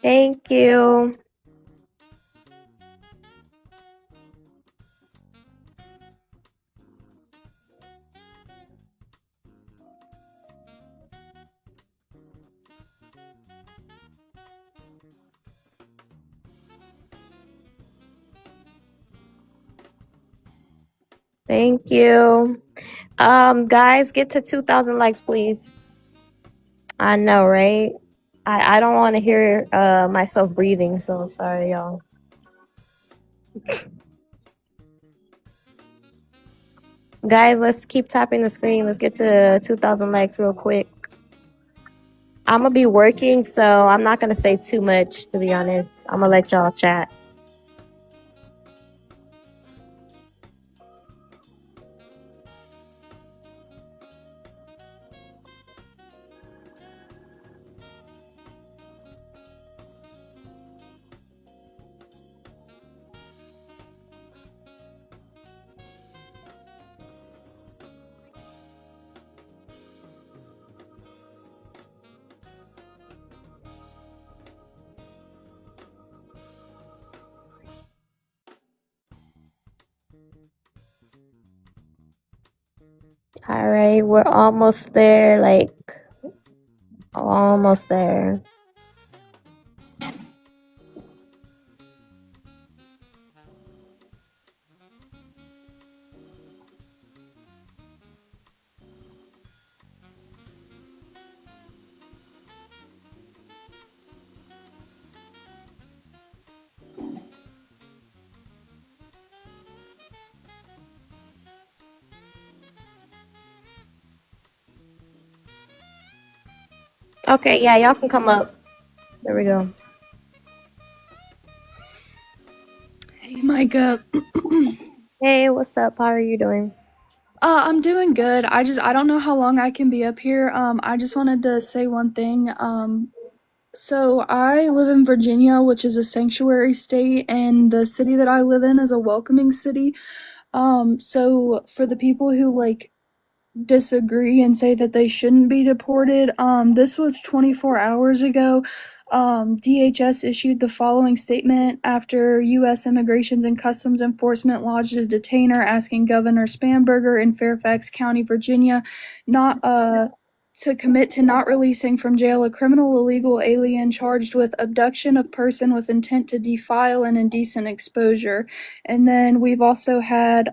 Thank you. Thank you. Guys, get to 2,000 likes, please. I know, right? I don't want to hear myself breathing, so I'm sorry, y'all. Guys, let's keep tapping the screen. Let's get to 2,000 likes real quick. I'm gonna be working, so I'm not gonna say too much, to be honest. I'm gonna let y'all chat. All right, we're almost there, like almost there. Okay, yeah, y'all can come up. There we go. Hey, Micah. Hey, what's up? How are you doing? I'm doing good. I don't know how long I can be up here. I just wanted to say one thing. So I live in Virginia, which is a sanctuary state, and the city that I live in is a welcoming city. So for the people who like disagree and say that they shouldn't be deported, this was 24 hours ago. DHS issued the following statement after U.S. Immigration and Customs Enforcement lodged a detainer asking Governor Spanberger in Fairfax County, Virginia, not to commit to not releasing from jail a criminal illegal alien charged with abduction of person with intent to defile and indecent exposure. And then we've also had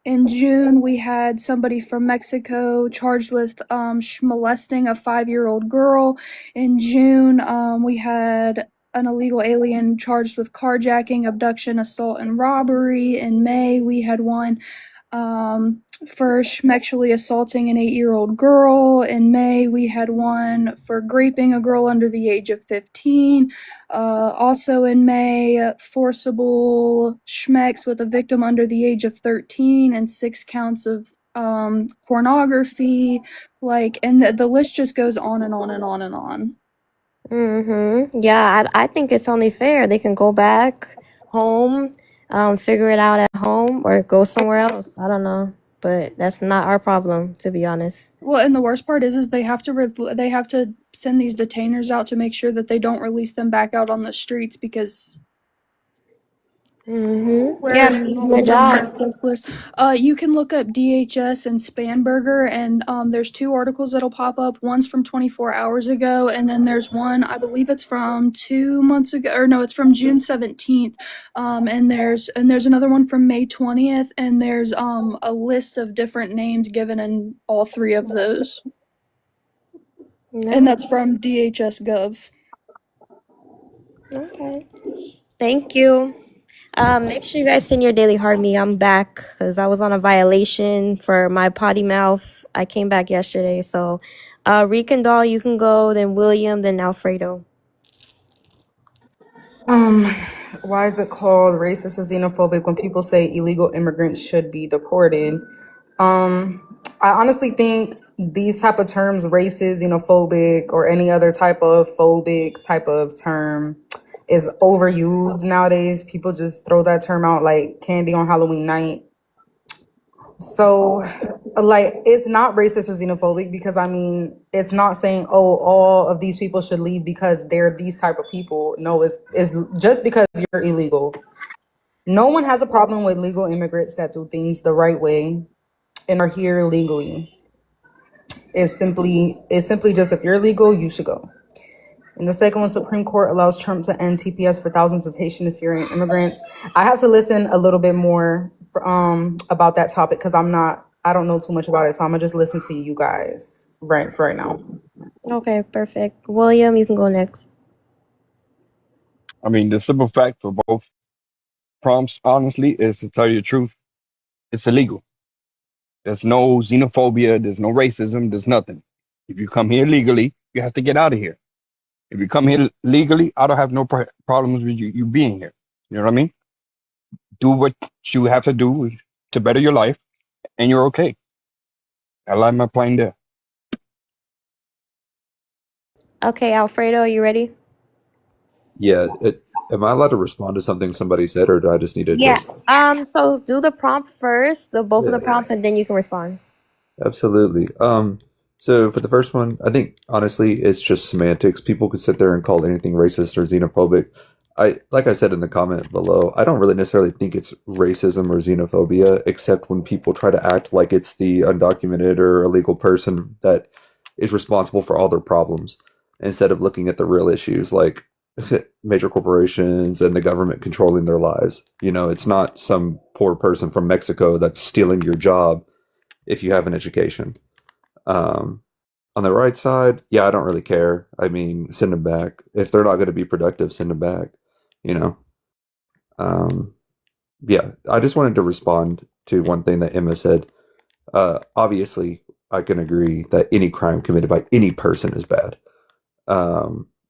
in June, we had somebody from Mexico charged with molesting a 5-year-old girl. In June, we had an illegal alien charged with carjacking, abduction, assault, and robbery. In May, we had one for sexually assaulting an 8-year-old girl. In May, we had one for raping a girl under the age of 15. Also in May, forcible schmex with a victim under the age of 13 and 6 counts of pornography. And the list just goes on and on and on and on. Yeah, I think it's only fair. They can go back home, figure it out at home, or go somewhere else. I don't know, but that's not our problem, to be honest. Well, and the worst part is they have to send these detainers out to make sure that they don't release them back out on the streets because Yeah, my job. you can look up DHS and Spanberger, and there's 2 articles that'll pop up. One's from 24 hours ago, and then there's one, I believe it's from 2 months ago, or no, it's from June 17th. And there's another one from May 20th, and there's a list of different names given in all 3 of those. And that's from DHS Gov. Okay. Thank you. Make sure you guys send your daily heart me. I'm back because I was on a violation for my potty mouth. I came back yesterday. So, Rick and Doll, you can go. Then William. Then Alfredo. Why is it called racist or xenophobic when people say illegal immigrants should be deported? I honestly think these type of terms, racist, xenophobic, or any other type of phobic type of term, is overused nowadays. People just throw that term out like candy on Halloween night. So, like, it's not racist or xenophobic because I mean, it's not saying, oh, all of these people should leave because they're these type of people. No, it's just because you're illegal. No one has a problem with legal immigrants that do things the right way and are here legally. It's simply just if you're legal, you should go. And the second one, Supreme Court allows Trump to end TPS for thousands of Haitian and Syrian immigrants. I have to listen a little bit more about that topic because I don't know too much about it. So I'm gonna just listen to you guys for right now. Okay, perfect. William, you can go next. I mean, the simple fact for both prompts, honestly, is to tell you the truth, it's illegal. There's no xenophobia, there's no racism, there's nothing. If you come here legally, you have to get out of here. If you come here legally, I don't have no problems with you being here. You know what I mean? Do what you have to do to better your life, and you're okay. I like my plane there. Okay, Alfredo, are you ready? Yeah, am I allowed to respond to something somebody said, or do I just need to Yeah. address? So do the prompt first, both of Yeah, the prompts, and then you can respond. absolutely. So for the first one, I think honestly, it's just semantics. People could sit there and call anything racist or xenophobic. Like I said in the comment below, I don't really necessarily think it's racism or xenophobia, except when people try to act like it's the undocumented or illegal person that is responsible for all their problems, instead of looking at the real issues like major corporations and the government controlling their lives. You know, it's not some poor person from Mexico that's stealing your job if you have an education. Um, on the right side, yeah, I don't really care. I mean, send them back. If they're not going to be productive, send them back. You know. Um, yeah, I just wanted to respond to one thing that Emma said. Obviously, I can agree that any crime committed by any person is bad.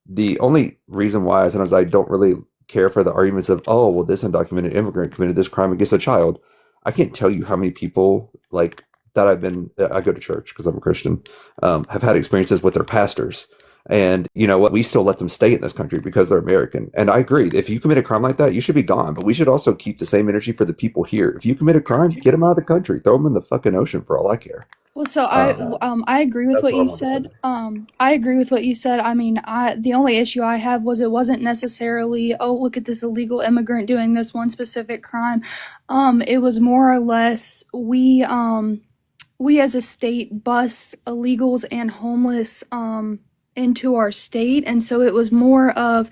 The only reason why sometimes I don't really care for the arguments of, oh, well, this undocumented immigrant committed this crime against a child. I can't tell you how many people like that I go to church because I'm a Christian, have had experiences with their pastors. And you know what? We still let them stay in this country because they're American. And I agree. If you commit a crime like that, you should be gone. But we should also keep the same energy for the people here. If you commit a crime, get them out of the country. Throw them in the fucking ocean for all I care. Well, so I agree with That's what what I you want to said. say. I agree with what you said. I mean, the only issue I have was it wasn't necessarily, oh, look at this illegal immigrant doing this one specific crime. It was more or less we as a state bus illegals and homeless into our state, and so it was more of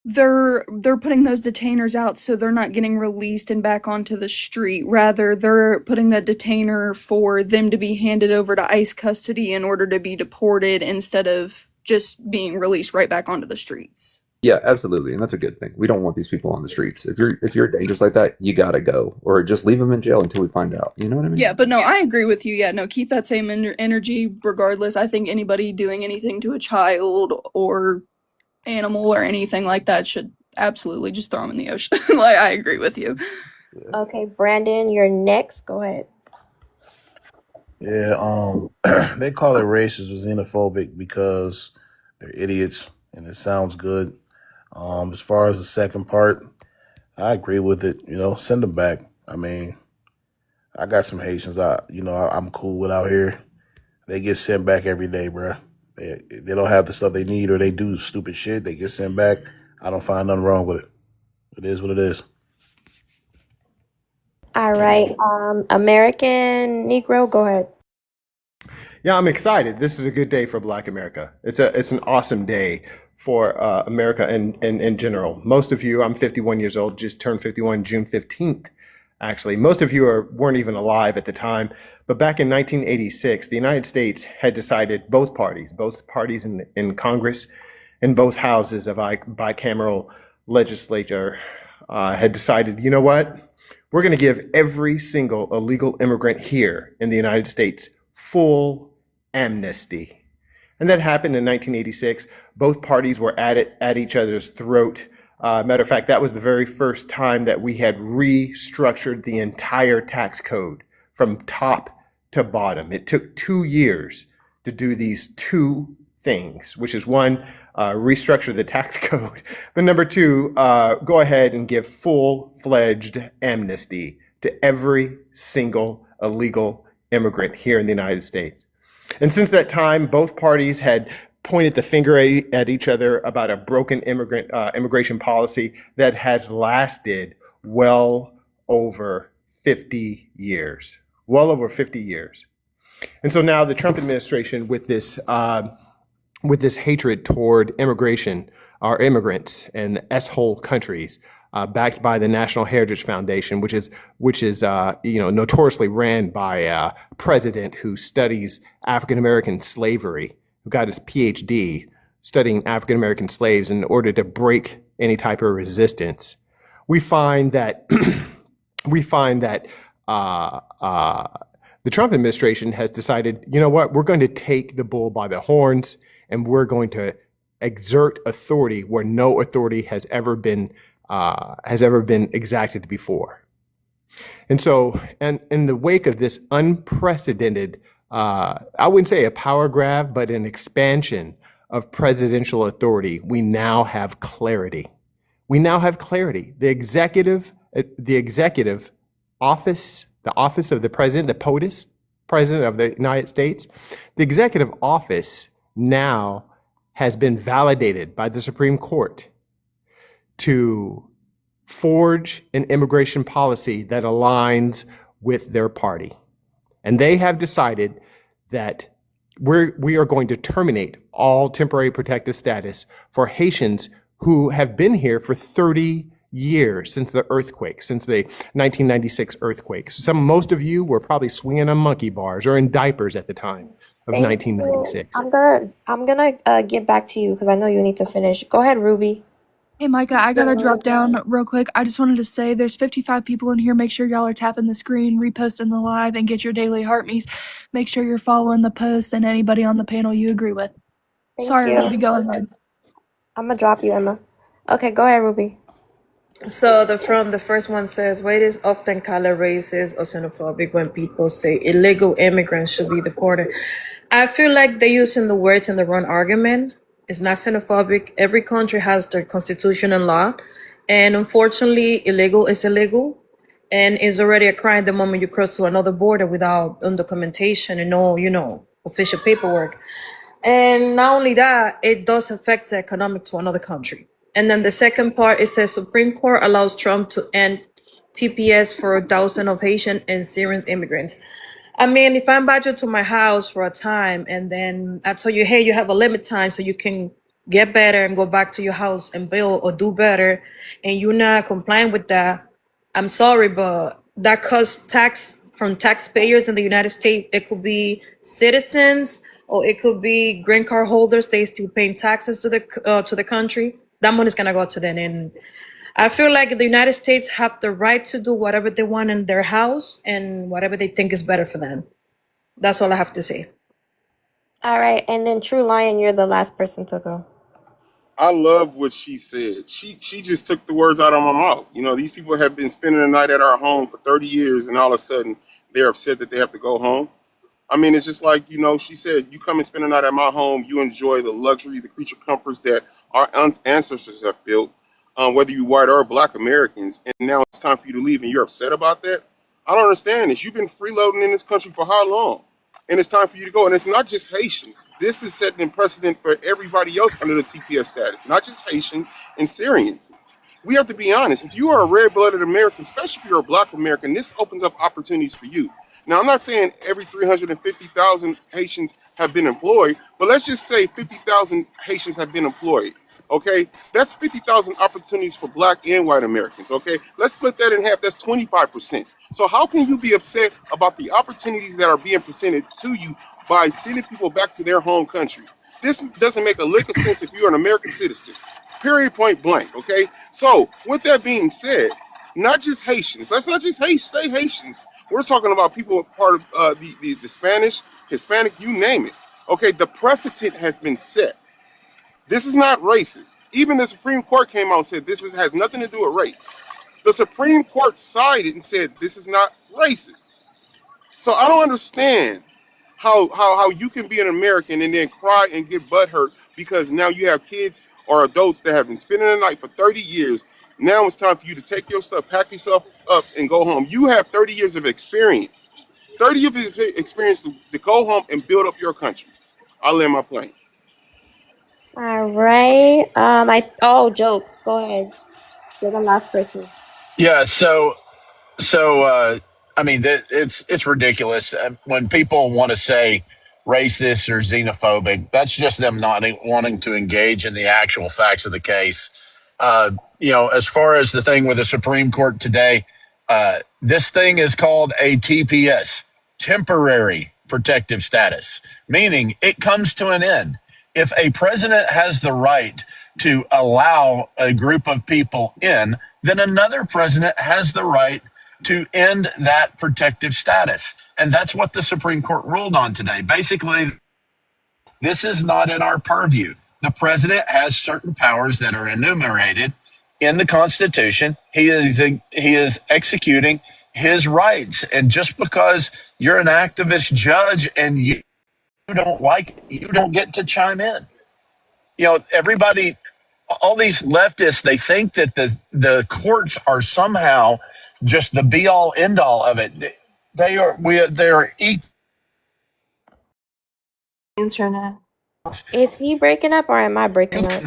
they're putting those detainers out so they're not getting released and back onto the street. Rather, they're putting the detainer for them to be handed over to ICE custody in order to be deported instead of just being released right back onto the streets. Yeah, absolutely, and that's a good thing. We don't want these people on the streets. If you're dangerous like that, you gotta go, or just leave them in jail until we find out. You know what I mean? Yeah, but no, I agree with you. Yeah, no, keep that same energy regardless. I think anybody doing anything to a child or animal or anything like that should absolutely just throw them in the ocean. Like, I agree with you. Okay, Brandon, you're next. Go ahead. Yeah, they call it racist or xenophobic because they're idiots, and it sounds good. As far as the second part, I agree with it. You know, send them back. I mean, I got some Haitians I'm cool with out here. They get sent back every day, bruh. They don't have the stuff they need or they do stupid shit. They get sent back. I don't find nothing wrong with it. It is what it is. All right. American Negro, go ahead. Yeah, I'm excited. This is a good day for Black America. It's an awesome day for America in general. Most of you, I'm 51 years old, just turned 51 June 15th. Actually, most of you weren't even alive at the time. But back in 1986, the United States had decided, both parties in Congress, in both houses of bicameral legislature, had decided, you know what? We're going to give every single illegal immigrant here in the United States full amnesty. And that happened in 1986. Both parties were at each other's throat Matter of fact, that was the very first time that we had restructured the entire tax code from top to bottom. It took 2 years to do these two things, which is one, restructure the tax code, but number two, go ahead and give full-fledged amnesty to every single illegal immigrant here in the United States. And since that time, both parties had pointed the finger at each other about a broken immigration policy that has lasted well over 50 years. Well over 50 years. And so now the Trump administration, with this hatred toward immigration, our immigrants and S-hole countries, backed by the National Heritage Foundation, which is notoriously ran by a president who studies African American slavery, who got his PhD studying African American slaves in order to break any type of resistance. We find that the Trump administration has decided, you know what, we're going to take the bull by the horns, and we're going to exert authority where no authority has ever been exacted before. And so, and in the wake of this unprecedented, I wouldn't say a power grab, but an expansion of presidential authority, we now have clarity. We now have clarity. The executive office, the office of the president, the POTUS, president of the United States, the executive office now has been validated by the Supreme Court to forge an immigration policy that aligns with their party. And they have decided that we are going to terminate all temporary protective status for Haitians who have been here for 30 years since the earthquake, since the 1996 earthquake. So most of you were probably swinging on monkey bars or in diapers at the time of Thank 1996. you. I'm gonna get back to you because I know you need to finish. Go ahead, Ruby. Hey, Micah, I gotta drop down real quick. I just wanted to say there's 55 people in here. Make sure y'all are tapping the screen, reposting the live, and get your daily heart me's. Make sure you're following the post and anybody on the panel you agree with. Thank Sorry, you. Ruby, go ahead. I'm gonna drop you, Emma. Okay, go ahead, Ruby. So the first one says, why it is often called racist or xenophobic when people say illegal immigrants should be deported. I feel like they're using the words in the wrong argument. It's not xenophobic. Every country has their constitution and law. And unfortunately, illegal is illegal. And it's already a crime the moment you cross to another border without documentation and no, official paperwork. And not only that, it does affect the economic to another country. And then the second part, it says Supreme Court allows Trump to end TPS for thousands of Haitian and Syrian immigrants. I mean, if I invite you to my house for a time and then I tell you, hey, you have a limit time so you can get better and go back to your house and build or do better, and you're not complying with that, I'm sorry, but that costs tax from taxpayers in the United States. It could be citizens or it could be green card holders. They still paying taxes to the country. That money is gonna go to them. And I feel like the United States have the right to do whatever they want in their house and whatever they think is better for them. That's all I have to say. All right, and then True Lion, you're the last person to go. I love what she said. She just took the words out of my mouth. You know, these people have been spending the night at our home for 30 years, and all of a sudden they're upset that they have to go home. I mean, it's just like, she said, you come and spend the night at my home, you enjoy the luxury, the creature comforts that our ancestors have built, whether you white or black Americans, and now it's time for you to leave and you're upset about that? I don't understand this. You've been freeloading in this country for how long? And it's time for you to go. And it's not just Haitians. This is setting precedent for everybody else under the TPS status, not just Haitians and Syrians. We have to be honest. If you are a red-blooded American, especially if you're a black American, this opens up opportunities for you. Now, I'm not saying every 350,000 Haitians have been employed, but let's just say 50,000 Haitians have been employed, okay? That's 50,000 opportunities for black and white Americans, okay? Let's split that in half. That's 25%. So how can you be upset about the opportunities that are being presented to you by sending people back to their home country? This doesn't make a lick of sense if you're an American citizen, period, point blank, okay? So with that being said, not just Haitians, let's not just say Haitians. We're talking about people part of the Spanish, Hispanic, you name it. Okay, the precedent has been set. This is not racist. Even the Supreme Court came out and said has nothing to do with race. The Supreme Court sided and said this is not racist. So I don't understand how you can be an American and then cry and get butthurt because now you have kids or adults that have been spending the night for 30 years. Now it's time for you to take your stuff, pack yourself up, and go home. You have 30 years of experience. 30 years of experience to go home and build up your country. I'll land my plane. All right. Jokes. Go ahead. You're the last person. Yeah. I mean, it's ridiculous when people want to say racist or xenophobic. That's just them not wanting to engage in the actual facts of the case. As far as the thing with the Supreme Court today, this thing is called a TPS, temporary protective status, meaning it comes to an end. If a president has the right to allow a group of people in, then another president has the right to end that protective status. And that's what the Supreme Court ruled on today. Basically, this is not in our purview. The president has certain powers that are enumerated in the Constitution. He is executing his rights. And just because you're an activist judge and you don't get to chime in. Everybody, all these leftists, they think that the courts are somehow just the be all end all of it. They're Internet. Is he breaking up or am I breaking up?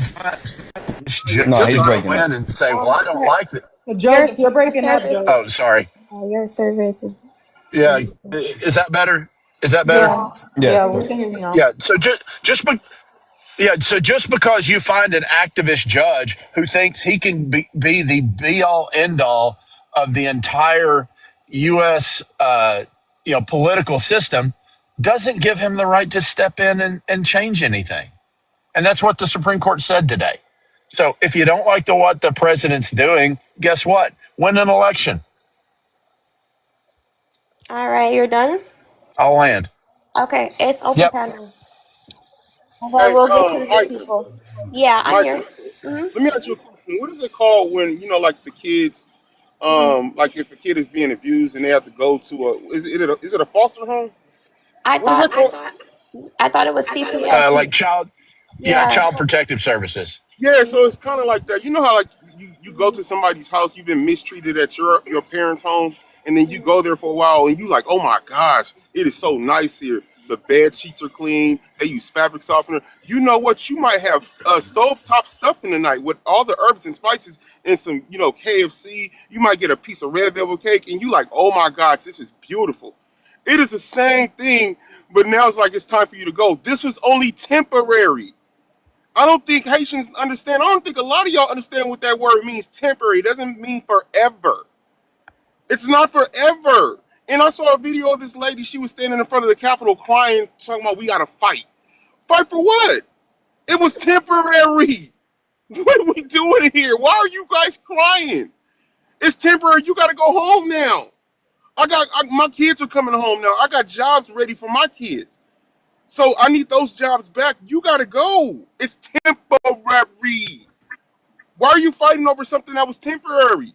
No, he's breaking in up. and say, well, I don't like it. Jokes, you're breaking up, Jokes. Oh, sorry. Your service is. Yeah. Is that better? Is that better? Yeah, we can hear you now. Yeah. So just because you find an activist judge who thinks he can be the be all end all of the entire U.S. Political system doesn't give him the right to step in and change anything. And that's what the Supreme Court said today. So if you don't like what the president's doing, guess what? Win an election. All right, you're done? I'll land. Okay, it's open Yep. panel. Okay, we'll get to the good people. Yeah, I'm here. Let me ask you a question. What is it called when, like the kids, like if a kid is being abused and they have to go to is it a foster home? I thought it was CPS. Like child protective services. Yeah, so it's kind of like that. You know how like you go to somebody's house, you've been mistreated at your parents' home, and then you go there for a while and you like, oh my gosh, it is so nice here. The bed sheets are clean. They use fabric softener. You know what? You might have stovetop stuff in the night with all the herbs and spices and some, KFC. You might get a piece of red velvet cake, and you like, oh my gosh, this is beautiful. It is the same thing, but now it's like it's time for you to go. This was only temporary. I don't think Haitians understand. I don't think a lot of y'all understand what that word means. Temporary. It doesn't mean forever. It's not forever. And I saw a video of this lady. She was standing in front of the Capitol crying, talking about we got to fight. Fight for what? It was temporary. What are we doing here? Why are you guys crying? It's temporary. You got to go home now. My kids are coming home now. I got jobs ready for my kids. So I need those jobs back. You got to go. It's temporary. Why are you fighting over something that was temporary?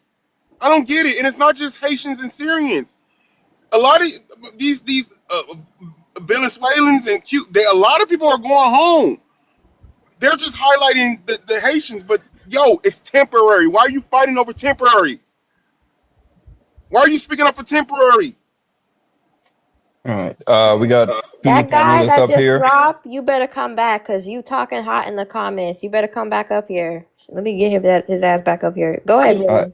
I don't get it. And it's not just Haitians and Syrians. A lot of these Venezuelans and a lot of people are going home. They're just highlighting the Haitians, but it's temporary. Why are you fighting over temporary? Why are you speaking up for temporary? All right. We got that guy that just here. dropped. You better come back because you talking hot in the comments. You better come back up here. Let me get his ass back up here. Go ahead, William.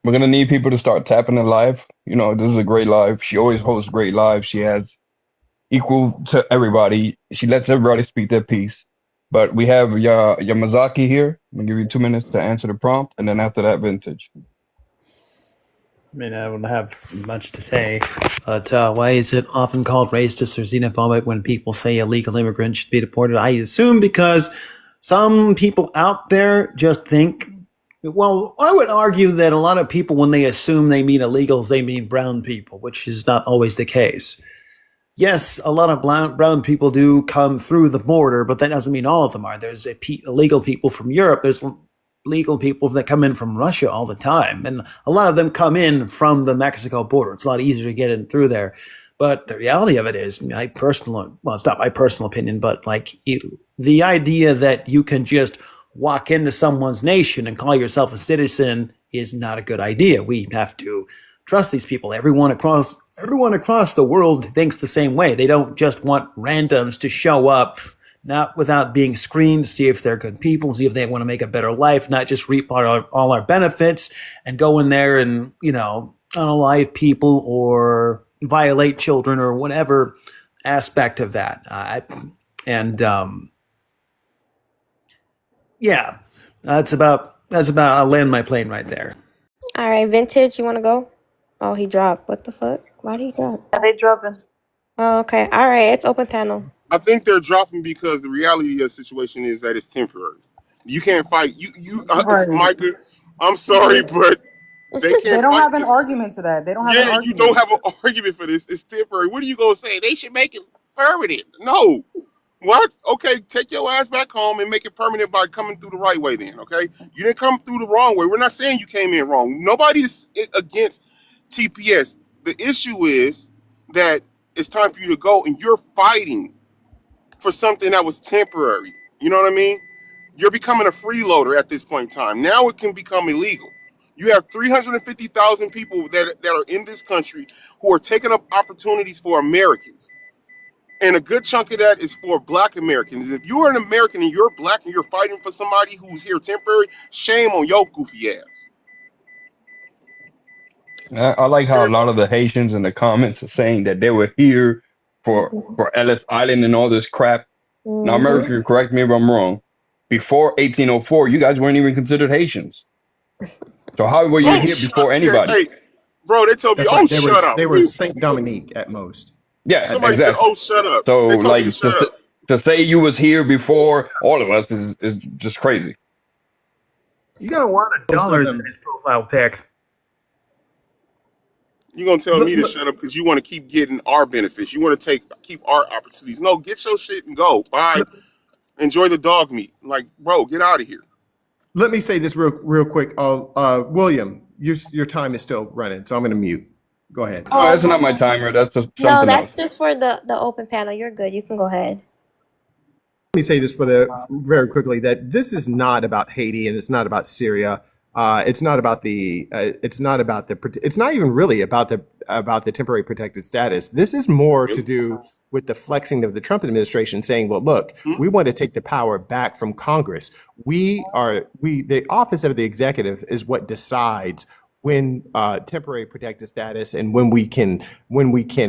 We're going to need people to start tapping the live. This is a great live. She always hosts great lives. She has equal to everybody. She lets everybody speak their piece. But we have Yamazaki here. I'm going to give you 2 minutes to answer the prompt. And then after that, Vintage. I mean, I don't have much to say, but why is it often called racist or xenophobic when people say illegal immigrants should be deported? I assume because some people out there just think, well, I would argue that a lot of people, when they assume they mean illegals, they mean brown people, which is not always the case. yes, a lot of brown people do come through the border, but that doesn't mean all of them are. There's illegal people from Europe. There's legal people that come in from Russia all the time, and a lot of them come in from the Mexico border. It's a lot easier to get in through there. But the reality of it is, it's not my personal opinion, but like the idea that you can just walk into someone's nation and call yourself a citizen is not a good idea. We have to trust these people. Everyone across the world thinks the same way. They don't just want randoms to show up, not without being screened, see if they're good people, see if they want to make a better life, not just reap all our benefits and go in there and, unalive people or violate children or whatever aspect of that. Yeah, that's about. I'll land my plane right there. All right, Vintage, you want to go? Oh, he dropped. What the fuck? Why did he drop? Are they dropping? Oh, okay. All right, it's open panel. I think they're dropping because the reality of the situation is that it's temporary. You can't fight. Right. Micah, I'm sorry, but they can't. They don't fight have an this. argument to that. They don't have an Yeah, argument. you don't have an argument for this. It's temporary. What are you gonna say? They should make it permanent. No. What? Okay, take your ass back home and make it permanent by coming through the right way then, okay? You didn't come through the wrong way. We're not saying you came in wrong. Nobody's against TPS. The issue is that it's time for you to go and you're fighting for something that was temporary. You know what I mean? You're becoming a freeloader at this point in time. Now it can become illegal. You have 350,000 people that are in this country who are taking up opportunities for Americans. And a good chunk of that is for Black Americans. If you're an American and you're Black and you're fighting for somebody who's here temporary, shame on your goofy ass. I like how a lot of the Haitians in the comments are saying that they were here for Ellis Island and all this crap. Now, America, correct me if I'm wrong. Before 1804, you guys weren't even considered Haitians. So how were you here before anybody? Hey, bro, they told me, shut up. They were Saint Dominique at most. Yes, Somebody exactly. said, shut up. So, They told me like, to shut up. to say you was here before all of us is just crazy. You got a lot of dollars in his profile pic. You're going to tell me to shut up because you want to keep getting our benefits. You want to keep our opportunities. No, get your shit and go. Bye. Enjoy the dog meat. Like, bro, get out of here. Let me say this real quick. William, your time is still running, so I'm going to mute. Go ahead. No, that's not my timer. That's just something No, that's else. just for the open panel. You're good. You can go ahead. Let me say this very quickly, that this is not about Haiti and it's not about Syria. It's not even really about the temporary protected status. This is more to do with the flexing of the Trump administration saying, well, look, we want to take the power back from Congress. The office of the executive is what decides when temporary protected status and when we can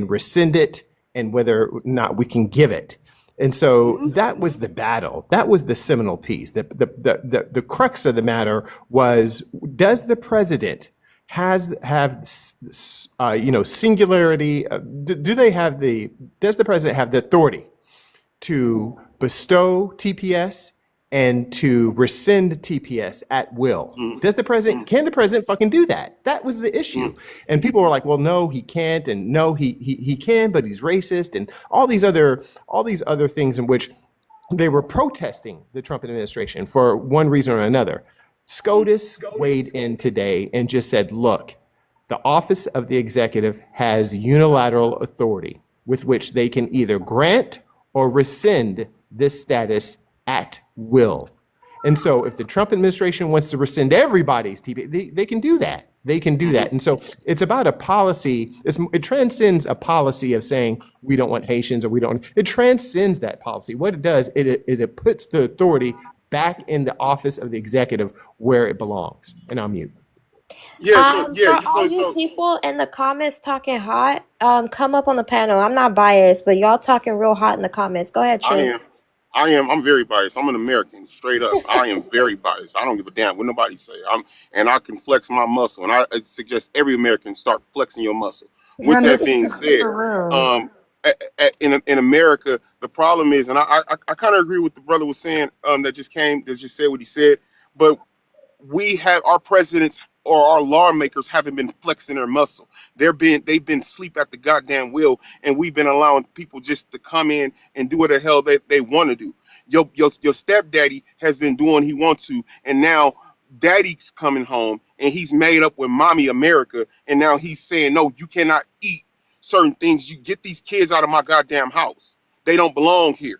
rescind it and whether or not we can give it. And so that was the battle. That was the seminal piece. The crux of the matter was: does the president have singularity? Does the president have the authority to bestow TPS and to rescind TPS at will? Can the president fucking do that? That was the issue. And people were like, well, no, he can't, and no, he can, but he's racist, and all these other things in which they were protesting the Trump administration for one reason or another. SCOTUS weighed in today and just said, look, the office of the executive has unilateral authority with which they can either grant or rescind this status at will. And so if the Trump administration wants to rescind everybody's TPS, they can do that. They can do that. And so it's about a policy. It transcends a policy of saying we don't want Haitians or we don't. It transcends that policy. What it does, it puts the authority back in the office of the executive where it belongs. And I'll mute. For all you people in the comments talking hot, come up on the panel. I'm not biased, but y'all talking real hot in the comments. Go ahead, Tris. I am. I'm very biased. I'm an American, straight up. I am very biased. I don't give a damn what nobody say. And I can flex my muscle. And I suggest every American start flexing your muscle. With that being said, in America, the problem is, and I kind of agree with the brother was saying that just said what he said. But our presidents or our lawmakers haven't been flexing their muscle. They've been asleep at the goddamn wheel, and we've been allowing people just to come in and do what the hell they want to do. Your stepdaddy has been doing what he wants to, and now daddy's coming home and he's made up with mommy America, and now he's saying, no, you cannot eat certain things. You get these kids out of my goddamn house. They don't belong here.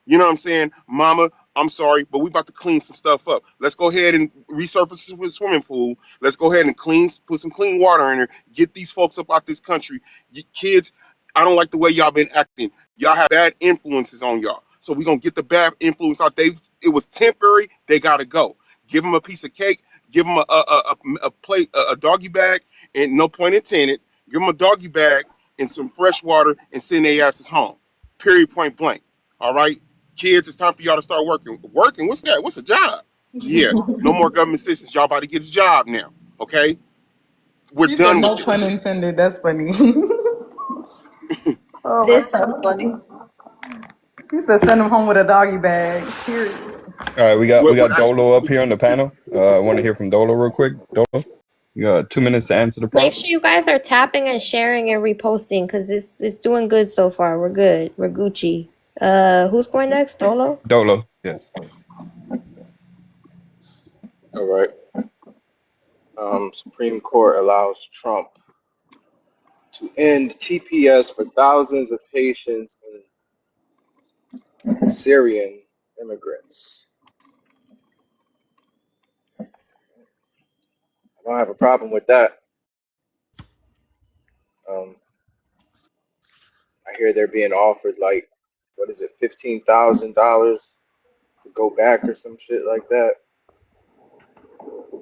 You know what I'm saying? Mama, I'm sorry, but we about to clean some stuff up. Let's go ahead and resurface the swimming pool. Let's go ahead and put some clean water in there. Get these folks up out this country. You kids, I don't like the way y'all been acting. Y'all have bad influences on y'all. So we're going to get the bad influence out. It was temporary. They got to go. Give them a piece of cake. Give them a plate, a doggy bag, and no point intended. Give them a doggy bag and some fresh water and send their asses home. Period, point blank. All right? Kids, it's time for y'all to start working. Working? What's that? What's a job? Yeah, no more government assistance. Y'all about to get a job now. Okay? We're done with no pun intended. That's funny. Oh, This so funny. he said send him home with a doggy bag. Period. All right, we got Dolo up here on the panel. I want to hear from Dolo real quick. Dolo, you got 2 minutes to answer the Make prompt. sure you guys are tapping and sharing and reposting because it's doing good so far. We're good. We're Gucci. Who's going next? Dolo? Dolo, yes. All right. Supreme Court allows Trump to end TPS for thousands of Haitians and Syrian immigrants. I don't have a problem with that. I hear they're being offered like, what is it, $15,000 to go back or some shit like that.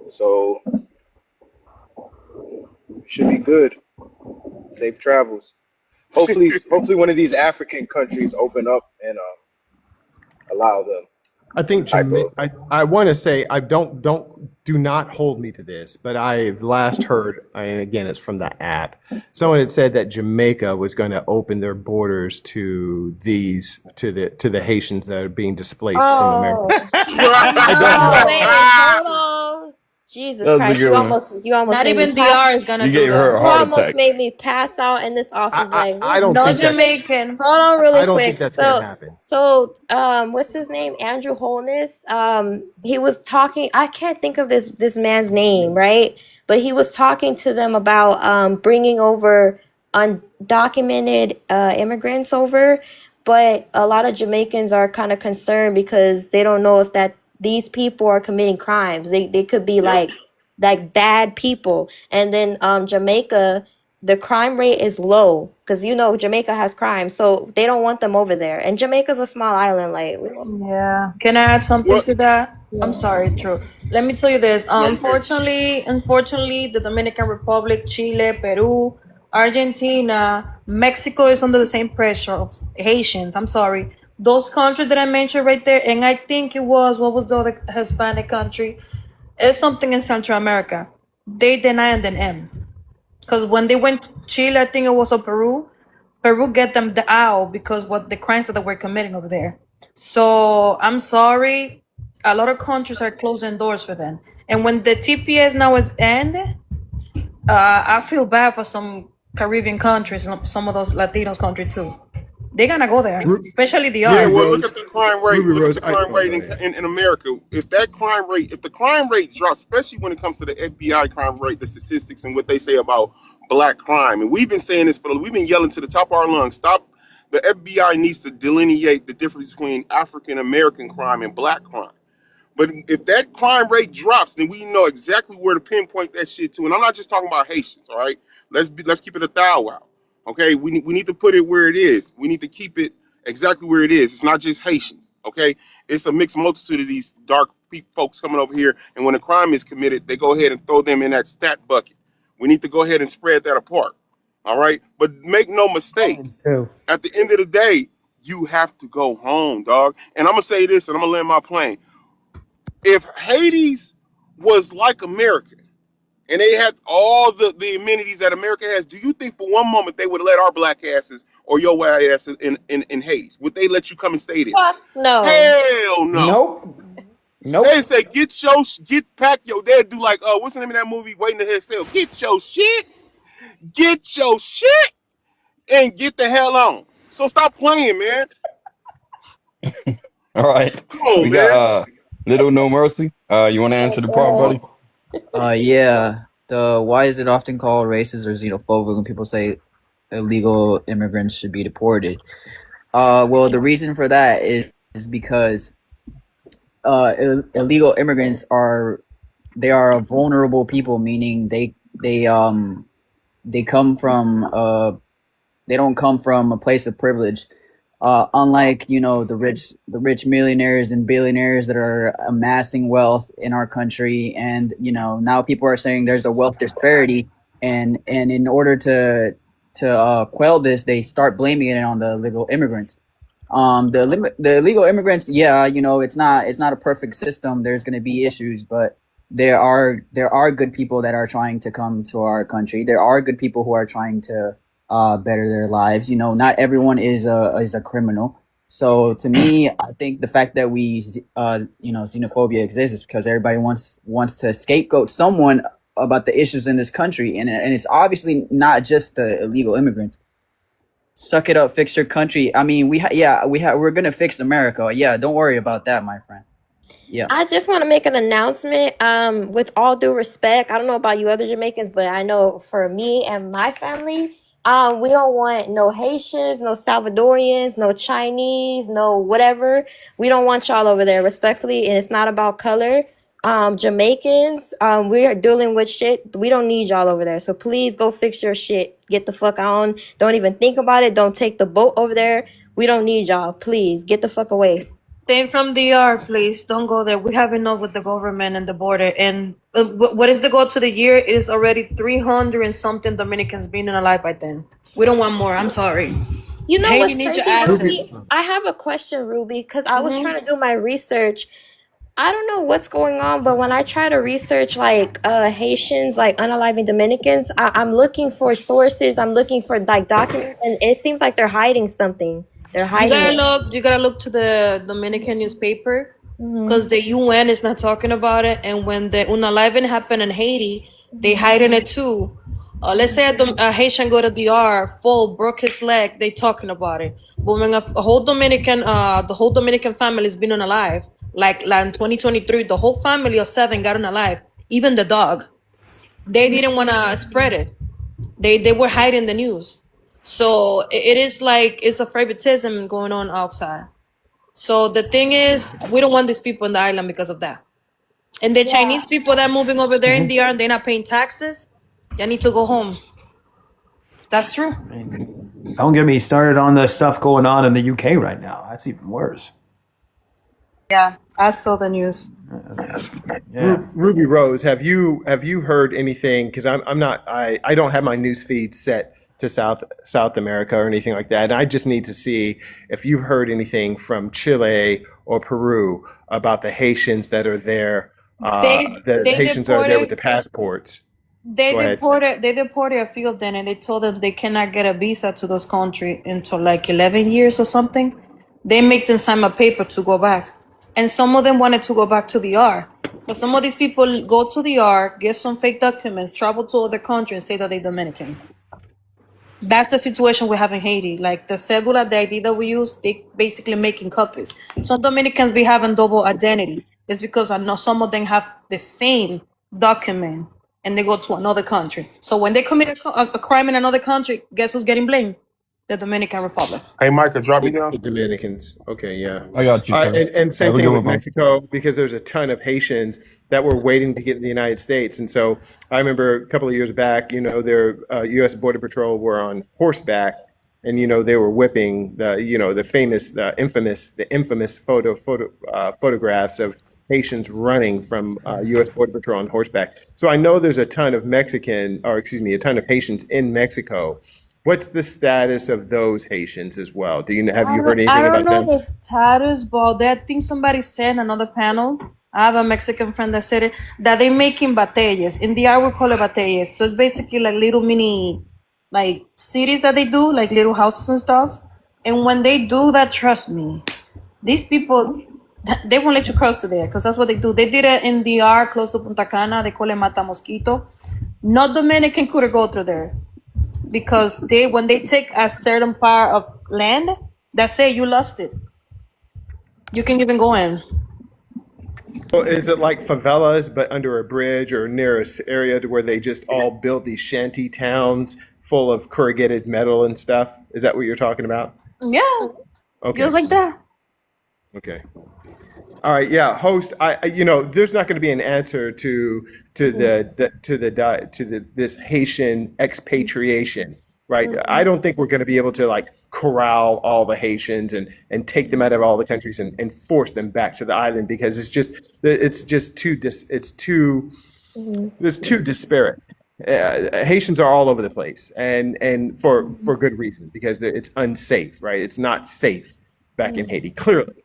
So it should be good. Safe travels. Hopefully one of these African countries open up and allow them. I think I want to say do not hold me to this, but I've last heard, and again it's from the app. Someone had said that Jamaica was going to open their borders to the Haitians that are being displaced from America. Wait, hold on. Jesus Christ, you almost Not made even me pass. DR is gonna You do gave her that. a You heart almost attack. made me pass out in this office. I don't No think Jamaican. Hold on really I don't quick. think that's going to happen. So, what's his name? Andrew Holness. He was talking. I can't think of this man's name, right? But he was talking to them about bringing over undocumented immigrants over. But a lot of Jamaicans are kind of concerned because they don't know if these people are committing crimes. They could be like bad people. And then Jamaica, the crime rate is low because Jamaica has crime, so they don't want them over there. And Jamaica's a small island, like Yeah. Can I add something What? to that? I'm sorry, true. Let me tell you this. Yeah, you Unfortunately, the Dominican Republic, Chile, Peru, Argentina, Mexico is under the same pressure of Haitians. I'm sorry. Those countries that I mentioned right there, and I think what was the other Hispanic country? It's something in Central America. They denied an M. Because when they went to Chile, I think it was Peru get them out because what the crimes that they were committing over there. So I'm sorry, a lot of countries are closing doors for them. And when the TPS now is ended, I feel bad for some Caribbean countries and some of those Latinos countries too. They're gonna go there, especially the Yeah, other. well, look at the crime rate. Ruby Look Rose, at the crime rate in America. If the crime rate drops, especially when it comes to the FBI crime rate, the statistics and what they say about black crime, and we've been saying this we've been yelling to the top of our lungs. Stop. The FBI needs to delineate the difference between African American crime and black crime. But if that crime rate drops, then we know exactly where to pinpoint that shit to. And I'm not just talking about Haitians, all right? Let's keep it a thou wow. Okay, we need to put it where it is. We need to keep it exactly where it is. It's not just Haitians, okay? It's a mixed multitude of these dark folks coming over here, and when a crime is committed, they go ahead and throw them in that stat bucket. We need to go ahead and spread that apart, all right? But make no mistake, at the end of the day, you have to go home, dog. And I'm gonna say this, and I'm gonna land my plane. If Hades was like America, and they had all the amenities that America has, do you think for one moment they would let our black asses or your white ass in Hades? Would they let you come and stay there? fuck no. Hell no. Nope. Nope. They say get pack your. They do like what's the name of that movie? Waiting to Exhale. Get your shit, and get the hell on. So stop playing, man. All right. Come on, We got man. Little No Mercy. You want to answer the prompt, buddy? Yeah. Why is it often called racist or xenophobic when people say illegal immigrants should be deported? Well, the reason for that is because illegal immigrants are a vulnerable people, meaning they come from they don't come from a place of privilege. Unlike the rich millionaires and billionaires that are amassing wealth in our country, and now people are saying there's a wealth disparity, and in order to quell this, they start blaming it on the illegal immigrants. The illegal immigrants, it's not a perfect system. There's going to be issues, but there are good people that are trying to come to our country. There are good people who are trying to better their lives. Not everyone is a criminal. So to me, I think the fact that xenophobia exists is because everybody wants to scapegoat someone about the issues in this country, and it's obviously not just the illegal immigrants. Suck it up, fix your country. I mean, we're gonna fix America. Yeah, don't worry about that, my friend. Yeah. I just want to make an announcement. With all due respect, I don't know about you other Jamaicans, but I know for me and my family, we don't want no Haitians, no Salvadorians, no Chinese, no whatever. We don't want y'all over there, respectfully, and it's not about color. Jamaicans, we are dealing with shit. We don't need y'all over there. So please go fix your shit. Get the fuck on. Don't even think about it. Don't take the boat over there. We don't need y'all. Please get the fuck away. Stay from DR, please. Don't go there. We have enough with the government and the border. And what is the goal to the year? It is already 300 and something Dominicans being alive by then. We don't want more. I'm sorry. You know Haiti what's needs crazy, your asses. Ruby? I have a question, Ruby, because I was trying to do my research. I don't know what's going on, but when I try to research like Haitians, like unaliving Dominicans, I'm looking for sources. I'm looking for like documents, and it seems like they're hiding something. They're hiding it. You gotta look to the Dominican newspaper because the UN is not talking about it. And when the unaliving happened in Haiti, they hiding it too. Let's say a Haitian go to DR, broke his leg, they talking about it. But when a whole Dominican, the whole Dominican family has been unalive, like in 2023, the whole family of 7 got unalive, even the dog. They didn't want to spread it. They were hiding the news. So it is like it's a favoritism going on outside. So the thing is, we don't want these people in the island because of that. And the Chinese people that are moving over there in DR and they're not paying taxes, they need to go home. That's true. Don't get me started on the stuff going on in the UK right now. That's even worse. Yeah, I saw the news. Yeah. Ruby Rose, have you heard anything? Because I don't have my news feed set to South America or anything like that. And I just need to see if you've heard anything from Chile or Peru about the Haitians that are there. The Haitians are there with the passports. They deported a few of them, and they told them they cannot get a visa to those countries until like 11 years or something. They make them sign a paper to go back. And some of them wanted to go back to the R. But some of these people go to the R, get some fake documents, travel to other countries, and say that they're Dominican. That's the situation we have in Haiti. Like the cedula, the ID that we use, they basically making copies. Some Dominicans be having double identity. It's because I know some of them have the same document and they go to another country. So when they commit a crime in another country, guess who's getting blamed? The Dominican Republic. Hey, Micah, drop me down. The Dominicans. Okay, yeah. I got you. And same thing with Mexico, because there's a ton of Haitians that were waiting to get to the United States. And so I remember a couple of years back, their U.S. Border Patrol were on horseback, and they were whipping the infamous photographs of Haitians running from U.S. Border Patrol on horseback. So I know there's a ton of a ton of Haitians in Mexico. What's the status of those Haitians as well? Have you heard anything about them? I don't know the status, but I think somebody said in another panel, I have a Mexican friend that said it, that they're making batallas. In the art, we call it batallas. So it's basically like little mini, like cities that they do, like little houses and stuff. And when they do that, trust me, these people they won't let you cross to there because that's what they do. They did it in DR close to Punta Cana. They call it Mata Mosquito. No Dominican could go through there because when they take a certain part of land, that's it. You lost it. You can't even go in. So is it like favelas, but under a bridge or near an area where they just all built these shanty towns full of corrugated metal and stuff? Is that what you're talking about? Yeah. Okay. Feels like that. Okay. All right. Yeah. Host. There's not going to be an answer to this Haitian expatriation, right? I don't think we're going to be able to like corral all the Haitians and take them out of all the countries and force them back to the island because it's too disparate. Haitians are all over the place and for good reason because it's unsafe, right? It's not safe back in Haiti, clearly.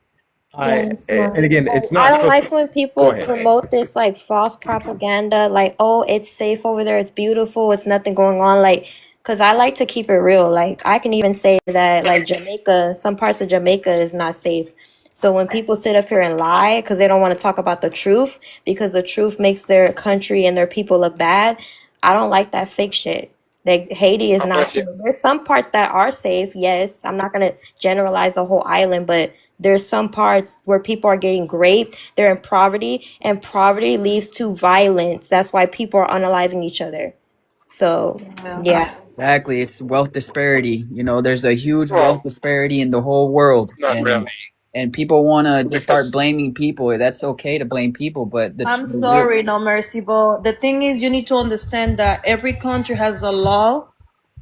And again, it's not. I don't like when people promote this like false propaganda, like, oh, it's safe over there, it's beautiful, it's nothing going on, like, because I like to keep it real. Like, I can even say that, like, Jamaica, some parts of Jamaica is not safe. So when people sit up here and lie because they don't want to talk about the truth, because the truth makes their country and their people look bad, I don't like that fake shit. Like, Haiti is not safe. There's some parts that are safe, yes. I'm not going to generalize the whole island, but there's some parts where people are getting raped, they're in poverty, and poverty leads to violence. That's why people are unaliving each other. So, yeah. Exactly. It's wealth disparity. There's a huge wealth disparity in the whole world. And people want to just start blaming people. That's okay to blame people, but I'm sorry, no mercy, but the thing is, you need to understand that every country has a law,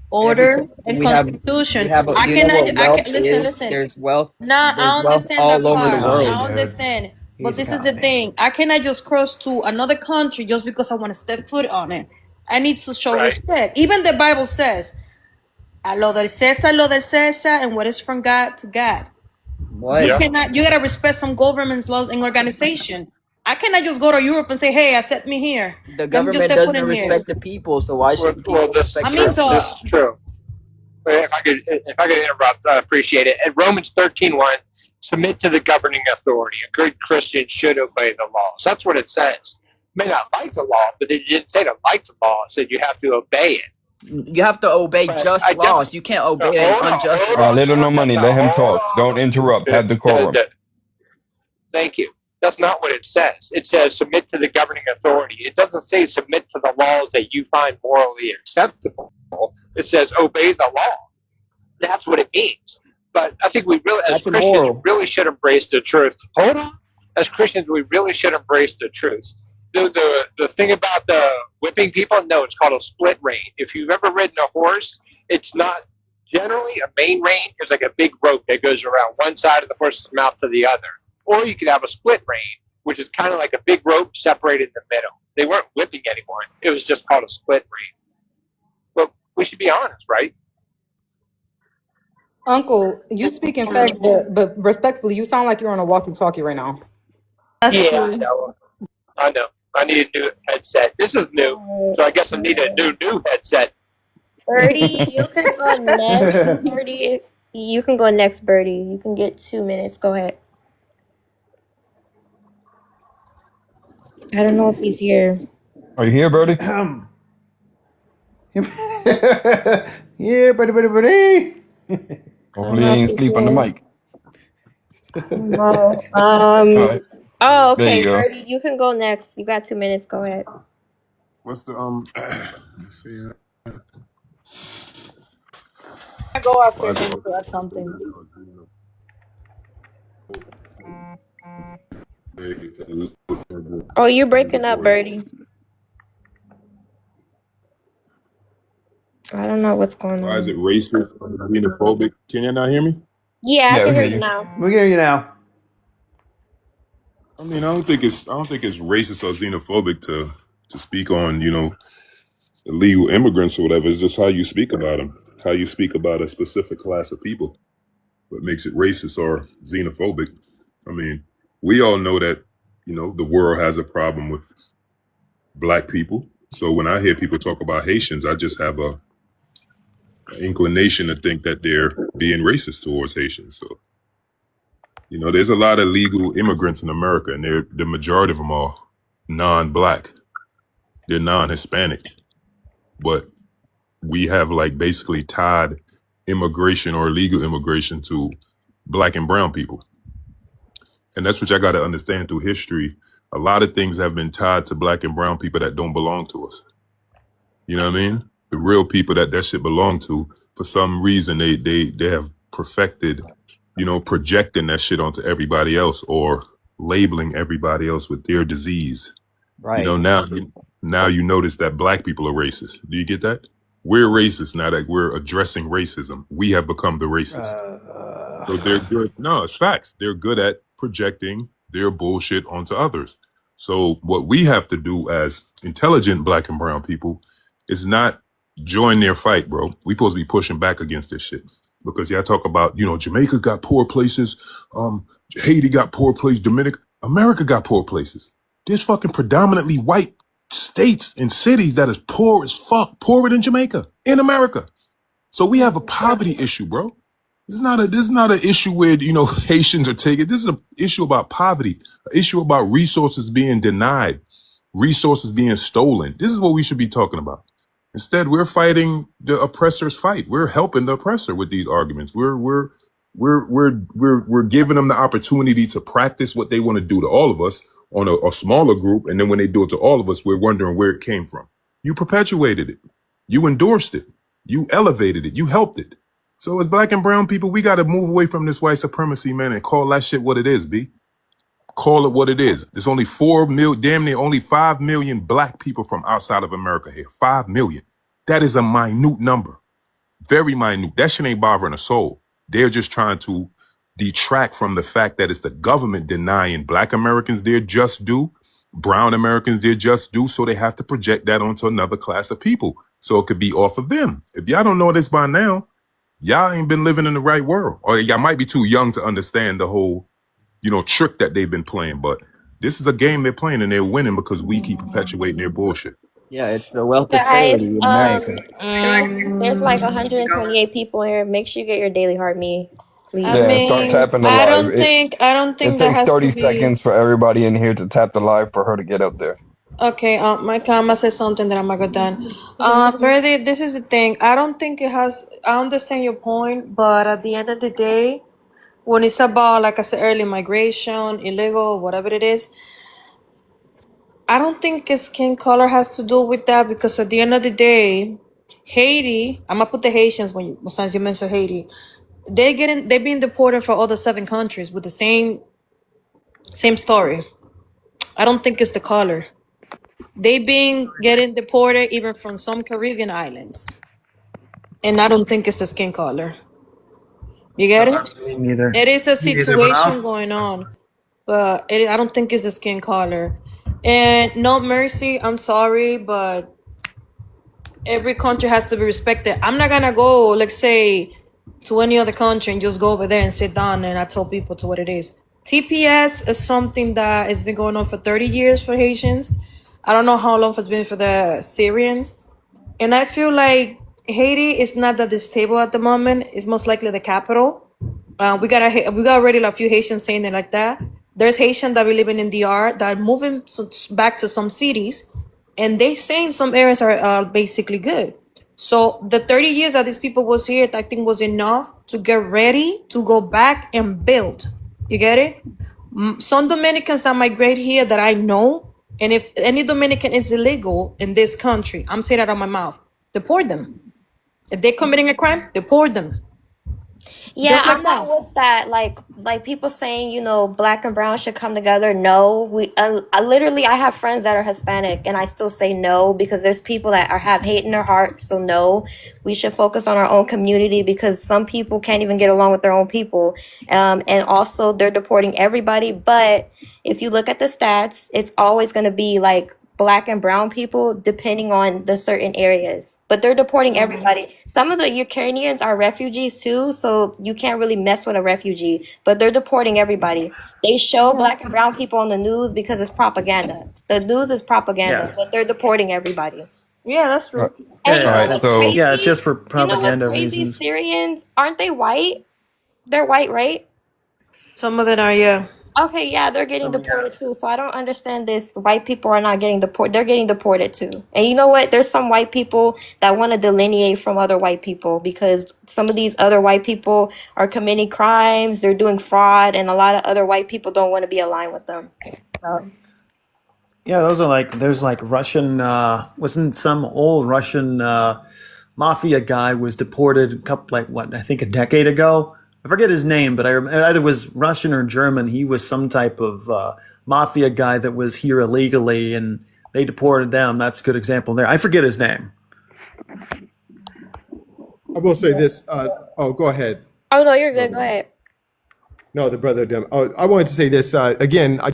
order, and constitution. Listen. There's wealth. I understand all that over part. the world. I understand. But this is the thing. I cannot just cross to another country just because I want to step foot on it. I need to show respect. Even the Bible says, a lo del César, and what is from God to God. What? You gotta respect some government's laws and organization. I cannot just go to Europe and say, hey, accept me here. The government doesn't respect the people, so why should people respect them? This is true. If I could interrupt, I appreciate it. At Romans 13:1, submit to the governing authority. A good Christian should obey the laws. That's what it says. May not like the law, but it didn't say to like the law. It said you have to obey it. You have to obey just laws. You can't obey unjust laws. Little no money. Let him talk. Don't interrupt. Have decorum. Thank you. That's not what it says. It says submit to the governing authority. It doesn't say submit to the laws that you find morally acceptable. It says obey the law. That's what it means. But I think we really, as Christians, really should embrace the truth. Hold on. As Christians, we really should embrace the truth. The thing about the whipping people, no, it's called a split rein. If you've ever ridden a horse, it's not generally a main rein. It's like a big rope that goes around one side of the horse's mouth to the other. Or you could have a split rein, which is kind of like a big rope separated in the middle. They weren't whipping anyone. It was just called a split rein. But we should be honest, right? Uncle, you speak in facts, but respectfully, you sound like you're on a walkie-talkie right now. Yeah, I know. I need a new headset. This is new, so I guess I need a new headset. Birdie, you can go next. Birdie, you can go next. Birdie, you can get 2 minutes. Go ahead. I don't know if he's here. Are you here, Birdie? Yeah, buddy. Hopefully, he ain't sleep on the mic. No. Right. Oh, okay, There you go. Birdie, you can go next. You got 2 minutes. Go ahead. What's the let's see. I go after something. Oh, you're breaking up, Birdie. I don't know what's going Why is on. it racist, xenophobic? Can you not hear me? Yeah, I Yeah, can we hear hear you you. now. We hear you now. I mean, I don't think it's racist or xenophobic to speak on, illegal immigrants or whatever. It's just how you speak about them, how you speak about a specific class of people. What makes it racist or xenophobic? I mean, we all know that, the world has a problem with black people. So when I hear people talk about Haitians, I just have an inclination to think that they're being racist towards Haitians. So You know, there's a lot of legal immigrants in America, and the majority of them are non-black. They're non-Hispanic, but we have like basically tied immigration or illegal immigration to black and brown people. And that's what y'all got to understand through history. A lot of things have been tied to black and brown people that don't belong to us. You know what I mean? The real people that shit belong to, for some reason, they have perfected, you know, projecting that shit onto everybody else or labeling everybody else with their disease. Right. You know, now you notice that black people are racist. Do you get that? We're racist now that we're addressing racism. We have become the racist. So they're good. No, it's facts. They're good at projecting their bullshit onto others. So what we have to do as intelligent black and brown people is not join their fight, bro. We supposed to be pushing back against this shit. Because y'all talk about, you know, Jamaica got poor places, Haiti got poor places, America got poor places. There's fucking predominantly white states and cities that is poor as fuck, poorer than Jamaica in America. So we have a poverty issue, bro. This is not an issue where, you know, Haitians are taking. This is an issue about poverty, an issue about resources being denied, resources being stolen. This is what we should be talking about. Instead, we're fighting the oppressor's fight. We're helping the oppressor with these arguments. We're giving them the opportunity to practice what they want to do to all of us on a smaller group. And then when they do it to all of us, we're wondering where it came from. You perpetuated it. You endorsed it. You elevated it. You helped it. So as black and brown people, we got to move away from this white supremacy, man, and call that shit what it is, B. Call it what it is. There's only 4 million, damn near only 5 million black people from outside of America here. 5 million. That is a minute number. Very minute. That shit ain't bothering a soul. They're just trying to detract from the fact that it's the government denying black Americans their just due, brown Americans their just due, so they have to project that onto another class of people. So it could be off of them. If y'all don't know this by now, y'all ain't been living in the right world. Or y'all might be too young to understand the whole, you know, trick that they've been playing. But this is a game they're playing and they're winning because we keep perpetuating their bullshit. Yeah, it's the wealth Guys, disparity in America. there's like 128 people here. Make sure you get your daily heart me, please. I Yeah, start mean, tapping the I live. don't think It that takes has 30 to be. seconds for everybody in here to tap the live for her to get up there. Okay, Micah, I'm gonna say something that I'm gonna go done. Verdi, this is the thing. I don't think it has. I understand your point, but at the end of the day, when it's about, like I said earlier, migration, illegal, whatever it is, I don't think skin color has to do with that, because at the end of the day, Haiti, I'm gonna put the Haitians since you mentioned Haiti, they're being deported for all the 7 countries with the same story. I don't think it's the color. They been getting deported even from some Caribbean islands, and I don't think it's the skin color. You get it? Me neither. It is a Me neither, but situation going on, but I don't think it's the skin color. And no mercy, I'm sorry, but every country has to be respected. I'm not gonna go, let's say, to any other country and just go over there and sit down and I tell people to what it is. TPS is something that has been going on for 30 years for Haitians. I don't know how long it's been for the Syrians. And I feel like Haiti is not that stable at the moment. It's most likely the capital. We got already a few Haitians saying it like that. There's Haitians that be living in DR that are moving back to some cities, and they saying some areas are basically good. So the 30 years that these people was here, I think was enough to get ready to go back and build. You get it? Some Dominicans that migrate here that I know, and if any Dominican is illegal in this country, I'm saying that out of my mouth, deport them. If they're committing a crime, deport them. Yeah, Just like I'm not with that. Like people saying, you know, black and brown should come together. No, I have friends that are Hispanic, and I still say no, because there's people that have hate in their heart. So no, we should focus on our own community, because some people can't even get along with their own people. And also they're deporting everybody. But if you look at the stats, it's always going to be like black and brown people depending on the certain areas, but they're deporting everybody. Some of the Ukrainians are refugees too, so you can't really mess with a refugee, but they're deporting everybody. They show black and brown people on the news because it's propaganda. The news is propaganda, but they're deporting everybody. Yeah, that's true. And you know what's crazy? Yeah, it's just for You know what's propaganda crazy? reasons. Syrians, aren't they white? They're white, right? Some of them are, yeah. Okay, yeah, they're getting deported too. So I don't understand this. White people are not getting deported. They're getting deported too. And you know what? There's some white people that want to delineate from other white people because some of these other white people are committing crimes, they're doing fraud, and a lot of other white people don't want to be aligned with them. So, Yeah, those are like there's like Russian. Wasn't some old Russian mafia guy was deported a couple I think a decade ago. I forget his name, but I remember either it was Russian or German. He was some type of mafia guy that was here illegally, and they deported them. That's a good example there. I forget his name. I will say this. Oh, go ahead. oh no, you're good. Go ahead. No, the brother. Oh, I wanted to say this again. I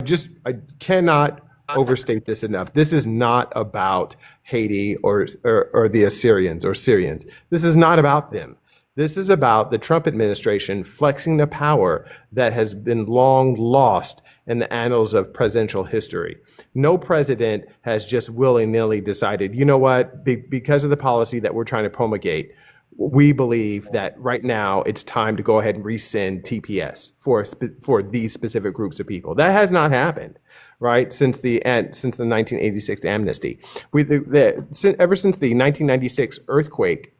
cannot overstate this enough. This is not about Haiti or the Assyrians or Syrians. This is not about them. This is about the Trump administration flexing the power that has been long lost in the annals of presidential history. No president has just willy-nilly decided, you know what, because of the policy that we're trying to promulgate, we believe that right now it's time to go ahead and rescind TPS for these specific groups of people. That has not happened, right? Since the 1986 amnesty, ever since the 1996 earthquake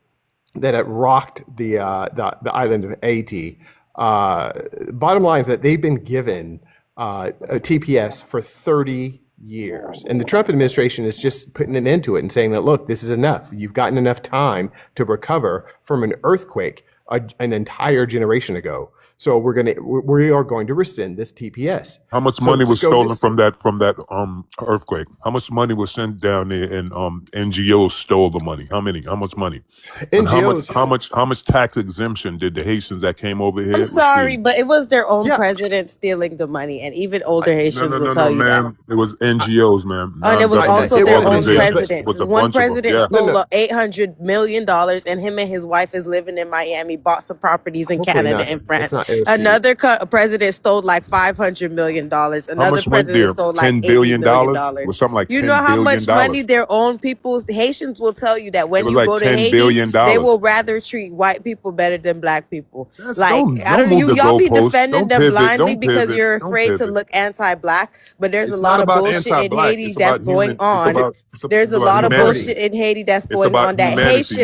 that had rocked the island of Haiti. Bottom line is that they've been given a TPS for 30 years. And the Trump administration is just putting an end to it and saying that, look, this is enough. You've gotten enough time to recover from an earthquake an entire generation ago. So we are going to rescind this TPS. How much money was stolen from that earthquake? How much money was sent down there, and NGOs stole the money? How much money? NGOs. How much tax exemption did the Haitians that came over here? I'm sorry, receive? but it was their own president stealing the money, and even older Haitians will tell you ma'am. It was NGOs, ma'am. that. And it was also their own organizations. president. Was a One bunch of them. president Yeah. stole $800 million, and him and his wife is living in Miami, bought some properties in Hopefully Canada not- and France. it's not AOC. Another president stole like $500 million. How Another much went president there? stole like $10 $80 billion? million. Was something like You $10 know how billion? much money their own people's Haitians will tell you that when It was you like go to $10 Haiti, billion. they will rather treat white people better than black people. Like don't I don't move the y'all be goalposts. defending Don't them pivot. blindly Don't because pivot. you're Don't afraid to pivot. look anti-black, but there's It's a not lot of about bullshit in anti-black. Haiti It's that's about going on. There's a about lot of humanity. bullshit in Haiti that's It's going about on that humanity,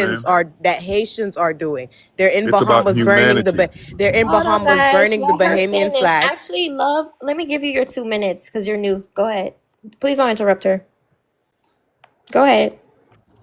Haitians are doing. They're in It's about Bahamas burning humanity. they're in Hold on, Bahamas guys. burning the Let her Bahamian finish. flag. Actually, love, let me give you your 2 minutes because you're new. Go ahead. Please don't interrupt her. Go ahead.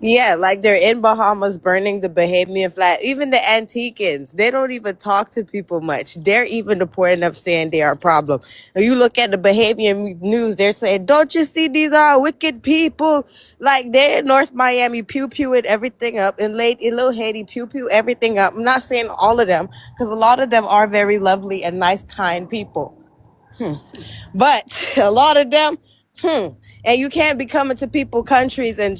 Yeah, like they're in Bahamas burning the Bahamian flag. Even the Antiquans, they don't even talk to people much. They're even reporting up saying they are a problem. And you look at the Bahamian news, they're saying, don't you see these are wicked people? Like they're in North Miami, pew-pewing everything up. In Little Haiti, pew-pew everything up. I'm not saying all of them, because a lot of them are very lovely and nice, kind people. But a lot of them, and you can't be coming to people countries and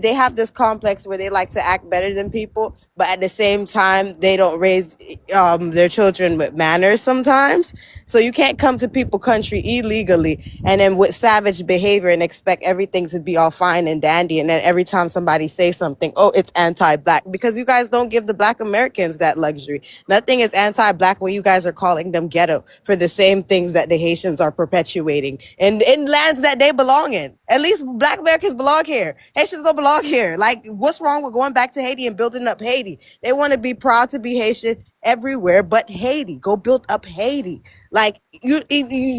they have this complex where they like to act better than people, but at the same time, they don't raise their children with manners sometimes. So you can't come to people country illegally and then with savage behavior and expect everything to be all fine and dandy. And then every time somebody says something, oh, it's anti-black, because you guys don't give the Black Americans that luxury. Nothing is anti-black when you guys are calling them ghetto for the same things that the Haitians are perpetuating and in lands that they belong in. At least Black Americans belong here. Haitians don't belong here. Like, what's wrong with going back to Haiti and building up Haiti? They want to be proud to be Haitian everywhere but Haiti. Go build up Haiti. Like, you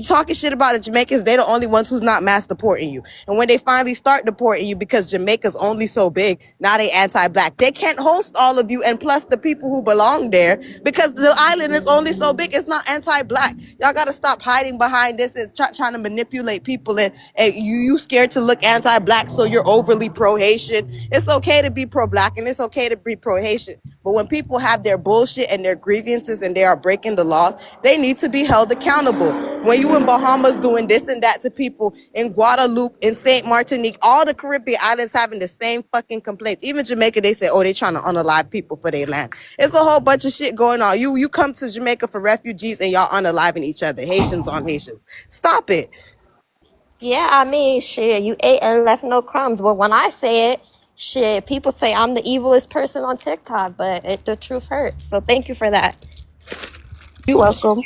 talking shit about the Jamaicans, they're the only ones who's not mass deporting you. And when they finally start deporting you because Jamaica's only so big, now they anti-black. They can't host all of you and plus the people who belong there because the island is only so big. It's not anti-black. Y'all got to stop hiding behind this and trying to manipulate people. And you scared to look anti-black, so you're overly pro-Haitian. It's okay to be pro-black and it's okay to be pro-Haitian. But when people have their bullshit and their grievances and they are breaking the laws, they need to be held accountable. When you in Bahamas doing this and that to people, in Guadeloupe, in Saint Martinique, all the Caribbean islands having the same fucking complaints. Even Jamaica, they say, oh, they trying to unalive people for their land. It's a whole bunch of shit going on. You come to Jamaica for refugees and y'all unaliving each other. Haitians on Haitians. Stop it. Yeah, I mean, shit, you ate and left no crumbs. But when I say it, shit, people say I'm the evilest person on TikTok, but the truth hurts. So thank you for that. You're welcome.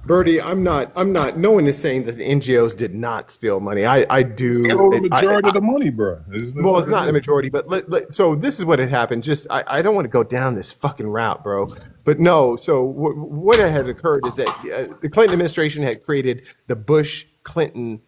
Birdie, I'm not. No one is saying that the NGOs did not steal money. I do. Stole the majority of the money, bro. Well, it's not a majority, but so this is what had happened. Just I don't want to go down this fucking route, bro. But no. So what had occurred is that the Clinton administration had created the Bush-Clinton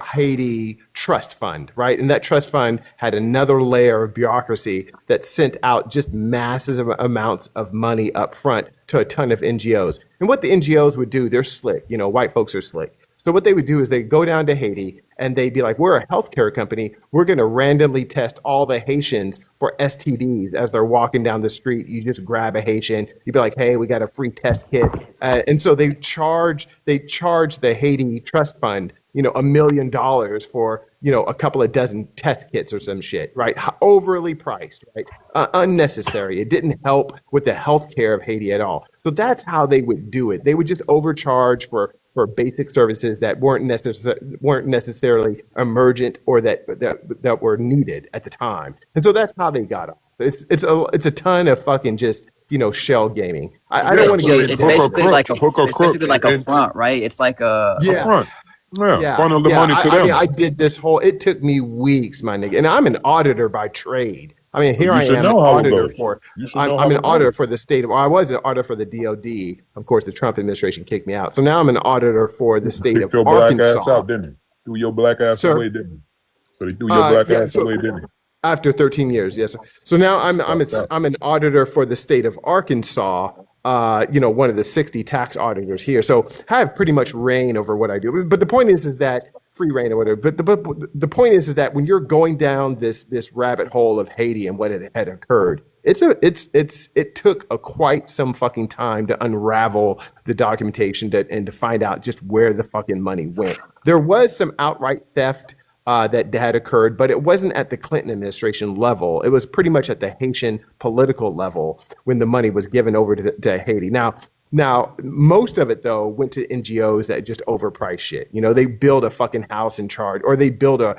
Haiti trust fund, right? And that trust fund had another layer of bureaucracy that sent out just massive amounts of money up front to a ton of NGOs. And what the NGOs would do, they're slick. You know, white folks are slick. So what they would do is they go down to Haiti and they'd be like, we're a healthcare company. We're going to randomly test all the Haitians for STDs as they're walking down the street. You just grab a Haitian. You'd be like, hey, we got a free test kit. And so they charge the Haiti Trust Fund, $1 million for, a couple of dozen test kits or some shit, right? Overly priced, right? Unnecessary. It didn't help with the healthcare of Haiti at all. So that's how they would do it. They would just overcharge for basic services that weren't necessarily emergent or that were needed at the time. And so that's how they got off. It's a ton of fucking just shell gaming. I don't want to get it's basically like a front, right? It's like a front. Yeah, funnel the money to them. I mean, I did this it took me weeks, my nigga. And I'm an auditor by trade. I mean, here I am, an auditor I'm an auditor for the state of, I was an auditor for the DOD. Of course, the Trump administration kicked me out. So now I'm an auditor for the state of Arkansas. Black ass out, didn't he? Threw your black ass away, didn't he? So they threw your black ass away, didn't he? After 13 years, yes, sir. So now I'm an auditor for the state of Arkansas. One of the 60 tax auditors here. So I have pretty much reign over what I do. But the point is that free reign or whatever. But the point is that when you're going down this rabbit hole of Haiti and what had occurred, it took quite some fucking time to unravel the documentation and to find out just where the fucking money went. There was some outright theft that had occurred, but it wasn't at the Clinton administration level. It was pretty much at the Haitian political level when the money was given over to Haiti. Now, most of it, though, went to NGOs that just overpriced shit. They build a fucking house in charge, or they build a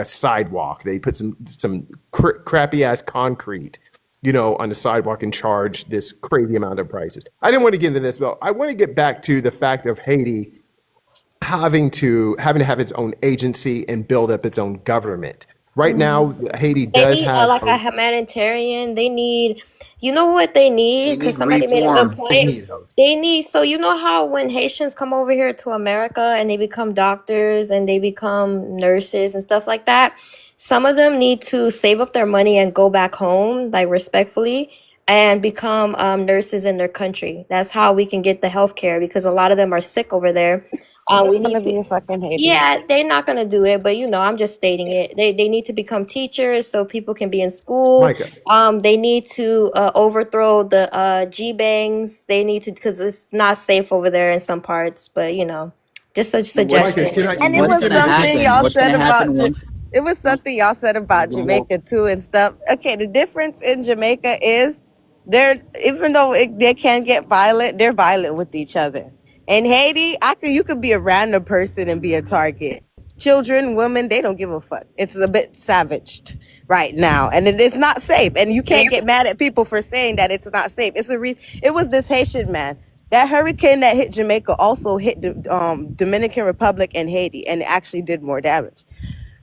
sidewalk. They put some crappy ass concrete, on the sidewalk and charge this crazy amount of prices. I didn't want to get into this, though. I want to get back to the fact of Haiti having to have its own agency and build up its own government. Right now, Haiti does have like a humanitarian. They need, what they need? Because somebody made a good point. They need, so how when Haitians come over here to America and they become doctors and they become nurses and stuff like that, some of them need to save up their money and go back home, like respectfully, and become nurses in their country. That's how we can get the health care, because a lot of them are sick over there. We need to be a fucking Haiti. Yeah, they're not gonna do it, but I'm just stating it. They need to become teachers so people can be in school. MICAH. They need to overthrow the G-bangs. They need to, because it's not safe over there in some parts. But just a suggestion. And it was something y'all said about. It was something y'all said about Jamaica too and stuff. Okay, the difference in Jamaica is even though they can get violent, they're violent with each other. In Haiti, you could be a random person and be a target. Children, women, they don't give a fuck. It's a bit savaged right now, and it is not safe. And you can't get mad at people for saying that it's not safe. It was this Haitian man. That hurricane that hit Jamaica also hit the Dominican Republic and Haiti, and it actually did more damage.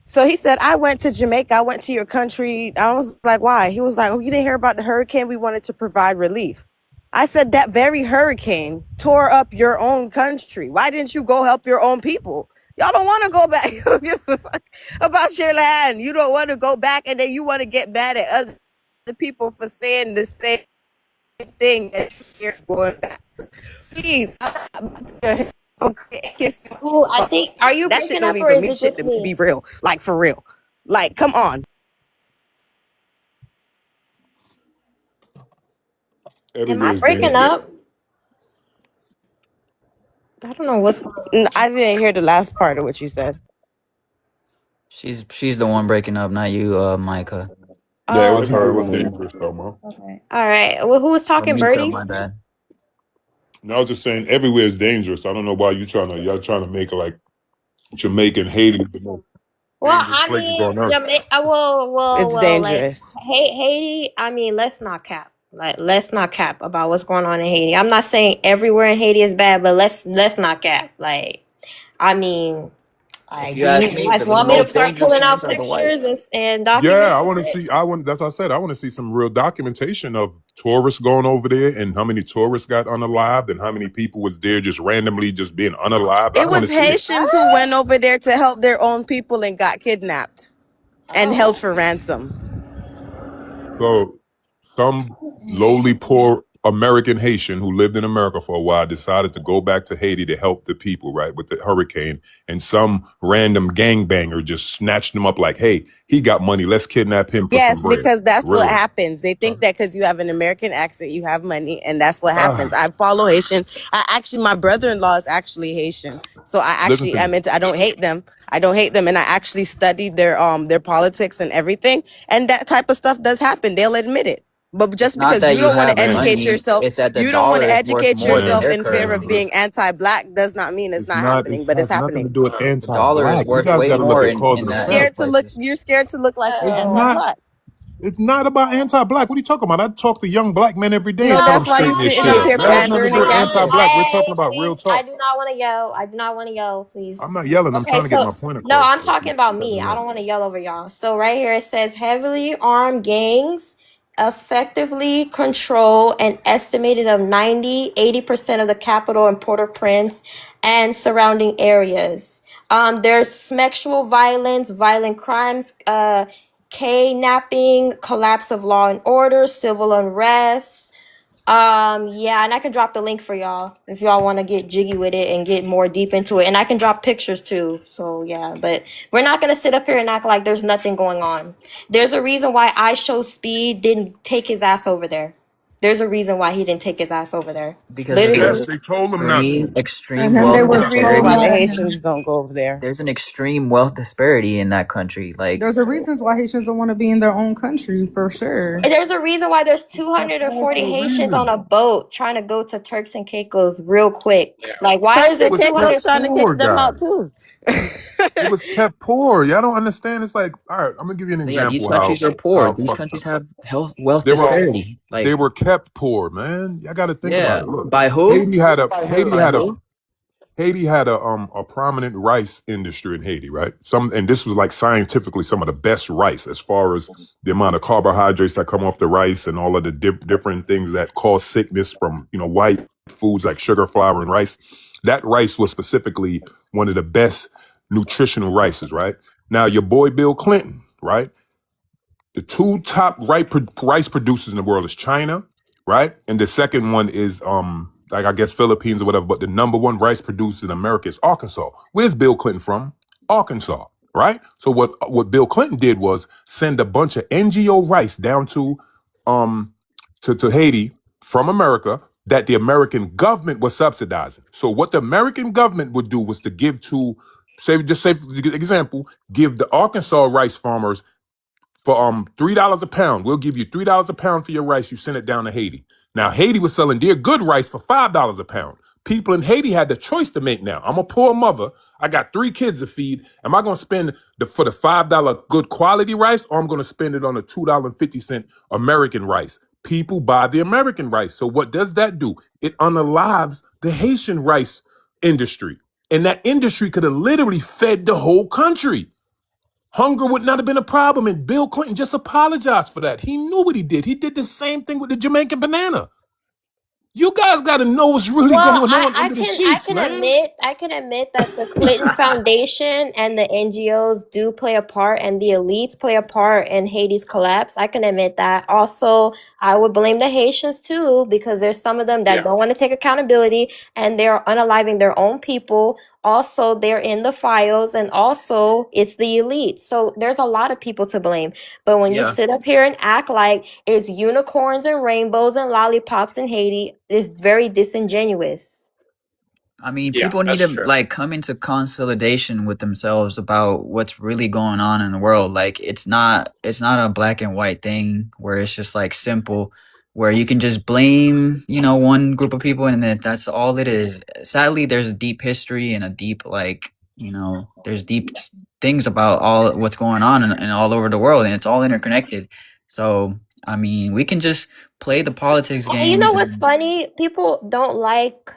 So he said, I went to Jamaica. I went to your country. I was like, why? He was like, oh, you didn't hear about the hurricane? We wanted to provide relief. I said, that very hurricane tore up your own country. Why didn't you go help your own people? Y'all don't want to go back. You don't give a fuck about your land. You don't want to go back, and then you want to get mad at other people for saying the same thing that you're going back. Please. Ooh, I think, are you that shit breaking up, don't or even is mean it shit just to be me? real. Like, for real. Like, come on. Am I breaking up? I don't know what's going on. I didn't hear the last part of what you said. She's the one breaking up, not you, Micah. Yeah, it was Oh, her. It was dangerous, though, man. okay. All right. Well, who was talking, Mika, Birdie? my bad. No, I was just saying everywhere is dangerous. I don't know why y'all trying to make it like Jamaica and Haiti the most Well, dangerous places on earth. Jamaica. Well, It's like dangerous. Haiti. I mean, let's not cap. Like, let's not cap about what's going on in Haiti. I'm not saying everywhere in Haiti is bad, but let's not cap. Like, I mean, If like, you do you ask me, guys the want me to most start dangerous pulling out ones are the white. pictures and Yeah, I documents? want to see. That's what I said. I want to see some real documentation of tourists going over there and how many tourists got unalived and how many people was there just randomly just being unalived. I It want to was see it. Haitians who went over there to help their own people and got kidnapped and held for ransom. So some lowly poor American Haitian who lived in America for a while decided to go back to Haiti to help the people, right, with the hurricane. And some random gangbanger just snatched him up like, hey, he got money. Let's kidnap him for some Yes, bread. because that's what Really? happens. They think that because you have an American accent, you have money, and that's what Ah. happens. I follow Haitians. My brother-in-law is actually Haitian, so I don't hate them. And I actually studied their politics and everything, and that type of stuff does happen. They'll admit it. But just Not because that you you don't want have to educate money, yourself, it's that the you don't want dollar to is worth educate more than yourself their in fear of currency. being anti-black does not mean it's not happening, but It it's has nothing to happening. do with The dollar is anti-black. You worth guys way got to look more at cause and in effect. places. You're scared to look like you're It's not. anti-black. It's not about anti-black. What are you talking about? I talk to young black men every day No, and tell them that's why you straighten their sitting shit up up. here That has nothing to pandering do with and yelling. anti-black. We're talking about Please, real I talk. do not want to yell. I do not want to yell, please. I'm not yelling. I'm Okay, trying to get my so point across. no, I'm talking about me. I don't want to yell over y'all. So right here it says heavily armed gangs effectively control an estimated of 80% of the capital in Port-au-Prince and surrounding areas. There's sexual violence, violent crimes, kidnapping, collapse of law and order, civil unrest. Yeah, and I can drop the link for y'all if y'all want to get jiggy with it and get more deep into it. And I can drop pictures too. So yeah, but we're not gonna sit up here and act like there's nothing going on. There's a reason why I Show Speed didn't take his ass over there. There's a reason why he didn't take his ass over there. Because there's Yes, they told him not to. extreme And then wealth they were There's a reason why the following Haitians don't go over there. There's an extreme wealth disparity in that country. Like, There's a reasons why Haitians don't want to be in their own country for sure. And there's a reason why there's 240 Haitians on a boat trying to go to Turks and Caicos real quick. Like, why is Turks there and Caicos 200? trying to Poor kick them guy. out too. It was kept poor. Y'all don't understand. It's like, all right, I'm gonna give you an yeah, example. these countries are poor. These countries have wealth disparity. Like, They were kept poor, man. Y'all got to think yeah, about it. Look, by who? Haiti had a prominent rice industry in Haiti, right? And this was like scientifically some of the best rice as far as the amount of carbohydrates that come off the rice and all of the different things that cause sickness from white foods like sugar, flour, and rice. That rice was specifically one of the best nutritional rices, right? Now your boy Bill Clinton, right? The two top rice producers in the world is China, right? And the second one is like I guess Philippines or whatever, but the number one rice producer in America is Arkansas. Where's Bill Clinton from? Arkansas, right? So what Bill Clinton did was send a bunch of NGO rice down to Haiti from America that the American government was subsidizing. So what the American government would do was to give to, say for example, give the Arkansas rice farmers for $3 a pound. We'll give you $3 a pound for your rice. You send it down to Haiti. Now Haiti was selling their good rice for $5 a pound. People in Haiti had the choice to make now. I'm a poor mother. I got 3 kids to feed. Am I going to spend for the $5 good quality rice, or I'm going to spend it on the $2.50 American rice? People buy the American rice. So what does that do? It unalives the Haitian rice industry. And that industry could have literally fed the whole country. Hunger would not have been a problem, and Bill Clinton just apologized for that. He knew what he did. He did the same thing with the Jamaican banana. You guys got to know what's really going on under the sheets, man. I can admit that the Clinton Foundation and the NGOs do play a part, and the elites play a part in Haiti's collapse. I can admit that. Also, I would blame the Haitians too, because there's some of them that don't want to take accountability, and they're unaliving their own people. Also, they're in the files, and also it's the elite. So there's a lot of people to blame. But when you sit up here and act like it's unicorns and rainbows and lollipops in Haiti, it's very disingenuous. I mean, people need to like come into consolidation with themselves about what's really going on in the world. Like, it's not a black and white thing where it's just like simple, where you can just blame, one group of people and then that's all it is. Sadly, there's a deep history and a deep, there's things about all what's going on and all over the world, and it's all interconnected. So I mean, we can just play the politics And you know games what's and funny? People don't like,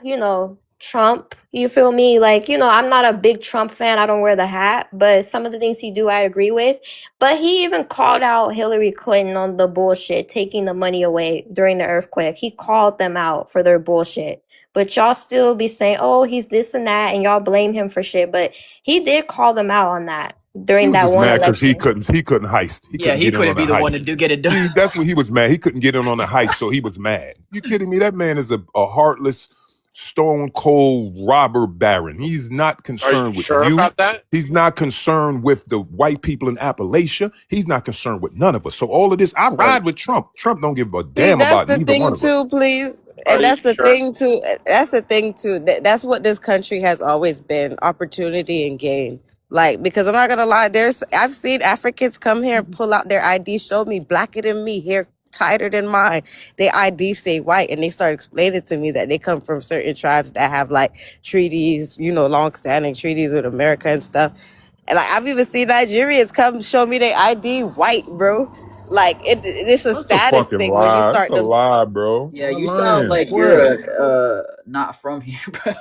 Trump. You feel me? Like, I'm not a big Trump fan. I don't wear the hat, but some of the things he do, I agree with. But he even called out Hillary Clinton on the bullshit, taking the money away during the earthquake. He called them out for their bullshit. But y'all still be saying, oh, he's this and that, and y'all blame him for shit. But he did call them out on that He during was that just one mad because election. he couldn't heist. He yeah, couldn't he get in on couldn't the be the one to heist. get it done. That's what he was mad. He couldn't get in on the heist, so he was mad. You kidding me? That man is a heartless, stone cold robber baron. He's not Are you concerned with sure you. about that? He's not concerned with the white people in Appalachia. He's not concerned with none of us. So all of this, I ride with Trump. Trump don't give a See, damn that's about the neither one thing of us. too, please. Are And you that's the sure? thing too. That's the thing too. That's what this country has always been: opportunity and gain. Like, because I'm not gonna lie, I've seen Africans come here and pull out their ID, show me blacker than me, hair tighter than mine. They ID say white, and they start explaining to me that they come from certain tribes that have like treaties, long-standing treaties with America and stuff. And like, I've even seen Nigerians come show me their ID white, bro. Like it's a That's a status fucking thing when you lie. That's start a to lie, bro. Yeah, You're you sound lying. like Swear. you're not from here, bro.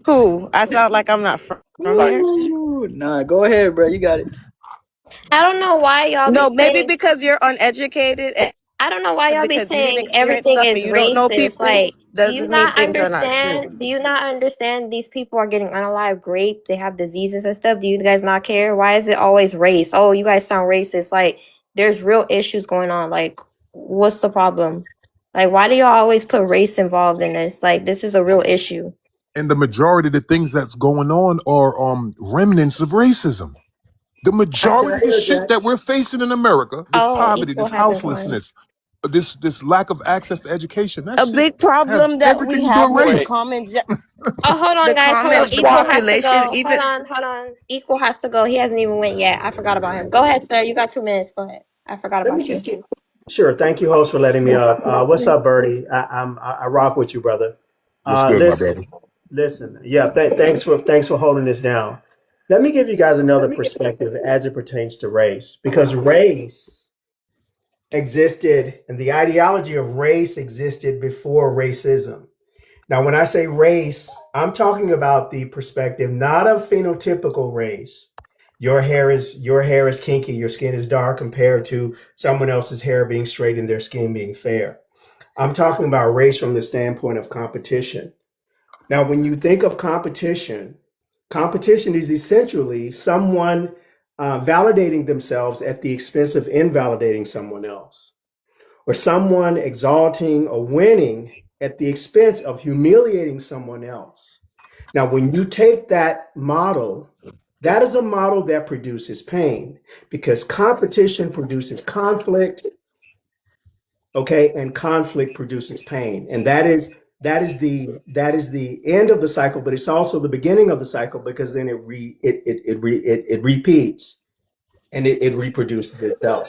who? I sound like I'm not from here. Ooh, nah, go ahead, bro. You got it. I don't know why y'all be No, maybe saying because you're uneducated I don't know why and y'all be because you didn't saying experience everything stuff and is you don't know racist. people Like, doesn't mean things are not true. do you not understand these people are getting unalive raped? They have diseases and stuff. Do you guys not care? Why is it always race? Oh, you guys sound racist. Like, there's real issues going on. Like, what's the problem? Like, why do y'all always put race involved in this? Like, this is a real issue. And the majority of the things that's going on are remnants of racism. The majority of the shit that we're facing in America, this Oh, poverty, equal this had this one. houselessness, this lack of access to education, that A shit big has problem that we everything to do have with with Wait, Hold on, the guys. Hold on. that's common, the Equal why. has to population, go. even Hold on. Equal has to go. He hasn't even went yet. I forgot about him. Go ahead, sir. You got 2 minutes. Go ahead. I forgot Let me about you. just get sure. Thank you, host, for letting me up. What's up, Bertie? I rock with you, brother. what's good, my Listen, brother. listen. Yeah, thanks for holding this down. Let me give you guys another perspective as it pertains to race, because race existed and the ideology of race existed before racism. Now, when I say race, I'm talking about the perspective not of phenotypical race. Your hair is kinky, your skin is dark compared to someone else's hair being straight and their skin being fair. I'm talking about race from the standpoint of competition. Now, when you think of competition, competition is essentially someone validating themselves at the expense of invalidating someone else, or someone exalting or winning at the expense of humiliating someone else. Now, when you take that model, that is a model that produces pain, because competition produces conflict, okay, and conflict produces pain, and that is the end of the cycle, but it's also the beginning of the cycle, because then it repeats and it reproduces itself.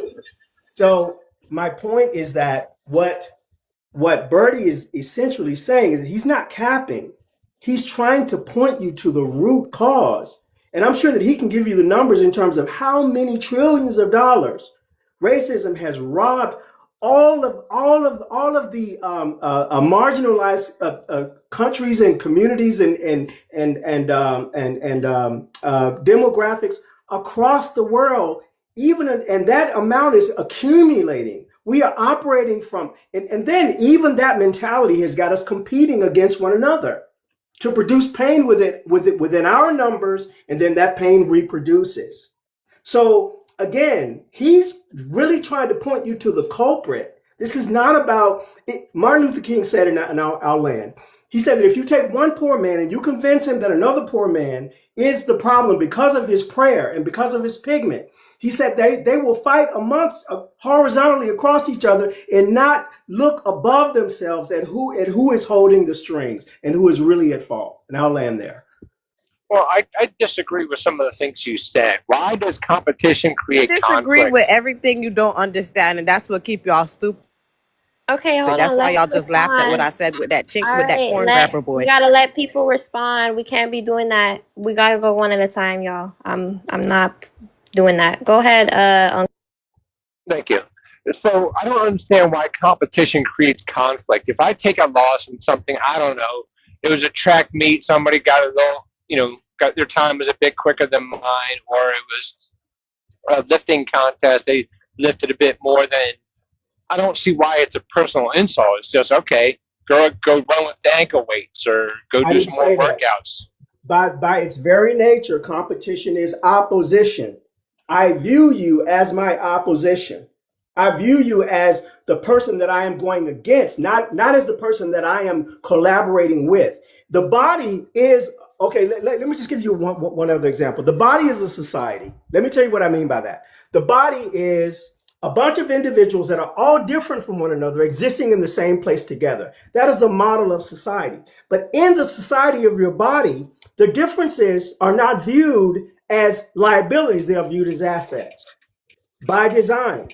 So my point is that what Bertie is essentially saying is that he's not capping. He's trying to point you to the root cause. And I'm sure that he can give you the numbers in terms of how many trillions of dollars racism has robbed all of the marginalized countries and communities and demographics across the world. And that amount is accumulating. We are operating from, and then even that mentality has got us competing against one another to produce pain within our numbers, and then that pain reproduces. So again, he's really trying to point you to the culprit. This is not about it. Martin Luther King said in our land, he said that if you take one poor man and you convince him that another poor man is the problem because of his prayer and because of his pigment, he said they will fight amongst horizontally across each other and not look above themselves at who is holding the strings and who is really at fault. And I'll land there. Well, I disagree with some of the things you said. Why does competition I create disagree conflict? with everything you don't understand, and that's what keep y'all stupid. Okay, hold That's on. why Let y'all him just laughed at what respond. I said with that chink All with that right, corn grabber we boy. gotta let people respond. We can't be doing that. We gotta go one at a time, y'all. I'm not doing that. Go ahead, Thank you. So I don't understand why competition creates conflict. If I take a loss in something, I don't know, it was a track meet, somebody got a little, got their time was a bit quicker than mine, or it was a lifting contest, they lifted a bit more than. I don't see why it's a personal insult. It's just okay, go run with the ankle weights or go I do didn't some more say that. workouts. By its very nature, competition is opposition. I view you as my opposition. I view you as the person that I am going against, not as the person that I am collaborating with. The body is, okay, let me just give you one other example. The body is a society. Let me tell you what I mean by that. The body is a bunch of individuals that are all different from one another existing in the same place together. That is a model of society. But in the society of your body, the differences are not viewed as liabilities, they are viewed as assets by design.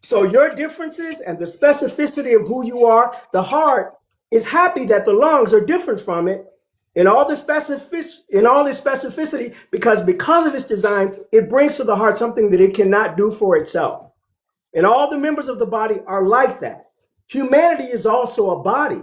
So your differences and the specificity of who you are, the heart is happy that the lungs are different from it in all this specificity, because of its design, it brings to the heart something that it cannot do for itself. And all the members of the body are like that. Humanity is also a body.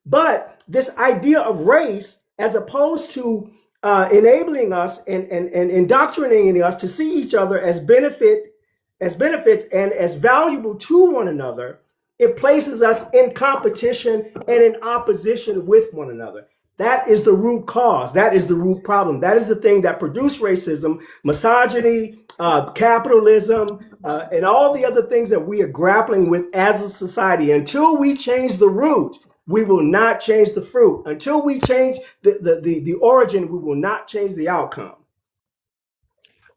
But this idea of race, as opposed to enabling us and indoctrinating us to see each other as benefits and as valuable to one another, it places us in competition and in opposition with one another. That is the root cause. That is the root problem. That is the thing that produced racism, misogyny, capitalism, and all the other things that we are grappling with as a society. Until we change the root, we will not change the fruit. Until we change the origin, we will not change the outcome.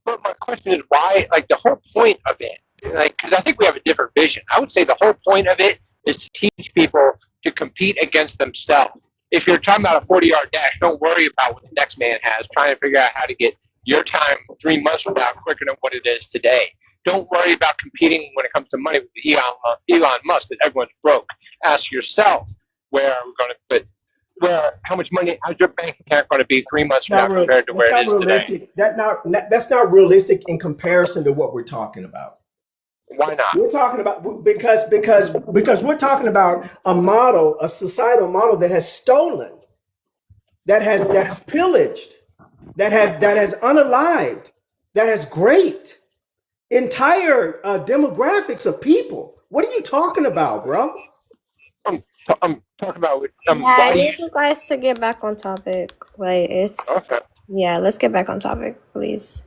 But my question is why, like the whole point of it, like, because I think we have a different vision. I would say the whole point of it is to teach people to compete against themselves. If you're talking about a 40-yard dash, don't worry about what the next man has. Try and figure out how to get your time 3 months from now quicker than what it is today. Don't worry about competing when it comes to money with Elon Musk, that everyone's broke. Ask yourself, where are we going to put? How much money? How's your bank account going to be 3 months from now compared to where it is today? That's not realistic in comparison to what we're talking about. Why not? We're talking about because we're talking about a model, a societal model that has stolen, that has pillaged, that has unalived, that has raped entire demographics of people. What are you talking about, bro? I'm talking about. I need you guys to get back on topic. Like okay. Yeah, let's get back on topic, please.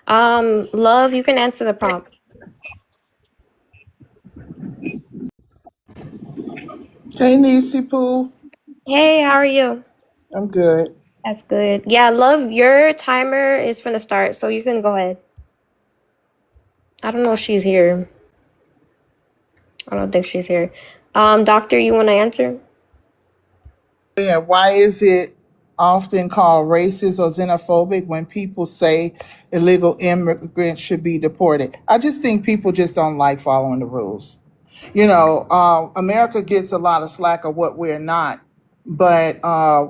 Love, you can answer the prompt. Hey, Nisi Poo. Hey, how are you? I'm good. That's good. Yeah, Love, your timer is from the start, so you can go ahead. I don't know if she's here. I don't think she's here. Doctor, you want to answer? Yeah, why is it often called racist or xenophobic when people say illegal immigrants should be deported? I just think people just don't like following the rules. America gets a lot of slack of what we're not, but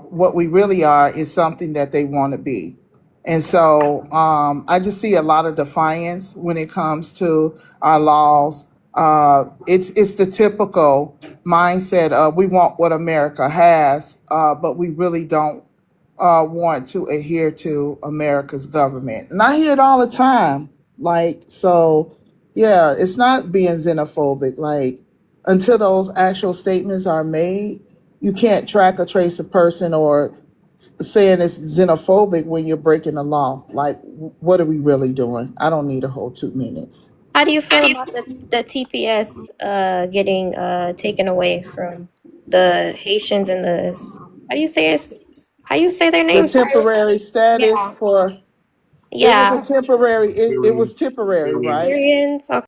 what we really are is something that they want to be. And so I just see a lot of defiance when it comes to our laws. It's the typical mindset of we want what America has, but we really don't want to adhere to America's government. And I hear it all the time. Yeah, it's not being xenophobic. Until those actual statements are made, you can't track or trace a person or saying it's xenophobic when you're breaking the law. What are we really doing? I don't need a whole 2 minutes. How do you feel about the TPS getting taken away from the Haitians and the how do you say their names? The temporary status for yeah. It was a temporary. It was temporary, right? Syrians, okay.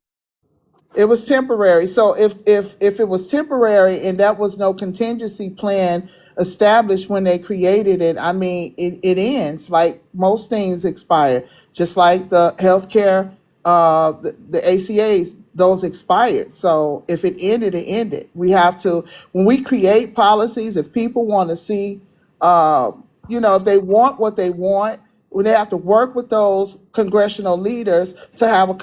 It was temporary. So if it was temporary and that was no contingency plan established when they created it, I mean, it ends. Like most things expire, just like the healthcare, the ACAs, those expired. So if it ended, it ended. We have to, when we create policies, if people want to see, if they want what they want, when they have to work with those congressional leaders to have a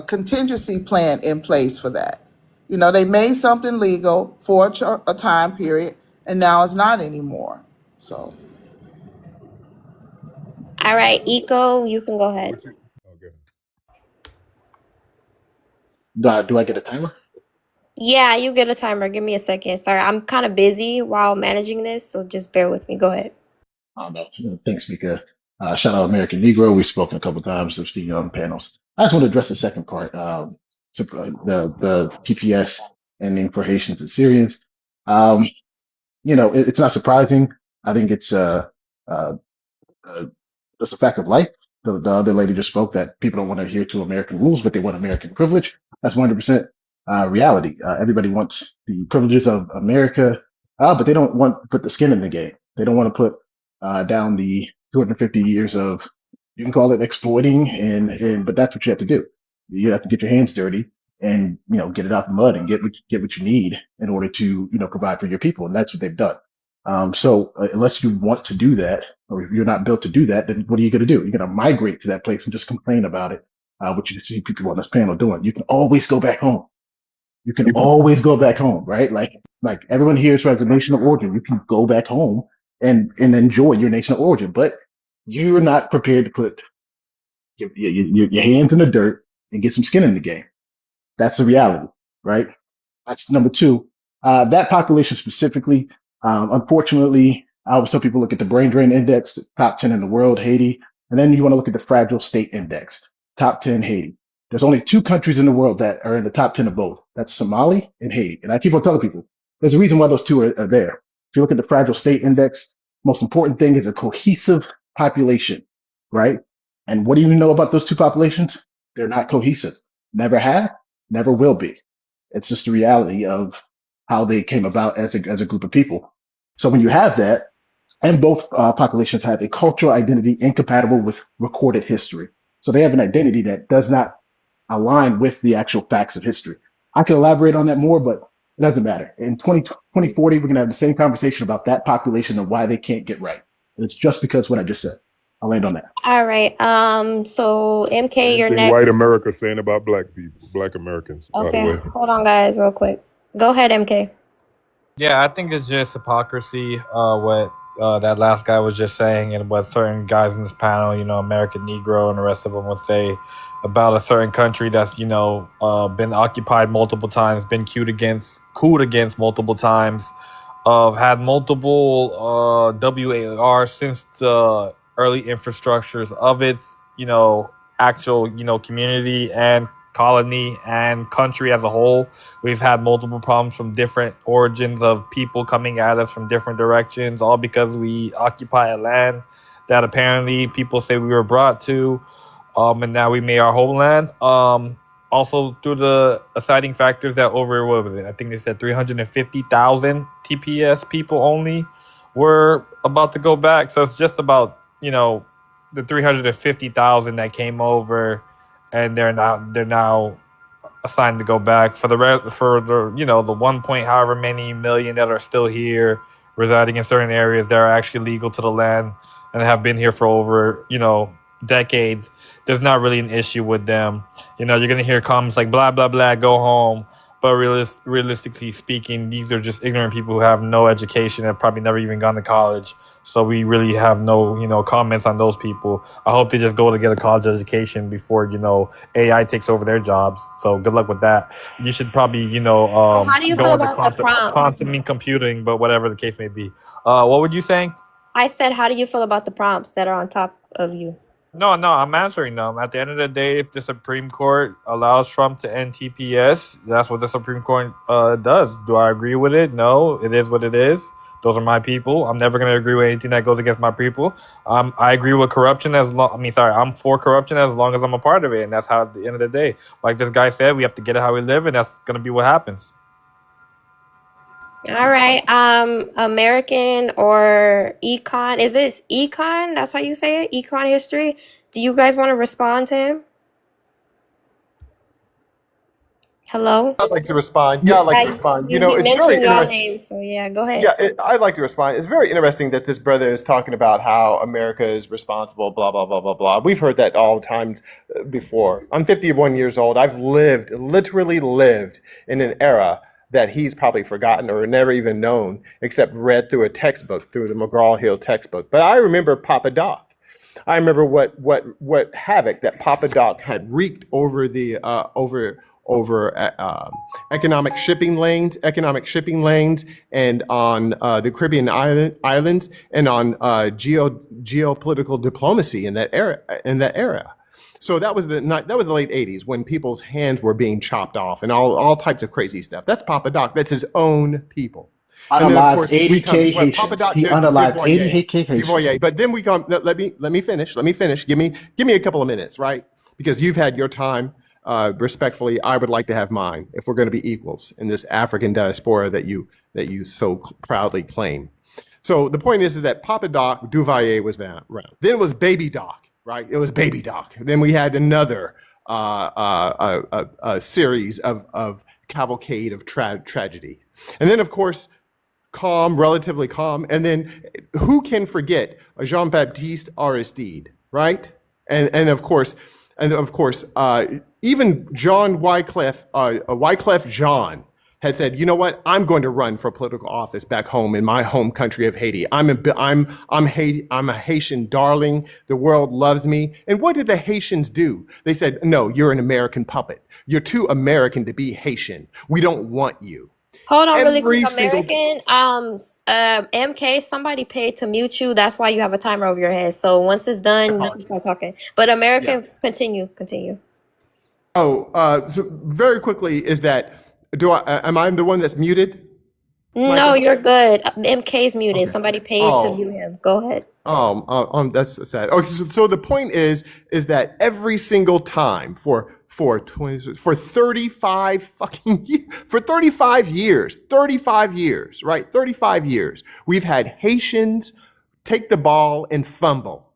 contingency plan in place for that. You know, they made something legal for a time period, and now it's not anymore. So, All right, Eco, you can go ahead. What you? Okay. Do I get a timer? Yeah, you get a timer. Give me a second. Sorry, I'm kind of busy while managing this, so just bear with me. Go ahead. Oh, no. Thanks, Mika. Shout out American Negro. We've spoken a couple times of the panels. I just want to address the second part, the TPS ending for Haitians and Syrians. Um, it's not surprising. I think it's uh, uh, just a fact of life. The other lady just spoke that people don't want to adhere to American rules, but they want American privilege. That's 100% reality. Everybody wants the privileges of America, but they don't want to put the skin in the game. They don't want to put down the 250 years of, you can call it exploiting, but that's what you have to do. You have to get your hands dirty and get it out the mud and get what you need in order to provide for your people, and that's what they've done. So unless you want to do that, or if you're not built to do that, then what are you going to do? You're going to migrate to that place and just complain about it, which you see people on this panel doing. You can always go back home. You can always go back home, right? Like everyone here is from a nation of origin. You can go back home and enjoy your nation of origin, but you're not prepared to put your hands in the dirt and get some skin in the game. That's the reality, right? That's number two. That population specifically, unfortunately, I always tell people look at the brain drain index, top 10 in the world, Haiti, and then you want to look at the fragile state index, top 10 Haiti. There's only two countries in the world that are in the top 10 of both. That's Somali and Haiti. And I keep on telling people, there's a reason why those two are there. If you look at the fragile state index, most important thing is a cohesive population, right? And what do you know about those two populations? They're not cohesive. Never have, never will be. It's just the reality of how they came about as a group of people. So when you have that, and both populations have a cultural identity incompatible with recorded history. So they have an identity that does not align with the actual facts of history. I can elaborate on that more, but it doesn't matter. In 2040, we're going to have the same conversation about that population and why they can't get right. And it's just because what I just said. I'll land on that. All right. So MK, Same you're thing white next. America saying about black people, black Americans, by the Okay, way. hold on, guys, real quick. Go ahead, MK. Yeah, I think it's just hypocrisy. What that last guy was just saying, and what certain guys in this panel, American Negro and the rest of them would say about a certain country that's been occupied multiple times, been cooed against multiple times, had multiple WAR since the early infrastructures of its actual community and colony and country as a whole. We've had multiple problems from different origins of people coming at us from different directions, all because we occupy a land that apparently people say we were brought to, and now we made our homeland. Also, through the exciting factors that over, what was it? I think they said 350,000 TPS people only were about to go back. So it's just about, the 350,000 that came over, and they're now assigned to go back for the 1 point however many million that are still here residing in certain areas that are actually legal to the land and have been here for over decades. There's not really an issue with them. You're gonna hear comments like blah blah blah, go home, but realistically speaking, these are just ignorant people who have no education and probably never even gone to college. So we really have no comments on those people. I hope they just go to get a college education before AI takes over their jobs. So good luck with that. You should probably How do you feel go into about the prompts? quantum computing, but whatever the case may be. What were you saying? I said, how do you feel about the prompts that are on top of you? No, I'm answering them. At the end of the day, if the Supreme Court allows Trump to end TPS, that's what the Supreme Court does. Do I agree with it? No, it is what it is. Those are my people. I'm never going to agree with anything that goes against my people. I agree with corruption I'm for corruption as long as I'm a part of it. And that's how, at the end of the day, like this guy said, we have to get it how we live, and that's going to be what happens. All right. American or econ. Is it econ? That's how you say it? Econ history. Do you guys want to respond to him? Hello? I'd like to respond. Yeah, I'd like to Yeah, respond. You you know, did it's very mention y'all interesting. name, so yeah, go ahead. Yeah, I'd like to respond. It's very interesting that this brother is talking about how America is responsible, blah, blah, blah, blah, blah. We've heard that all times before. I'm 51 years old. I've literally lived in an era that he's probably forgotten or never even known, except read through a textbook, through the McGraw-Hill textbook. But I remember Papa Doc. I remember what havoc that Papa Doc had wreaked over the economic shipping lanes, and on the Caribbean islands, and on geopolitical diplomacy in that era. So that was the late '80s when people's hands were being chopped off and all types of crazy stuff. That's Papa Doc. That's his own people. And then, of Unalive course, 80K Papa Haitians. Doc He unalived 80K Haitians. Devoyer. But then we come. Let me finish. Give me a couple of minutes, right? Because you've had your time. Respectfully, I would like to have mine if we're going to be equals in this African diaspora that you so proudly claim. So the point is that Papa Doc Duvalier was around. Then it was Baby Doc, right? It was Baby Doc. Then we had another series of cavalcade of tragedy, and then of course relatively calm, and then who can forget Jean-Baptiste Aristide, right? And of course, even John Wycliffe John had said, you know what? I'm going to run for political office back home in my home country of Haiti. I'm a Haitian darling. The world loves me. And what did the Haitians do? They said, no, you're an American puppet. You're too American to be Haitian. We don't want you. Hold on really Every quick, single American. MK, somebody paid to mute you. That's why you have a timer over your head. So once it's done, you can start talking. But American, continue. So very quickly is that, am I the one that's muted? No, Michael? you're good. MK's muted. Okay. Somebody paid to mute him. Go ahead. That's sad. Okay, so the point is that every single time for 35 fucking for 35 years, right? 35 years, we've had Haitians take the ball and fumble.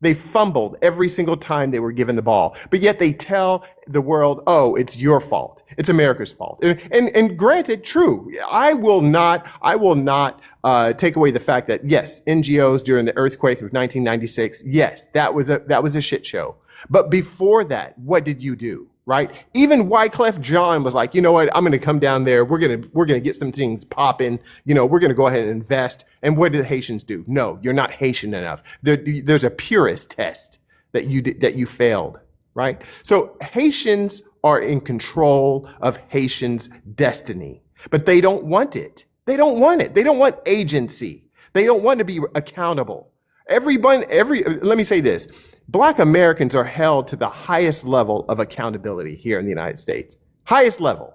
They fumbled every single time they were given the ball, but yet they tell the world, "Oh, it's your fault. It's America's fault." And granted, true. I will not take away the fact that yes, NGOs during the earthquake of 1996, yes, that was a shit show. But before that, what did you do? Right? Even Wyclef John was like, you know what? I'm going to come down there. We're gonna get some things popping. We're going to go ahead and invest. And what did the Haitians do? No, you're not Haitian enough. There's a purist test that you failed. Right? So Haitians are in control of Haitians' destiny, but they don't want it. They don't want it. They don't want agency. They don't want to be accountable. Let me say this. Black Americans are held to the highest level of accountability here in the United States. Highest level.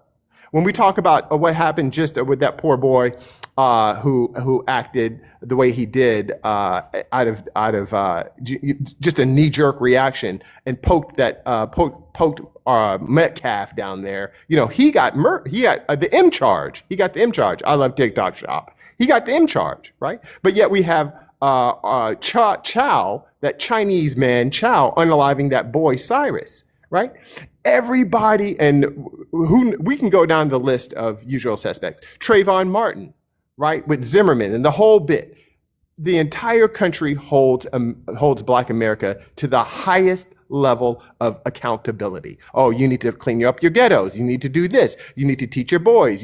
When we talk about what happened just with that poor boy who acted the way he did out of just a knee-jerk reaction and poked Metcalf down there, he got the M charge. He got the M charge. I love TikTok Shop. He got the M charge, right? But yet we have Chow, that Chinese man, Chow, unaliving that boy Cyrus, right? Everybody, and who we can go down the list of usual suspects. Trayvon Martin, right, with Zimmerman and the whole bit. The entire country holds Black America to the highest level of accountability. Oh, you need to clean up your ghettos. You need to do this. You need to teach your boys,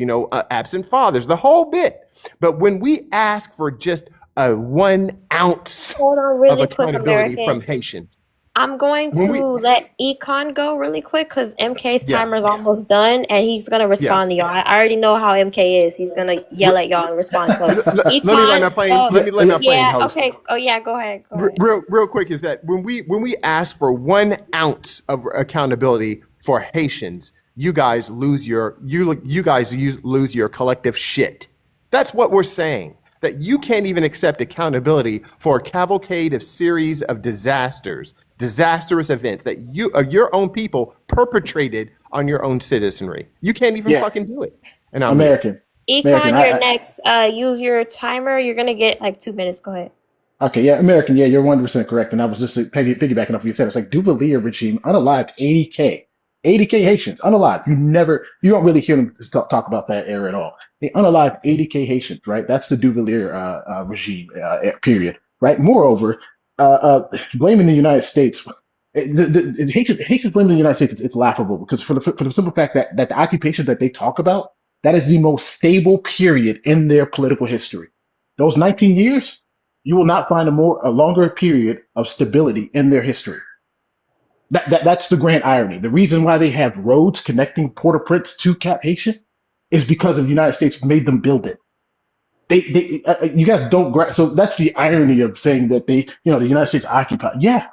absent fathers, the whole bit. But when we ask for just a 1 ounce of accountability from Haitians. I'm going to let Econ go really quick because MK's timer is almost done and he's going to respond to y'all. I already know how MK is. He's going to yell at y'all and respond. So let me land my plane. Let me land my plane. Yeah, Host. okay. Oh, yeah, go ahead. Real quick is that when we ask for 1 ounce of accountability for Haitians, you guys lose your collective shit. That's what we're saying. That you can't even accept accountability for a cavalcade of series of disastrous events that your own people perpetrated on your own citizenry. You can't even fucking do it. And I'm American. Econ, you're next. Use your timer. You're gonna get like 2 minutes. Go ahead. Okay, yeah, American, yeah, you're 100% correct. And I was just piggybacking off what you said. It's like Duvalier regime unalived 80K. 80K Haitians, unalived. You don't really hear them talk about that era at all. They unalived 80K Haitians, right? That's the Duvalier regime period, right? Moreover, blaming the United States, Haitians blaming the United States, it's laughable because for the simple fact that the occupation that they talk about, that is the most stable period in their political history. Those 19 years, you will not find a longer period of stability in their history. That's the grand irony. The reason why they have roads connecting Port-au-Prince to Cap Haitian is because of the United States made them build it. You guys don't so that's the irony of saying that the United States occupied. Yeah,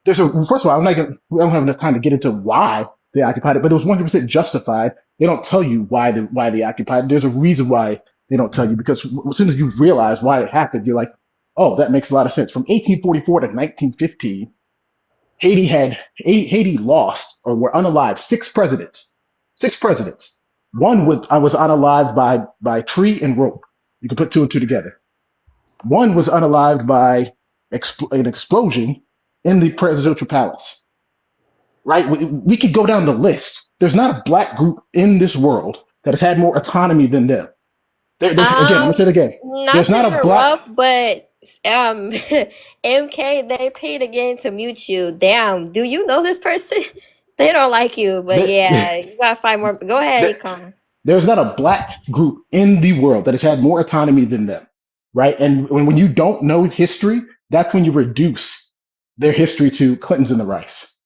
first of all, we don't have enough time to get into why they occupied it, but it was 100% justified. They don't tell you why they occupied it. There's a reason why they don't tell you, because as soon as you realize why it happened, you're like, oh, that makes a lot of sense. From 1844 to 1915. Haiti lost or were unalived six presidents. One was unalived by tree and rope. You can put two and two together. One was unalived by an explosion in the presidential palace. Right? We could go down the list. There's not a black group in this world that has had more autonomy than them. Again, I'm gonna say it again. Not There's to not a black. interrupt, but MK, they paid again to mute you. Damn, do you know this person? They don't like you, but yeah, you gotta find more. Go ahead, Econ. There's not a black group in the world that has had more autonomy than them, right? And when you don't know history, that's when you reduce their history to Clinton's and the rice.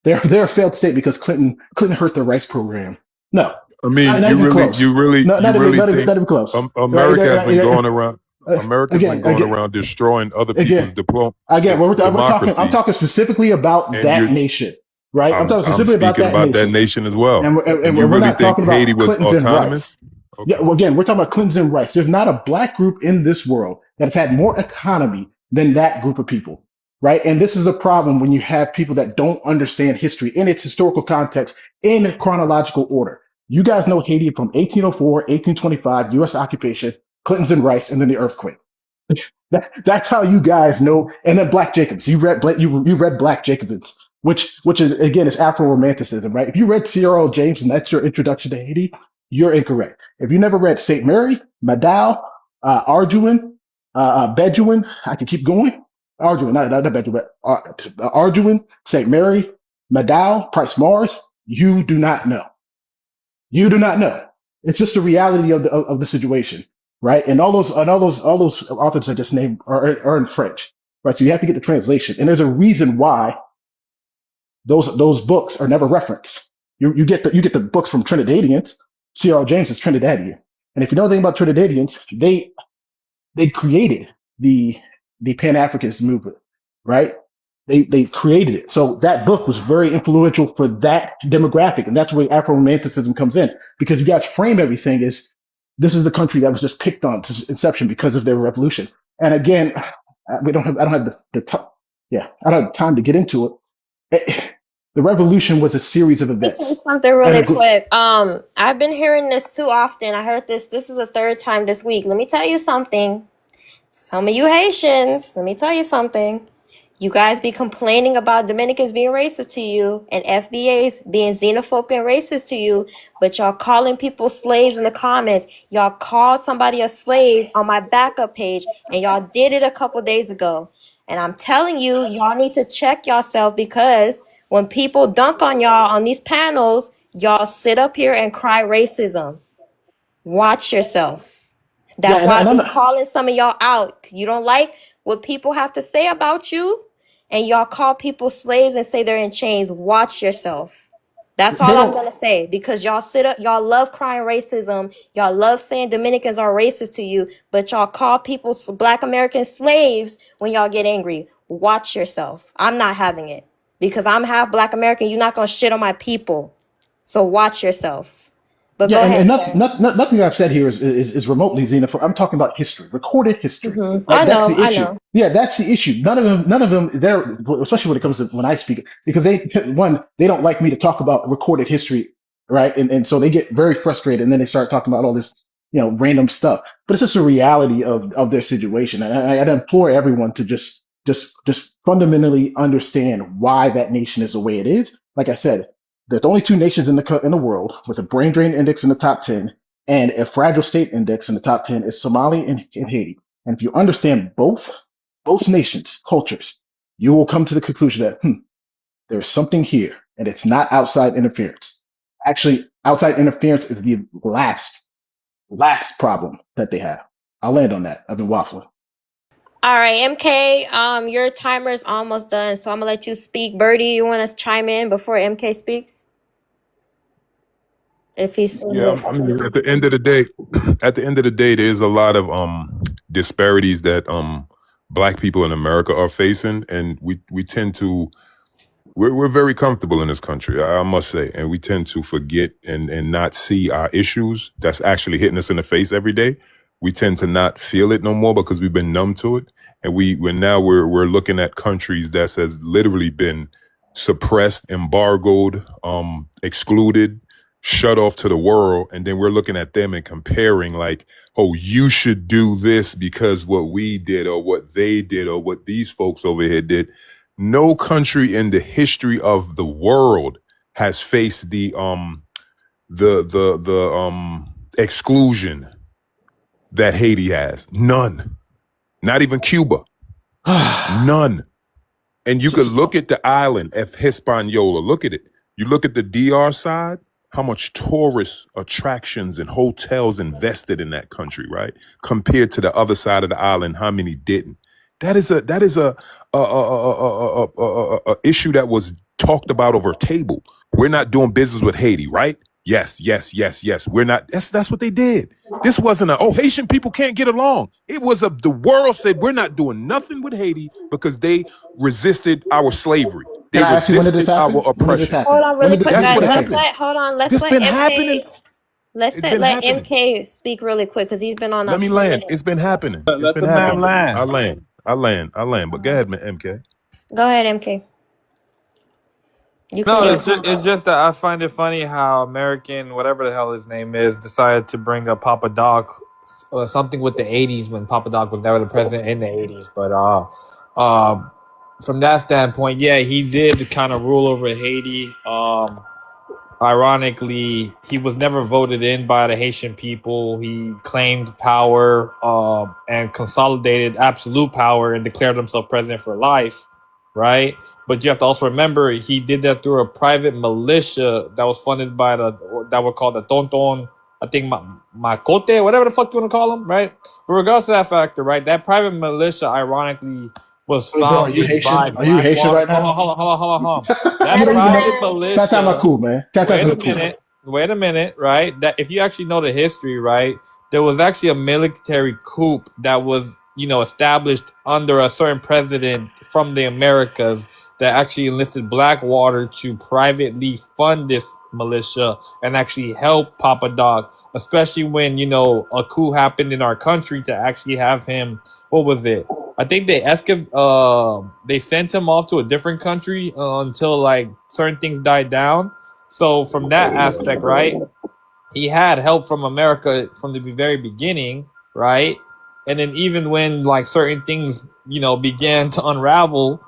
They're a failed state because Clinton hurt the rice program. No, I mean, not even close. you really think not even close. America has been going around. America's Again, been going around destroying other people's Again, we're democracy. I'm talking specifically about that nation, right? I'm talking specifically about that nation as well. And you we're really not think talking about Haiti was Clintons and autonomous? rice. Yeah, well, again, we're talking about Clintons and rice. There's not a black group in this world that has had more autonomy than that group of people, right? And this is a problem when you have people that don't understand history in its historical context in chronological order. You guys know Haiti from 1804, 1825, U.S. occupation, Clintons and rice, and then the earthquake. That's how you guys know. And then Black Jacobs. You read Black Jacobs, which is again is Afro Romanticism, right? If you read C.R.L. James and that's your introduction to Haiti, you're incorrect. If you never read Saint Mary, Madao, Arduin, Bedouin, I can keep going. Arduin, not Bedouin, Arduin, Saint Mary, Madao, Price Mars. You do not know. You do not know. It's just the reality of the situation. Right, and all those authors I just named are in French, right? So you have to get the translation, and there's a reason why those books are never referenced. You get the books from Trinidadians. C.R. James is Trinidadian, and if you know anything about Trinidadians, they created the Pan Africanist movement, right? They created it, so that book was very influential for that demographic, and that's where Afro Romanticism comes in, because you guys frame everything as this is the country that was just picked on to inception because of their revolution. And again, I don't have I don't have time to get into it. The revolution was a series of events. Let me say something really quick. I've been hearing this too often. I heard this. This is the third time this week. Let me tell you something. Some of you Haitians, let me tell you something. You guys be complaining about Dominicans being racist to you and FBAs being xenophobic and racist to you, but y'all calling people slaves in the comments. Y'all called somebody a slave on my backup page, and y'all did it a couple days ago. And I'm telling you, y'all need to check yourself, because when people dunk on y'all on these panels, y'all sit up here and cry racism. Watch yourself. That's why I've been calling some of y'all out. You don't like what people have to say about you, and y'all call people slaves and say they're in chains. Watch yourself. That's all I'm gonna say, because y'all sit up, y'all love crying racism, y'all love saying Dominicans are racist to you, but y'all call people Black American slaves when y'all get angry. Watch yourself. I'm not having it, because I'm half Black American. You're not gonna shit on my people, so watch yourself. But go ahead, and nothing I've said here is remotely xenophobic. I'm talking about history, recorded history. Right? I know. Yeah, that's the issue. None of them. They're, especially when it comes to when I speak, because they don't like me to talk about recorded history, right? And so they get very frustrated, and then they start talking about all this, random stuff. But it's just a reality of their situation, and I'd implore everyone to just fundamentally understand why that nation is the way it is, Like I said, there's only two nations in the world with a brain drain index in the top 10 and a fragile state index in the top 10 is Somalia and Haiti. And if you understand both nations' cultures, you will come to the conclusion that there's something here, and it's not outside interference. Actually, outside interference is the last problem that they have. I'll land on that. I've been waffling. All right, MK, your timer is almost done, so I'm gonna let you speak. Birdie, you want to chime in before MK speaks? If he's still Yeah, here. I mean, at the end of the day, there's a lot of disparities that Black people in America are facing, and we tend to we're very comfortable in this country, I must say, and we tend to forget and not see our issues that's actually hitting us in the face every day. We tend to not feel it no more because we've been numb to it, and we're looking at countries that has literally been suppressed, embargoed, excluded, shut off to the world, and then we're looking at them and comparing like, oh, you should do this because what we did or what they did or what these folks over here did. No country in the history of the world has faced the exclusion that Haiti has. None. Not even Cuba. None. And you could look at the island of Hispaniola. Look at it. You look at the DR side, how much tourist attractions and hotels invested in that country, right? Compared to the other side of the island, how many didn't? That is a issue that was talked about over a table. We're not doing business with Haiti, right? Yes. We're not. That's what they did. This wasn't Haitian people can't get along. It was the world said we're not doing nothing with Haiti because they resisted our slavery. They Can I ask you when did this resisted happen? our oppression. Hold on, really quick, That's guys. what Let's happened. let This been MK. happening. Let's It's been let happening. MK speak really quick because he's been on. Let me 10 land. minutes. It's been happening. It's Let been the man happening. land. I land. But go ahead, MK. Go ahead, MK. You can No, go. it's just that I find it funny how American, whatever the hell his name is, decided to bring up Papa Doc, something with the 80s when Papa Doc was never the president in the 80s. But from that standpoint, yeah, he did kind of rule over Haiti. Ironically, he was never voted in by the Haitian people. He claimed power and consolidated absolute power and declared himself president for life, right? But you have to also remember he did that through a private militia that was funded by that were called the Tonton, I think Macote, whatever the fuck you want to call them, right? But regardless of that factor, right? That private militia, ironically, was Wait, bro, are you founded Haitian? by Are you Haitian Blackwater. right now? Hold on. That You don't even private know. That's militia. not cool, man. That's not cool. Wait a minute, right? That if you actually know the history, right? There was actually a military coup that was, established under a certain president from the Americas that actually enlisted Blackwater to privately fund this militia and actually help Papa Doc, especially when, a coup happened in our country to actually have him. What was it? I think they sent him off to a different country until like certain things died down. So from that aspect, right, he had help from America from the very beginning, right? And then even when like certain things, began to unravel,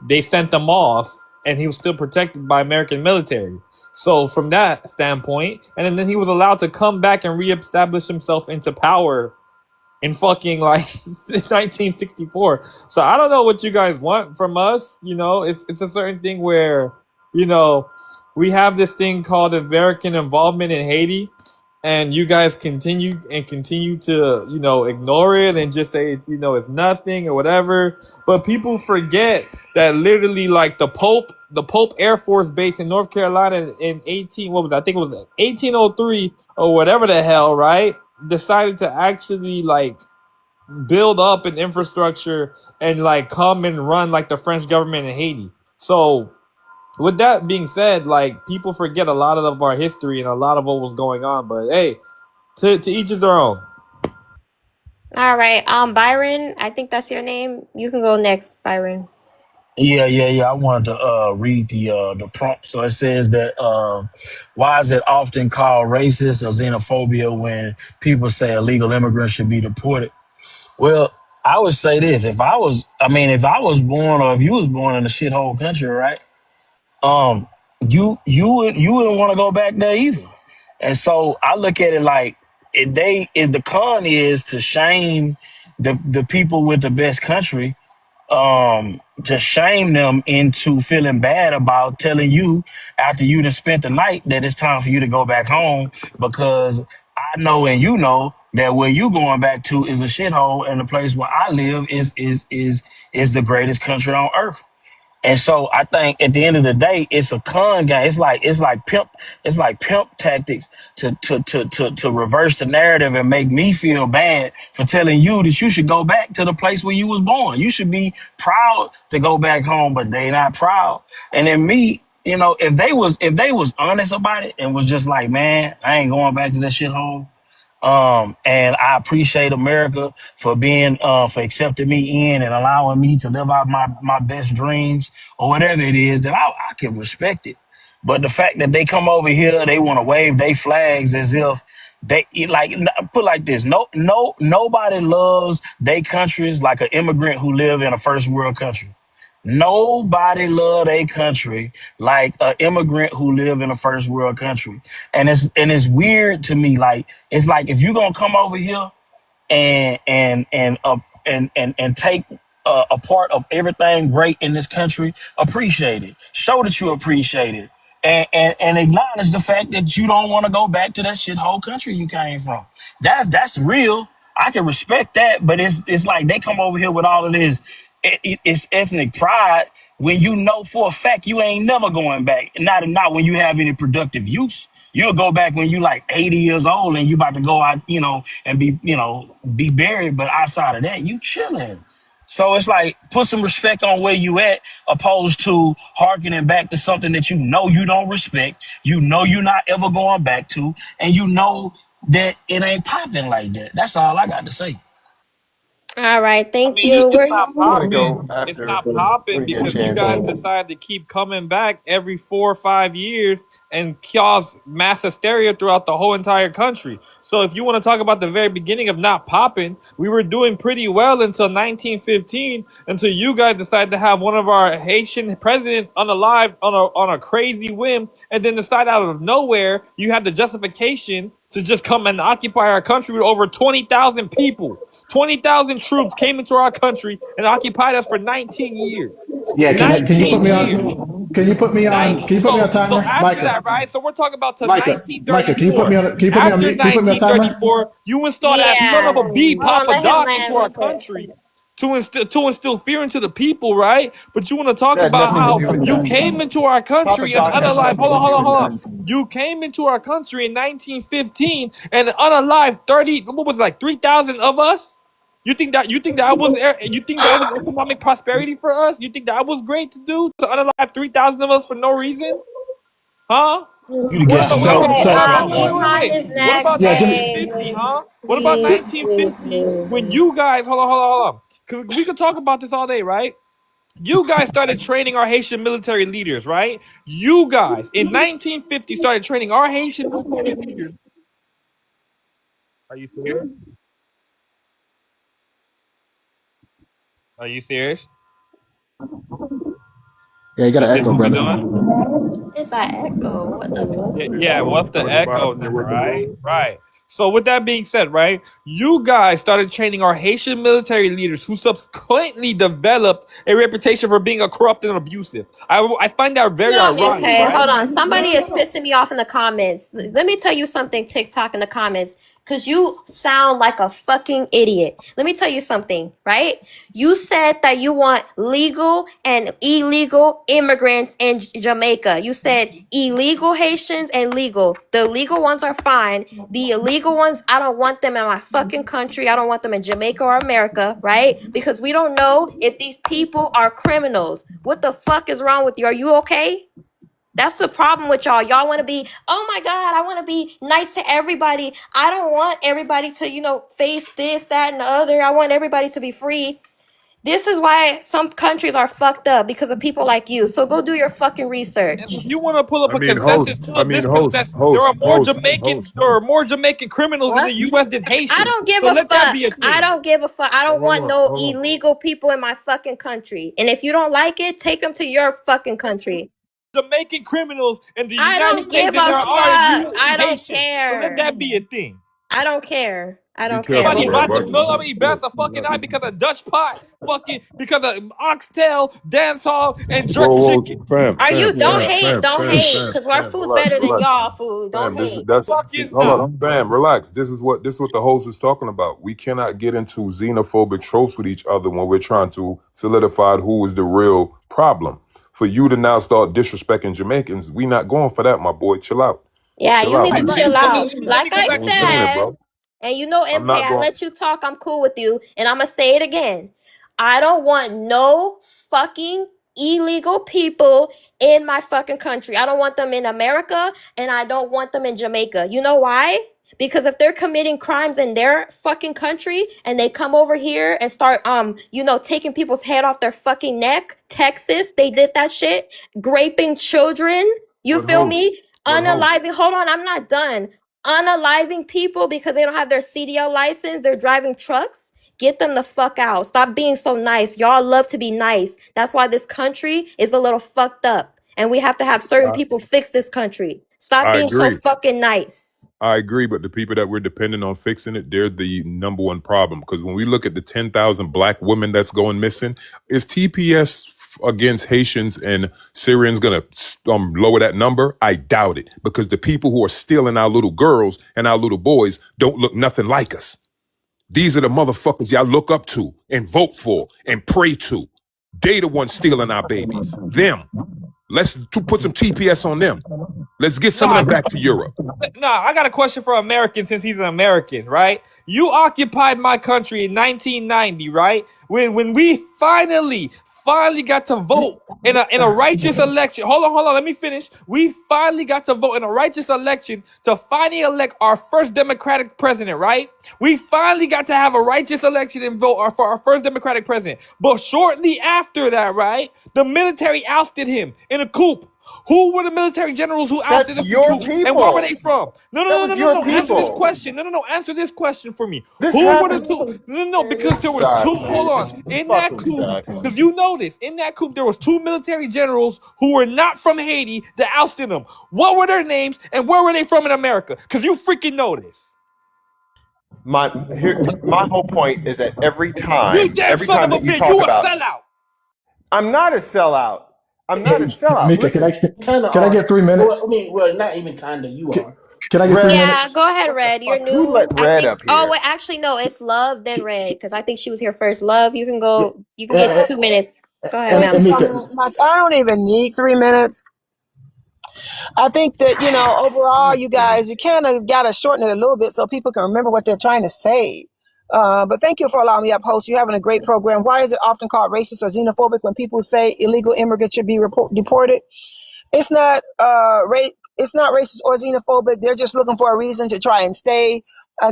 they sent him off and he was still protected by American military. So from that standpoint, and then he was allowed to come back and reestablish himself into power in fucking like 1964. So I don't know what you guys want from us. It's a certain thing where, we have this thing called American involvement in Haiti, and you guys continue to, ignore it and just say it's nothing or whatever. But people forget that literally like the Pope Air Force Base in North Carolina in 1803 or whatever the hell, right? Decided to actually like build up an infrastructure and like come and run like the French government in Haiti. So with that being said, like people forget a lot of our history and a lot of what was going on. But hey, to each is their own. All right, Byron, I think that's your name. You can go next, Byron. Yeah. I wanted to read the prompt. So it says that why is it often called racist or xenophobia when people say illegal immigrants should be deported? Well, I would say this: if I was born, or if you was born in a shithole country, right? you wouldn't want to go back there either. And so I look at it like if the con is to shame the people with the best country, to shame them into feeling bad about telling you after you done spent the night that it's time for you to go back home, because I know and you know that where you going back to is a shithole, and the place where I live is the greatest country on earth. And so I think at the end of the day, it's a con game. It's like pimp tactics to reverse the narrative and make me feel bad for telling you that you should go back to the place where you was born. You should be proud to go back home, but they not proud. And then me, if they was honest about it and was just like, man, I ain't going back to that shithole. And I appreciate America for for accepting me in and allowing me to live out my best dreams or whatever it is, that I can respect it. But the fact that they come over here, they want to wave their flags as if they put like this. Nobody loves their countries like an immigrant who live in a first world country. Nobody love their country like an immigrant who live in a first world country. And it's weird to me. Like, it's like, if you're gonna come over here and take a part of everything great in this country, appreciate it. Show that you appreciate it. And acknowledge the fact that you don't want to go back to that shithole country you came from. That's real. I can respect that, but it's like they come over here with all of this. It's ethnic pride when you know for a fact you ain't never going back. Not when you have any productive use. You'll go back when you like 80 years old and you about to go out, and be buried. But outside of that, you chilling. So it's like, put some respect on where you at, opposed to harkening back to something that you don't respect, you're not ever going back to, and that it ain't popping like that. That's all I got to say. All right, I thank mean, you. it's We're not I'm gonna popping. go It's after not popping we get a because you chance. guys decide to keep coming back every 4 or 5 years and cause mass hysteria throughout the whole entire country. So if you want to talk about the very beginning of not popping, we were doing pretty well until 1915, until you guys decided to have one of our Haitian presidents unalive on a crazy whim, and then decide out of nowhere you have the justification to just come and occupy our country with over 20,000 people. 20,000 troops came into our country and occupied us for 19 years. Yeah, can you put 19 me years. on? Can you put me on So timer, after Micah? that, right? So we're talking about to Micah, can you put me 1934. on? Can you put me on After mute? Can you put me on timer? 1934, you installed that son yeah. of a bee, Hold on, Papa let him Doc, into land our real quick. country to instill fear into the people, right? But you want to talk That had about nothing to how do with you that. came into our Papa country and Doc had unalive. nothing Hold to on, hold do on, with hold on. that. You came into our country in 1915 and unalive 30. What was it, like 3,000 of us? You think that was economic prosperity for us? You think that was great to do, to unalive 3,000 of us for no reason? Huh? You to get What some about help. Okay, That's what I'm Iman wait? is What next. about Hey, 1950, huh? What about please, 1950 when please. you guys hold on. Cause we could talk about this all day, right? You guys started training our Haitian military leaders, right? You guys in 1950 started training our Haitian military leaders. Are you serious? Are you serious? Yeah, you got Is an this echo, what we're brother. doing? It's an echo. What the fuck? Yeah, what's the Talking echo about then, right? Right. So with that being said, right, you guys started training our Haitian military leaders who subsequently developed a reputation for being a corrupt and abusive. I find that very ironic, Okay, right? hold on. Somebody is pissing me off in the comments. Let me tell you something, TikTok in the comments, because you sound like a fucking idiot. Let me tell you something, right? You said that you want legal and illegal immigrants in Jamaica. You said illegal Haitians and legal. The legal ones are fine. The illegal ones, I don't want them in my fucking country. I don't want them in Jamaica or America, right? Because we don't know if these people are criminals. What the fuck is wrong with you? Are you okay? That's the problem with y'all. Y'all want to be, oh my God, I want to be nice to everybody. I don't want everybody to, face this, that, and the other. I want everybody to be free. This is why some countries are fucked up, because of people like you. So go do your fucking And research. if you want to pull up I a mean, consensus, host. pull I up mean, this host. consensus. Host. Host. Host. There are more Jamaican criminals in What? the U.S. than I Haitians. don't give So a let that fuck. be a I thing. don't give a fuck. I don't Hold want on. no Hold on. illegal people in my fucking country. And if you don't like it, take them to your fucking country. Jamaican criminals in the I United don't States give than a there are fuck. I don't Haitians. So let care. that be a thing. I don't care. I Be don't care. careful, Somebody We bro. about to But know me best a fucking eye because of Dutch pot, fucking because of oxtail, dance hall, and jerk chicken. fam, are you? fam, Don't fam, hate. fam, Don't fam, hate. fam, Cause our fam. food's Relax, better than relax. y'all food. Don't Fam, hate. Fuck is hold not. on, fam, relax. This is what the host is talking about. We cannot get into xenophobic tropes with each other when we're trying to solidify who is the real problem. For you to now start disrespecting Jamaicans, we not going for that, my boy. Chill out. Yeah, Chill you out. need to chill out. Let Like me I We ain't doing it, said, bro. and you know, I'm MP, not I going. let you talk. I'm cool with you. And I'm going to say it again. I don't want no fucking illegal people in my fucking country. I don't want them in America and I don't want them in Jamaica. You know why? Because if they're committing crimes in their fucking country and they come over here and start taking people's head off their fucking neck, Texas, they did that shit, raping children, you But feel host, me? Unaliving, hold on, I'm not done. Unaliving people because they don't have their CDL license, they're driving trucks. Get them the fuck out. Stop being so nice. Y'all love to be nice. That's why this country is a little fucked up. And we have to have certain people fix this country. Stop I being so agree. fucking nice. I agree, but the people that we're dependent on fixing it, they're the number one problem. Because when we look at the 10,000 black women that's going missing, is TPS against Haitians and Syrians going to lower that number? I doubt it, because the people who are stealing our little girls and our little boys don't look nothing like us. These are the motherfuckers y'all look up to and vote for and pray to. They the ones stealing our babies. Them. Let's put some TPS on them. Let's get some of them back to Europe. Nah, I got a question for American since he's an American, right? You occupied my country in 1990, right? When we finally got to vote in a righteous election. Hold on, let me finish. We finally got to vote in a righteous election to finally elect our first Democratic president, right? We finally got to have a righteous election and vote for our first Democratic president. But shortly after that, right, the military ousted him in a coup. Who were the military generals who ousted him? That's your And where were people. they from? No. Answer this question. No. Answer this question for me. This Who were the happens. two? No. Man, Because this there was two. sucks, Hold man. on. This In that fucking coup, sucks. because you notice in that coup there was two military generals who were not from Haiti that ousted them. What were their names and where were they from in America? Because you freaking know this. My whole point is that every You time damn son of a that you bitch, talk you a about, sellout. I'm not a sellout. I'm not a sellout. Mika, Listen, Kind of can I are. get 3 minutes? Well, not even kind of. You Can, are. can I get 3 Red, Yeah, minutes? go ahead, what the Red. You're fuck? Who new. let I Red think. up Oh here? wait, actually no. It's Love then Red because I think she was here first. Love, you can Yeah, go. You can get 2 minutes. Go ahead, and, ma'am. and Mika, I don't even need 3 minutes. I think that, overall, you guys, you kind of got to shorten it a little bit so people can remember what they're trying to say. But thank you for allowing me up, host. You're having a great program. Why is it often called racist or xenophobic when people say illegal immigrants should be deported? It's not it's not racist or xenophobic. They're just looking for a reason to try and stay,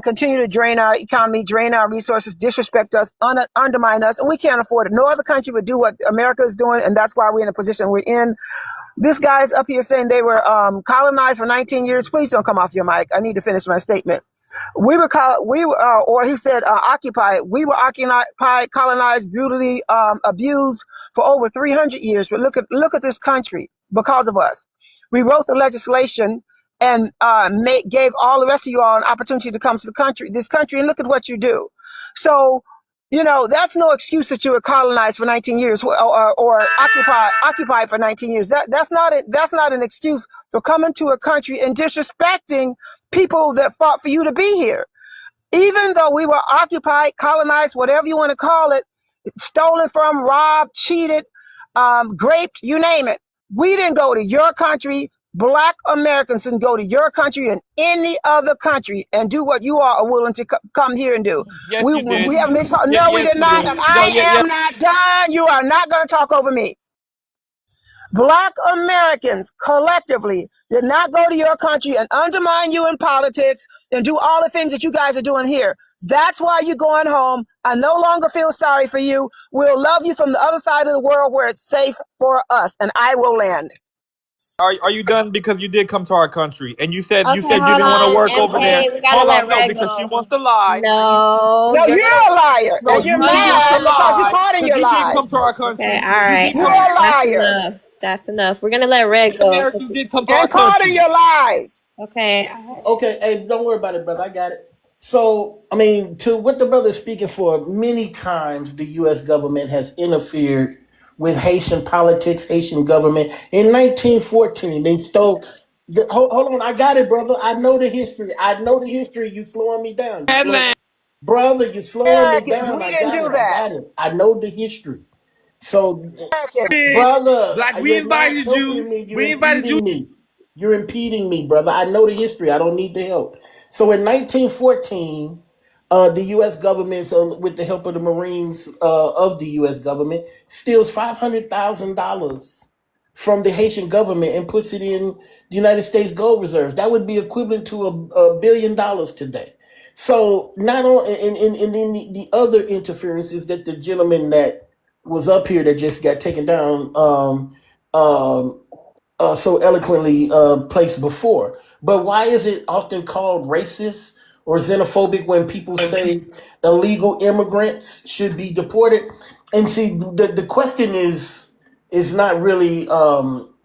continue to drain our economy, drain our resources, disrespect us, undermine us, and we can't afford it. No other country would do what America is doing, and that's why we're in the position we're in. This guy's up here saying they were colonized for 19 years. Please don't come off your mic. I need to finish my statement. Or he said, occupied. We were occupied, colonized, brutally abused for over 300 years. But look at this country because of us. We wrote the legislation and gave all the rest of you all an opportunity to come to this country, and look at what you do. So, that's no excuse that you were colonized for 19 years or occupied for 19 years. That's not an excuse for coming to a country and disrespecting people that fought for you to be here. Even though we were occupied, colonized, whatever you want to call it, stolen from, robbed, cheated, raped, you name it. We didn't go to your country. Black Americans didn't go to your country and any other country and do what you are willing to come here and do. Yes, you did. We haven't been called. Yeah, No, we yes, did you not. did. And No, I yeah. am not done. You are not going to talk over me. Black Americans collectively did not go to your country and undermine you in politics and do all the things that you guys are doing here. That's why you're going home. I no longer feel sorry for you. We'll love you from the other side of the world where it's safe for us. And I will land. Are you done? Because you did come to our country, and you said Okay, you hold didn't want to on. work over there. MK, we gotta Hold let on, no, Red because she go. wants to lie. No, No, you're you're gonna. a liar. No, And you're you just want to mad because you're lie caught in because your you did come lies. to our Okay, country. all You right. did You're come. a That's liar. enough. That's enough. We're gonna let Red go. Americans did come to our And Carter, country. your lies. Okay. Okay, hey, don't worry about it, brother. I got it. So, I mean, to what the brother is speaking for, many times the U.S. government has interfered with Haitian politics, Haitian government. In 1914, they stole. Hold on, I got it, brother. I know the history. I know the history. You slowing me down. Brother, you're slowing me Americans, down. we I didn't got do it. I that. got it. I know the history. So, Americans. brother, Black, we you're not invited you. helping me. You're We invited you. impeding me. You're impeding me, brother. I know the history. I don't need the help. So in 1914, the U.S. government, with the help of the Marines of the U.S. government, steals $500,000 from the Haitian government and puts it in the United States gold reserve. That would be equivalent to $1 billion today. So not on, and then the other interferences that the gentleman that was up here that just got taken down um, so eloquently placed before. But why is it often called racist or xenophobic when people say illegal immigrants should be deported? And see, the question is not really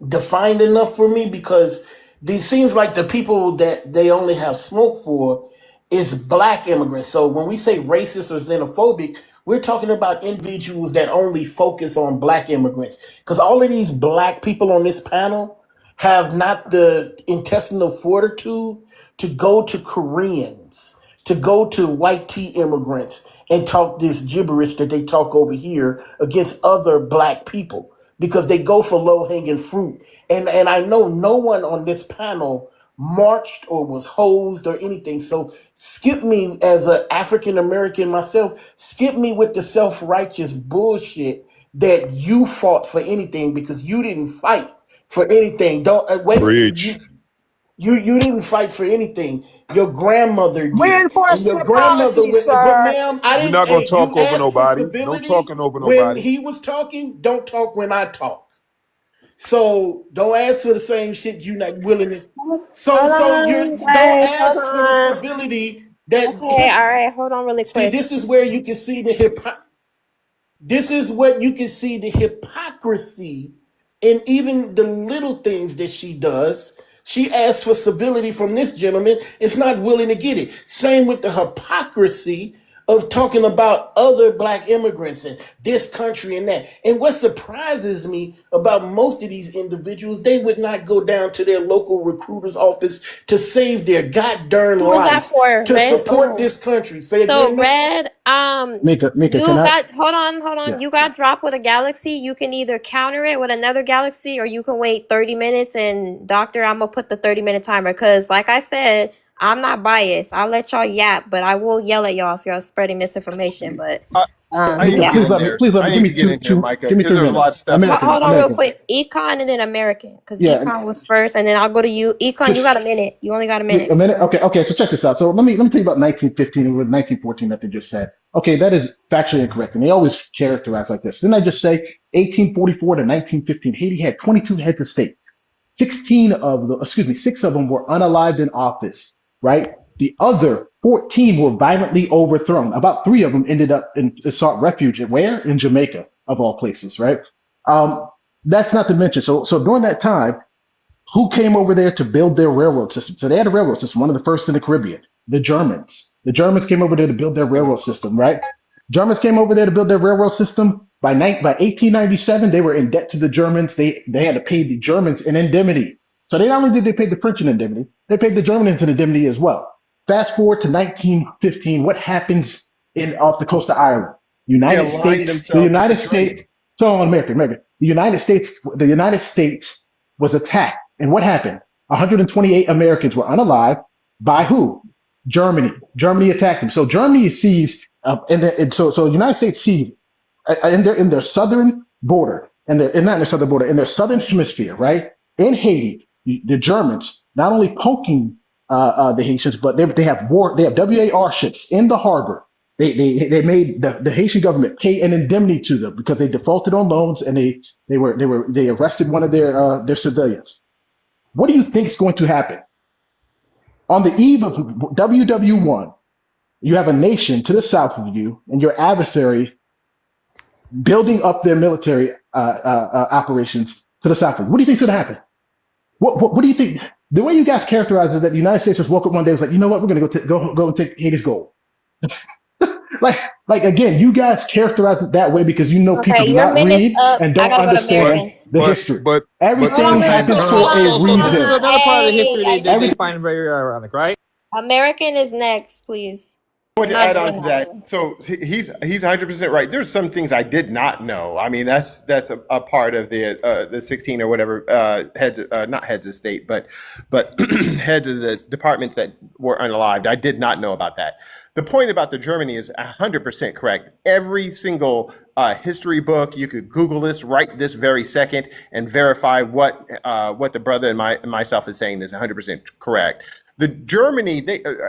defined enough for me because these seems like the people that they only have smoke for is black immigrants. So when we say racist or xenophobic, we're talking about individuals that only focus on black immigrants. Because all of these black people on this panel have not the intestinal fortitude to go to Koreans, to go to white tea immigrants and talk this gibberish that they talk over here against other black people because they go for low hanging fruit. And I know no one on this panel marched or was hosed or anything. So skip me as an African American myself, skip me with the self-righteous bullshit that you fought for anything because you didn't fight for anything. Don't wait. Preach. You didn't fight for anything. Your grandmother did, and your Reinforcement grandmother. policy, sir. Ma'am, I We're didn't. not gonna Hey, talk you over asked for nobody. No civility talking over when nobody. he was talking. Don't talk when I talk. So don't ask for the same shit you're not willing to. So Hold so you on, don't guys. Hold ask for the on. civility that Okay, all right. Hold on really see. quick. This is where you can see the this is what you can see the hypocrisy in even the little things that she does. She asks for civility from this gentleman, is not willing to get it. Same with the hypocrisy of talking about other black immigrants and this country and that. And what surprises me about most of these individuals, they would not go down to their local recruiter's office to save their goddamn Who was that life for? to Red? support Oh. this country. Say So again, man. Red, Mika, can you I? got hold on. Yeah. You got dropped with a galaxy. You can either counter it with another galaxy or you can wait 30 minutes and Doctor, I'm gonna put the 30-minute timer because like I said, I'm not biased. I'll let y'all yap, but I will yell at y'all if y'all spreading misinformation. But I need to Mika, get yeah. in there. please let I me give need me to get in here, Micah, give me because 3 there's a lot of minutes. stuff that American, Hold people on real say. American. quick. Econ and then American. Because Yeah, Econ was first and then I'll go to you. Econ, you got a minute. You only got a minute. a minute. Okay. So check this out. So let me tell you about 1915 and 1914 that they just said. Okay, that is factually incorrect, and they always characterize like this. Didn't I just say 1844 to 1915? Haiti had 22 heads of state. 6 of them were unalived in office, right? The other 14 were violently overthrown. About 3 of them ended up in sought refuge at where? In Jamaica, of all places, right? That's not to mention. So during that time, who came over there to build their railroad system? So they had a railroad system, one of the first in the Caribbean. The Germans. The Germans came over there to build their railroad system, right? Germans came over there to build their railroad system. By 1897, they were in debt to the Germans. They had to pay the Germans an indemnity. So they not only did they pay the French an indemnity, they paid the Germans an indemnity as well. Fast forward to 1915, what happens off the coast of Ireland? They aligned The themselves with the United Germans. States. So on America. The United States was attacked. And what happened? 128 Americans were unalived by who? Germany. Germany attacked them. So Germany sees, so the United States sees in their southern border, not in their southern border, in their southern hemisphere, right? In Haiti, the Germans not only poking the Haitians, but they have WAR ships in the harbor. They made the Haitian government pay an indemnity to them because they defaulted on loans and they arrested one of their civilians. What do you think is going to happen? On the eve of WW1, you have a nation to the south of you and your adversary building up their military operations to the south. What do you think's going to happen? What do you think? The way you guys characterize is that the United States just woke up one day and was like, you know what, we're going to go and take Haiti's gold. like again, you guys characterize it that way because you know people Okay, do your not minute's read up. and I don't gotta go to understand American. the history. But Everything at the same happens time, for a reason. Another part of the history Hey, they Every find very ironic, right? American is next, please. Want We're to not add on doing to that. that. So he's 100% right. There's some things I did not know. I mean, that's a part of the 16 or whatever heads, not heads of state, but heads of the departments that were unalived. I did not know about that. The point about the Germany is 100% correct. Every single history book, you could Google this right this very second and verify what the brother and myself is saying is 100% correct. The Germany,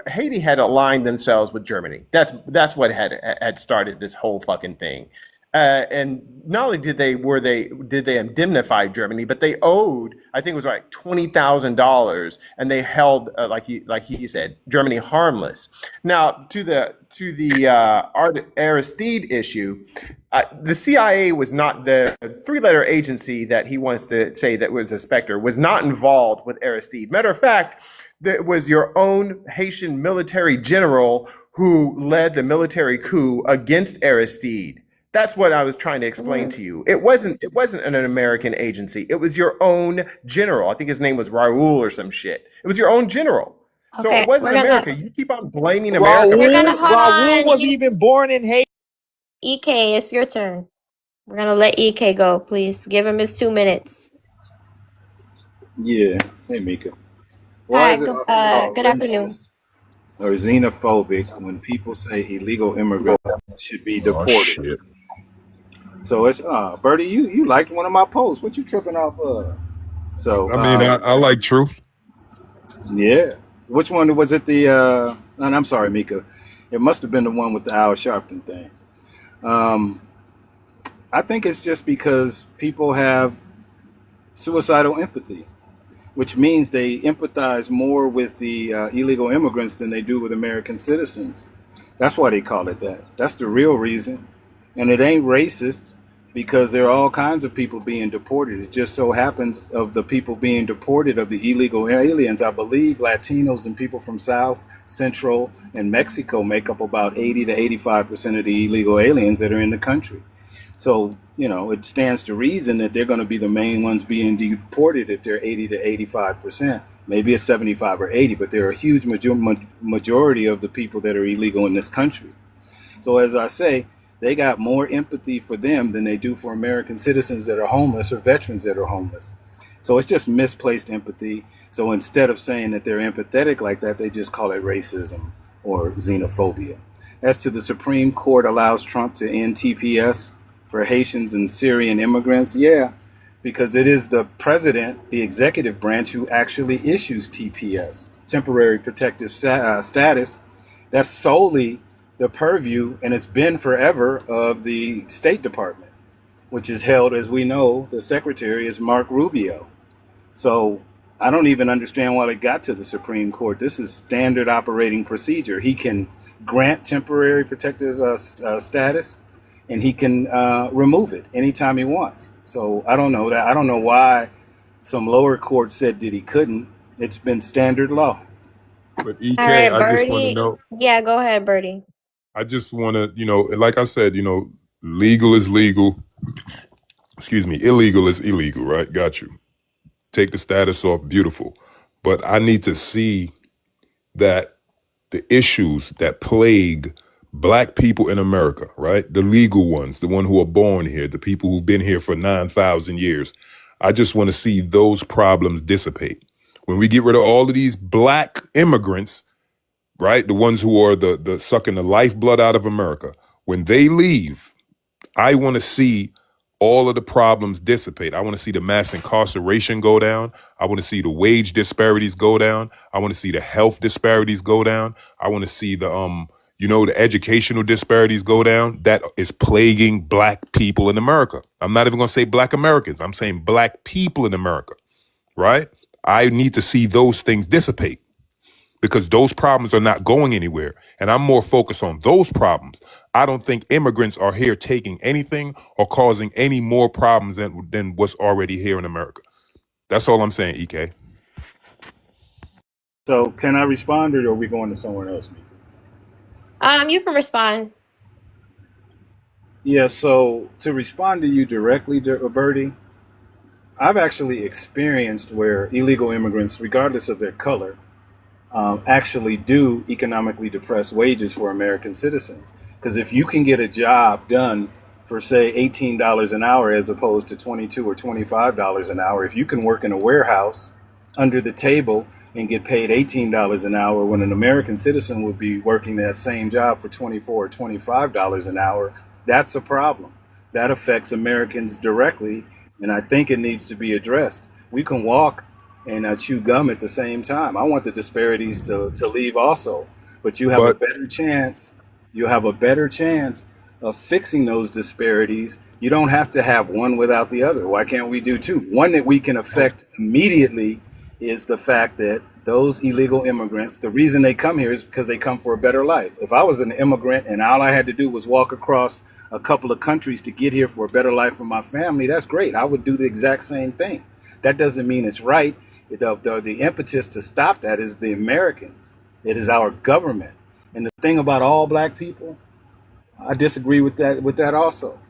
Haiti had aligned themselves with Germany. That's what had started this whole fucking thing. And not only did they indemnify Germany, but they owed, I think it was like $20,000, and they held like he said, Germany harmless. Now to the Aristide issue, the CIA was not the three-letter agency that he wants to say that was a specter was not involved with Aristide. Matter of fact, it was your own Haitian military general who led the military coup against Aristide. That's what I was trying to explain to you. It wasn't an American agency. It was your own general. I think his name was Raul or some shit. It was your own general. So Okay, it wasn't we're gonna America. You keep on blaming America. we're gonna hold Raul on. wasn't even born in Haiti. EK, it's your turn. We're gonna let EK go, please. Give him his 2 minutes. Yeah. Hey, Mika. Why Hi, is it often called good afternoon. racist or xenophobic when people say illegal immigrants should be Oh deported? shit. So it's Bertie, you liked one of my posts. What you tripping off of? So I mean, I like truth. yeah. Which one was it? And I'm sorry, Mika. It must have been the one with the Al Sharpton thing. I think it's just because people have suicidal empathy, which means they empathize more with the illegal immigrants than they do with American citizens. That's why they call it that. That's the real reason. And it ain't racist because there are all kinds of people being deported. It just so happens of the people being deported, of the illegal aliens, I believe Latinos and people from South, Central, and Mexico make up about 80 to 85% of the illegal aliens that are in the country. So, it stands to reason that they're going to be the main ones being deported if they're 80 to 85%. Maybe it's 75 or 80, but they're a huge majority of the people that are illegal in this country. So as I say, they got more empathy for them than they do for American citizens that are homeless or veterans that are homeless. So it's just misplaced empathy. So instead of saying that they're empathetic like that, they just call it racism or xenophobia. As to the Supreme Court allows Trump to end TPS for Haitians and Syrian immigrants, yeah, because it is the president, the executive branch, who actually issues TPS, temporary protective status. That's solely the purview, and it's been forever, of the State Department, which is held, as we know, the secretary is Mark Rubio. So I don't even understand why it got to the Supreme Court. This is standard operating procedure. He can grant temporary protective status, and he can remove it anytime he wants. So I don't know that. I don't know why some lower court said that he couldn't. It's been standard law. But EK, All right, I just want to Birdie. know. Yeah, go ahead, Birdie. I just want to, like I said, legal is legal. Excuse me, illegal is illegal, right? Got you. Take the status off, beautiful. But I need to see that the issues that plague Black people in America, right? The legal ones, the one who are born here, the people who've been here for 9,000 years. I just want to see those problems dissipate. When we get rid of all of these Black immigrants, right? The ones who are the sucking the lifeblood out of America. When they leave, I want to see all of the problems dissipate. I want to see the mass incarceration go down. I want to see the wage disparities go down. I want to see the health disparities go down. I want to see the the educational disparities go down. That is plaguing Black people in America. I'm not even going to say Black Americans. I'm saying Black people in America, right? I need to see those things dissipate. because those problems are not going anywhere. And I'm more focused on those problems. I don't think immigrants are here taking anything or causing any more problems than what's already here in America. That's all I'm saying, EK. So can I respond, or are we going to someone else? You can respond. Yeah, so to respond to you directly, Bertie, I've actually experienced where illegal immigrants, regardless of their color, actually do economically depress wages for American citizens. Because if you can get a job done for, say, $18 an hour as opposed to $22 or $25 an hour, if you can work in a warehouse under the table and get paid $18 an hour when an American citizen would be working that same job for $24 or $25 an hour, that's a problem. That affects Americans directly, and I think it needs to be addressed. We can walk and chew gum at the same time. I want the disparities to leave also, but you have a better chance. You have a better chance of fixing those disparities. You don't have to have one without the other. Why can't we do two? One that we can affect immediately is the fact that those illegal immigrants, the reason they come here is because they come for a better life. If I was an immigrant and all I had to do was walk across a couple of countries to get here for a better life for my family, that's great. I would do the exact same thing. That doesn't mean it's right. The impetus to stop that is the Americans. It is our government. And the thing about all black people, I disagree with that also,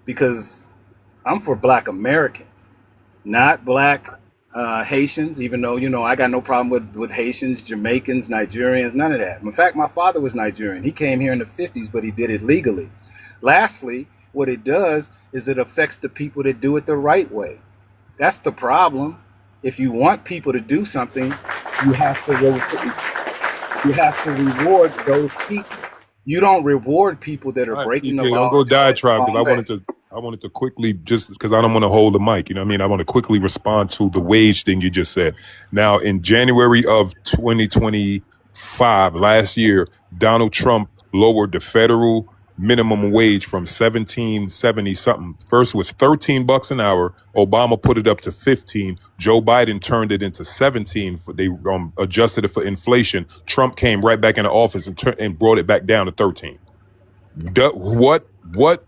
because I'm for black Americans, not black Haitians, even though, I got no problem with Haitians, Jamaicans, Nigerians, none of that. In fact, my father was Nigerian. He came here in the 50s, but he did it legally. Lastly, what it does is it affects the people that do it the right way. That's the problem. If you want people to do something, you have to reward those people. You don't reward people that are breaking the law. Don't go diatribe, because I wanted to quickly, just because I don't want to hold the mic, you know what I mean? I want to quickly respond to the wage thing you just said. Now, in January of 2025, last year, Donald Trump lowered the federal minimum wage from 1770 something. First was $13 an hour. Obama put it up to 15. Joe Biden turned it into 17. They adjusted it for inflation. Trump came right back into office and brought it back down to 13. What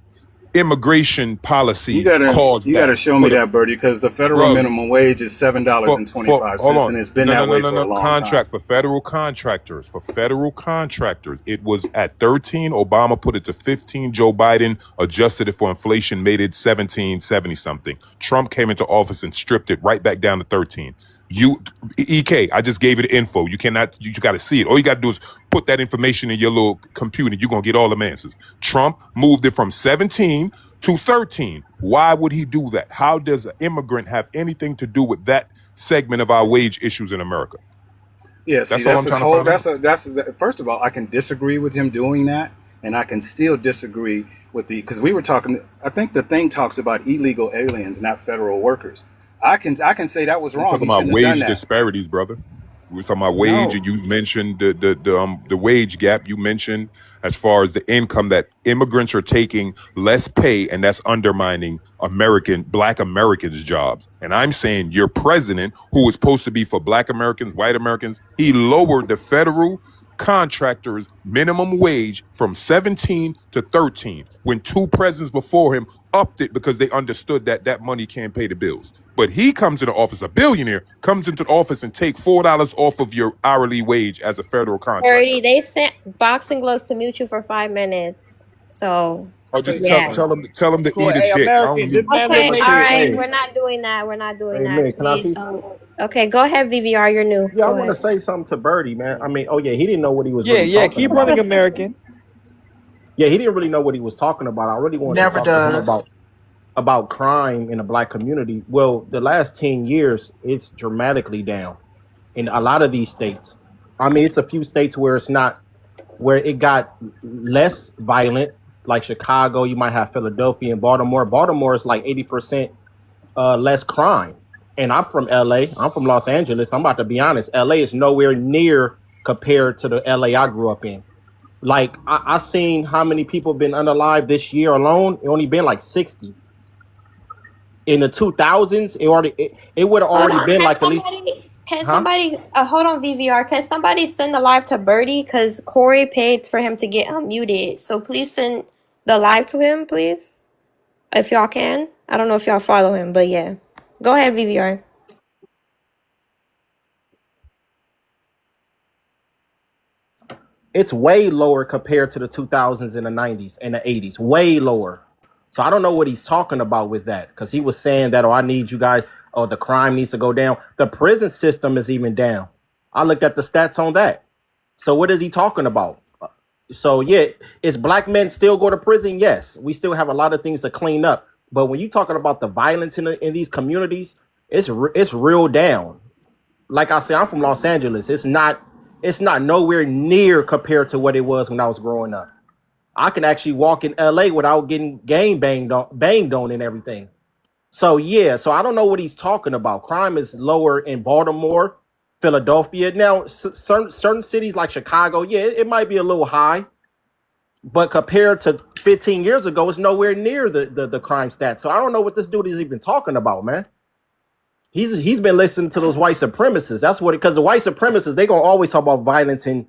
immigration policy caused that? You got to show me that, Bertie, because the federal minimum wage is $7.25, and it's been that way for a long time. For federal contractors, it was at 13. Obama put it to 15. Joe Biden adjusted it for inflation, made it 1770 something. Trump came into office and stripped it right back down to 13. EK, I just gave you the info. You got to see it. All you got to do is put that information in your little computer. You're going to get all the answers. Trump moved it from 17 to 13. Why would he do that? How does an immigrant have anything to do with that segment of our wage issues in America? Yeah, see, first of all, I can disagree with him doing that, and I can still disagree with because we were talking, I think the thing talks about illegal aliens, not federal workers. I can say that was wrong. We're talking about wage disparities, brother. We were talking about wage, and you mentioned the wage gap. You mentioned as far as the income that immigrants are taking less pay, and that's undermining Black Americans' jobs. And I'm saying your president, who was supposed to be for Black Americans, white Americans, he lowered the federal contractors' minimum wage from 17 to 13 when two presidents before him upped it because they understood that money can't pay the bills. But he comes into office, a billionaire comes into the office and take $4 off of your hourly wage as a federal contractor. 30. They sent boxing gloves to mute you for 5 minutes. So just tell them to eat a dick. Okay, all right. We're not doing that. Please. Okay, go ahead, VVR. You're new. Yeah, I want to say something to Bertie, man. I mean, he didn't know what he was. Keep running, American. Yeah, he didn't really know what he was talking about. I really wanted to talk to him about crime in the Black community. Well, the last 10 years, it's dramatically down in a lot of these states. I mean, it's a few states where it got less violent, like Chicago. You might have Philadelphia and Baltimore. Baltimore is like 80% less crime. And I'm from LA. I'm from Los Angeles. I'm about to be honest. LA is nowhere near compared to the LA I grew up in. Like I seen how many people have been unalive this year alone. It only been like 60. In the 2000s, it would have already been like at least. Can somebody hold on, VVR? Can somebody send the live to Birdie? Because Corey paid for him to get unmuted. So please send the live to him, please, if y'all can. I don't know if y'all follow him, but yeah, go ahead, VVR. It's way lower compared to the 2000s and the 90s and the 80s. Way lower. So I don't know what he's talking about with that, because he was saying that, oh, I need you guys, oh, the crime needs to go down. The prison system is even down. I looked at the stats on that. So what is he talking about? So yeah, is black men still go to prison? Yes, we still have a lot of things to clean up. But when you're talking about the violence in these communities, it's real down. Like I said, I'm from Los Angeles. It's not nowhere near compared to what it was when I was growing up. I can actually walk in LA without getting banged on and everything. So yeah, so I don't know what he's talking about. Crime is lower in Baltimore, Philadelphia. Now, certain cities like Chicago, yeah, it might be a little high, but compared to 15 years ago, it's nowhere near the crime stats. So I don't know what this dude is even talking about, man. He's been listening to those white supremacists. That's what, because the white supremacists, they gonna always talk about violence in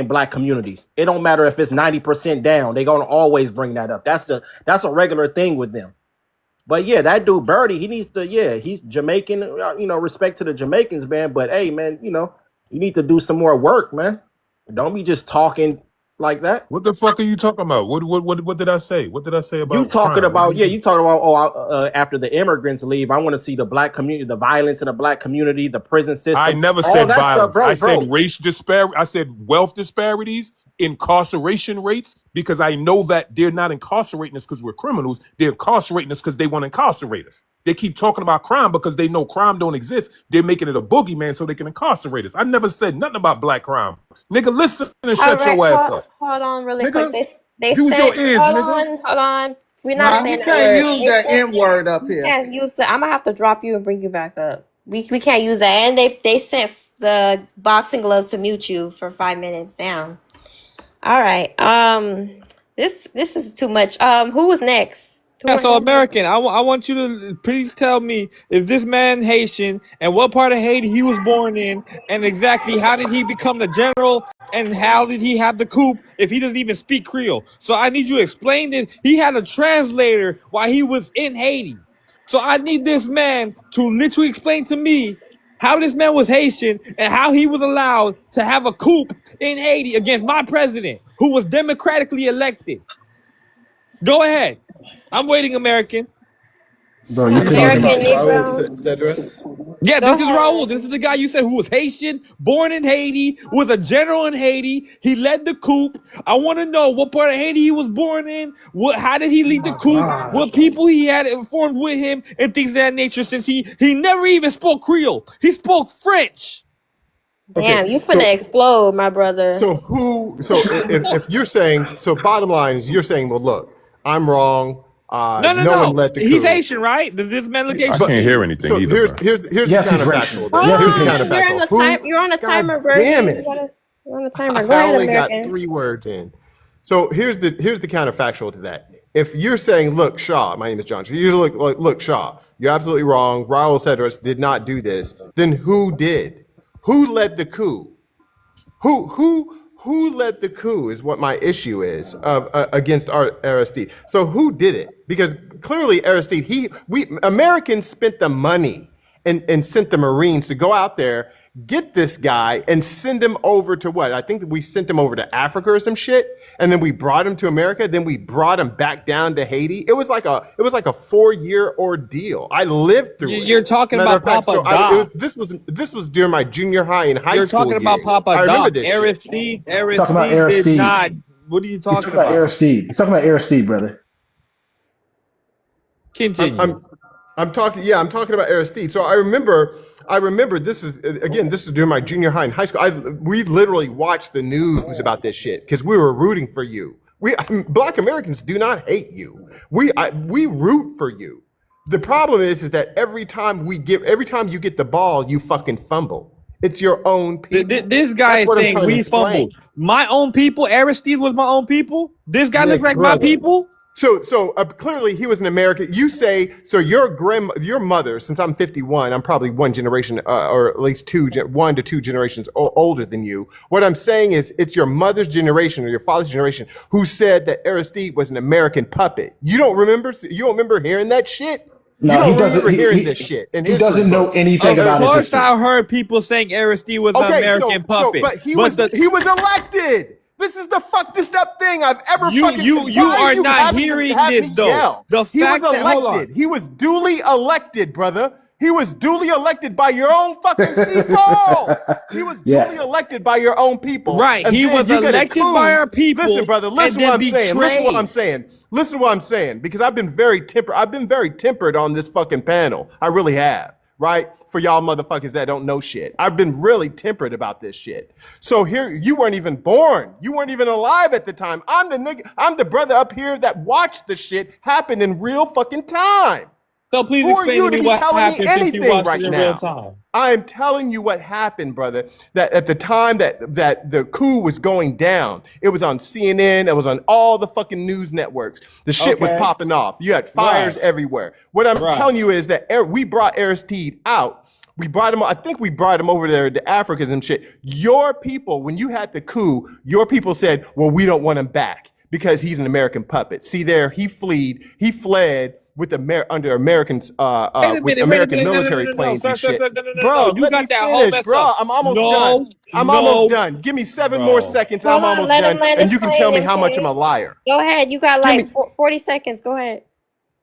black communities. It don't matter if it's 90% down, they gonna always bring that up. That's a regular thing with them. But yeah, that dude Birdie, he needs to, he's Jamaican, respect to the Jamaicans, man. But hey, man, you need to do some more work, man. Don't be just talking like that. What the fuck are you talking about? What did I say? What did I say about you talking crime? about? Yeah, you talking about after the immigrants leave, I want to see the black community, the violence in the black community, the prison system. I never said violence. I said race disparity. I said wealth disparities, incarceration rates, because I know that they're not incarcerating us because we're criminals. They're incarcerating us because they want to incarcerate us. They keep talking about crime because they know crime don't exist. They're making it a boogeyman so they can incarcerate us. I never said nothing about black crime. Nigga, listen and shut your ass up. Hold on really nigga, quick. They use said, your ears, hold nigga. on. We're not saying you can't use that N-word up here. Can't use it. I'm gonna have to drop you and bring you back up. We can't use that. And they sent the boxing gloves to mute you for 5 minutes down. All right. This is too much. Who was next? Yeah, so American, I want you to please tell me, is this man Haitian, and what part of Haiti he was born in, and exactly how did he become the general, and how did he have the coup if he doesn't even speak Creole? So I need you to explain this. He had a translator while he was in Haiti. So I need this man to literally explain to me how this man was Haitian and how he was allowed to have a coup in Haiti against my president, who was democratically elected. Go ahead. I'm waiting, American. Bro, you American Negro. Yeah, this is Raul. This is the guy you said who was Haitian, born in Haiti, was a general in Haiti. He led the coup. I want to know what part of Haiti he was born in. How did he lead the coup? What people he had informed with him and things of that nature. Since he never even spoke Creole, he spoke French. Damn, you finna explode, my brother. So if you're saying, so bottom line is you're saying, well, look, I'm wrong. No. One led the coup. He's Haitian, right? Does this man look Haitian? I can't hear anything so either. Here's the counterfactual. You're on a timer, bro. Damn it. You're on a timer. Go ahead, I only American. got 3 words in. So here's the counterfactual to that. If you're saying, look, Shaw, my name is John. You look, Shaw, you're absolutely wrong. Raul Cedras did not do this. Then who did? Who led the coup? Who led the coup is what my issue is against Aristide. So who did it? Because clearly Aristide, Americans spent the money and sent the Marines to go out there, get this guy and send him over to what? I think we sent him over to Africa or some shit, and then we brought him to America. Then we brought him back down to Haiti. It was like a 4-year ordeal. I lived through it. You're talking about Papa Doc. This was during my junior high and high You're school. You're talking about Papa Doc. I remember this Aristide did not. What are you talking about? Aristide. He's talking about Aristide, brother. Continue. I'm talking about Aristide. So I remember this is during my junior high and high school. We literally watched the news about this shit because we were rooting for you. Black Americans do not hate you. We root for you. The problem is that every time you get the ball, you fucking fumble. It's your own people. This guy is saying we fumbled. My own people. Aristide was my own people. This guy looks like my people. So clearly he was an American. You say, so your mother, since I'm 51, I'm probably one generation, or at least 1 to 2 generations older than you. What I'm saying is it's your mother's generation or your father's generation who said that Aristide was an American puppet. You don't remember hearing that shit? No, you don't he doesn't. remember hearing this shit. He doesn't know anything about Of his course, history. I heard people saying Aristide was an American puppet. But he was elected. This is the fucked up thing I've ever fucking. You are not hearing this though. He was elected. He was duly elected, brother. He was duly elected by your own fucking people. He was duly elected by your own people. Right. He was elected by our people. Listen, brother. Listen what I'm saying. Listen what I'm saying. Listen what I'm saying. Because I've been very tempered. I've been very tempered on this fucking panel. I really have. Right? For y'all motherfuckers that don't know shit. I've been really tempered about this shit. So here, you weren't even born. You weren't even alive at the time. I'm the brother up here that watched the shit happen in real fucking time. So please Who explain are you to me be what telling happened me since you anything watched right it in now? real time. I am telling you what happened, brother, that at the time that the coup was going down, it was on CNN, it was on all the fucking news networks. The shit was popping off. You had fires everywhere. What I'm telling you is that we brought Aristide out. We brought him, I think we brought him over there to Africa and shit. Your people, when you had the coup, your people said, well, we don't want him back because he's an American puppet. See there, he fled with under Americans, with American military planes and shit. Bro, you got that whole finish, bro. I'm almost done. I'm almost done. Give me 7 more seconds. I'm almost done. And you can tell me how much I'm a liar. Go ahead. You got like 40 seconds. Go ahead.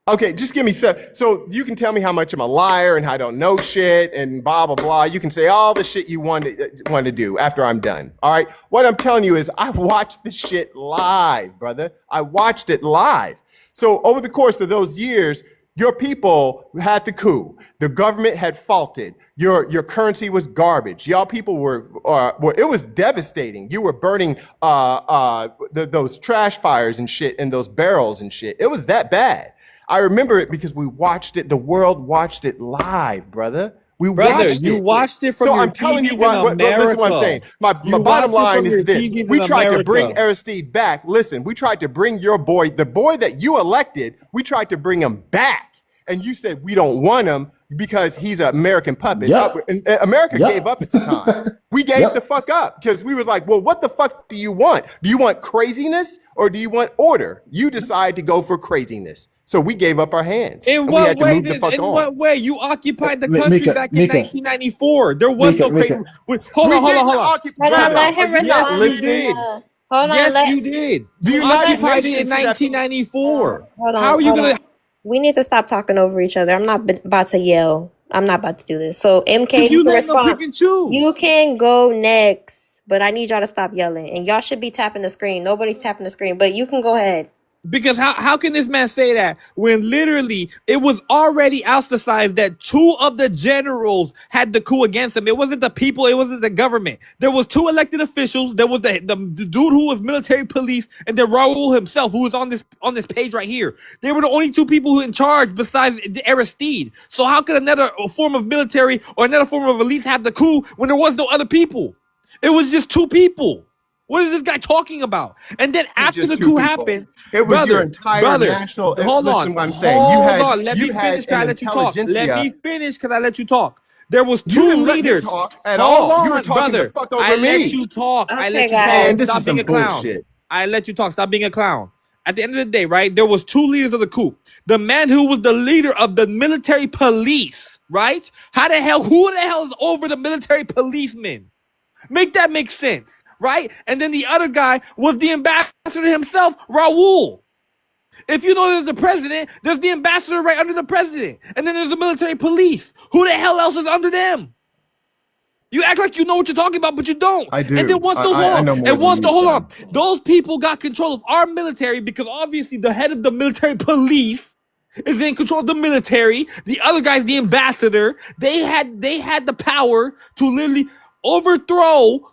Okay, just give me 7. So you can tell me how much I'm a liar and I don't know shit and blah, blah, blah. You can say all the shit you want to do after I'm done. All right. What I'm telling you is I watched the shit live, brother. I watched it live. So over the course of those years, your people had the coup. The government had faulted. Your currency was garbage. Y'all people were it was devastating. You were burning those trash fires and shit and those barrels and shit. It was that bad. I remember it because we watched it. The world watched it live, brother. You watched it from so your I'm telling TVs you what, in listen what I'm saying. My bottom line is this. TVs We in tried to bring America. Aristide back. Listen, we tried to bring your boy, the boy that you elected, we tried to bring him back. And you said we don't want him because he's an American puppet. And America gave up at the time. We gave the fuck up because we were like, well, what the fuck do you want? Do you want craziness or do you want order? You decide to go for craziness. So we gave up our hands. In what way? You occupied the country back in 1994. There was no crazy. Hold on. Let him respond. Yes, you did. Hold on. Yes, you did. You occupied it in 1994. Hold on. How are you going to? We need to stop talking over each other. I'm not about to yell. I'm not about to do this. So MK, you can respond. You can go next, but I need y'all to stop yelling. And y'all should be tapping the screen. Nobody's tapping the screen, but you can go ahead. Because how can this man say that when literally it was already ostracized that 2 of the generals had the coup against him? It wasn't the people, it wasn't the government. There was 2 elected officials. There was the dude who was military police, and then Raul himself, who was on this page right here. They were the only 2 people who were in charge besides Aristide. So how could another form of military or another form of police have the coup when there was no other people? It was just 2 people. What is this guy talking about? And then after the coup happened, it was your entire national. Hold on. Listen, what I'm saying. Let me finish. Can I let you talk? Let me finish. Because I let you talk. There was 2 leaders. Talk at all. You were talking the fuck over me. I let you talk. Okay, I let you guys. talk. Stop being a clown. I let you talk. Stop being a clown. At the end of the day, right? There was 2 leaders of the coup. The man who was the leader of the military police, right? Who the hell is over the military policemen? Make that make sense. Right? And then the other guy was the ambassador himself, Raul. If you know there's the president, there's the ambassador right under the president. And then there's the military police. Who the hell else is under them? You act like you know what you're talking about, but you don't. I do. And then once those people got control of our military because obviously the head of the military police is in control of the military. The other guy's the ambassador. They had the power to literally overthrow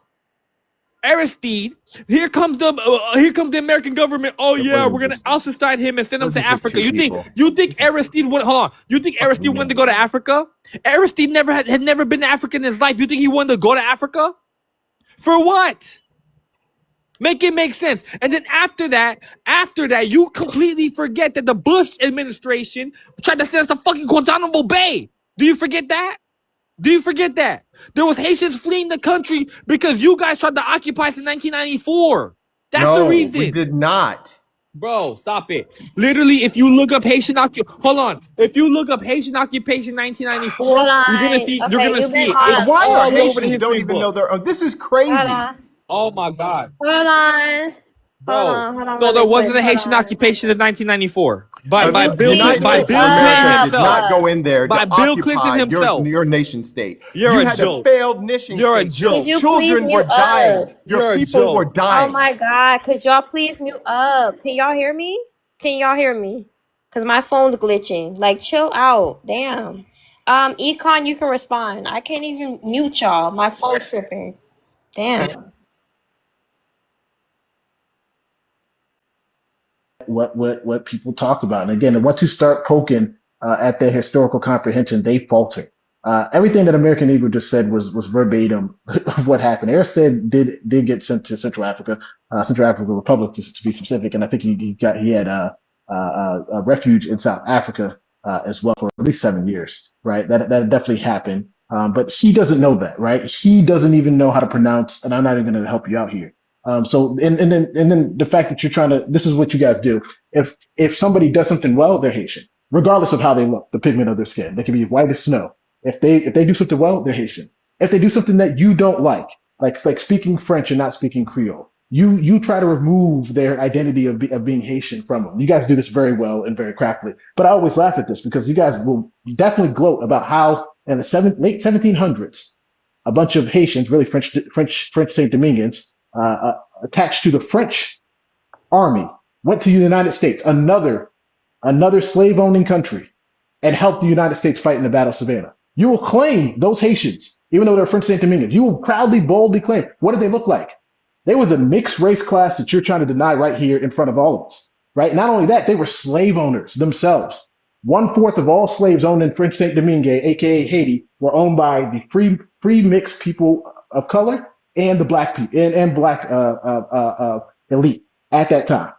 Aristide. Here comes the American government. Oh yeah, we're gonna ostracize him and send him to Africa. You think Aristide went? Hold on. You think Aristide wanted to go to Africa? Aristide had never been to Africa in his life. You think he wanted to go to Africa? For what? Make it make sense. And then after that, you completely forget that the Bush administration tried to send us to fucking Guantanamo Bay. Do you forget that? There was Haitians fleeing the country because you guys tried to occupy us in 1994. That's the reason. We did not. Bro, stop it. Literally, if you look up Haitian If you look up Haitian occupation 1994, Hold on. you're gonna see Okay, you're gonna you've see been it. on. Why all are over Haitians the don't history even book. know their own? This is crazy. Hold on. Oh my god. Hold on. Bro. Hold on So really there wasn't quick. a Haitian occupation in 1994 by Could you Bill please by mute Bill up? Clinton America did himself. not go in there By to Bill Clinton occupy himself. your nation state. You're You a had joke. a failed nation You're a state. joke. Could you Children please were mute dying. up? Your You're a people were joke. Oh dying. my God. Could y'all please mute up? Can y'all hear me? Because my phone's glitching. Like, chill out. Damn. Econ, you can respond. I can't even mute y'all. My phone's tripping. Damn. What people talk about. And again, once you start poking at their historical comprehension, they falter. Everything that American Eagle just said was verbatim of what happened. Aristide did get sent to Central Africa Republic to be specific, and I think he had a refuge in South Africa as well for at least 7 years. Right, that definitely happened. But he doesn't know that, right? He doesn't even know how to pronounce, and I'm not even going to help you out here. So and then the fact that you're trying to, this is what you guys do. If somebody does something well, they're Haitian, regardless of how they look, the pigment of their skin. They can be white as snow. If they do something well, they're Haitian. If they do something that you don't like speaking French and not speaking Creole, you try to remove their identity of being Haitian from them. You guys do this very well and very craftily. But I always laugh at this because you guys will definitely gloat about how in the late 1700s, a bunch of Haitians, really French Saint Domingans, attached to the French army, went to the United States, another slave owning country, and helped the United States fight in the Battle of Savannah. You will claim those Haitians, even though they're French Saint Domingans, you will proudly, boldly claim. What did they look like? They were the mixed race class that you're trying to deny right here in front of all of us, right? Not only that, they were slave owners themselves. 1/4 of all slaves owned in French Saint Domingue, aka Haiti, were owned by the free mixed people of color and the black people and black elite at that time.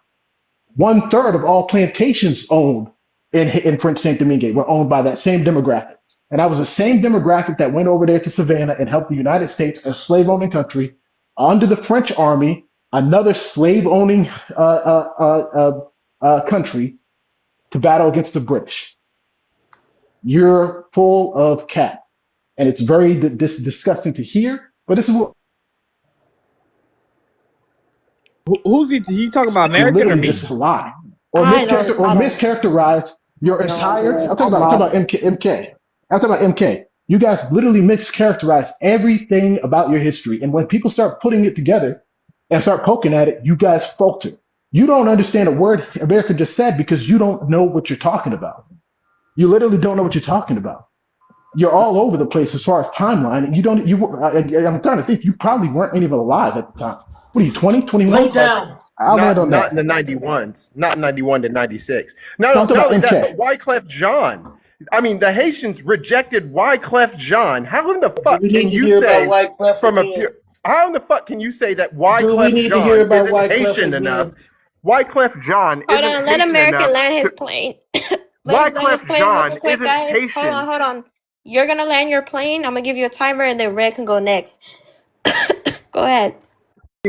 1/3 of all plantations owned in French Saint Domingue were owned by that same demographic. And that was the same demographic that went over there to Savannah and helped the United States, a slave owning country, under the French army, another slave owning country, to battle against the British. You're full of cap. And it's very disgusting to hear, but this is what. Who's he talking about, American or me? Just lie or mischaracterize your entire. I'm talking about MK. I'm talking about MK. You guys literally mischaracterize everything about your history, and when people start putting it together and start poking at it, you guys falter. You don't understand a word America just said because you don't know what you're talking about. You literally don't know what you're talking about. You're all over the place as far as timeline, and you don't. I'm trying to think. You probably weren't even alive at the time. What are you, 20, 21? Lay down. I'll land on Not that. in the 91s, not 91 to 96. No, I'm talking not only about that, MK. but Wyclef Jean. I mean, the Haitians rejected Wyclef Jean. How in the fuck can you say from a pure? How in the fuck can you say that Wyclef Jean isn't Haitian enough? Wyclef Jean Hold isn't on. Let Haitian American enough land his to- plane. Let his Wyclef plane Jean real quick, isn't guys. Haitian. Hold on. You're gonna land your plane. I'm gonna give you a timer, and then Red can go next. Go ahead.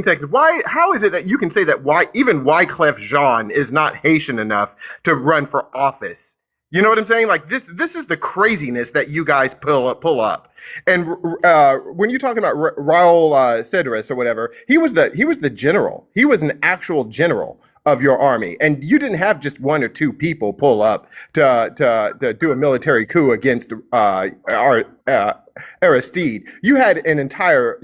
Texas. Why? How is it that you can say that even Wyclef Jean is not Haitian enough to run for office? You know what I'm saying? Like this is the craziness that you guys pull up. And when you're talking about Raul Cedras or whatever, he was the general. He was an actual general of your army, and you didn't have just one or two people pull up to do a military coup against Aristide. You had an entire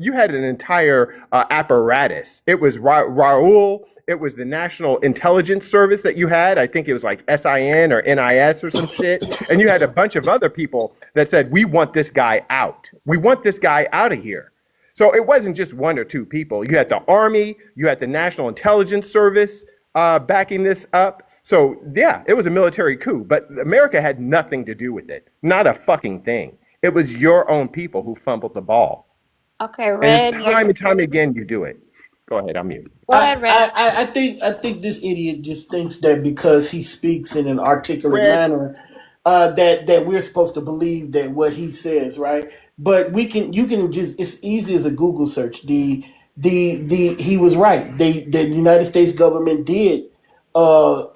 apparatus. It was Raul. It was the National Intelligence Service that you had. I think it was like SIN or NIS or some shit. And you had a bunch of other people that said, we want this guy out. We want this guy out of here. So it wasn't just one or two people. You had the Army, you had the National Intelligence Service backing this up. So yeah, it was a military coup, but America had nothing to do with it. Not a fucking thing. It was your own people who fumbled the ball. Okay, And Red. it's time and time again you do it. Go ahead, I'm mute. Go ahead, Red. I think this idiot just thinks that because he speaks in an articulate Red. manner, that we're supposed to believe that what he says, right? But you can just, it's easy as a Google search. He was right. The United States government did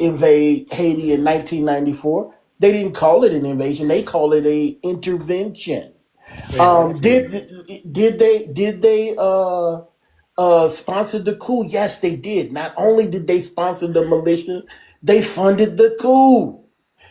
invade Haiti in 1994. They didn't call it an invasion. They call it a intervention. Did they sponsor the coup? Yes, they did. Not only did they sponsor the militia, they funded the coup.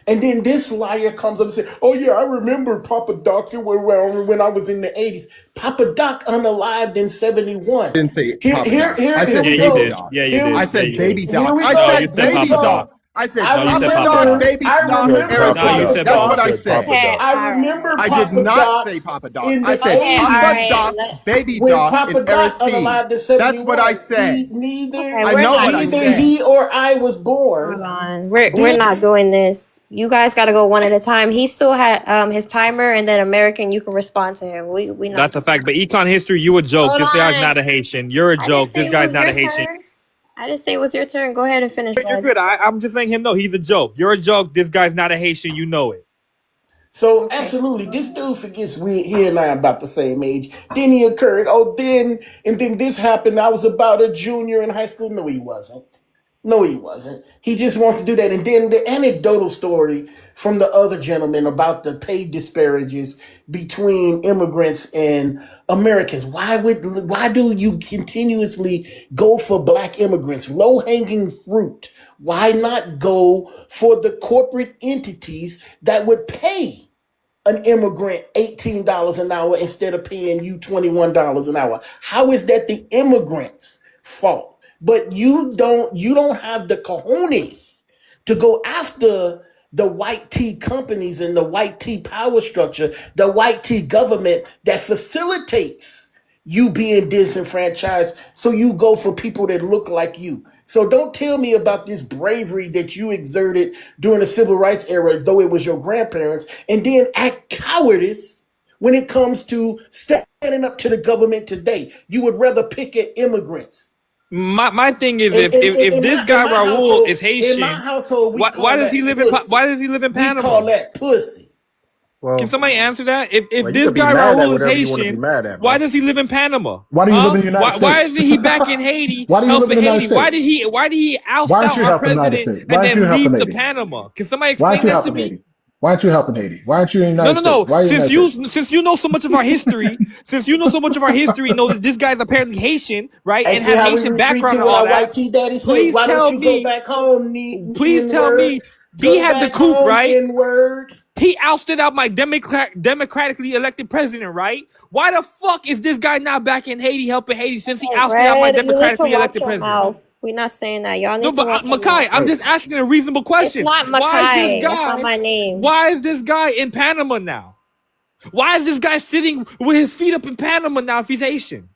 And then this liar comes up and says, "Oh yeah, I remember Papa Doc when I was in the 80s. Papa Doc unalived in 71. I didn't say Here Papa Doc. I said we baby go. Doc. Yeah, you did. I said Yeah, baby you Doc. Here we I go. said you said baby Papa Doc. Doc. I said I No, you said Papa Papa Doc, Doc. baby I Doc, remember Eric No, you Doc. said That's Papa what I Doc. said. Okay, I remember I Papa did not Doc say Papa Doc. in I the said okay, all 80s. Papa right. Doc, baby When Doc, Papa and Doc Aristide. unalived in 71, That's what I said. Okay, I we're know not. what I neither said. he or I was Hold born. on. We're not doing this. You guys got to go one at a time. He still had his timer, and then American, you can respond to him. We not. That's a fact. But econ history, you a joke. Hold This guy's on. not a Haitian. You're a I didn't joke. say This it guy's was not a your Haitian. turn. I didn't say it was your turn. Go ahead and finish. You're Red. good. I'm just letting him know he's a joke. You're a joke. This guy's not a Haitian. You know it. So Okay. absolutely, this dude forgets he and I are about the same age. Then he occurred. And then this happened. I was about a junior in high school. No, he wasn't. No, he wasn't. He just wants to do that. And then the anecdotal story from the other gentleman about the pay disparages between immigrants and Americans. Why do you continuously go for black immigrants? Low hanging fruit. Why not go for the corporate entities that would pay an immigrant $18 an hour instead of paying you $21 an hour? How is that the immigrants' fault? But you don't have the cojones to go after the white tea companies and the white tea power structure, the white tea government that facilitates you being disenfranchised. So you go for people that look like you. So don't tell me about this bravery that you exerted during the civil rights era, though it was your grandparents, and then act cowardice when it comes to standing up to the government today. You would rather pick at immigrants. My thing is if this guy Raul is Haitian, in my household, why does he live in Panama? We call that pussy. Well, Can somebody answer that? If well, you this could be guy mad at Raul is whatever you want to be Haitian, mad at, why bro. does he live in Panama? Why do you live in the United States? Why isn't he back in Haiti Why do you live in helping the United Haiti? States? Why did he oust Why aren't out you our helping the United president States? Why and aren't you then helping leave to Haiti? Panama? Can somebody Why explain aren't you that to helping me? Haiti? Why aren't you helping Haiti? Why aren't you in the United States? Why are you in the United States? Since you know so much of our history, know that this guy's apparently Haitian, right, And and see has how we Haitian retreat background to and what all our that. white tea daddy said. Please Why tell don't you go me. back home, Please tell me. He had the coup, right? N-word. He ousted out my democratically elected president, right? Why the fuck is this guy not back in Haiti helping Haiti since he ousted out my Red, you need to democratically watch elected your president? mouth. We're not saying that. Y'all need No, to but watch your Makai, mouth. I'm just asking a reasonable question. It's not Why is this Makai. That's not guy? my name. Why is this guy in Panama now? Why is this guy sitting with his feet up in Panama now if he's Haitian?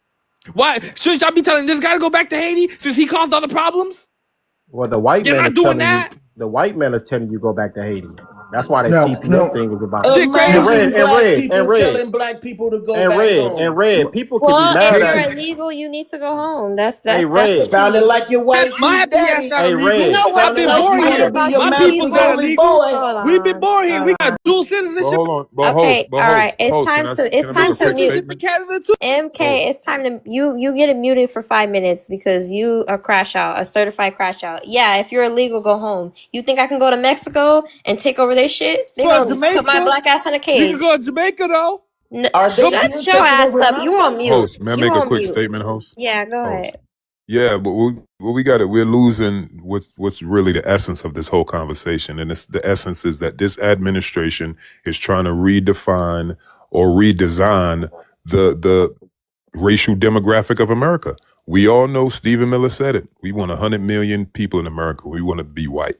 Why shouldn't y'all be telling this guy to go back to Haiti since he caused all the problems? Well, the white You're man not is doing telling that. you. The white man is telling you go back to Haiti. That's why the No, TPS no. thing is about. Imagine black people and red, telling black people to go and back red, home. and red. People can Well, be if mad you're at. illegal, you need to go home. That's Hey, the Red. Sounding like your white My tea happy ass daddy. not Hey, illegal. Red. You know I've what's been so born funny here. about your My you people's master's not people? only illegal. boy. Hold We've been on. born here. Hold We on. got dual citizenship. Hold on, but Okay, all right. It's host, time can I to make a quick mute. statement? Canada too. MK, it's time to you get it muted for 5 minutes because you a crash out, a certified crash out. Yeah, if you're illegal, go home. You think I can go to Mexico and take over their shit? They Go to gonna put my Jamaica. black ass in a You cage. can go to Jamaica though. Are they Shut here your taking ass over up. my You on stuff? mute. Host, may I You make a on quick mute. statement, host? Yeah, go Host. ahead. Yeah, but we got it. We're losing what's really the essence of this whole conversation, and the essence is that this administration is trying to redefine or redesign the racial demographic of America. We all know Stephen Miller said it. We want 100 million people in America. We want to be white.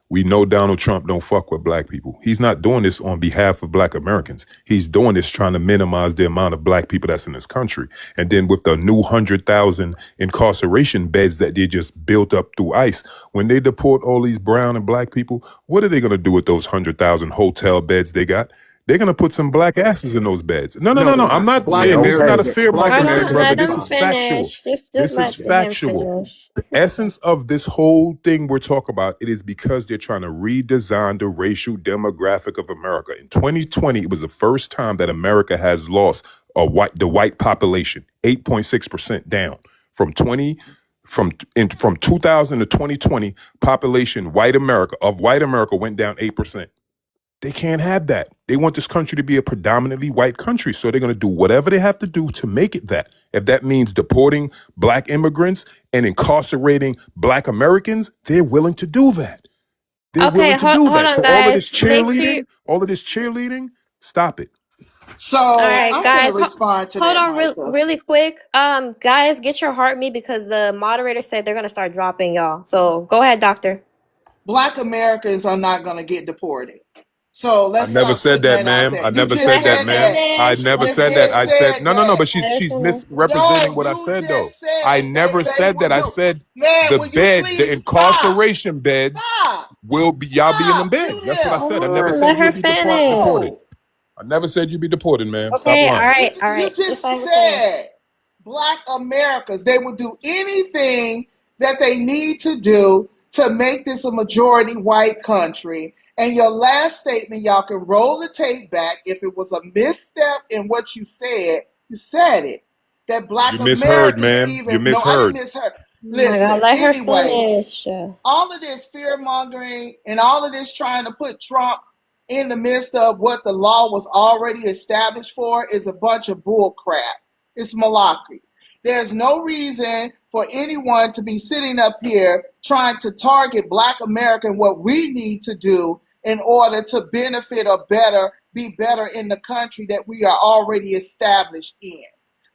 We know Donald Trump don't fuck with black people. He's not doing this on behalf of black Americans. He's doing this trying to minimize the amount of black people that's in this country. And then with the new 100,000 incarceration beds that they just built up through ICE, when they deport all these brown and black people, what are they going to do with those 100,000 hotel beds they got? They're gonna put some black asses in those beds. No. No, they're I'm not. not. Black This is not a Americans, fear black Hold mongering, on, Americans brother. let do This him is not. factual. finish. Just This is let him factual. finish. The essence of this whole thing we're talking about, it is because they're trying to redesign the racial demographic of America. In 2020, it was the first time that America has lost the white population, 8.6% down from 2000 to 2020. Population white America went down 8%. They can't have that. They want this country to be a predominantly white country. So they're going to do whatever they have to do to make it that. If that means deporting black immigrants and incarcerating black Americans, they're willing to do that. They're Okay, willing to do hold that. on, So guys. Make sure you. all of this cheerleading, stop it. So All right, I'm going to guys. respond to Hold that, on, Micah. really quick. Guys, get your heart me because the moderator said they're gonna start dropping y'all. So go ahead, doctor. Black Americans are not going to get deported. So I let's never start said putting that, that out ma'am. there. I You never just said Let her that, said ma'am. that. I finish. never You said that. I just said said no. that. But Let her she's finish. misrepresenting No, what I you said though. just I said never that they said will that. I do. said Man, the will you beds, the please stop? incarceration beds Stop. will be y'all be in them Stop. beds. Mute That's what I him. Hold said. I never on, said let you'll her be finish. deported. No. I never said you'd be deported, ma'am. Stop Okay, lying. all You right. Just let just her finish. said Black Americans, they will do anything that they need to do to make this a majority white country. And your last statement, y'all can roll the tape back. If it was a misstep in what you said it. That Black You misheard, Americans ma'am. You even, no, I didn't misheard. misheard. Oh my God, Listen, let her anyway, finish. all of this fear mongering and all of this trying to put Trump in the midst of what the law was already established for is a bunch of bull crap. It's malarkey. There's no reason for anyone to be sitting up here trying to target Black America and what we need to do in order to benefit or be better in the country that we are already established in.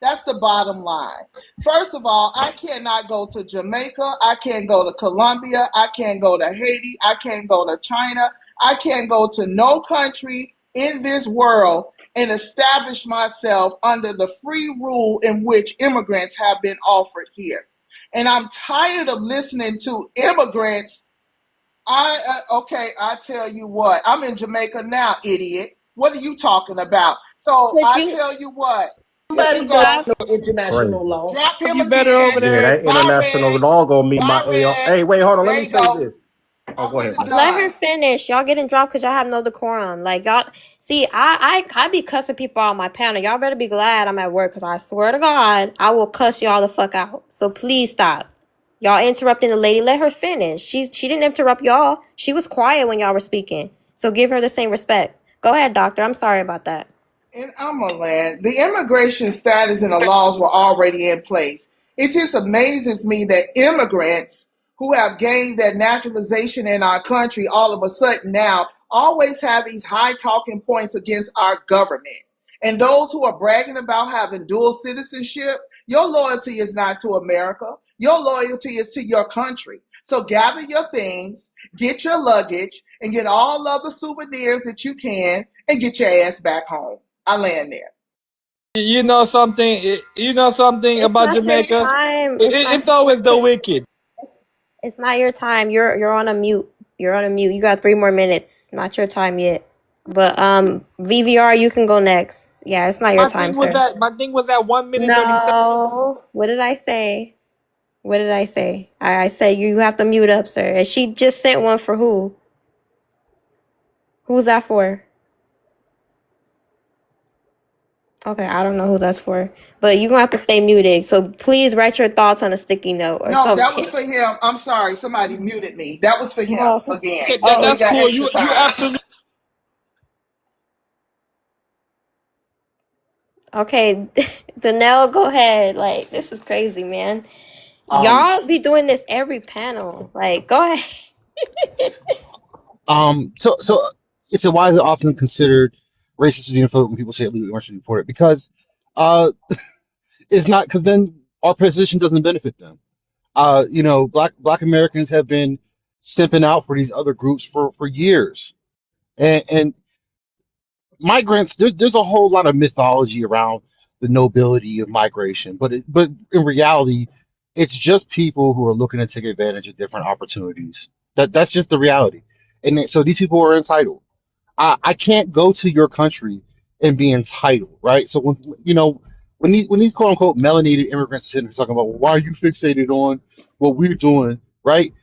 That's the bottom line. First of all, I cannot go to Jamaica. I can't go to Colombia. I can't go to Haiti. I can't go to China. I can't go to no country in this world and establish myself under the free rule in which immigrants have been offered here. And I'm tired of listening to immigrants. I tell you what, I'm in Jamaica now, idiot. What are you talking about? So Could I you tell you what, here Somebody we don't go. stop? know international Crazy. law. Drop him You better over again. Yeah, there. that international Byron, law gonna meet my AR. Byron, Hey, wait, hold on. Let there me you say go. this. Oh, I go ahead. wasn't Let her done. finish. Y'all getting dropped because y'all have no decorum. Like y'all see, I be cussing people on my panel. Y'all better be glad I'm at work because I swear to God, I will cuss y'all the fuck out. So please stop. Y'all interrupting the lady. Let her finish. She didn't interrupt y'all. She was quiet when y'all were speaking. So give her the same respect. Go ahead, doctor. I'm sorry about that. In Amaland, the immigration status and the laws were already in place. It just amazes me that immigrants who have gained their naturalization in our country all of a sudden now always have these high talking points against our government. And those who are bragging about having dual citizenship, your loyalty is not to America. Your loyalty is to your country. So gather your things, get your luggage, and get all of the souvenirs that you can, and get your ass back home. I land there. You know something? You know something It's about not your Jamaica? time. It's not. It's always the wicked. It's not your time. You're on a mute. You're on a mute. You got 3 more minutes. Not your time yet. But VVR, you can go next. Yeah, it's not your time, sir. My thing was at 1 minute 37. No. What did I say? What did I say? I said you have to mute up, sir. And she just sent one for who? Who's that for? Okay, I don't know who that's for. But you're gonna have to stay muted. So please write your thoughts on a sticky note or No, that was something. for him. I'm sorry. Somebody muted me. That was for him Oh, again. Okay, So he that's got cool. extra You time. absolutely. okay. Danelle, go ahead. Like, this is crazy, man. Um, Y'all be doing this every panel. Like, go ahead. so it's why is it often considered racist or xenophobic when people say illegal immigrants should be deported? Because uh, it's not, because then our position doesn't benefit them. Black Americans have been stepping out for these other groups for years, and migrants. There's a whole lot of mythology around the nobility of migration, but in reality, it's just people who are looking to take advantage of different opportunities. That's just the reality, and so these people are entitled. I can't go to your country and be entitled, right? So when these quote unquote melanated immigrants are talking about, well, why are you fixated on what we're doing, right?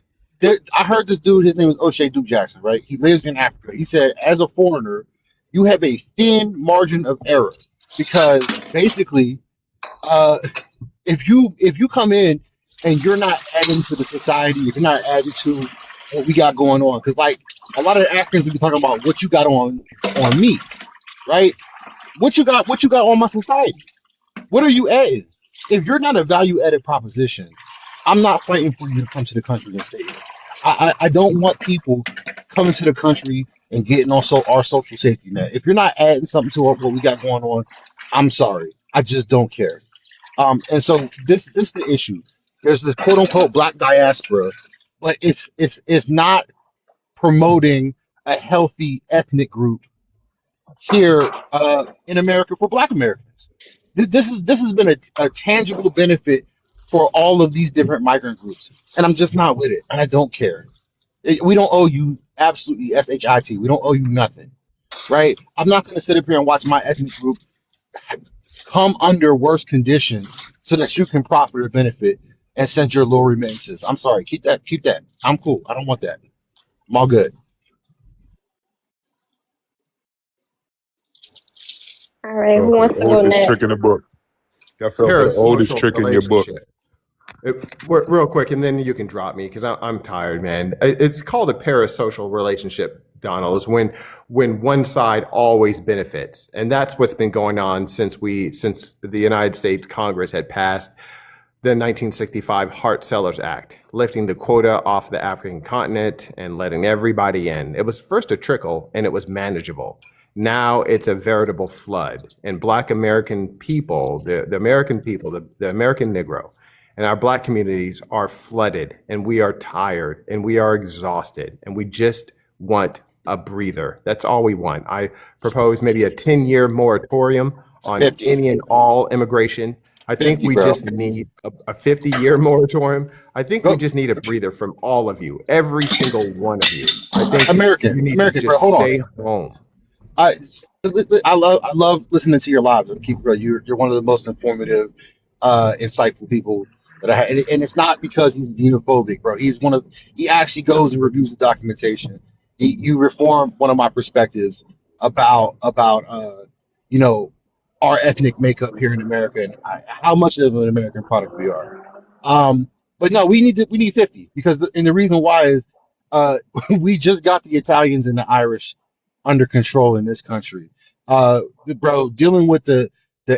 I heard this dude, his name is O'Shea Duke Jackson, right? He lives in Africa. He said, as a foreigner, you have a thin margin of error because basically, uh, if you come in and you're not adding to the society, if you're not adding to what we got going on, because like a lot of the Africans will be talking about what you got on me, right? What you got on my society? What are you adding? If you're not a value added proposition, I'm not fighting for you to come to the country and stay here. I don't want people coming to the country and getting also our social safety net. If you're not adding something to what we got going on, I'm sorry. I just don't care. And so this the issue. There's the quote unquote black diaspora, but it's not promoting a healthy ethnic group here in America for Black Americans. This has been a tangible benefit for all of these different migrant groups, and I'm just not with it, and I don't care. We don't owe you absolutely shit. We don't owe you nothing, right? I'm not going to sit up here and watch my ethnic group come under worse conditions so that you can profit or benefit and send your low remittances. I'm sorry. Keep that. Keep that. I'm cool. I don't want that. I'm all good. All right, Fell who for the wants to go oldest next? trick in the book. That fell for the oldest Parasocial trick in your book. relationship. Real quick, and then you can drop me because I'm tired, man. It's called a parasocial relationship, Donald. It's when one side always benefits, and that's what's been going on since the United States Congress had passed the 1965 Hart-Sellers Act, lifting the quota off the African continent and letting everybody in. It was first a trickle, and it was manageable. Now it's a veritable flood, and Black American people, the American people, the American Negro, and our Black communities are flooded, and we are tired, and we are exhausted, and we just want a breather. That's all we want. I propose maybe a 10-year moratorium on 50. any and all immigration. I think 50, we bro. just need a 50-year moratorium. I think we Go. just need a breather from all of you, every single one of you. I think you American, need to American, bro. just Hold on. stay home. I love listening to your lives. Keep bro. You're one of the most informative, insightful people that I had, and it's not because he's xenophobic, bro. He actually goes and reviews the documentation. You reform one of my perspectives about you know our ethnic makeup here in America and how much of an American product we are. But no, we need 50 because and the reason why is we just got the Italians and the Irish under control in this country. Bro, dealing with the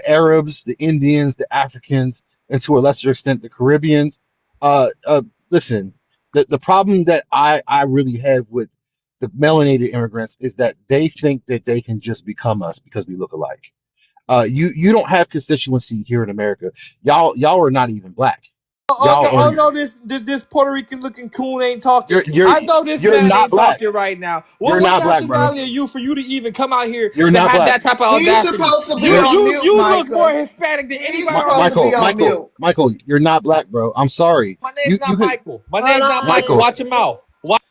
Arabs, the Indians, the Africans, and to a lesser extent the Caribbeans. Listen, the problem that I really have with the melanated immigrants is that they think that they can just become us because we look alike. You don't have constituency here in America. Y'all are not even black. Y'all Oh are no, this Puerto Rican looking coon ain't talking. you're I know this you're man not ain't black. talking right now. You're What not black, bro. nationality are you for you to even come out here You're to not have black. that type of He's audacity? supposed to be You're on mute, You look more Micah. Hispanic than He's anybody on supposed this to be stage. on mute. Michael, you're not black, bro. I'm sorry. My name's You not can Michael. My Hold name's not Michael. on. Michael, Watch your mouth.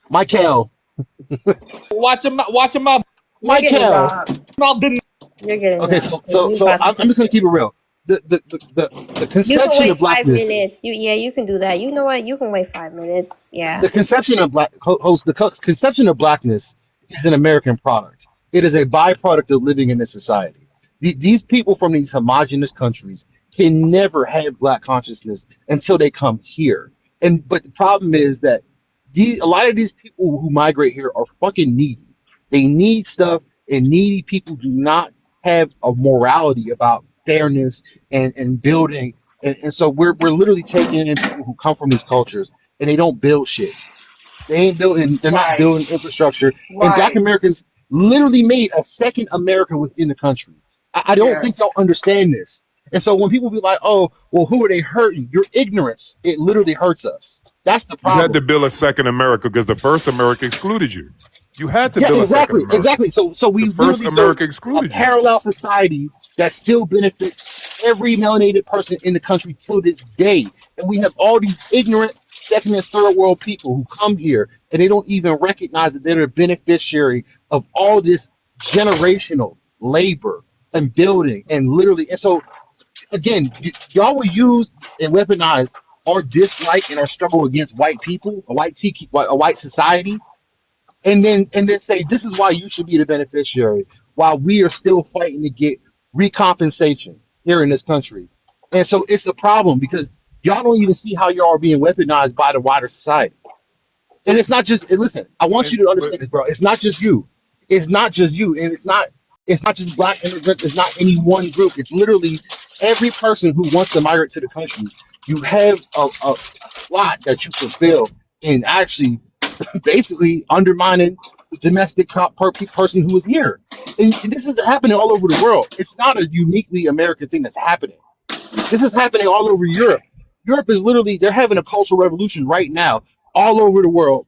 Michael, Watch your mouth. Watch your mouth. You're getting Michael. dropped. Mouth didn't. You're getting Okay, dropped. You so about to I'm piss just gonna me keep it off. real. The You can conception wait of 5 minutes. blackness, You can do that. You know what? You can wait 5 minutes. Yeah. the conception of conception of blackness is an American product. It is a byproduct of living in this society. These people from these homogenous countries can never have black consciousness until they come here. But the problem is that a lot of these people who migrate here are fucking needy. They need stuff, and needy people do not have a morality about fairness and building. And so we're literally taking in people who come from these cultures and they don't build shit. They ain't building. They're not Right, building infrastructure. And Black right. Americans literally made a second America within the country. I don't think y'all Yes. understand this. And so when people be like, "Oh, well, who are they hurting?" Your ignorance, it literally hurts us. That's the You had to problem. build a second America because the first America excluded you. You had to Yeah, build a second exactly, America. exactly. So The we first literally built America a excluded you. parallel society that still benefits every melanated person in the country till this day. And we have all these ignorant second and third world people who come here and they don't even recognize that they're a beneficiary of all this generational labor and building and literally. And so again, y'all will use and weaponize our dislike and our struggle against white people, a white society, and then say this is why you should be the beneficiary, while we are still fighting to get recompensation here in this country. And so it's a problem because y'all don't even see how y'all are being weaponized by the wider society. And it's not just and listen, I want you to understand this, bro. It's not just you. It's not just you. And it's not just black immigrants, it's not any one group. It's literally every person who wants to migrate to the country. You have a slot that you fulfill in actually basically undermining the domestic person who is here. And this is happening all over the world. It's not a uniquely American thing that's happening. This is happening all over Europe. Europe is literally, they're having a cultural revolution right now all over the world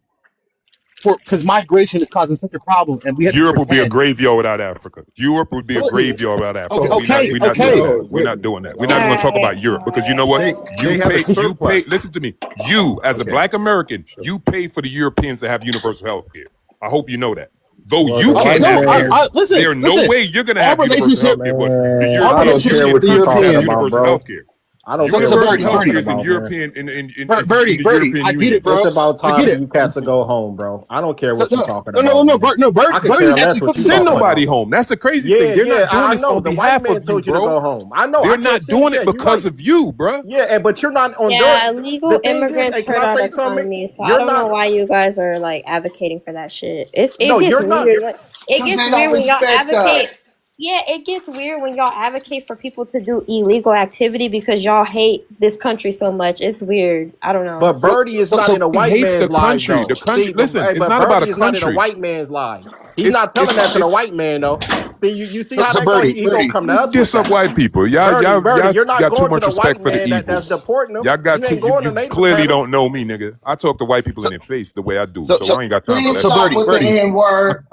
because migration is causing such a problem, and we have Europe to would be a pretend. graveyard without Africa. Europe would be a graveyard without Africa. Okay, We're not okay. doing that. We're not doing that. We're not even going to talk about Europe because you know what? They have a You surplus. pay. Listen to me. You, as a black American, you pay for the Europeans to have universal health care. I hope you know that. Though you Okay, can't no, have it, listen, there's no listen. way you're going to Our have universal relationship, health care. But the our Europeans relationship get with the people to have Europeans, universal health care. I don't So, care so what Birdie, you're Universal talking health care is in about, European man. in Birdie, the Birdie, European I get Union. it, bro. It's about I time get for it. you cats to go home, bro. I don't care So, what you're talking no, about, man. I could Birdie care less actually what comes you're Send about talking that. nobody about. home. That's the crazy Yeah, thing. They're not doing I this know. on The white behalf man of you, told you to bro. go home. I know. I They're can't not see. doing Yeah, it you're because right. of you, bro. Yeah, but you're not on Yeah, their. illegal The thing is, immigrants hey, can hurt I our say something? economy, so I You're don't know not. why you guys are like advocating for that shit. It No, gets you're not. weird. It Because gets they don't weird when y'all respect advocate. us. Yeah, it gets weird when y'all advocate for people to do illegal activity because y'all hate this country so much. It's weird. I don't know. But Birdie is not So in a He white hates the man's life, country. though. The country. See, Listen, it's but not about a Birdie is not in a country. white man's life. He's not telling that to the It's. white man, though. See, you see so, how so that go? Birdie, He gonna come to You us with diss up that. white people. Y'all Birdie, you're not got too going to much the white respect for the man evil. that's deporting them. Y'all got You too. ain't going to You NATO clearly panel. don't know me, nigga. I talk to white people in their face the way I do, so, so so, I ain't got time for Please that so shit. stop with the Birdie. N-word.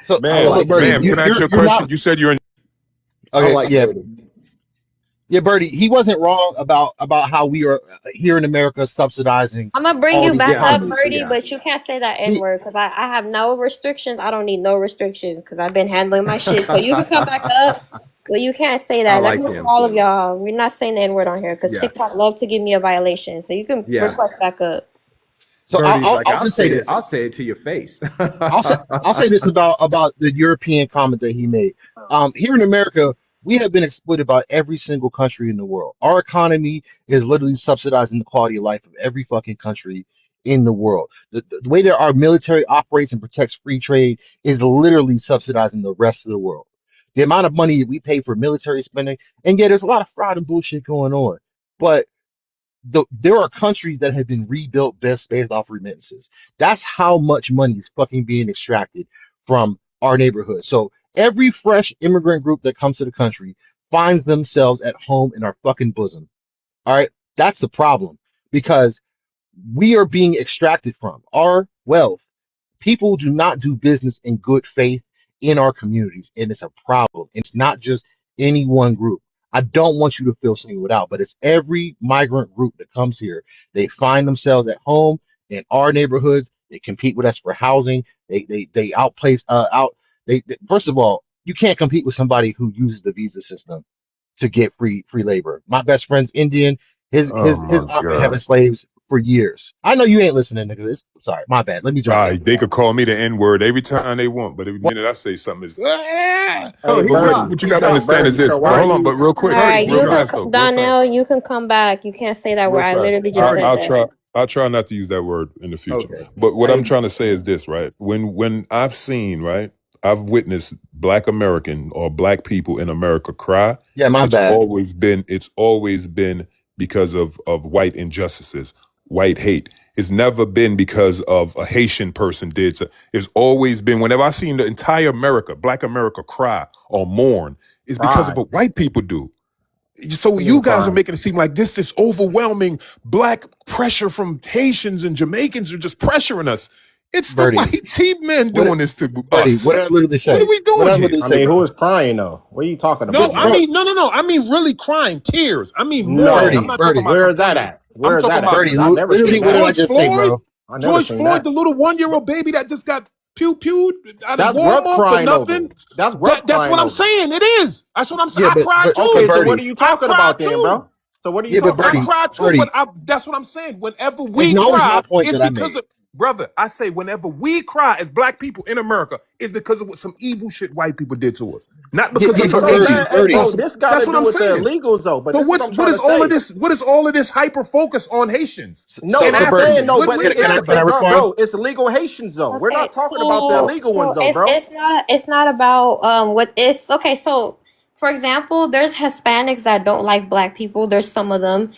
So, I so like look, Birdie, Ma'am, can I ask you a you're question? not You said you're in. I okay. like Yeah, Birdie. yeah, Birdie. He wasn't wrong about how we are here in America subsidizing I'm gonna bring all you these back Yeah, up, economies. Birdie, yeah. but you can't say that N He, word because I have no restrictions. I don't need no restrictions because I've been handling my shit. So you can come back up. Well, you can't say I that. That like goes for him all of too. y'all. We're not saying the N word on here because Yeah, TikTok love to give me a violation. So you can yeah. request back up. so Birdie's like, I'll just say I'll this. say it to your face. I'll say this about the European comment that he made. Here in America, we have been exploited by every single country in the world. Our economy is literally subsidizing the quality of life of every fucking country in the world. The way that our military operates and protects free trade is literally subsidizing the rest of the world. The amount of money we pay for military spending, and yeah, there's a lot of fraud and bullshit going on. But there are countries that have been rebuilt based off remittances. That's how much money is fucking being extracted from our neighborhood. So every fresh immigrant group that comes to the country finds themselves at home in our fucking bosom. All right, that's the problem because we are being extracted from our wealth. People do not do business in good faith in our communities, and it's a problem. It's not just any one group. I don't want you to feel singled out, but it's every migrant group that comes here. They find themselves at home in our neighborhoods. They compete with us for housing. They outplace first of all, you can't compete with somebody who uses the visa system to get free labor. My best friend's Indian. His Oh his his my aunt been having god. slaves for years. I know you ain't listening, nigga. Sorry, my bad. Let me jump in. They could call me the N word every time they want, but every minute I say something is. Hey, Oh, he Birdie, dropped. What you He got to dropped. understand is Birdie. So this. why Hold do on, but you, real All quick, right, Birdie? real you can, fast though, real fast, Donnell, you can come back. You can't say that real word. I fast. literally just said I'll that. try. I'll try not to use that word in the future. Okay. But what I'm Hey, trying to say is this, right? When I've seen, right, I've witnessed Black American or Black people in America cry. Yeah, my It's bad. always been because of white injustices, white hate. It's never been because of a Haitian person did so. It's always been, whenever I seen the entire America, Black America cry or mourn, it's because of cry. what white people do. So What you mean you guys are cry? making it seem like this overwhelming Black pressure from Haitians and Jamaicans are just pressuring us. It's the Birdie, white team men what doing this to Birdie, us. what did I literally What are say? we What doing did I here? literally I say, mean, who bro? is crying though? What are you talking No, about, I man? Bro, mean, no. I mean, really crying tears. I mean, mourning. I'm No. not talking Birdie, about Where is that complaining. at? I'm Where is talking that at? about Birdie, Because I never literally seen what did that. I George just say, Floyd. bro? I never George seen Floyd, that. the little 1-year-old baby that just got pew pew out of That's worth Walmart for crying over. nothing. That's worth That's crying what I'm over. saying. It is. That's what I'm saying. Yeah, I cried but Okay, too. so what are Birdie, you I talking cried about then, too. bro? So what are you yeah, but talking I about? cried too, Birdie, but that's what I'm saying. Whenever we acknowledge my cry, point it's that I because made. of brother. I say whenever we cry as black people in America, it's because of what some evil shit white people did to us, not Yeah, because Okay, of yeah, but so this Haitian man, hey, or bro, some. this got That's to what do I'm with the saying. illegals though. But So this is what I'm what trying is to all of say. this? What is all of this hyper focus on Haitians No, and So I'm Birdie, saying Africans? no, but What is can that I about? respond? bro, it's illegal Haitians though. We're Okay, not talking about the illegal ones though, bro. it's not about what it's okay. So for example, there's Hispanics that don't like black people. There's some of them.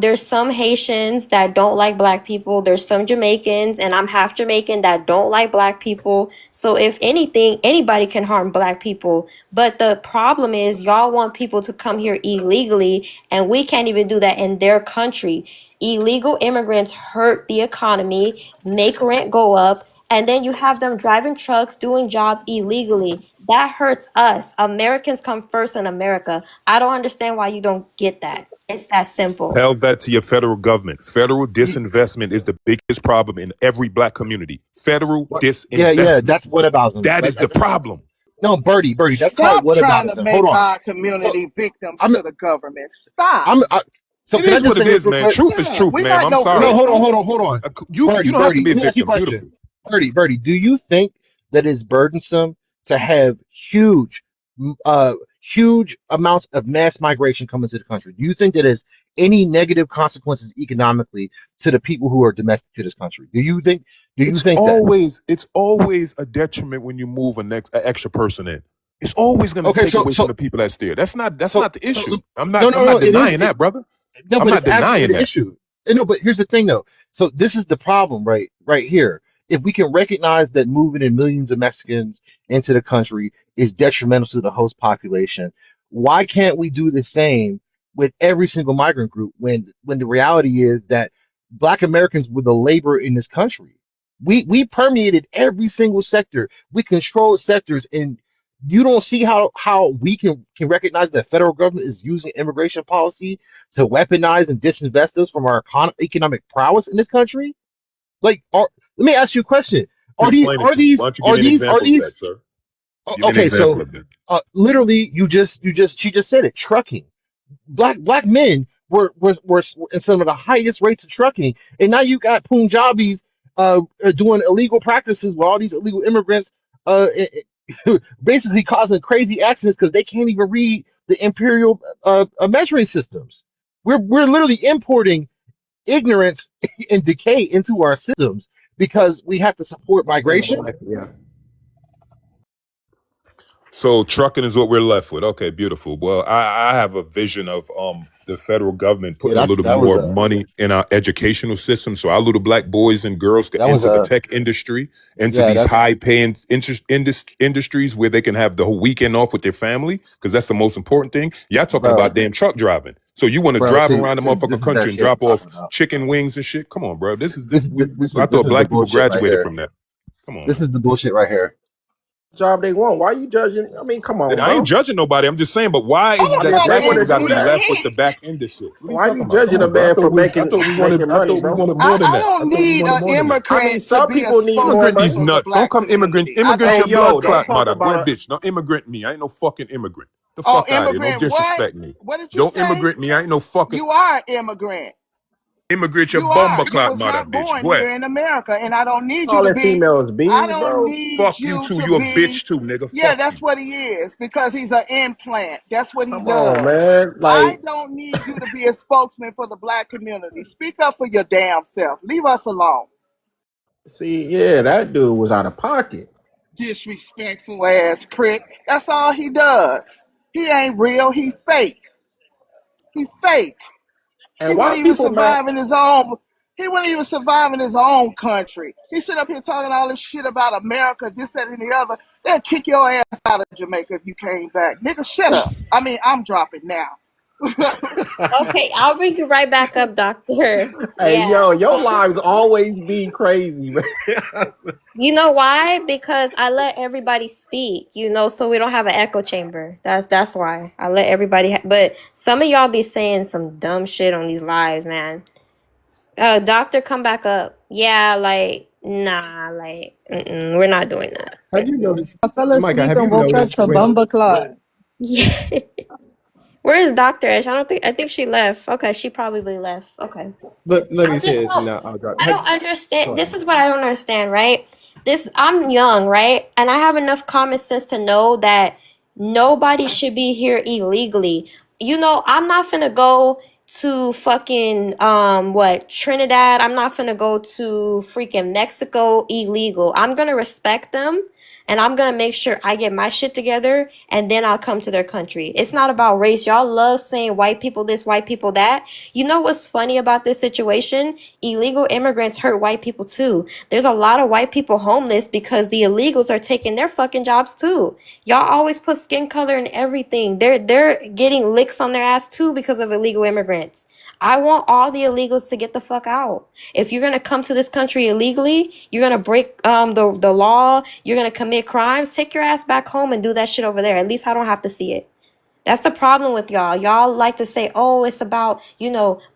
There's some Haitians that don't like black people. There's some Jamaicans, and I'm half Jamaican, that don't like black people. So if anything, anybody can harm black people. But the problem is y'all want people to come here illegally, and we can't even do that in their country. Illegal immigrants hurt the economy, make rent go up, and then you have them driving trucks, doing jobs illegally. That hurts us. Americans come first in America. I don't understand why you don't get that. It's that simple. Tell that to your federal government. Federal disinvestment is the biggest problem in every black community. Federal Yeah, disinvestment. that's whataboutism. That Like is the problem. no, Birdie, that's called Stop trying to whataboutism. Hold make on. our So community victims I'm to the government. Stop. so It can I is just what say it this is, real man. quick? Truth is Yeah, truth, we're ma'am. not I'm no sorry. No, victims. hold on. You don't have to be a Let me ask you a victim. question. Beautiful. Birdie, do you think that it's burdensome to have huge amounts of mass migration coming to the country? Do you think that has any negative consequences economically to the people who are domestic to this country? Do you think that? It's always a detriment when you move an extra person in. It's always going to Okay, take so away from the people that's there. That's not the so issue. no, I'm not it is. denying that, brother. No, I'm but not it's absolutely denying the that. issue. No, but here's the thing though. So this is the problem, right here. If we can recognize that moving in millions of Mexicans into the country is detrimental to the host population, why can't we do the same with every single migrant group when the reality is that Black Americans were the labor in this country. We permeated every single sector. We control sectors, and you don't see how we can recognize that the federal government is using immigration policy to weaponize and disinvest us from our economic prowess in this country? Like, let me ask you a question: Can Are these explain it are to me. these Why don't you give are me an these are example of these that, sir? Give me an okay? example So, of that. literally, she just said it. Trucking. Black men were in some of the highest rates of trucking, and now you got Punjabis doing illegal practices with all these illegal immigrants, basically causing crazy accidents because they can't even read the imperial measuring systems. We're literally importing ignorance and decay into our systems because we have to support migration. Yeah. So trucking is what we're left with. Okay, beautiful. Well, I have a vision of the federal government Yeah, putting a little that was more a money in our educational system, so our little black boys and girls get that was into the a tech industry, into yeah these that's high paying industries where they can have the whole weekend off with their family, because that's the most important thing. Y'all talking about bro damn truck driving. So you want to bro. drive around the See, motherfucking this is that country and shit I'm drop off talking about. chicken wings and shit? Come on, bro. I This thought is the black people bullshit right graduated here. from that. Come on, This man. is the bullshit right here. Job they want. Why are you judging? I mean, come on, I ain't bro. judging nobody. I'm just saying, but why is it Who that the the fuck black They want people to is got to do be that. left with the me? back end of shit? What are you Why are you talking about? Come judging a on, bro. man for I thought we wanted more than I that. I don't thought we need wanted an more than that. I mean, immigrant to some be a people need more Immigrant spokesman these money. for the nuts. Don't black come immigrant. community. I Immigrant Hey, your don't need blood yo, don't clot that. talk mother. Go about ahead, a. bitch. Don't immigrant me. I ain't no fucking immigrant. The Oh, fuck out of here. Don't immigrant what? disrespect me. What did you Don't say? immigrant me. I ain't no fucking You are an immigrant. immigrant your You are. bumba You clot was mother, not bitch. born Go ahead. here in America, and I don't need you to Calling be. females I bees, don't bro. need Fuck you you too. to You a be. bitch too, nigga. Yeah, Fuck that's you. what he is because he's an implant. That's what he Come on, does. man. I Like, don't need you to be a spokesman for the black community. Speak up for your damn self. Leave us alone. see, yeah, that dude was out of pocket. Disrespectful ass prick. That's all he does. He ain't real. He fake. He fake. He And why wouldn't even people mad? survive in his own. He wouldn't even survive in his own country. He sit up here talking all this shit about America, this, that, and the other. They'll kick your ass out of Jamaica if you came back. Nigga, shut up. I mean, I'm dropping now. Okay, I'll bring you right back up, doctor. Hey, Yeah. yo, your lives always be crazy, man. You know why? Because I let everybody speak, so we don't have an echo chamber. That's why. I let everybody but some of y'all be saying some dumb shit on these lives, man. Doctor, come back up. Yeah, like Nah, like, we're not doing that. Have you noticed, I fell Micah? asleep Have you and woke up noticed to when? Bumba Clot. Yeah. Where is Dr. Ash? I think she left. Okay, she probably left. Okay. Let I me say just this, and don't I'll drop. I don't Go understand. This ahead. is what I don't understand, right? I'm young, right? And I have enough common sense to know that nobody should be here illegally. You know, I'm not finna go to fucking what, Trinidad. I'm not finna go to freaking Mexico illegal. I'm gonna respect them and I'm gonna make sure I get my shit together and then I'll come to their country. It's not about race. Y'all love saying white people this, white people that. You know what's funny about this situation? Illegal immigrants hurt white people too. There's a lot of white people homeless because the illegals are taking their fucking jobs too. Y'all always put skin color in everything. They're getting licks on their ass too because of illegal immigrants. I want all the illegals to get the fuck out. If you're gonna come to this country illegally, you're gonna break the law, you're gonna commit crimes, take your ass back home and do that shit over there. At least I don't have to see it. That's the problem with y'all. Y'all like to say, oh, it's about,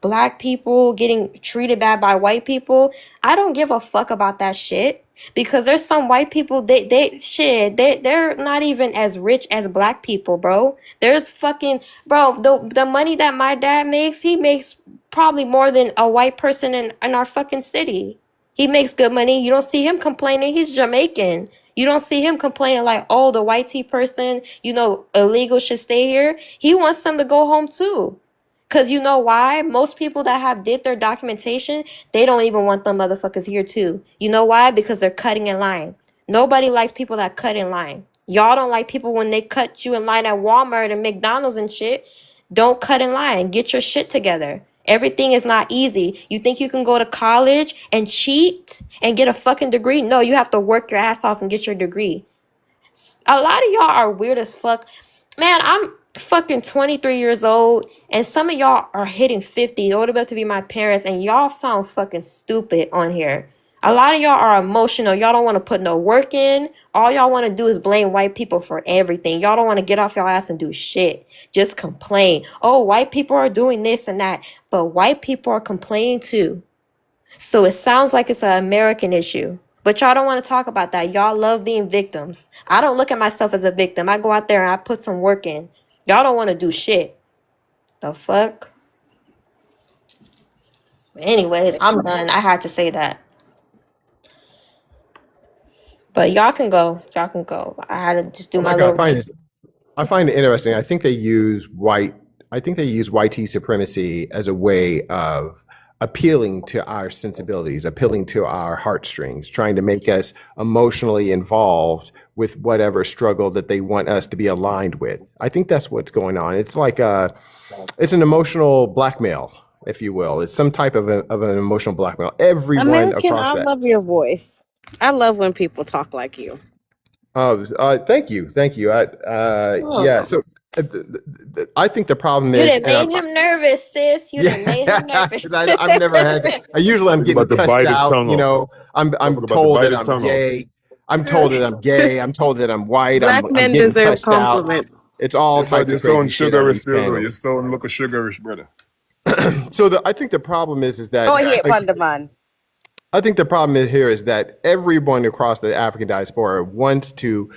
black people getting treated bad by white people. I don't give a fuck about that shit. Because there's some white people, they're not even as rich as black people, bro. There's fucking, bro, the money that my dad makes, he makes probably more than a white person in our fucking city. He makes good money. You don't see him complaining. He's Jamaican. You don't see him complaining like, oh, the white tea person, illegal should stay here. He wants them to go home too. Cause you know why? Most people that have did their documentation, they don't even want them motherfuckers here too. You know why? Because they're cutting in line. Nobody likes people that cut in line. Y'all don't like people when they cut you in line at Walmart and McDonald's and shit. Don't cut in line. Get your shit together. Everything is not easy. You think you can go to college and cheat and get a fucking degree? No, you have to work your ass off and get your degree. A lot of y'all are weird as fuck. Man, I'm fucking 23 years old and some of y'all are hitting 50, old enough to be my parents, and y'all sound fucking stupid on here. A lot of y'all are emotional. Y'all don't want to put no work in. All y'all want to do is blame white people for everything. Y'all don't want to get off your ass and do shit. Just complain. Oh, white people are doing this and that. But white people are complaining too. So it sounds like it's an American issue. But y'all don't want to talk about that. Y'all love being victims. I don't look at myself as a victim. I go out there and I put some work in. Y'all don't want to do shit. The fuck? Anyways, I'm done. I had to say that. But y'all can go. Y'all can go. I had to just do Oh my my God, little. I find it interesting. I think they use white supremacy as a way of appealing to our sensibilities, appealing to our heartstrings, trying to make us emotionally involved with whatever struggle that they want us to be aligned with. I think that's what's going on. It's like it's an emotional blackmail, if you will. It's some type of an emotional blackmail. Everyone American, across I that. love your voice. I love when people talk like you. Thank you. Yeah. So I think the problem You is, done made him nervous, sis. You done made him nervous. I've never had that. Usually I'm He's getting about to cussed bite his out. tongue off. I'm About to told bite that his I'm tongue off. gay. I'm told that I'm gay. I'm told that I'm white. Black I'm men getting deserve cussed out. compliments. It's all But types your of crazy son shit on sugarish these still though. Your panels. son look a sugarish brother. So I think the problem is that Go ahead, Pandaman. I think the problem here is that everyone across the African diaspora wants to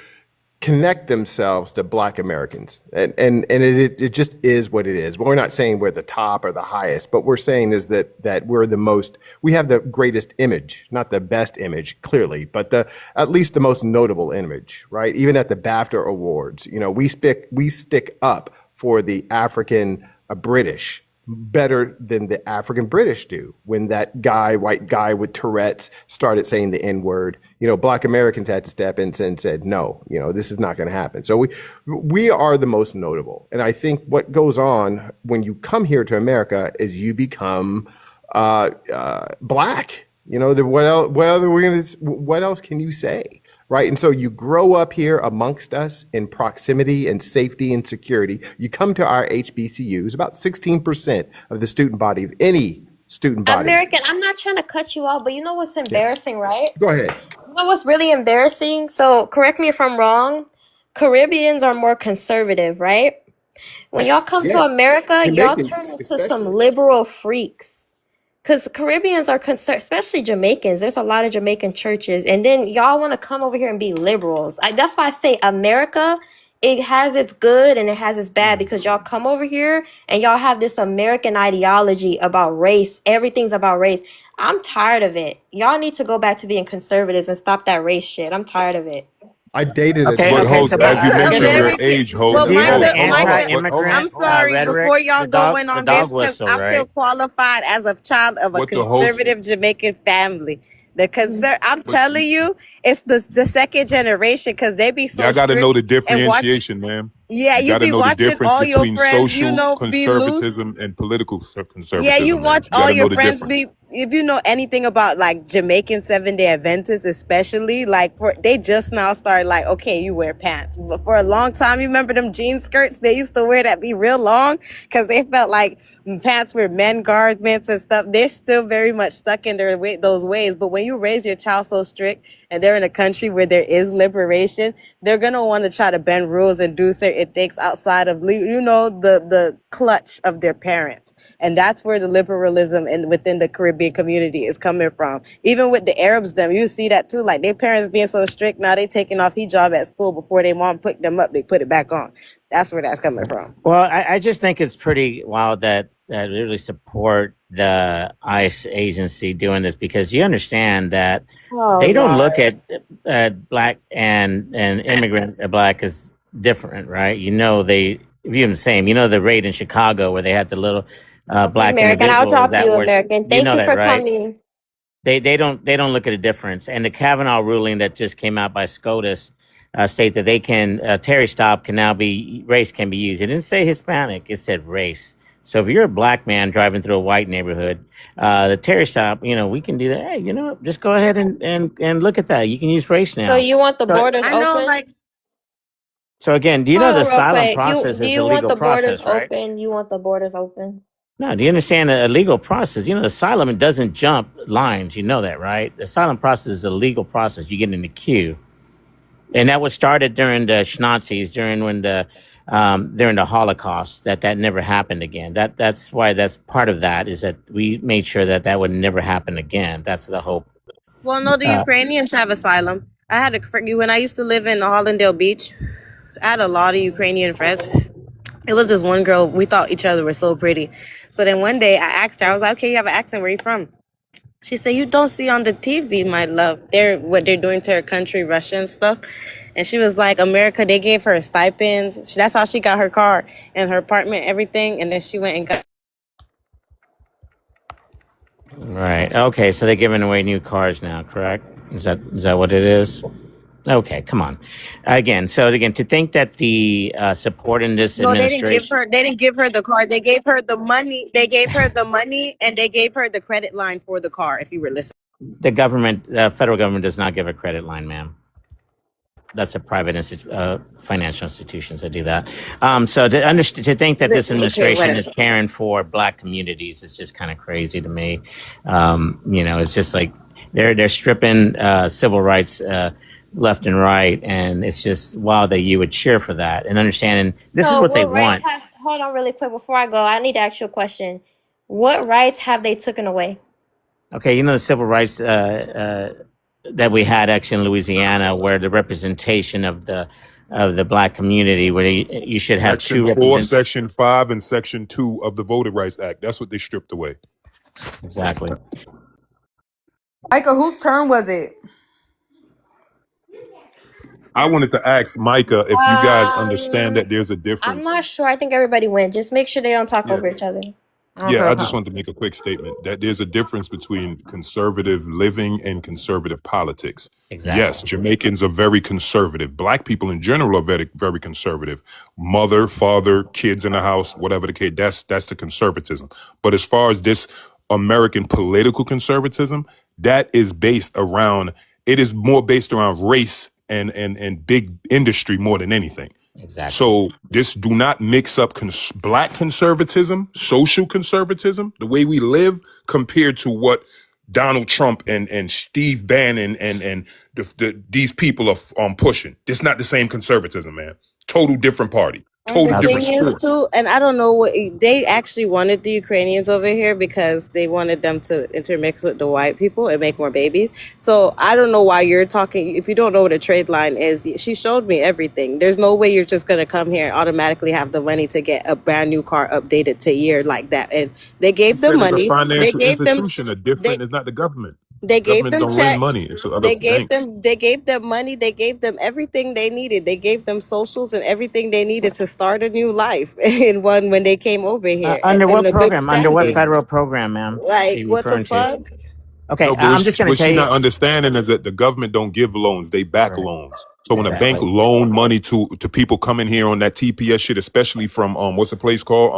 connect themselves to Black Americans, and it just is what it is. We're not saying we're the top or the highest, but we're saying is that we have the greatest image, not the best image, clearly, but at least the most notable image, right? Even at the BAFTA awards, we stick up for the African British better than the African British do. When that white guy with Tourette's started saying the N-word, Black Americans had to step in and said, no, this is not going to happen. So we are the most notable. And I think what goes on when you come here to America is you become Black. What else can you say? Right. And so you grow up here amongst us in proximity and safety and security. You come to our HBCUs, about 16% of the student body of any student body. American, I'm not trying to cut you off, but you know what's embarrassing, right? Go ahead. You know what's really embarrassing? So correct me if I'm wrong. Caribbeans are more conservative, right? When y'all come to America, y'all turn into some liberal freaks. because Caribbeans are concerned, especially Jamaicans. There's a lot of Jamaican churches, and then y'all want to come over here and be liberals. That's why I say America. It has its good and it has its bad because y'all come over here and y'all have this American ideology about race. Everything's about race. I'm tired of it. Y'all need to go back to being conservatives and stop that race shit. I'm tired of it. I dated a But Jamaican. host, as you mentioned your American, age, well, host. Micah, I'm sorry, rhetoric, before y'all the go in dog on this, because whistle, I feel right? qualified as a child of a What the host? conservative Jamaican family. I'm telling you, it's the second generation because they be so Y'all got to know strict the and watch. differentiation, man. Yeah, You you got to be know the watching difference all your between friends, social be loose. conservatism and political Yeah, you conservatism, man. watch You got all to know your the friends difference. be, if you know anything about like Jamaican 7-day Adventists, especially, like they just now started like, okay, you wear pants. But for a long time, you remember them jean skirts they used to wear that be real long because they felt like pants were men garments and stuff. They're still very much stuck in those ways. But when you raise your child so strict and they're in a country where there is liberation, they're going to want to try to bend rules and do certain things outside of, the clutch of their parents. And that's where the liberalism and within the Caribbean community is coming from. Even with the Arabs, you see that too. Like their parents being so strict, now they taking off hijab at school before their mom picked them up, they put it back on. That's where that's coming from. Well, I just think it's pretty wild that really support the ICE agency doing this because you understand that they don't look at black and immigrant black as different, right? They view them the same. The raid in Chicago where they had the little black American, I'll individual drop that you, was American. Thank you that, for right? coming. They don't look at a difference. And the Kavanaugh ruling that just came out by SCOTUS state that they can Terry stop can now be race can be used. It didn't say Hispanic; it said race. So if you're a black man driving through a white neighborhood, the Terry stop, we can do that. Hey, just go ahead and look at that. You can use race now. So you want the borders I know, open? like, So again, do you know the Hold on, real asylum quick. process Do is you a want legal the borders process, right? open? You want the borders open? No, do you understand a legal process? Asylum it doesn't jump lines. You know that, right? The asylum process is a legal process. You get in the queue. And that was started during the Nazis, during the Holocaust. That never happened again. That's why that's part of that is that we made sure that would never happen again. That's the hope. well, no, the Ukrainians have asylum. When I used to live in Hollandale Beach, I had a lot of Ukrainian friends. It was this one girl, we thought each other were so pretty. So then one day I asked her, I was like, okay, you have an accent, where are you from? She said, you don't see on the TV, my love, what they're doing to her country, Russia and stuff. And she was like, America, they gave her stipends. That's how she got her car and her apartment, everything. And then she went and got. Right. Okay. So they're giving away new cars now, correct? Is that what it is? Okay. Come on. Again, to think that the support in this No, administration. they didn't give her the car. They gave her the money. They gave her the money and they gave her the credit line for the car, if you were listening. The federal government does not give a credit line, ma'am. That's a private financial institutions that do that. So to think that this administration is caring for black communities is just kind of crazy to me. It's just like they're stripping civil rights left and right, and it's just wild that you would cheer for that and understanding this is what they want. Hold on, really quick before I go. I need to ask you a question. What rights have they taken away? Okay, the civil rights that we had actually in Louisiana, where the representation of the black community, where you should have Section 4, Section 5, and Section 2 of the Voting Rights Act. That's what they stripped away. Exactly. Micah, whose turn was it? I wanted to ask Micah if you guys understand that there's a difference. I'm not sure. I think everybody went. Just make sure they don't talk over each other. Yeah, I just wanted to make a quick statement that there's a difference between conservative living and conservative politics. Exactly. Yes, Jamaicans are very conservative. Black people in general are very, very conservative. Mother, father, kids in the house, whatever the case, that's the conservatism. But as far as this American political conservatism, that is it is more based around race and big industry more than anything. Exactly. So do not mix up black conservatism, social conservatism, the way we live compared to what Donald Trump and Steve Bannon and these people are pushing. It's not the same conservatism, man. Total different party. And Totally the different thing is spirit. too, and I don't know what they actually wanted the Ukrainians over here because they wanted them to intermix with the white people and make more babies. So I don't know why you're talking. If you don't know what a trade line is, she showed me everything. There's no way you're just gonna come here and automatically have the money to get a brand new car updated to year like that. And they He gave them said it's a money. They financial gave them. institution, a They different, it's not the government. they gave Government them don't lend money. checks. It's other banks. They gave them money. They gave them everything they needed. They gave them socials and everything they needed to start a new life in one when they came over here and Under in what a good program? Under what standing. federal program, ma'am? Are Like you what the referring to? fuck? Okay, No, but I'm just going to what tell she's you. not understanding is that the government don't give loans; they back Right. loans. So when a bank Exactly. loan money to people coming here on that TPS shit, especially from what's the place called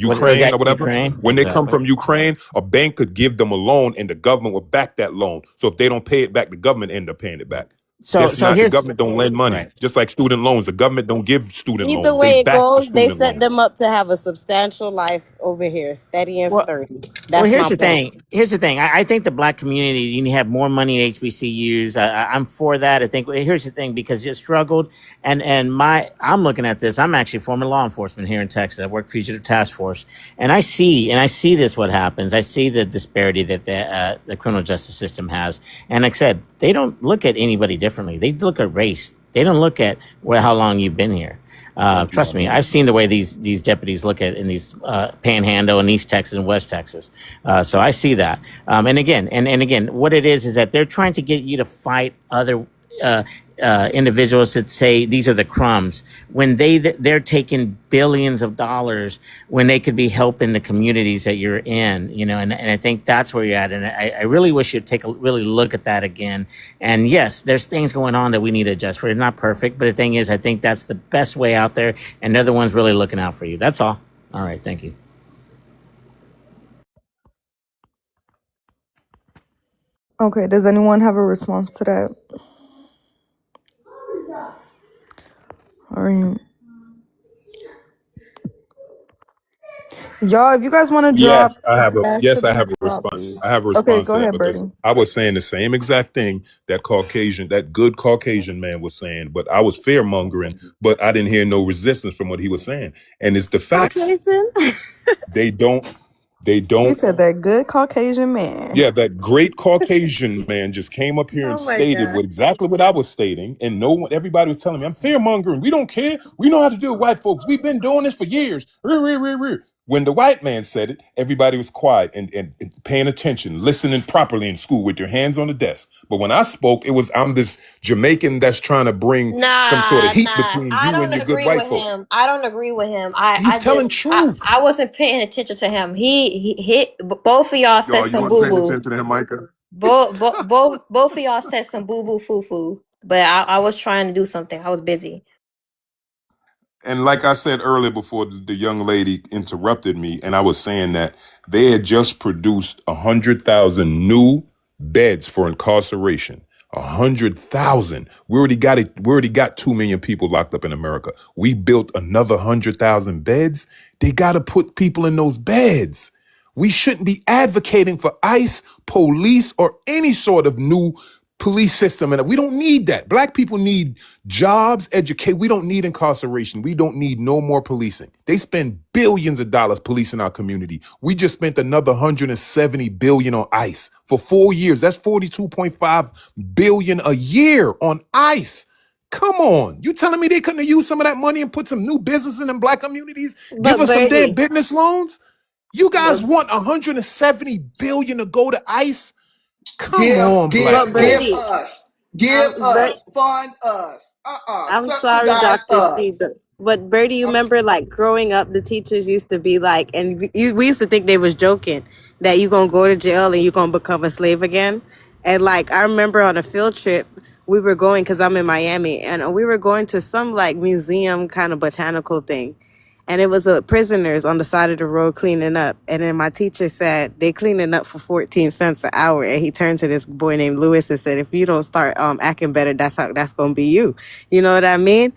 What they Ukraine got or whatever, Ukraine? when they come Exactly. from Ukraine, a bank could give them a loan and the government will back that loan. So if they don't pay it back, the government end up paying it back. So That's not the here's government don't lend money. right. Just like student loans, the government don't give student Either loans; they way it back the goes, they student set loans. them up to have a substantial life over here, steady and Well, sturdy. Well, That's here's my the point. thing. Here's the thing. I think the black community, you need to have more money in HBCUs. I'm for that. I think here's the thing because it struggled, and I'm looking at this. I'm actually former law enforcement here in Texas. I work fugitive task force, and I see this what happens. I see the disparity that the criminal justice system has, and like I said, they don't look at anybody differently. They look at race. They don't look at how long you've been here. Trust me, I've seen the way these deputies look at in these Panhandle and East Texas and West Texas. So I see that. And again, what it is that they're trying to get you to fight other individuals that say these are the crumbs when they're taking billions of dollars when they could be helping the communities that you're in, and I think that's where you're at. And I really wish you'd take a really look at that again. And yes, there's things going on that we need to adjust for. It's not perfect, but the thing is, I think that's the best way out there. And they're the ones really looking out for you. That's all. All right. Thank you. Okay, does anyone have a response to that? All right. Y'all, if you guys want to drop Yes, I have a to the top, response. please. I have a Okay, response go to that ahead, because Birdie. I was saying the same exact thing that good Caucasian man was saying, but I was fear mongering, but I didn't hear no resistance from what he was saying. And it's the facts. Caucasian? They don't He said that good Caucasian man. Yeah, that great Caucasian man just came up here and Oh my stated god. exactly what I was stating, and everybody was telling me I'm fear mongering. We don't care. We know how to deal with white folks. We've been doing this for years. When the white man said it, everybody was quiet and paying attention, listening properly in school with your hands on the desk. But when I spoke, I'm this Jamaican that's trying to bring some sort of heat between I you don't and your good agree white with folks. him. I don't agree with him. He's telling truth. I wasn't paying attention to him. He hit both of y'all said Yo, you some weren't boo paying boo. attention to him, Micah? Both of y'all said some boo boo foo foo. But I was trying to do something. I was busy. And like I said earlier before the young lady interrupted me, and I was saying that they had just produced 100,000 new beds for incarceration. 100,000. We already got it. We already got 2 million people locked up in America. We built another 100,000 beds. They got to put people in those beds. We shouldn't be advocating for ICE, police, or any sort of new police system. And we don't need that. Black people need jobs, educate. We don't need incarceration. We don't need no more policing. They spend billions of dollars policing our community. We just spent another 170 billion on ICE for 4 years. That's 42.5 billion a year on ICE. Come on. You telling me they couldn't have used some of that money and put some new business in them black communities? Give us some damn business loans? You guys want 170 billion to go to ICE? Come on, black folks. Give us, fund us, I'm sorry, subsidize Dr. us. Caesar. But Bertie, you remember like growing up, the teachers used to be like, and we used to think they was joking that you gonna go to jail and you gonna become a slave again. And like I remember on a field trip, we were going because I'm in Miami, and we were going to some like museum kind of botanical thing. And it was prisoners on the side of the road cleaning up. And then my teacher said, they cleaning up for 14 cents an hour. And he turned to this boy named Lewis and said, if you don't start acting better, that's going to be you. You know what I mean?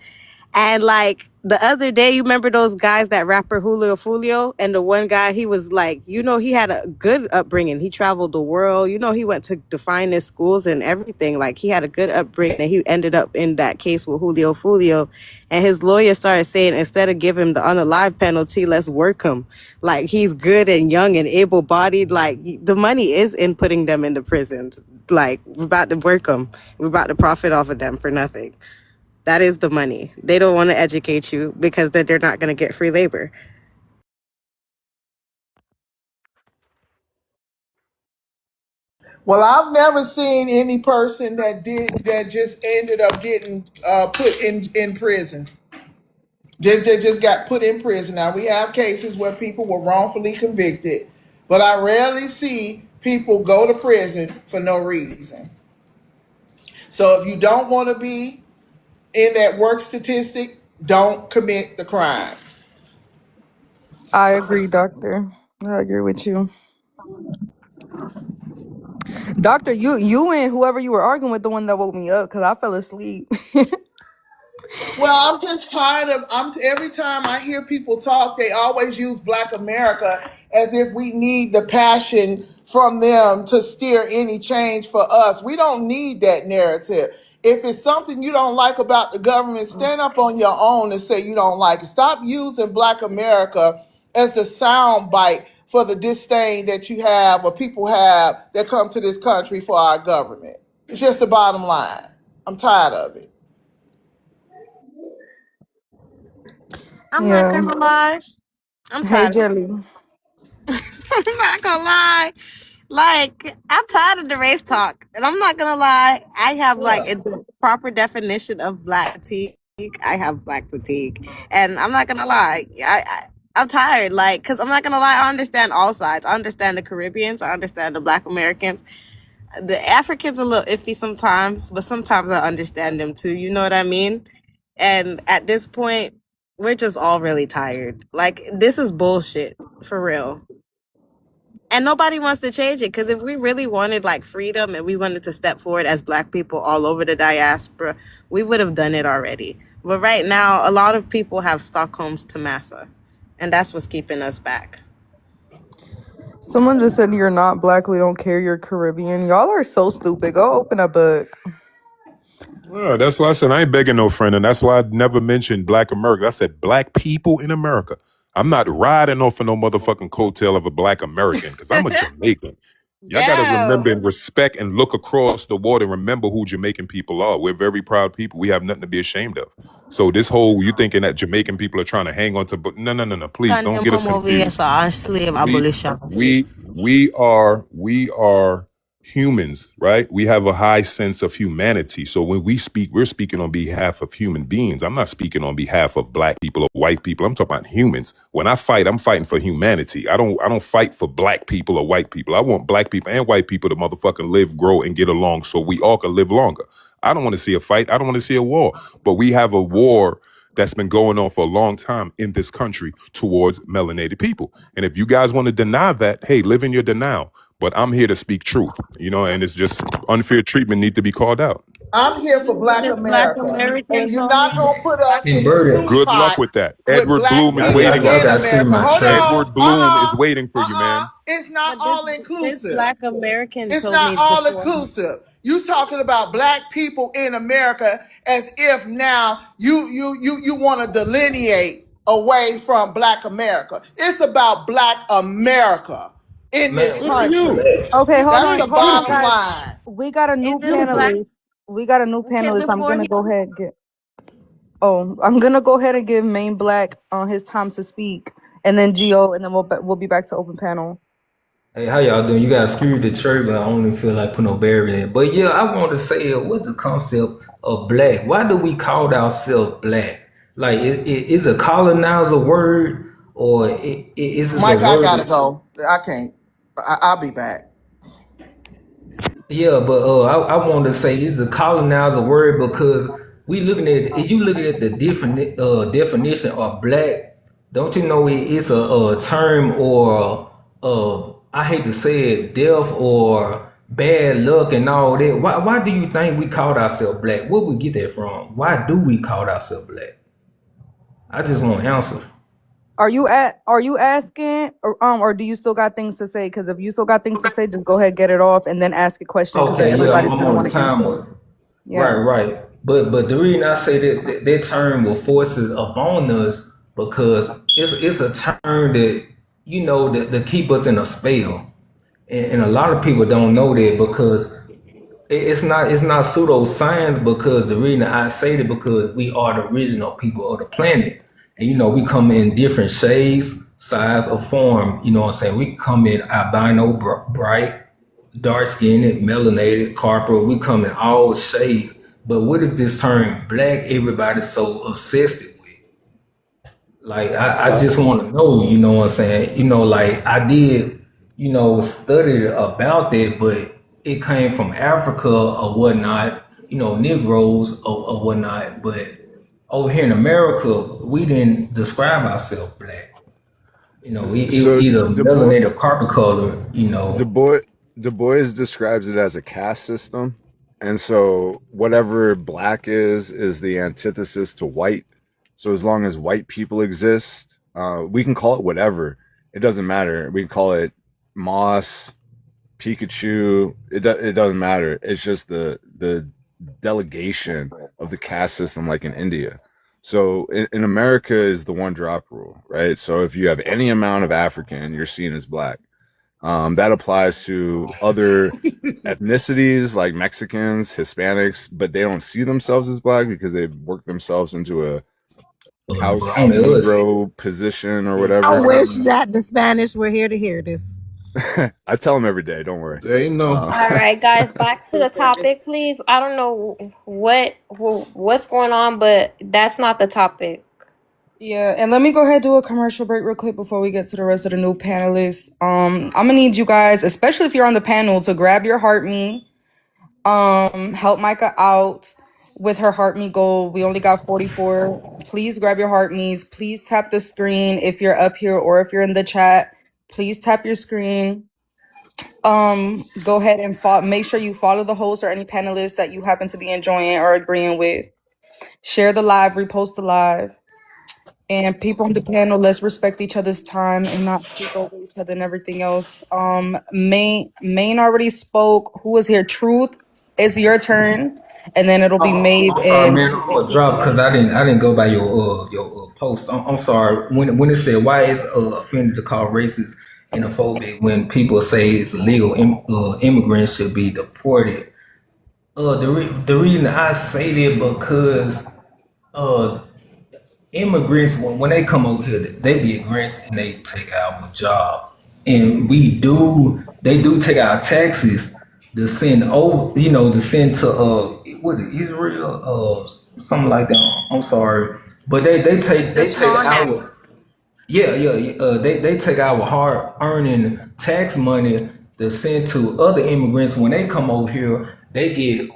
And like the other day, you remember those guys, that rapper Julio, and the one guy, he was like, he had a good upbringing. He traveled the world. He went to the finest schools and everything. Like, he had a good upbringing, and he ended up in that case with Julio. And his lawyer started saying, instead of giving him the unalive penalty, let's work him. Like, he's good and young and able-bodied. Like, the money is in putting them in the prisons. Like, we're about to work them. We're about to profit off of them for nothing. That is the money. They don't want to educate you because then they're not going to get free labor. Well, I've never seen any person that just ended up getting put in prison. Just got put in prison. Now, we have cases where people were wrongfully convicted, but I rarely see people go to prison for no reason. So if you don't want to be in that work statistic, don't commit the crime. I agree, doctor. I agree with you. Doctor, you and whoever you were arguing with, the one that woke me up because I fell asleep. Well, I'm just tired of every time I hear people talk, they always use Black America as if we need the passion from them to steer any change for us. We don't need that narrative. If it's something you don't like about the government, stand up on your own and say you don't like it. Stop using Black America as the sound bite for the disdain that you have or people have that come to this country for our government. It's just the bottom line. I'm tired of it. I'm not gonna lie. I'm Hey, tired. Jelly. I'm not gonna lie. Like, I'm tired of the race talk. And I'm not gonna lie. I have like a proper definition of Black fatigue. I have Black fatigue. And I'm not gonna lie. I'm tired. Like, because I'm not gonna lie, I understand all sides. I understand the Caribbeans, I understand the Black Americans. The Africans a little iffy sometimes, but sometimes I understand them too. You know what I mean? And at this point, we're just all really tired. Like, this is bullshit, for real. And nobody wants to change it, because if we really wanted like freedom and we wanted to step forward as Black people all over the diaspora, we would have done it already. But right now, a lot of people have Stockholm's to Massa, and that's what's keeping us back. Someone just said you're not Black, we don't care, you're Caribbean. Y'all are so stupid. Go open a book. Well, that's why I said I ain't begging no friend, and that's why I never mentioned Black America. I said Black people in America. I'm not riding off of no motherfucking coattail of a Black American because I'm a Jamaican. Y'all gotta remember and respect and look across the water and remember who Jamaican people are. We're very proud people. We have nothing to be ashamed of. So this whole, you thinking that Jamaican people are trying to hang on to, but no. Please don't get us confused. We are humans, right? We have a high sense of humanity. So when we speak, we're speaking on behalf of human beings. I'm not speaking on behalf of Black people or white people. I'm talking about humans. When I fight, I'm fighting for humanity. I don't fight for Black people or white people. I want Black people and white people to motherfucking live, grow, and get along so we all can live longer. I don't want to see a fight. I don't want to see a war. But we have a war that's been going on for a long time in this country towards melanated people. And if you guys want to deny that, hey, live in your denial. But I'm here to speak truth, and it's just unfair treatment need to be called out. I'm here for Black America, and you're not gonna put us in the soup Good pot luck with that. Edward Bloom is waiting for you. Edward Bloom is waiting for you, man. It's not all inclusive. Black American. It's not all inclusive. You talking about Black people in America as if now you want to delineate away from Black America. It's about Black America in this country. Okay, hold That's on. the bottom line. We got a new panelist. I'm gonna go ahead and give Main Black his time to speak, and then Gio, and then we'll be back to open panel. Hey, how y'all doing? You guys screwed the church, but I don't even feel like putting no barrier in it. But yeah, I want to say, what's the concept of Black? Why do we call ourselves Black? Like, is a colonizer word, or is it Mike, a word? I gotta go. I can't. I'll be back. Yeah, but I want to say it's a colonizer word because if you looking at the different definition of Black, don't you know it's a term or I hate to say it, death or bad luck and all that. Why do you think we called ourselves Black? Where we get that from? Why do we call ourselves Black? I just want to answer. Are you asking, or do you still got things to say? Because if you still got things to say, just go ahead, get it off, and then ask a question. Okay, yeah, I'm on the timer. Yeah. Right. But the reason I say that term will force it upon us because it's a term that that keep us in a spell, and a lot of people don't know that because it's not pseudoscience. Because the reason I say that because we are the original people of the planet, and we come in different shades, size, or form. You know what I'm saying? We come in albino, bright, dark skinned, melanated, copper. We come in all shades. But what is this term black everybody's so obsessed with? Like I just want to know, you know what I'm saying? Like I did, study about that, but it came from Africa or whatnot, Negroes or whatnot. But over here in America, we didn't describe ourselves black. We So either Du melanated or copper color, Du Bois describes it as a caste system. And so whatever black is the antithesis to white. So as long as white people exist, we can call it whatever. It doesn't matter. We can call it moss, Pikachu. It doesn't matter. It's just the delegation of the caste system, like in India. So in America is the one drop rule, right? So if you have any amount of African, you're seen as black. That applies to other ethnicities like Mexicans, Hispanics, but they don't see themselves as black because they've worked themselves into a house Negro position or whatever. I wish that the Spanish were here to hear this. I tell them every day, don't worry. They know. All right, guys, back to the topic, please. I don't know what's going on, but that's not the topic. Yeah, and let me go ahead and do a commercial break real quick before we get to the rest of the new panelists. I'm gonna need you guys, especially if you're on the panel, to grab your heart me. Help Micah out with her heart me goal. We only got 44. Please grab your heart me's. Please tap the screen if you're up here or if you're in the chat. Please tap your screen. Go ahead and make sure you follow the host or any panelists that you happen to be enjoying or agreeing with. Share the live, repost the live. And people on the panel, let's respect each other's time and not speak over each other and everything else. Main already spoke. Who was here? Truth, it's your turn, and then it'll be made. I'm sorry, man. I'm gonna drop because I didn't go by your post. I'm sorry. When it said why is offended to call racist xenophobic when people say it's illegal immigrants should be deported. The reason I say that because immigrants, when they come over here, they get grants and they take our jobs, and they do take our taxes to send over, to send to Israel, something like that. I'm sorry, but they take our they take our hard earning tax money to send to other immigrants. When they come over here, they get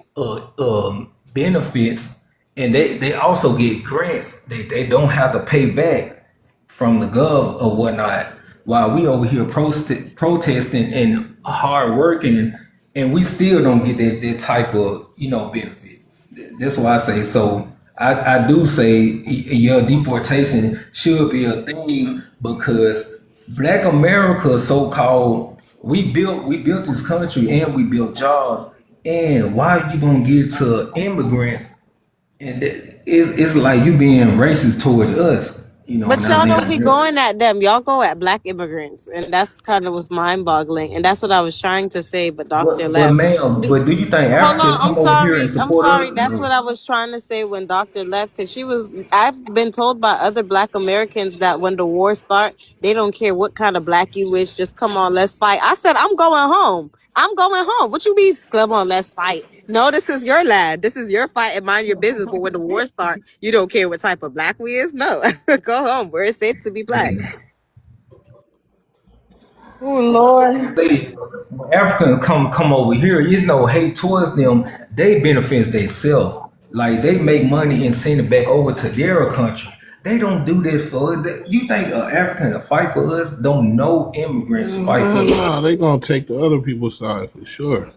benefits. And they also get grants. They don't have to pay back from the gov or whatnot. While we over here protesting and hard working, and we still don't get that type of benefits. That's why I say so. I do say your deportation should be a thing because Black America, so called, we built this country and we built jobs. And why are you gonna give to immigrants? And it's like you being racist towards us, But y'all don't be going at them. Y'all go at Black immigrants, and that's kind of was mind-boggling. And that's what I was trying to say, but Doctor left. But do you think Africans come over here and support us? That's what I was trying to say when Doctor left, because I've been told by other Black Americans that when the war starts, they don't care what kind of Black you is, just come on, let's fight. I said, I'm going home. What you mean, come on, let's fight? No, this is your land. This is your fight and mind your business. But when the war starts, you don't care what type of Black we is? No. Go home where it's safe to be Black. Oh, Lord. Africans come over here, hate towards them. They benefits themselves. Like they make money and send it back over to their country. They don't do this for us. You think an African to fight for us? Don't know immigrants fight for us. No, they gonna take the other people's side for sure.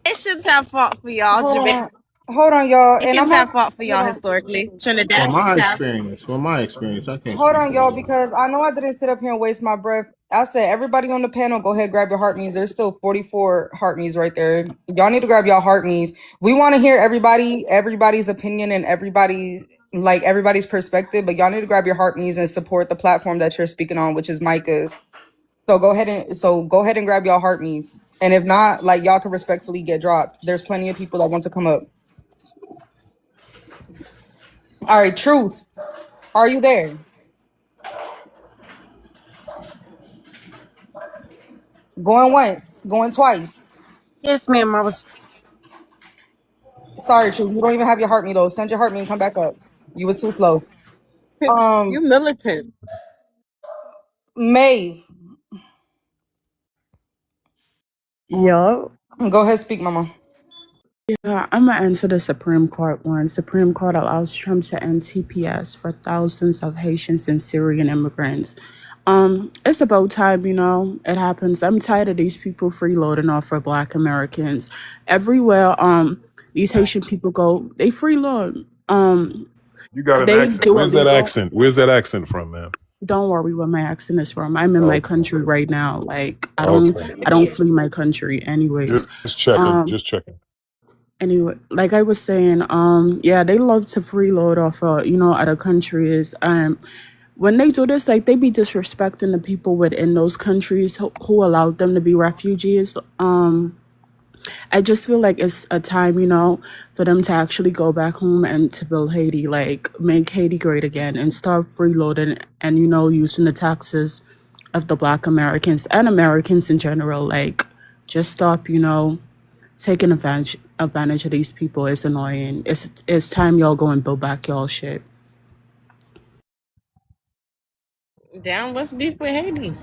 Haitians have fought for y'all. Hold on, y'all. And I'm Haitians have fought for hold y'all on. historically. From Trinidad my have. experience, I can't Hold speak on, for y'all, nobody. because I know I didn't sit up here and waste my breath. I said, everybody on the panel, go ahead, grab your heart me's. There's still 44 heart me's right there. Y'all need to grab y'all heart me's. We want to hear everybody's opinion and everybody's perspective, but y'all need to grab your heart me's and support the platform that you're speaking on, which is MICAH's. So go ahead and grab y'all heart me's. And if not, like, y'all can respectfully get dropped. There's plenty of people that want to come up. All right, Truth, are you there? Going once, going twice. Yes, ma'am. I was. Sorry, Truth. You don't even have your heart me though. Send your heart me and come back up. You was too slow. You militant. Maeve, Yo. go ahead, speak, mama. Yeah, I'm gonna answer the Supreme Court one. Supreme Court allows Trump to end TPS for thousands of Haitians and Syrian immigrants. It's about time, it happens. I'm tired of these people freeloading off for Black Americans. Everywhere these Haitian people go, they freeload. You got an They accent. do Where's that illegal. accent? Where's that accent from, man? Don't worry where my accent is from. I'm in my Okay. country right now. Like I don't Okay. I don't flee my country anyways. Just checking. Um Just checking. Anyway, like I was saying, yeah, they love to freeload off, other countries. When they do this, like they be disrespecting the people within those countries who allowed them to be refugees. I just feel like it's a time, for them to actually go back home and to build Haiti, like make Haiti great again and start freeloading and, using the taxes of the Black Americans and Americans in general. Like, just stop, taking advantage of these people. Is annoying. It's time y'all go and build back y'all shit. Down, what's beef with Haiti?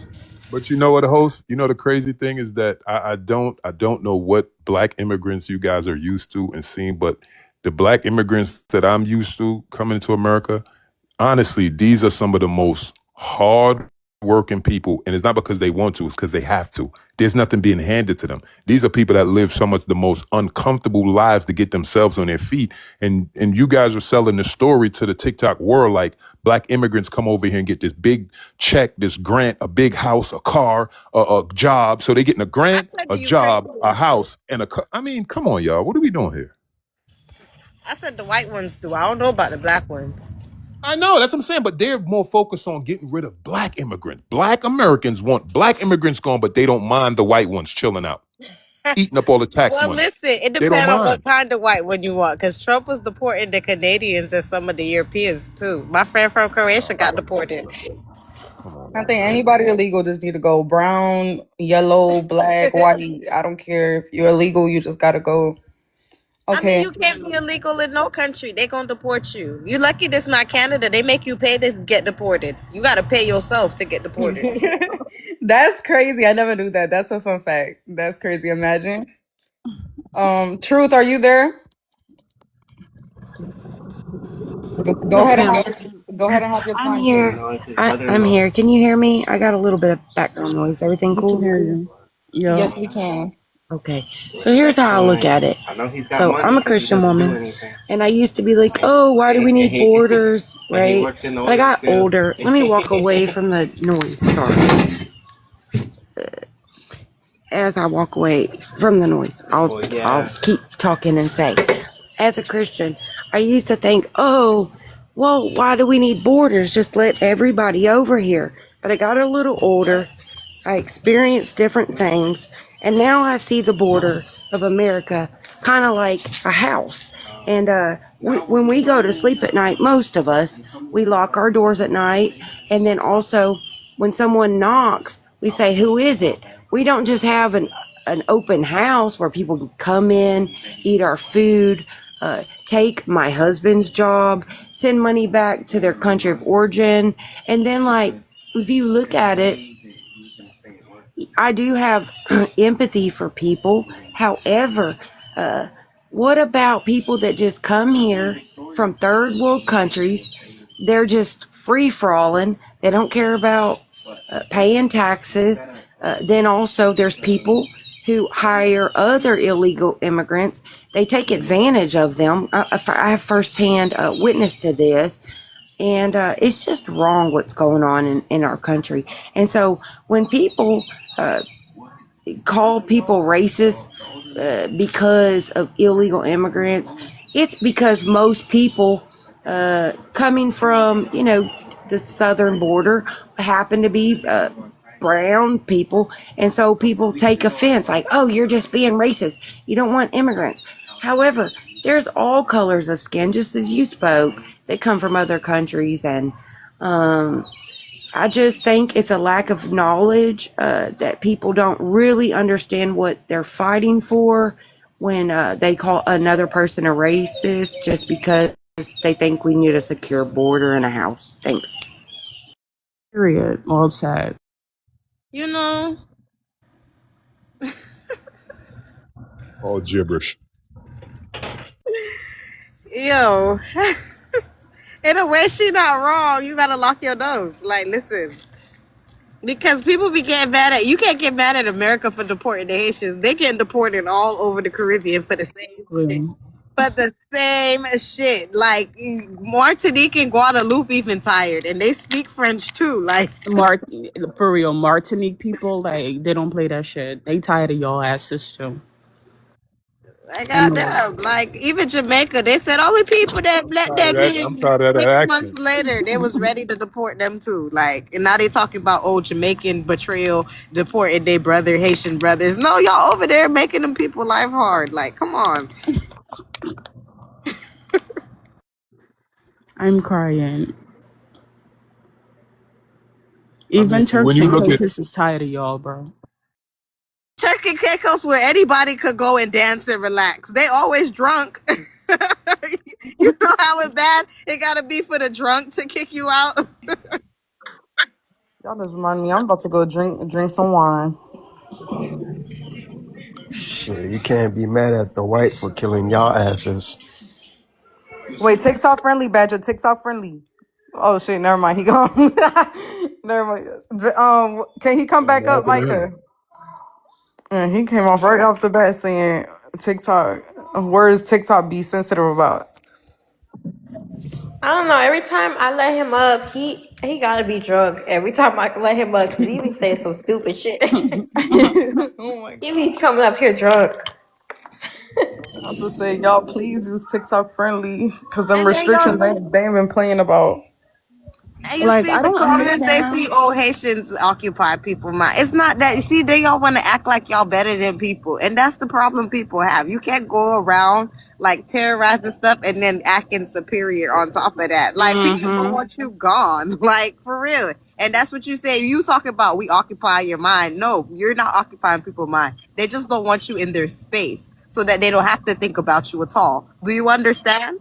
But you know what, host? You know the crazy thing is that I don't know what Black immigrants you guys are used to and seeing, but the Black immigrants that I'm used to coming to America, honestly, these are some of the most hard working people, and it's not because they want to, it's because they have to. There's nothing being handed to them. These are people that live some of the most uncomfortable lives to get themselves on their feet. And you guys are selling the story to the TikTok world like Black immigrants come over here and get this big check, this grant, a big house, a car, a job. So they're getting a grant, a job, a house, and a car. I mean, come on, y'all. What are we doing here? I said the white ones do. I don't know about the black ones. I know, that's what I'm saying, but they're more focused on getting rid of Black immigrants. Black Americans want Black immigrants gone, but they don't mind the white ones chilling out, eating up all the tax Well, money. listen, it They don't depends on what mind. kind of white one you want, because Trump was deporting the Canadians and some of the Europeans too. My friend from Croatia got deported. I think anybody illegal just need to go. Brown, yellow, black, white. I don't care if you're illegal. You just gotta go. I mean, Okay. you can't be illegal in no country. They gonna deport you. You lucky this not Canada. They make you pay to get deported. You gotta pay yourself to get deported. That's crazy. I never knew that. That's a fun fact. That's crazy. Imagine. Truth, are you there? Go Yes, ahead and ma'am. have your I'm time. here. I'm here. Can you hear me? I got a little bit of background noise. Everything We can cool? hear you. Yeah. Yes, we can. Okay. So here's how I look at it. So I'm a Christian woman, and I used to be like, oh, why do we need borders, right? But I got older. Let me walk away from the noise. Sorry. As I walk away from the noise, I'll keep talking and say, as a Christian, I used to think, oh, well, why do we need borders? Just let everybody over here. But I got a little older. I experienced different things. And now I see the border of America kind of like a house. And when we go to sleep at night, most of us, we lock our doors at night. And then also, when someone knocks, we say, who is it? We don't just have an open house where people can come in, eat our food, take my husband's job, send money back to their country of origin. And then, like, if you look at it, I do have empathy for people. However, what about people that just come here from third world countries? They're just free falling. They don't care about paying taxes. Then also there's people who hire other illegal immigrants. They take advantage of them. I have firsthand witness to this. And it's just wrong what's going on in our country. And so when people call people racist because of illegal immigrants, it's because most people coming from, the southern border happen to be brown people. And so people take offense like, oh, you're just being racist. You don't want immigrants. However, there's all colors of skin, just as you spoke, that come from other countries. And I just think it's a lack of knowledge that people don't really understand what they're fighting for when they call another person a racist just because they think we need a secure border and a house. Thanks. Period. All said. All gibberish. Yo, in a way, she not wrong. You gotta lock your nose. Like, listen, because people be getting mad at you. Can't get mad at America for deporting the Haitians. They getting deported all over the Caribbean for the same shit. But the same shit. Like Martinique and Guadeloupe even tired, and they speak French too. Like for real, Martinique people, like, they don't play that shit. They tired of y'all asses too. I got them. Like even Jamaica, they said, "Oh, we people that let that be." I'm tired of that 6 accent. months later, they was ready to deport them too. Like, and now they talking about Jamaican betrayal, deporting their brother, Haitian brothers. No, y'all over there making them people life hard. Like, come on. I'm crying. Even Turks and Caicos is tired of y'all, bro. Turkey Caicos where anybody could go and dance and relax. They always drunk. You know how it bad it gotta be for the drunk to kick you out. Y'all just remind me, I'm about to go drink some wine. Shit, you can't be mad at the white for killing y'all asses. Wait, TikTok friendly, Badger. TikTok friendly. Oh shit, never mind. He gone. Never mind. Can he come back up, Micah? And he came off right off the bat saying TikTok. Where is TikTok be sensitive about? I don't know. Every time I let him up, he gotta be drunk. Every time I let him up, because he be saying some stupid shit. Oh my God. He be coming up here drunk. I'll just say, y'all please use TikTok friendly because them restrictions they ain't been playing about. And you see the comments they see Haitians occupy people mind. It's not that. You see, they all want to act like y'all better than people, and that's the problem people have. You can't go around like terrorizing stuff and then acting superior on top of that. Like people want you gone, like for real. And that's what you say. You talk about we occupy your mind. No, you're not occupying people's mind. They just don't want you in their space so that they don't have to think about you at all. Do you understand?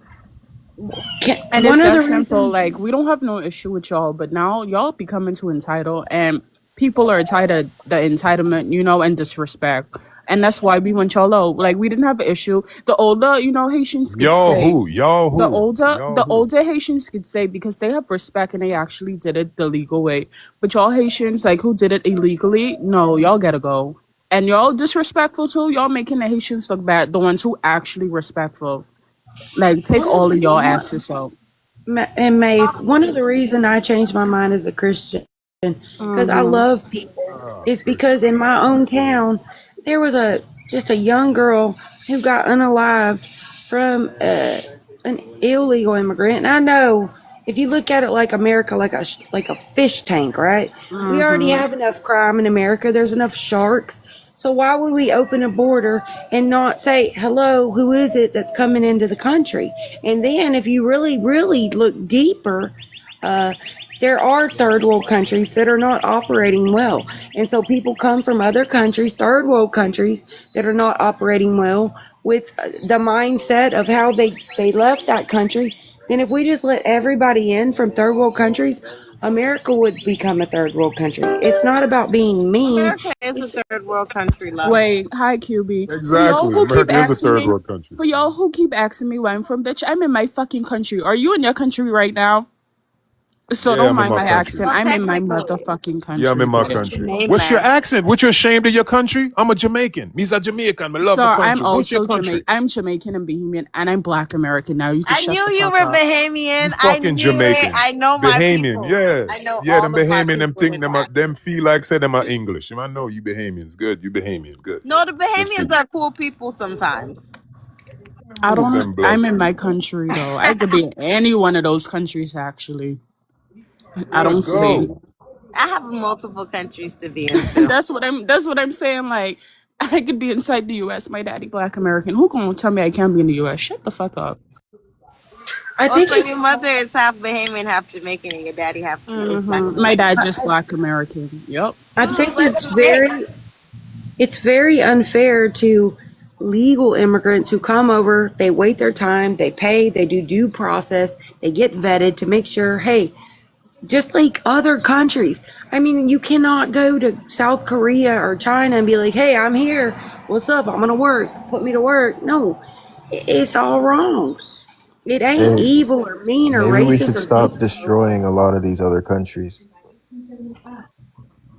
And it's that simple. Like, we don't have no issue with y'all, but now y'all becoming too entitled, and people are tired of the entitlement, and disrespect. And that's why we want y'all low. Like, we didn't have an issue. The older, Haitians could say. The older Haitians could say, because they have respect and they actually did it the legal way. But y'all Haitians, like, who did it illegally, no, y'all gotta go. And y'all disrespectful too. Y'all making the Haitians look bad. The ones who actually respectful. Like, take all of y'all asses out. And Maeve, one of the reasons I changed my mind as a Christian, because I love people, is because in my own town, there was just a young girl who got unalived from an illegal immigrant. And I know if you look at it like America, like a fish tank, right? We already have enough crime in America. There's enough sharks. So why would we open a border and not say, hello, who is it that's coming into the country? And then if you really, really look deeper, there are third world countries that are not operating well. And so people come from other countries, third world countries, that are not operating well with the mindset of how they left that country. Then if we just let everybody in from third world countries, America would become a third world country. It's not about being mean. America is a third world country, love. Wait, hi QB. Exactly. America is a third world country. For y'all who keep asking me where I'm from, bitch, I'm in my fucking country. Are you in your country right now? So Yeah, don't I'm in mind my my country. accent. Well, I'm in my technically, motherfucking Yeah, I'm country, in my it's the country. bitch. What's your mainland. accent? What you ashamed of your country? I'm a Jamaican. Me's a Jamaican. I love So my I'm country. What's your also country? Jamaican. I'm Jamaican and Bahamian, and I'm Black American. Now you can I shut knew the you fuck were up. You Bahamian. I fucking knew it. Jamaican. I know my Bahamian. people. Yeah. I know Yeah, all them of my Bahamian, them people think in them, that. them feel like say them are English. I know you Bahamians. Good. You Bahamian. Good. No, the Good for Bahamians you. are cool people sometimes. I Move don't. them blood. I'm in my country though. I could be in any one of those countries. Actually, I Good. don't sway. Go. I have multiple countries to be into. That's what I'm. That's what I'm saying. Like I could be inside the U.S. My daddy Black American. Who gonna tell me I can't be in the U.S.? Shut the fuck up. I think Also, it's your mother is half Bahamian, half Jamaican, and your daddy half is Black My American. dad just Black American. Yep. I Mm, think but it's very unfair to legal immigrants who come over, they wait their time, they pay, they do due process, they get vetted to make sure, hey, just like other countries. I mean, you cannot go to South Korea or China and be like, hey, I'm here. What's up? I'm going to work. Put me to work. No, it's all wrong. It ain't Hey, evil or mean or maybe we should racist or stop destroying a lot of these other countries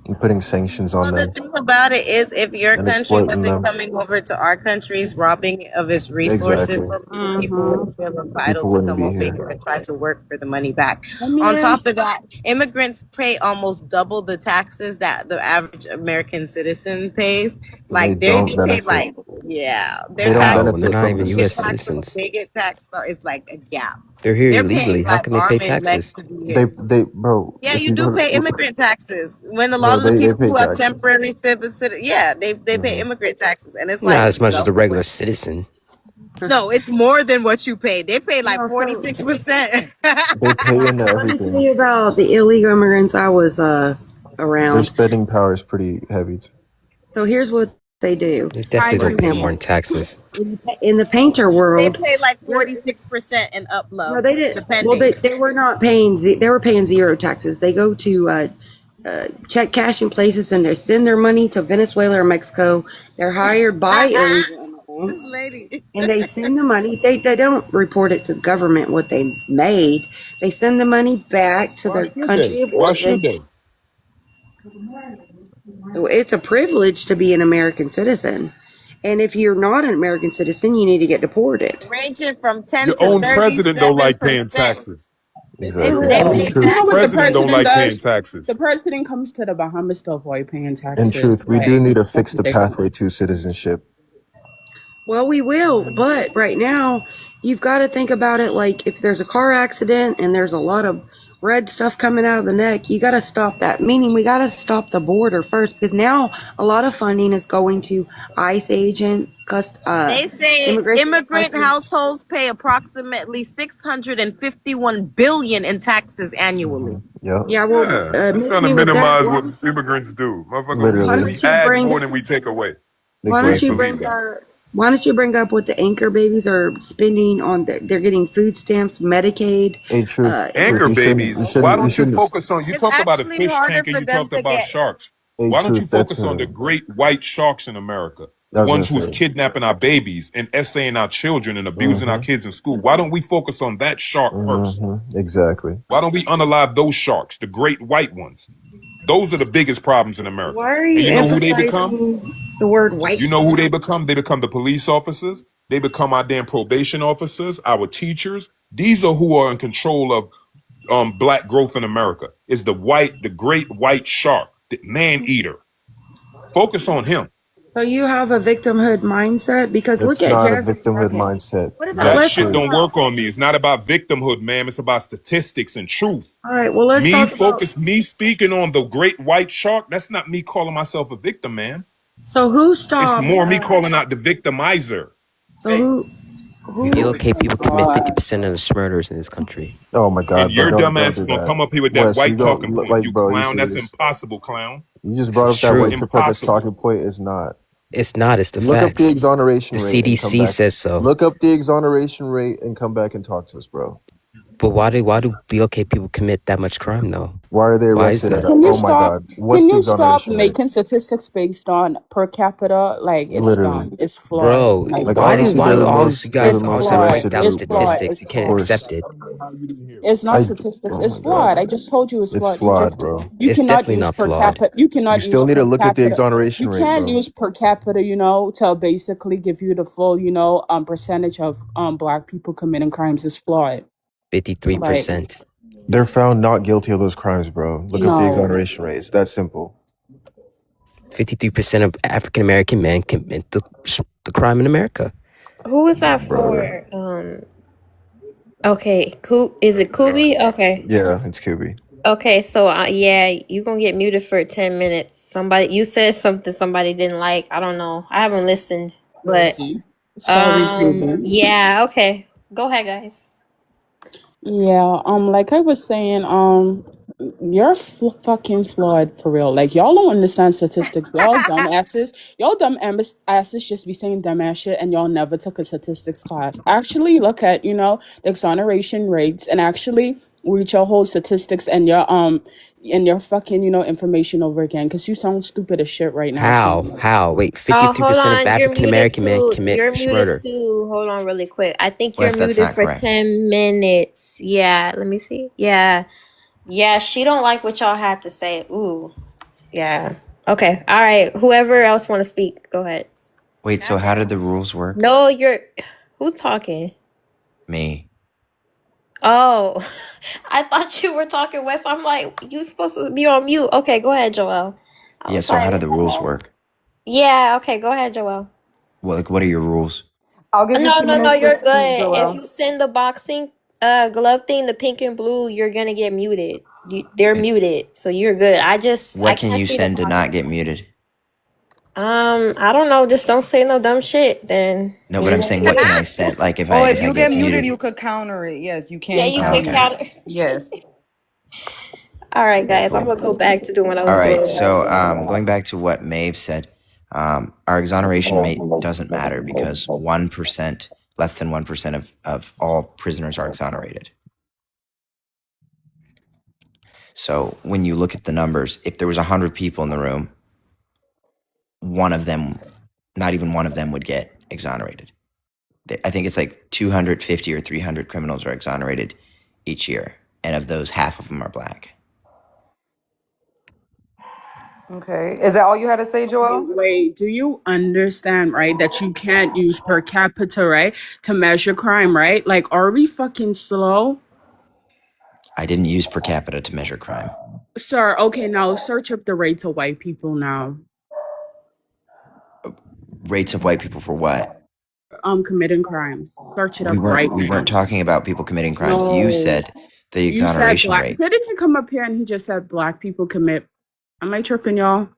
and putting sanctions on well, the them thing about it is, if your and country exploiting wasn't them. coming over to our countries, robbing it of its resources, Exactly. so many people would feel People entitled to wouldn't come be over here. here and try to work for the money back. Let me On in. top of that, immigrants pay almost double the taxes that the average American citizen pays. And they Like they don't pay benefit. like, yeah, their They don't tax, How? When they're benefit not from even the U.S. tax system. from the citizens. bigot tax is like a gap. They're here They're illegally. paying How like can they pay arm and legs taxes? to be here. Bro, Yeah, if you you do go pay to, immigrant taxes. When a lot bro, of the they people pay who have taxes. temporary citizen, yeah, they pay Hmm. immigrant taxes, and it's Not like as much as the double regular what. citizen. No, it's more than what you pay. They pay like no. So 46%. They pay into let me tell everything. you about the illegal immigrants I was Their around. spending power is pretty heavy. So here's what they do. They Hi, definitely For don't pay Judy. more in example, taxes. in the painter They world, pay like they're 46% and up, no, love, they didn't. Well, depending. they were not paying. They were paying zero taxes. They go to check cashing places and they send their money to Venezuela or Mexico. They're hired by illegal This immigrants, lady. and they send the money. They don't report it to the government what they made. They send the money back to Why their should they? country of Why should origin. they? It's a privilege to be an American citizen, and if you're not an American citizen, you need to get deported. Ranging from 10 Your to own president don't like paying 37%. taxes. They, Exactly. they In pay You truth, know what the President taxes. don't president like paying does? The taxes. president comes to the Bahamas to avoid paying taxes. we do Like need to fix that's the ridiculous. pathway to citizenship. Well, we will, but right now, you've got to think about it like if there's a car accident and there's a lot of red stuff coming out of the neck, you got to stop that. Meaning, we got to stop the border first because now a lot of funding is going to ICE agent, They say immigration and immigrant customs. households pay approximately 651 billion in taxes annually. Yep. Yeah, well, Yeah. I'm miss trying to me with that. minimize what immigrants do. Motherfucker, Why Literally. we don't you add bring? more than we take away. Why don't Please you Exactly. believe bring that. our? Why don't you bring up what the anchor babies are spending on? They're getting food stamps, Medicaid. Hey, truth. Anchor You shouldn't. babies. You Why shouldn't. You don't you shouldn't. focus on? You It's talked about a actually fish harder tank and for you them talked to about get. sharks. Hey, Why don't you truth. That's focus on the great white sharks in America? I The was gonna ones who's say. kidnapping our babies and essaying our children and abusing our Mm-hmm. kids in school. Why don't we focus on that shark first? Mm-hmm. Exactly. Why don't we unalive those sharks, the great white ones? Those are the biggest problems in America. Why are And you you know who they become? emphasizing the word white? You know who they become? They become the police officers. They become our damn probation officers, our teachers. These are who are in control of black growth in America. Is the great white shark, the man eater. Focus on him. So you have a victimhood mindset because look It's at not a Jasmine victimhood Crockett. mindset. What about That That's let's shit talk truth. don't about? work on me. It's not about victimhood, ma'am. It's about statistics and truth. All right, well let's talk about. Me speaking on the great white shark, that's not me calling myself a victim, man. So who It's stopped? more me calling out the victimizer. So who? Relocate people commit 50% of the murders in this country. Oh my And God, bro! your Don't dumb ass do is gonna that. come up here with that Wes, you white don't talking point, like, you bro. You clown. That's serious? impossible, clown. You just brought up It's that true. white supremacist Impossible. talking point. Is not. It's not. It's the Look up the facts. exoneration The rate and come CDC back. says so. Look up the exoneration rate and come back and talk to us, bro. But why do BOK people commit that much crime though? Why are they Why is arrested at that? a, Can you oh my stop? God. What's Can the you stop exoneration rate? making statistics based on per capita? Like it's Literally. dumb. It's flawed. Bro, Like Like why do honestly, why they're do the all you most they're the guys it's always most have to break flawed. arrested down It's group, bro. flawed. statistics? It's You Of can't flawed. accept course. it. It's not statistics. Oh It's my God. flawed. I just told you it's It's flawed. flawed, bro. You It's cannot definitely use not per flawed. capita. You You cannot still use need to per look at the capita. exoneration You rate, can't bro. use per capita. To basically give you the full percentage of black people committing crimes is flawed. Like 53%. They're found not guilty of those crimes, bro. Look up the no. exoneration rate. It's that simple. 53% of African American men commit the crime in America. Who is that Brother. for? Okay, is it Kubi? Okay. Yeah, it's Kubi. Okay, so yeah, you gonna get muted for 10 minutes. You said something somebody didn't like. I don't know. I haven't listened, but Crazy. Sorry, Kubi. yeah, okay. Go ahead, guys. Yeah, like I was saying, you're fucking flawed for real. Like y'all don't understand statistics. Y'all dumbasses. Y'all asses just be saying dumbass shit, and y'all never took a statistics class. Actually, look at the exoneration rates, and actually read your whole statistics and your fucking information over again. Because you sound stupid as shit right now. How? Wait, Oh, hold 53% of on. You're African muted American men too. commit You're muted murder. too. Hold on really quick. I think you're Wes, that's muted not for correct. 10 minutes. Yeah, let me see. Yeah. Yeah, she don't like what y'all had to say. Ooh. Yeah. Okay. All right. Whoever else want to speak, go ahead. Wait, so how did the rules work? No, who's talking? Me. Oh, I thought you were talking, Wes. I'm like, you supposed to be on mute. Okay, go ahead, Joel. Yeah, so how do the rules work? Yeah, okay, go ahead, Joel. Well, like, what are your rules? I'll give you 2 minutes. You're good. Joel. If you send the boxing glove thing, the pink and blue, you're gonna get muted. They're muted, so you're good. What can you send to not get muted? I don't know. Just don't say no dumb shit. Then No, but I'm saying, what can I send? Like, if if I you get get muted, you could counter it. Yes, you can. Yeah, you can counter. Yes. All right, guys. I'm gonna go back to doing what I was doing. All right, so going back to what Maeve said, our exoneration rate doesn't matter because 1%, less than 1% of all prisoners are exonerated. So when you look at the numbers, if there was 100 people in the room, one of them, not even one of them would get exonerated. I think it's like 250 or 300 criminals are exonerated each year. And of those, half of them are black. Okay. Is that all you had to say, Joel? Wait, do you understand, right, that you can't use per capita, right, to measure crime, right? Like, are we fucking slow? I didn't use per capita to measure crime. Sir, okay, now search up the rates of white people now. Rates of white people for what? Committing crimes. Search it up right now. We weren't talking about people committing crimes. No. You said the exoneration rate. Didn't he come up here and he just said black people commit? Am I tripping, y'all?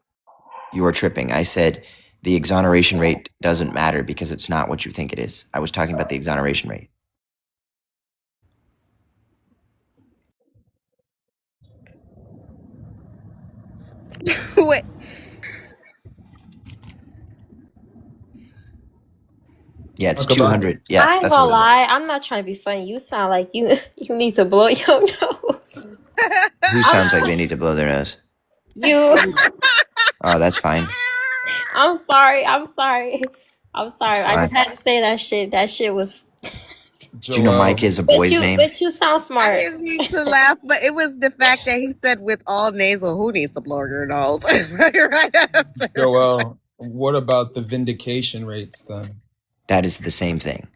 You are tripping. I said the exoneration rate doesn't matter because it's not what you think it is. I was talking about the exoneration rate. Wait. Yeah, it's 200. Yeah, I ain't that's gonna what it is. lie. I'm not trying to be funny. You sound like you need to blow your nose. Who sounds like they need to blow their nose? You. Oh, that's fine. I'm sorry. I just fine. had to say that shit. That shit was. Do you know Mike is a boy's name? But you sound smart. I didn't mean to laugh, but it was the fact that he said with all nasal, who needs to blow your nose? right after. Joel, what about the vindication rates then? That is the same thing.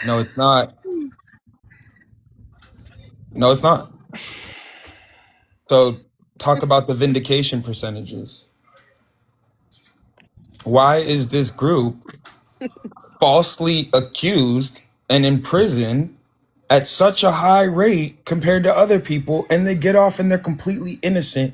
No, it's not. No, it's not. So talk about the vindication percentages. Why is this group falsely accused and imprisoned at such a high rate compared to other people, and they get off and they're completely innocent,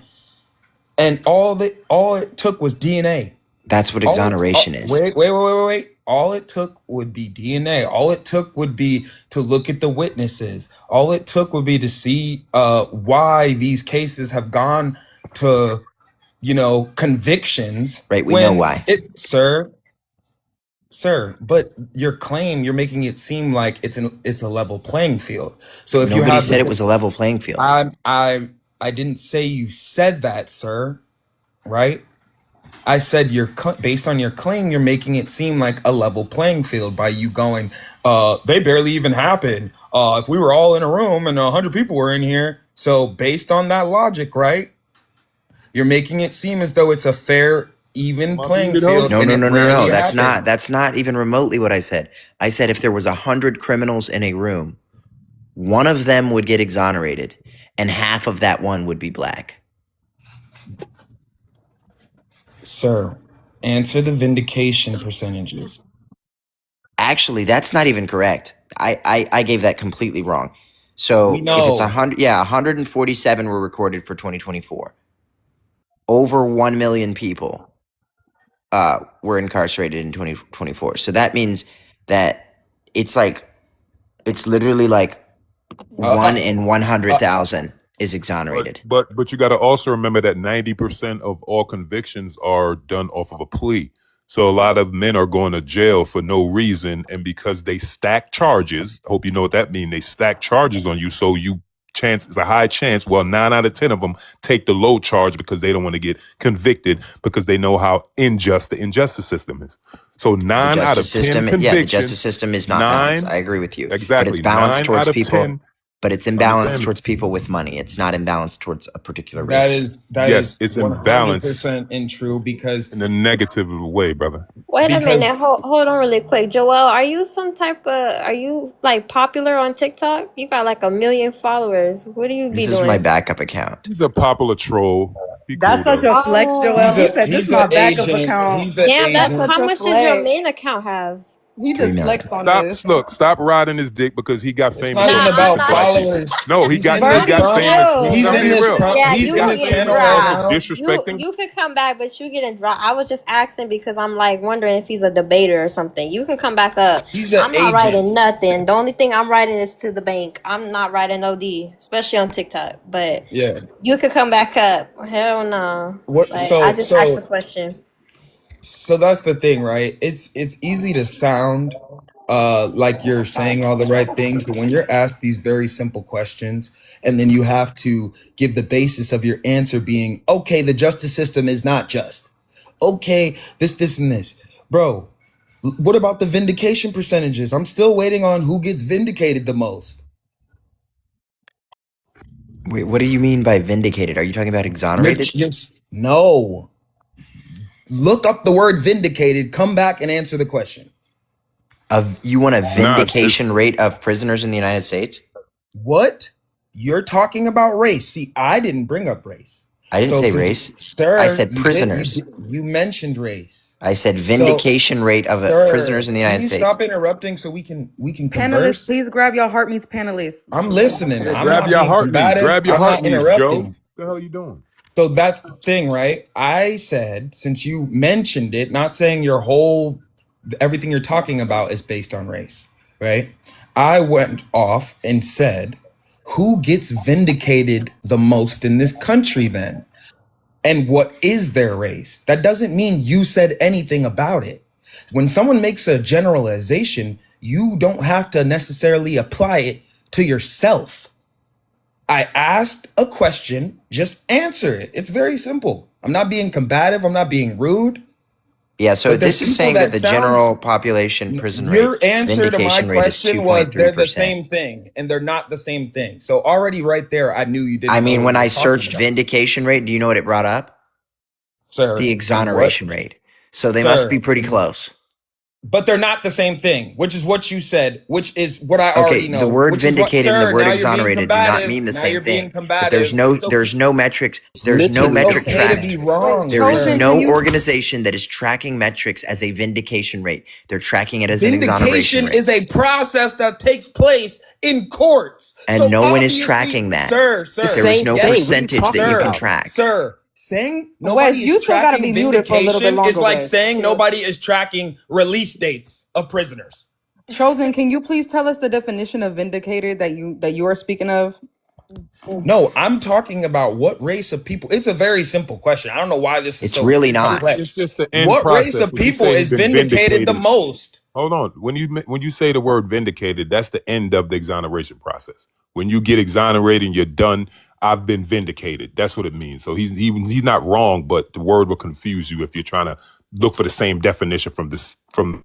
and all it took was DNA? That's what exoneration is. Wait. All it took would be DNA. All it took would be to look at the witnesses. All it took would be to see why these cases have gone to, convictions. Right, we know why. Sir, Sir, but your claim, you're making it seem like it's a level playing field. So if you Nobody have said it was a level playing field. I didn't say you said that, sir. Right? I said based on your claim, you're making it seem like a level playing field by you going, they barely even happened. If we were all in a room and 100 people were in here. So based on that logic, right? You're making it seem as though it's a fair, even playing field. No. That's not even remotely what I said. I said if there was 100 criminals in a room, one of them would get exonerated, and half of that one would be black. Sir, answer the vindication percentages. Actually, that's not even correct. I gave that completely wrong. So if it's 147 were recorded for 2024. Over 1 million people were incarcerated in 2024. So that means that it's literally like 1 in 100,000 is exonerated. But you got to also remember that 90% of all convictions are done off of a plea. So a lot of men are going to jail for no reason, and because they stack charges. Hope you know what that means. They stack charges on you, so it's a high chance. Well, 9 out of 10 of them take the low charge because they don't want to get convicted because they know how unjust the injustice system is. So 9 out of 10 convictions. Yeah, the justice system is not balanced. I agree with you. Exactly. But it's balanced towards people. 10, but it's imbalanced towards people with money. It's not imbalanced towards a particular race. That is it's imbalanced. 100% true because in a negative way, brother. Wait a minute, hold on really quick. Joel, are you like popular on TikTok? You got like 1 million followers. What do you be doing? This is my backup account. He's a popular troll. That's such a flex, Joel. He said, this is my backup account. Damn, how much does your main account have? He just flexed on this. Stop riding his dick because he got famous. It's not even about followers. No, he got famous. He's in this panel right now. Disrespecting. You could come back, but you getting dropped. I was just asking because I'm like wondering if he's a debater or something. You can come back up. I'm not writing nothing. The only thing I'm writing is to the bank. I'm not writing OD, especially on TikTok. But you could come back up. Hell no. I just asked the question. So that's the thing, right? It's easy to sound like you're saying all the right things, but when you're asked these very simple questions and then you have to give the basis of your answer being, okay, the justice system is not just. Okay, this, and this. Bro, what about the vindication percentages? I'm still waiting on who gets vindicated the most. Wait, what do you mean by vindicated? Are you talking about exonerated? No. Look up the word vindicated, come back and answer the question. You want a vindication rate of prisoners in the United States? What? You're talking about race. See, I didn't bring up race. I didn't say race. Sir, I said prisoners. You mentioned race. I said vindication rate of prisoners in the United States. Stop interrupting so we can converse. Panelists, please grab your heart meets panelists. I'm listening. Grab your heart meets, Joe. What the hell are you doing? So that's the thing, right? I said, since you mentioned it, not saying everything you're talking about is based on race, right? I went off and said, who gets vindicated the most in this country then? And what is their race? That doesn't mean you said anything about it. When someone makes a generalization, you don't have to necessarily apply it to yourself. I asked a question, just answer it. It's very simple. I'm not being combative. I'm not being rude. Yeah, so this is saying that the general population prison rate, your answer to my question was they're the 2.3%. same thing, and they're not the same thing. So already right there, I knew you didn't. I mean, when I searched vindication rate, do you know what it brought up? Sir, the exoneration rate. So they must be pretty close. But they're not the same thing, which is what you said, which is what I already know. The word vindicated and the word exonerated do not mean the same thing. But there's no metrics. There's no metric tracked. There is no organization that is tracking metrics as a vindication rate. They're tracking it as an exoneration rate. Vindication is a process that takes place in courts. And no one is tracking that. Sir. There is no percentage that you can track. Sir. Saying nobody is tracking vindication is like saying nobody is tracking release dates of prisoners. Chosen, can you please tell us the definition of vindicated that you are speaking of? No, I'm talking about what race of people. It's a very simple question. I don't know why this is It's so really not. complex. It's just the end What race process. of When you people say is you've been vindicated the vindicated, most? hold on. When you say the word vindicated, that's the end of the exoneration process. When you get exonerated and you're done, I've been vindicated. That's what it means. So he's not wrong, but the word will confuse you if you're trying to look for the same definition from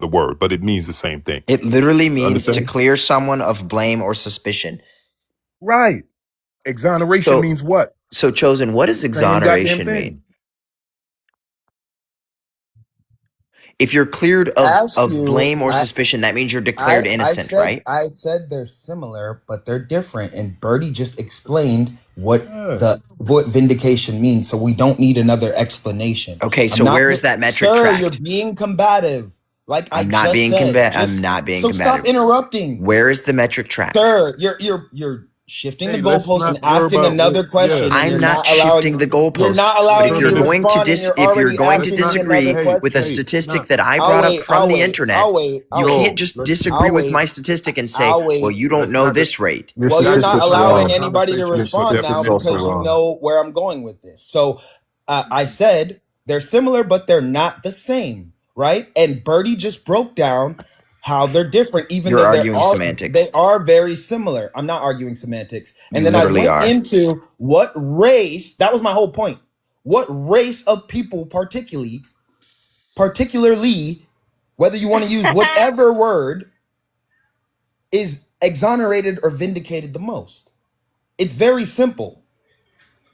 the word, but it means the same thing. It literally means to Understand? clear someone of blame or suspicion. Right. Exoneration means what? So, Chosen, what does Same goddamn exoneration thing. mean? If you're cleared of blame or suspicion, that means you're declared innocent, right? I said they're similar, but they're different. And Bertie just explained what vindication means. So we don't need another explanation. Okay, so where is that metric tracked? You're being combative. Like I'm not being combative. I'm not being so combative. Stop interrupting. Where is the metric tracked? Sir, you're shifting the goalpost and asking another question. I'm not shifting the goalpost. You're not allowing But if you're going to disagree with a statistic that I brought up from the internet, you can't just disagree with my statistic and say, well, you don't know this rate. Well, you're not allowing anybody to respond now because you know where I'm going with this. So I said they're similar, but they're not the same, right? And Bertie just broke down how they're different, even You're though arguing semantics. They are very similar. I'm not arguing semantics. And You then I literally went are. into what race, that was my whole point. What race of people particularly, whether you want to use whatever word, is exonerated or vindicated the most. It's very simple.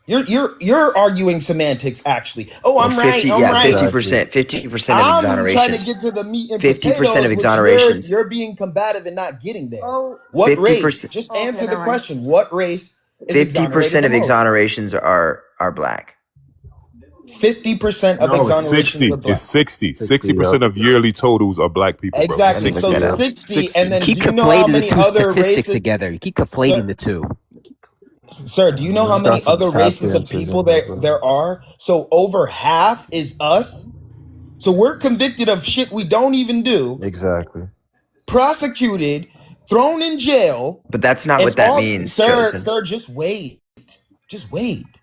You're arguing semantics, actually. Oh, I'm right. I'm right. 50% of exonerations. I'm trying to get to the meat and 50% potatoes, of which exonerations. You're being combative and not getting there. What 50%. race? Just answer the question. What race is 50% of exonerated exonerations are black. 50% of No, it's exonerations 60. are black. It's 60. 60% of yearly totals are black people. Bro. Exactly. So 60, and then Keep do you know how conflating the many two other statistics races? together. You keep conflating the two. Sir, do you know how It's got many some other tap races of dances in people there, bro. there are? So over half is us. So we're convicted of shit we don't even do, Exactly. prosecuted, thrown in jail. But that's not and what that all- means, Sir, Chosen. sir, just wait. Just wait.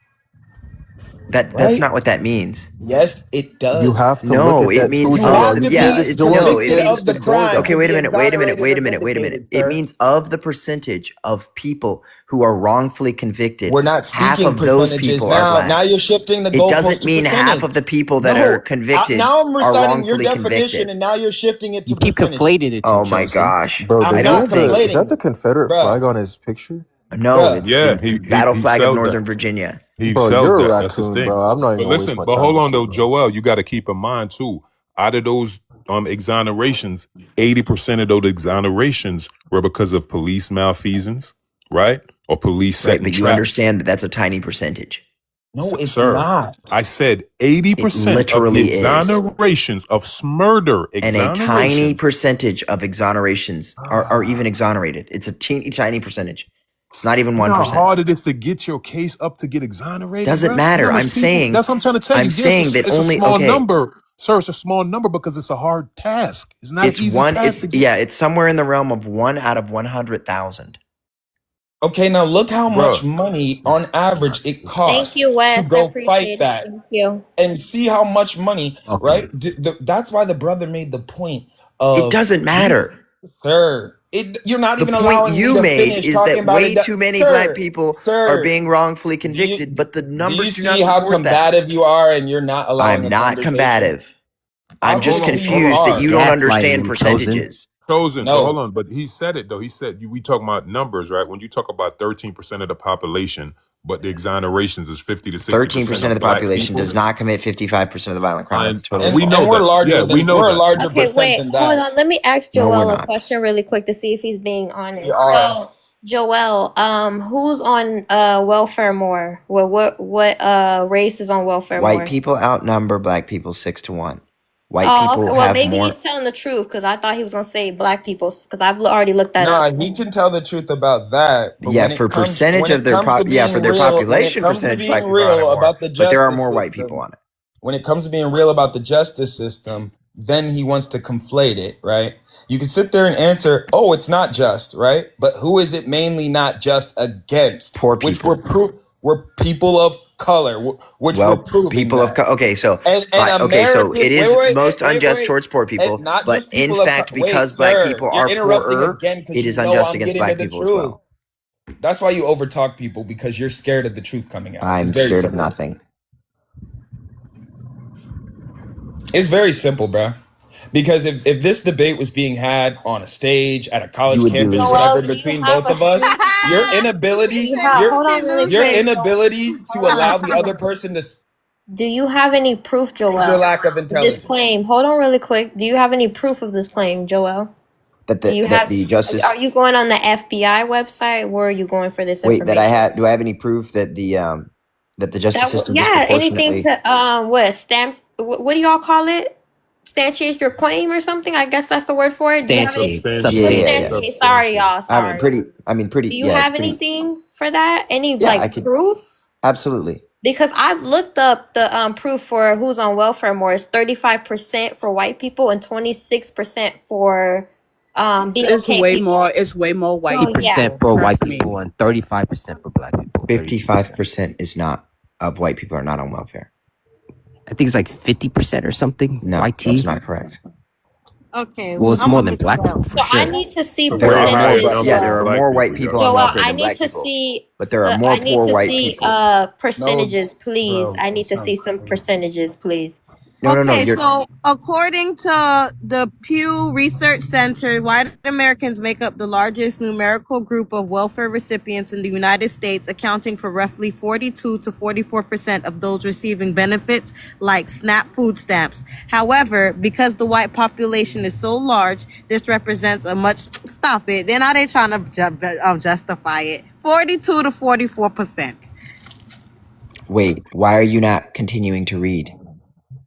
That's Right? not what that means. Yes, it does. You have to No, look at it that means too, You Joel. have to You be can't just Joel. no, You it convicted can't means of just the ignore crime. that. Okay, wait a to be minute, wait a minute, wait a minute, exonerated or wait a minute, wait a minute. vindicated, It sir. means of the percentage of people who are wrongfully convicted. We're not half speaking of those percentages. people are black. Now you're shifting the It goalpost doesn't to mean half percentage. of the people that No, are convicted now I'm are reciting your wrongfully definition, convicted. and now you're shifting it to You keep percentage. conflating the two. Oh my Chosen. gosh. Bro, I'm does not he have the is that conflating, the Confederate bruh. flag on his picture? No, Bruh. it's Yeah, the battle he flag of sells Northern that. Virginia. He Bro, sells you're a that. That's his raccoon, thing. bro. I'm not even But gonna waste listen, my but time hold with on you, though, bro. Joel, you got to keep in mind too. Out of those exonerations, 80% of those exonerations were because of police malfeasance, right? Or police Right, setting but you traps. understand that that's a tiny percentage. No, it's Sir, not. I said It 80% of the literally is. exonerations of murder And a tiny exonerations. percentage of exonerations are even exonerated. It's a teeny tiny percentage. It's not even You know how 1%. hard it is to get your case up to get exonerated? Doesn't bruh? matter. You know how I'm much people- saying that's what I'm trying to tell you. I'm Yes, saying that it's only a small okay. number. Sir, it's a small number because it's a hard task. It's not It's an easy one. task It's to get. yeah. It's somewhere in the realm of 1 out of 100,000. Okay, now look how much Bruh. money on average it Thank costs you, to Wes. I go appreciate fight it. that. Thank you. And see how much money, Okay. right? That's why the brother made the point It of doesn't matter. sir. You're not The even point allowing me you to made finish is talking that about way it. too many black people are Sir, being wrongfully do you, convicted, but the do you numbers do not see how support that. combative you are, and you're not allowing I'm a not conversation? combative. I'm just Obviously, you confused that are. you don't Gaslighting understand them, Chosen. percentages. Chosen, but No, hold on. But he said it though. He said we talk about numbers, right? When you talk about 13% of the population, but the exonerations is 50 to 60% 13% of the black population people. does not commit 55% of the violent crime. That's totally and, We false. know and we're that. larger Yeah, we than know we're a that. larger Okay, percent wait, than hold that. on. Let me ask No, we're Joel a not. question really quick to see if he's being honest. You are. So, Joel, who's on welfare more? What race is on welfare White more? people outnumber black people 6 to 1. White Oh, people okay. Well, have maybe more. he's telling the truth because I thought he was gonna say black people because I've already looked that Nah, up. he can tell the truth about that. But Yeah, when for it comes percentage of their to for being their real, when it population comes to percentage, being black people are on it real more. about the But there are justice more white people system, on it. when it comes to being real about the justice system, then he wants to conflate it, right? You can sit there and answer, oh, it's not just, right? But who is it mainly not just against? Poor people. Which were people of color, which were proving people that. of color. Okay, so okay, so it is most unjust towards poor people, not but just in people fact, of because black people are poorer, it is unjust against black people as well. That's why you overtalk people, because you're scared of the truth coming out. I'm scared of nothing. It's very simple, bro. Because if this debate was being had on a stage at a college campus, whatever, between both of us, your inability to allow the other person to. Do you have any proof, Joel? It's your lack of intelligence. This claim. Hold on, really quick. Do you have any proof of this claim, Joel? That the justice. Are you going on the FBI website? Where are you going for this information? Wait, do I have any proof that the justice system? Yeah, anything to what stamp? What do y'all call it? Substantiate your claim or something? I guess that's the word for it. Substantiate. Sorry, y'all. Sorry. Pretty. Do you have anything for that? Any proof? Absolutely. Because I've looked up the proof for who's on welfare more. It's 35% for white people and 26% for It's way more white. 50% for white people and 35% for black people. 55% is not of white people are not on welfare. I think it's like 50% or something. No, that's not correct. Okay. Well, it's more than black people for sure. I need to see there are more white people on welfare than black people. But there are more poor white people. Percentages, please. I need to see some percentages, please. So according to the Pew Research Center, white Americans make up the largest numerical group of welfare recipients in the United States, accounting for roughly 42 to 44% of those receiving benefits like SNAP food stamps. However, because the white population is so large, this represents a much, stop it, then are they trying to justify it? 42 to 44%. Wait, why are you not continuing to read?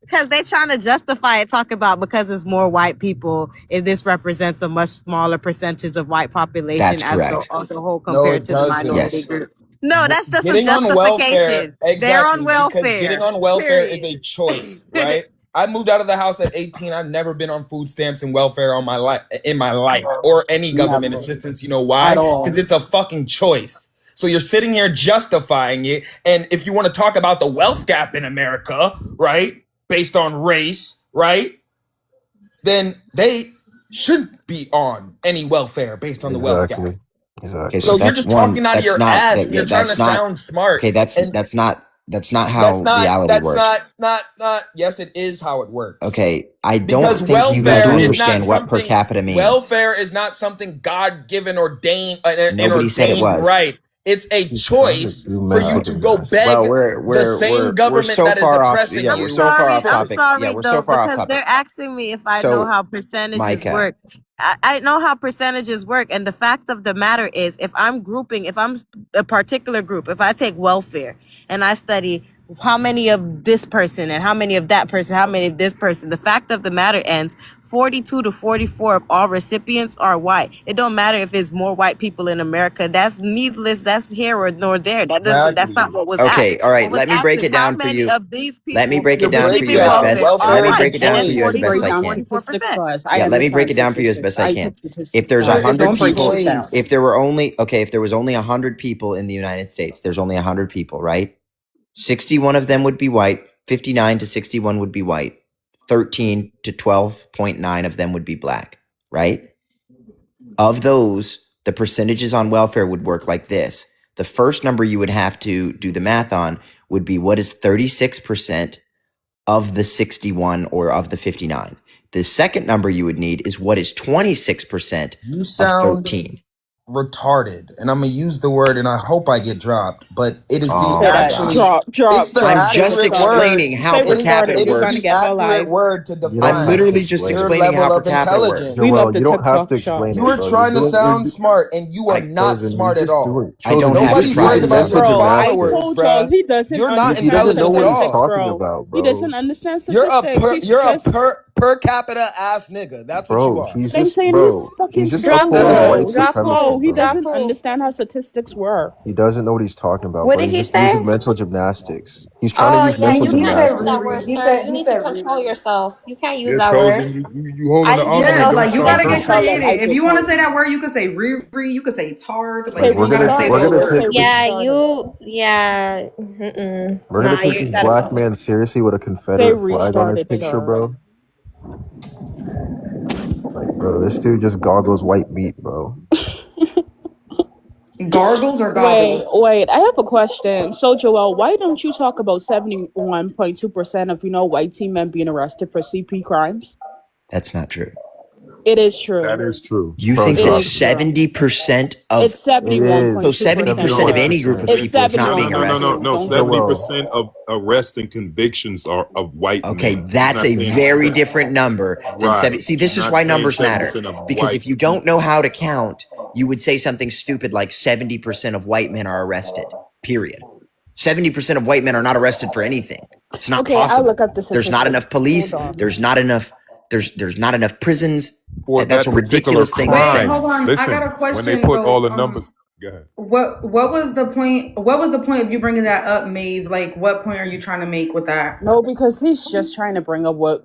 Because they're trying to justify it, talk about because it's more white people, if this represents a much smaller percentage of white population. That's correct. As a whole compared to the minority group. No, that's just a justification. They're on welfare. Because getting on welfare is a choice, right? I moved out of the house at 18. I've never been on food stamps and welfare in my life or any government assistance. You know why? Because it's a fucking choice. So you're sitting here justifying it. And if you want to talk about the wealth gap in America, right? Based on race, right? Then they shouldn't be on any welfare based on the wealth gap. Exactly. Okay, so you're just talking out of your ass. You're trying to sound smart. Okay, that's not how reality works. Not. Yes, it is how it works. Okay, I don't think you guys understand what per capita means. Welfare is not something God-given, ordained. Nobody said it was. Right. It's a choice for you to go beg the same government that is oppressing you. We're so far off topic. We're so far off topic. They're asking me if I know how percentages work. I know how percentages work, and the fact of the matter is, if I'm a particular group, if I take welfare and I study how many of this person and how many of that person, how many of this person, the fact of the matter ends, 42 to 44 of all recipients are white. It don't matter if it's more white people in America. That's needless. That's here or nor there. That's not what was asked. Okay, all right. Let me break it down for you. Let me break it down for you as best. Let me break it down for you as best I can. Yeah, let me break it down for you as best I can. If there's 100 people, if there was only 100 people in the United States, there's only 100 people, right? 61 of them would be white. 59 to 61 would be white. 13 to 12.9 of them would be black, right? Of those, the percentages on welfare would work like this. The first number you would have to do the math on would be what is 36% of the 61 or of the 59. The second number you would need is what is 26% of 13. Retarded, and I'm gonna use the word, and I hope I get dropped, but it is the actually drop. I'm just explaining how per capita works. It is the accurate word to define. I'm literally just explaining how per capita works. Joel, you don't have to explain it. You are trying to sound smart, and you are not smart at all. I don't have to try to about your followers, bro. He doesn't. You're not he doesn't know what he's talking bro. about, bro. He doesn't understand statistics. You're a per capita ass nigga. That's what you are. He's just a white supremacist. No, he bro. doesn't understand how statistics work. He doesn't know what he's talking about, What bro. did He's he just using say? mental gymnastics. He's trying to Oh use yeah, mental you He can't said use gymnastics. that Riri. word, He sir. said You he need to said control Riri. yourself. You can't use Yeah, that word. chosen. You holding the Yeah, argument. Don't like you start gotta get cursing. Tell him I creative. If just you want to told say him. that word, you can say Riri. You can say tard. Say Like Like you don't gotta say we're the retarded. gonna word. Just say take this Yeah, retarded. yeah. Mm-mm. we're gonna Nah, take you this gotta black go. man seriously with a Say Confederate flag on his restarted, picture, sir. bro. Like, bro, this dude just goggles white meat, bro. Gargles or Wait, goggles? wait. I have a question. So, Joel, why don't you talk about 71.2% of white teen men being arrested for CP crimes? That's not true. It is That true. is true. You Bro, think It that drop is it. true. 70% of It's It so is 71.2%, 70% of sir. any group 71%. of It's people is not No, no, being no, no, no, arrested. 71.2. no. Don't do Seventy Joel, this. percent of arrests and convictions are of white Okay, men. He's that's not a saying very se- different number than right. 70. See, He's this is not why saying numbers matter. 70% of Because white. if you don't know how to count, you would say something stupid like 70% of white men are arrested, period. 70% of white men are not arrested for anything. It's not Okay, I'll possible. look up the There's not statistics. enough police. Hold on. There's not enough. There's not enough prisons. For That's that a particular ridiculous thing to Wait, say. crime. hold on. I got Listen, a when they question put all though. the numbers, go ahead. What was the point? What was the point of you bringing that up, Maeve? Like, what point are you trying to make with that? No, because he's just trying to bring up what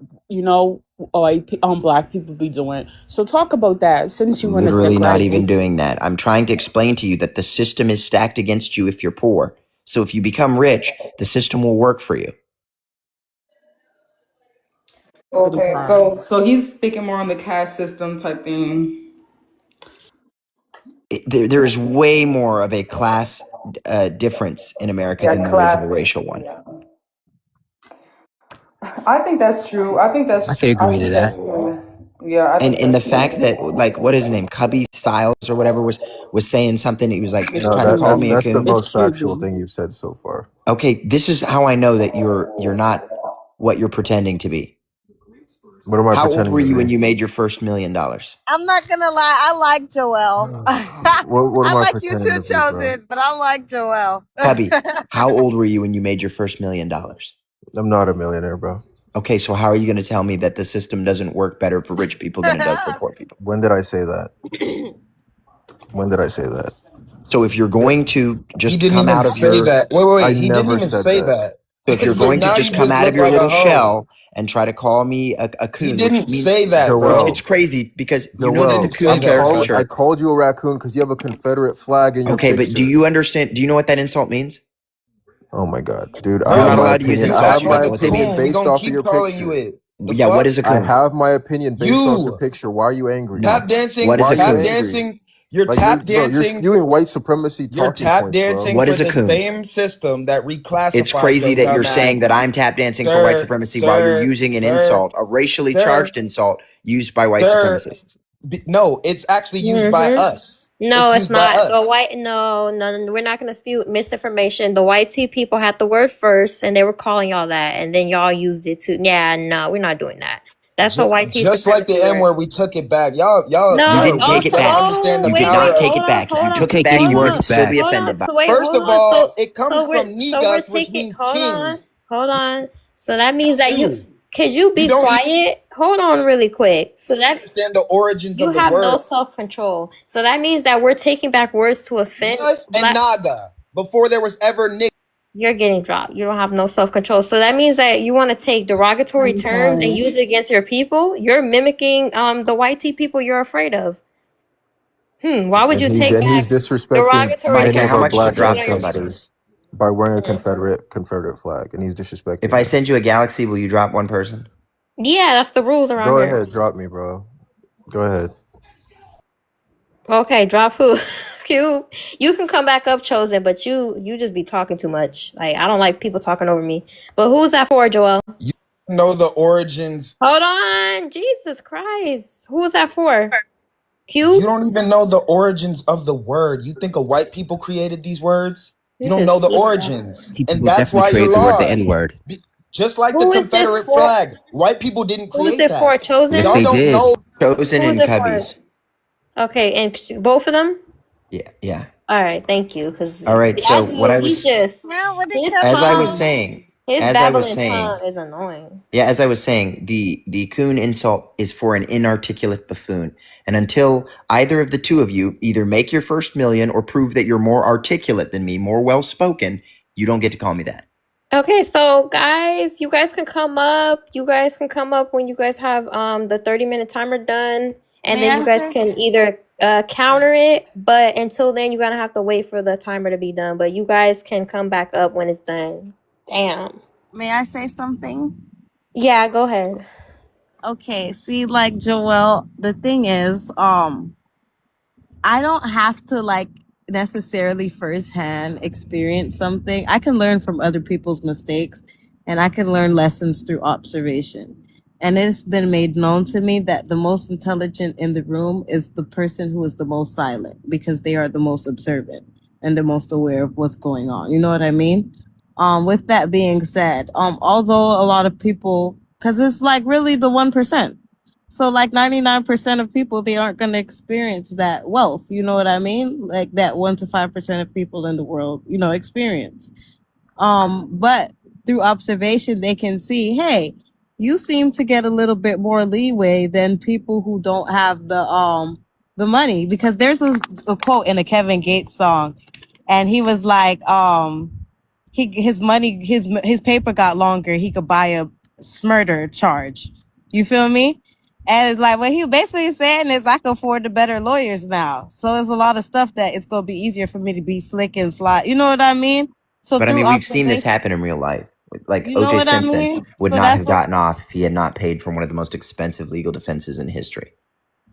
black people be doing. So talk about that since you want to Literally not drag even Haiti. doing that. I'm trying to explain to you that the system is stacked against you if you're poor. So if you become rich, the system will work for you. Okay, so he's speaking more on the caste system type thing. There is way more of a class difference in America than there is of a racial one. Yeah. I think that's true. I think I could agree to that. true. Yeah, I think And the that's true. fact that, like, what is his name, Cubby Styles or whatever was saying something. He was like It's no, trying to that call Cuban. me a that's the coon. It's most factual Cuban. thing you've said so far. Okay, this is how I know that you're not what you're pretending to be. What am I How old pretending were to you be? when you made your first $1 million? I'm not gonna lie, I like Joel. What I am I like you pretending too, to be, bro? Chosen, but I like Joel. Cubby, how old were you when you made your first $1 million? I'm not a millionaire, bro. Okay, so how are you going to tell me that the system doesn't work better for rich people than it does for poor people? When did I say that? When did I say that? So if you're going to He just didn't come even out of say your, that. Wait. I He didn't never even said say that. that. so if you're So going to now just you come just out of look your like a little hoe. shell and try to call me a He coon, which didn't means say that, bro. it's crazy because you know He that the didn't say coon that, bro. caricature. I called you a raccoon because you have a Confederate flag in your Okay, picture. but do you understand? Do you know what that insult means? Oh my god, dude! I You're have not Bro, my allowed to use opinion. you I have insults. act You like don't my know a what they opinion mean. coon. We based gonna off of keep your calling you picture. it. The Yeah, what fuck? is a I coon? have my opinion based off your You picture. Why are you angry? no. Tap dancing. What is Why a are you Tap coon? angry? dancing. You're Like tap you're dancing. spewing white supremacy You're talking tap points, bro. dancing What for is a the coon? same system that It's reclassified crazy your that you're dumb saying ass. that I'm tap dancing for white supremacy while you're using an insult, a racially Sir, charged insult used by white sir. supremacists. No, it's actually used by us. No, It's it's used by not. us. No, we're not gonna spew misinformation. The white tea people had the word first and they were calling y'all that and then y'all used it too. Yeah, no, we're not doing that. That's a white tea Just like the supremacy M word. word, we took it back. Y'all You No, didn't take it also, don't back. understand the You did power not of. take it back. You took it back. taking You words would still be back. hold offended on. by So it. wait, First hold of on. all, it comes from We're negas, which taking means kings. hold on. So that means that Dude, could you you be don't even quiet? Hold on really quick. So that understand the origins you of the have no word. self-control. So that means that we're taking back words to offend Us and black. naga before there was ever nigga. You're getting dropped. You don't have no self-control. So that means that you want to take derogatory terms and use it against your people. You're mimicking the white tea people you're afraid of. Why would you take And he's back disrespecting derogatory any Micah, of how our terms much to and black put it drop on your somebody? people? ancestors by wearing a Confederate flag, and he's disrespecting If I them. send you a galaxy, will you drop one person? Yeah, that's the rules around Go here. ahead, drop me, bro. Go ahead. Okay, drop who? You can come back up, Chosen, but you just be talking too much. Like I don't like people talking over me. But who's that for, Joel? You know the origins. Hold on, Jesus Christ, who's that for? You don't even know the origins of the word. You think a white people created these words? You don't know the origins, T and people that's definitely why you're create the word, the N lost. word. Just like the Who is this Confederate for? flag, white people didn't Who is create it for? that. Chosen? Yes, Y'all they don't did. know. Chosen Who is and it for? Cubbies. Okay, and both of them. Yeah. All right, thank you. Because All right. So what I was, No, what did this Cubby as I was calm. do? saying, His As I was babbling saying, tongue is annoying. yeah, as I was saying, the coon insult is for an inarticulate buffoon. And until either of the two of you either make your first million or prove that you're more articulate than me, more well spoken, you don't get to call me that. Okay, so guys, you guys can come up. You guys can come up when you guys have the 30-minute timer done, and May then I you guys say? can either counter it, but until then you're gonna have to wait for the timer to be done. But you guys can come back up when it's done. Damn. May I say something? Yeah, go ahead. Okay, see, like Joel, the thing is, I don't have to like necessarily firsthand experience something. I can learn from other people's mistakes and I can learn lessons through observation. And it's been made known to me that the most intelligent in the room is the person who is the most silent because they are the most observant and the most aware of what's going on. You know what I mean? With that being said, although a lot of people, cause it's like really the 1%. So like 99% of people, they aren't going to experience that wealth. You know what I mean? Like that 1 to 5% of people in the world, you know, experience. But through observation, they can see, hey, you seem to get a little bit more leeway than people who don't have the money. Because there's a quote in a Kevin Gates song, and he was like, his paper got longer. He could buy a murder charge. You feel me? And like what he basically saying is I can afford the better lawyers now. So there's a lot of stuff that it's gonna be easier for me to be slick and slide. You know what I mean? So But I through mean, we've seen this observation, happen in real life. Like you know O.J. what I Simpson mean? would So not that's have what gotten off if he had not paid for one of the most expensive legal defenses in history.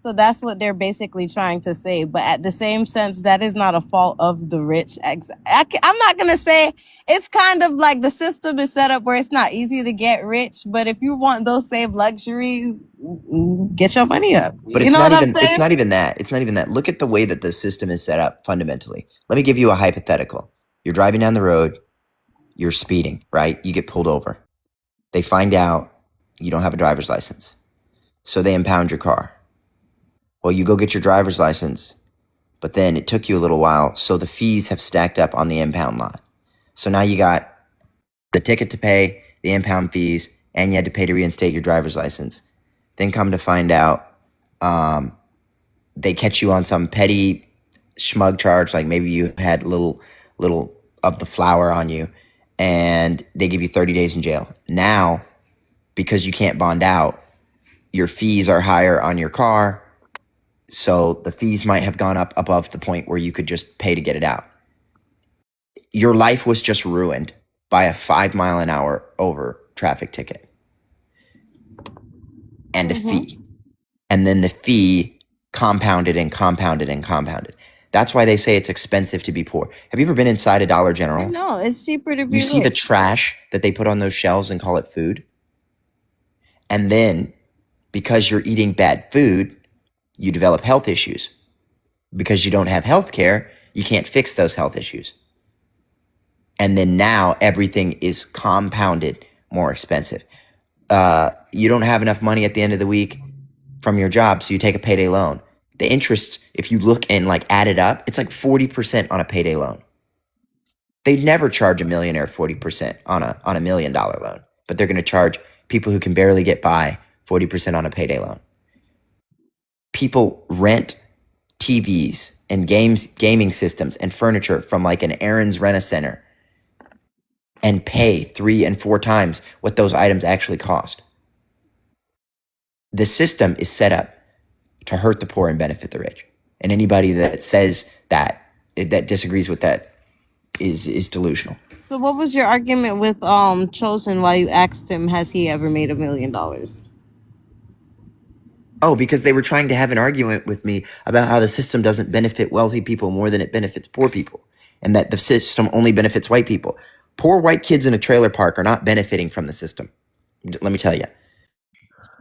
So that's what they're basically trying to say. But at the same sense, that is not a fault of the rich. I'm not going to say it's kind of like the system is set up where it's not easy to get rich. But if you want those same luxuries, get your money up. But You it's know not what I'm even saying? it's not even that. It's not even that. Look at the way that the system is set up fundamentally. Let me give you a hypothetical. You're driving down the road, you're speeding, right? You get pulled over. They find out you don't have a driver's license. So they impound your car. Well, you go get your driver's license, but then it took you a little while, so the fees have stacked up on the impound lot. So now you got the ticket to pay, the impound fees, and you had to pay to reinstate your driver's license. Then come to find out, they catch you on some petty schmug charge, like maybe you had little of the flour on you, and they give you 30 days in jail. Now, because you can't bond out, your fees are higher on your car, so the fees might have gone up above the point where you could just pay to get it out. Your life was just ruined by a 5 mile an hour over traffic ticket and a fee. And then the fee compounded and compounded and compounded. That's why they say it's expensive to be poor. Have you ever been inside a Dollar General? No, it's cheaper to be You see the rich. trash that they put on those shelves and call it food? And then because you're eating bad food, you develop health issues. Because you don't have health care, you can't fix those health issues. And then now everything is compounded more expensive. You don't have enough money at the end of the week from your job, so you take a payday loan. The interest, if you look and like add it up, it's like 40% on a payday loan. They'd never charge a millionaire 40% on a $1 million loan, but they're going to charge people who can barely get by 40% on a payday loan. People rent TVs and gaming systems and furniture from like an Aaron's Rent-A-Center and pay 3 and 4 times what those items actually cost. The system is set up to hurt the poor and benefit the rich. And anybody that says that disagrees with that is delusional. So what was your argument with Chosen while you asked him, has he ever made $1 million? Oh, because they were trying to have an argument with me about how the system doesn't benefit wealthy people more than it benefits poor people, and that the system only benefits white people. Poor white kids in a trailer park are not benefiting from the system. Let me tell you.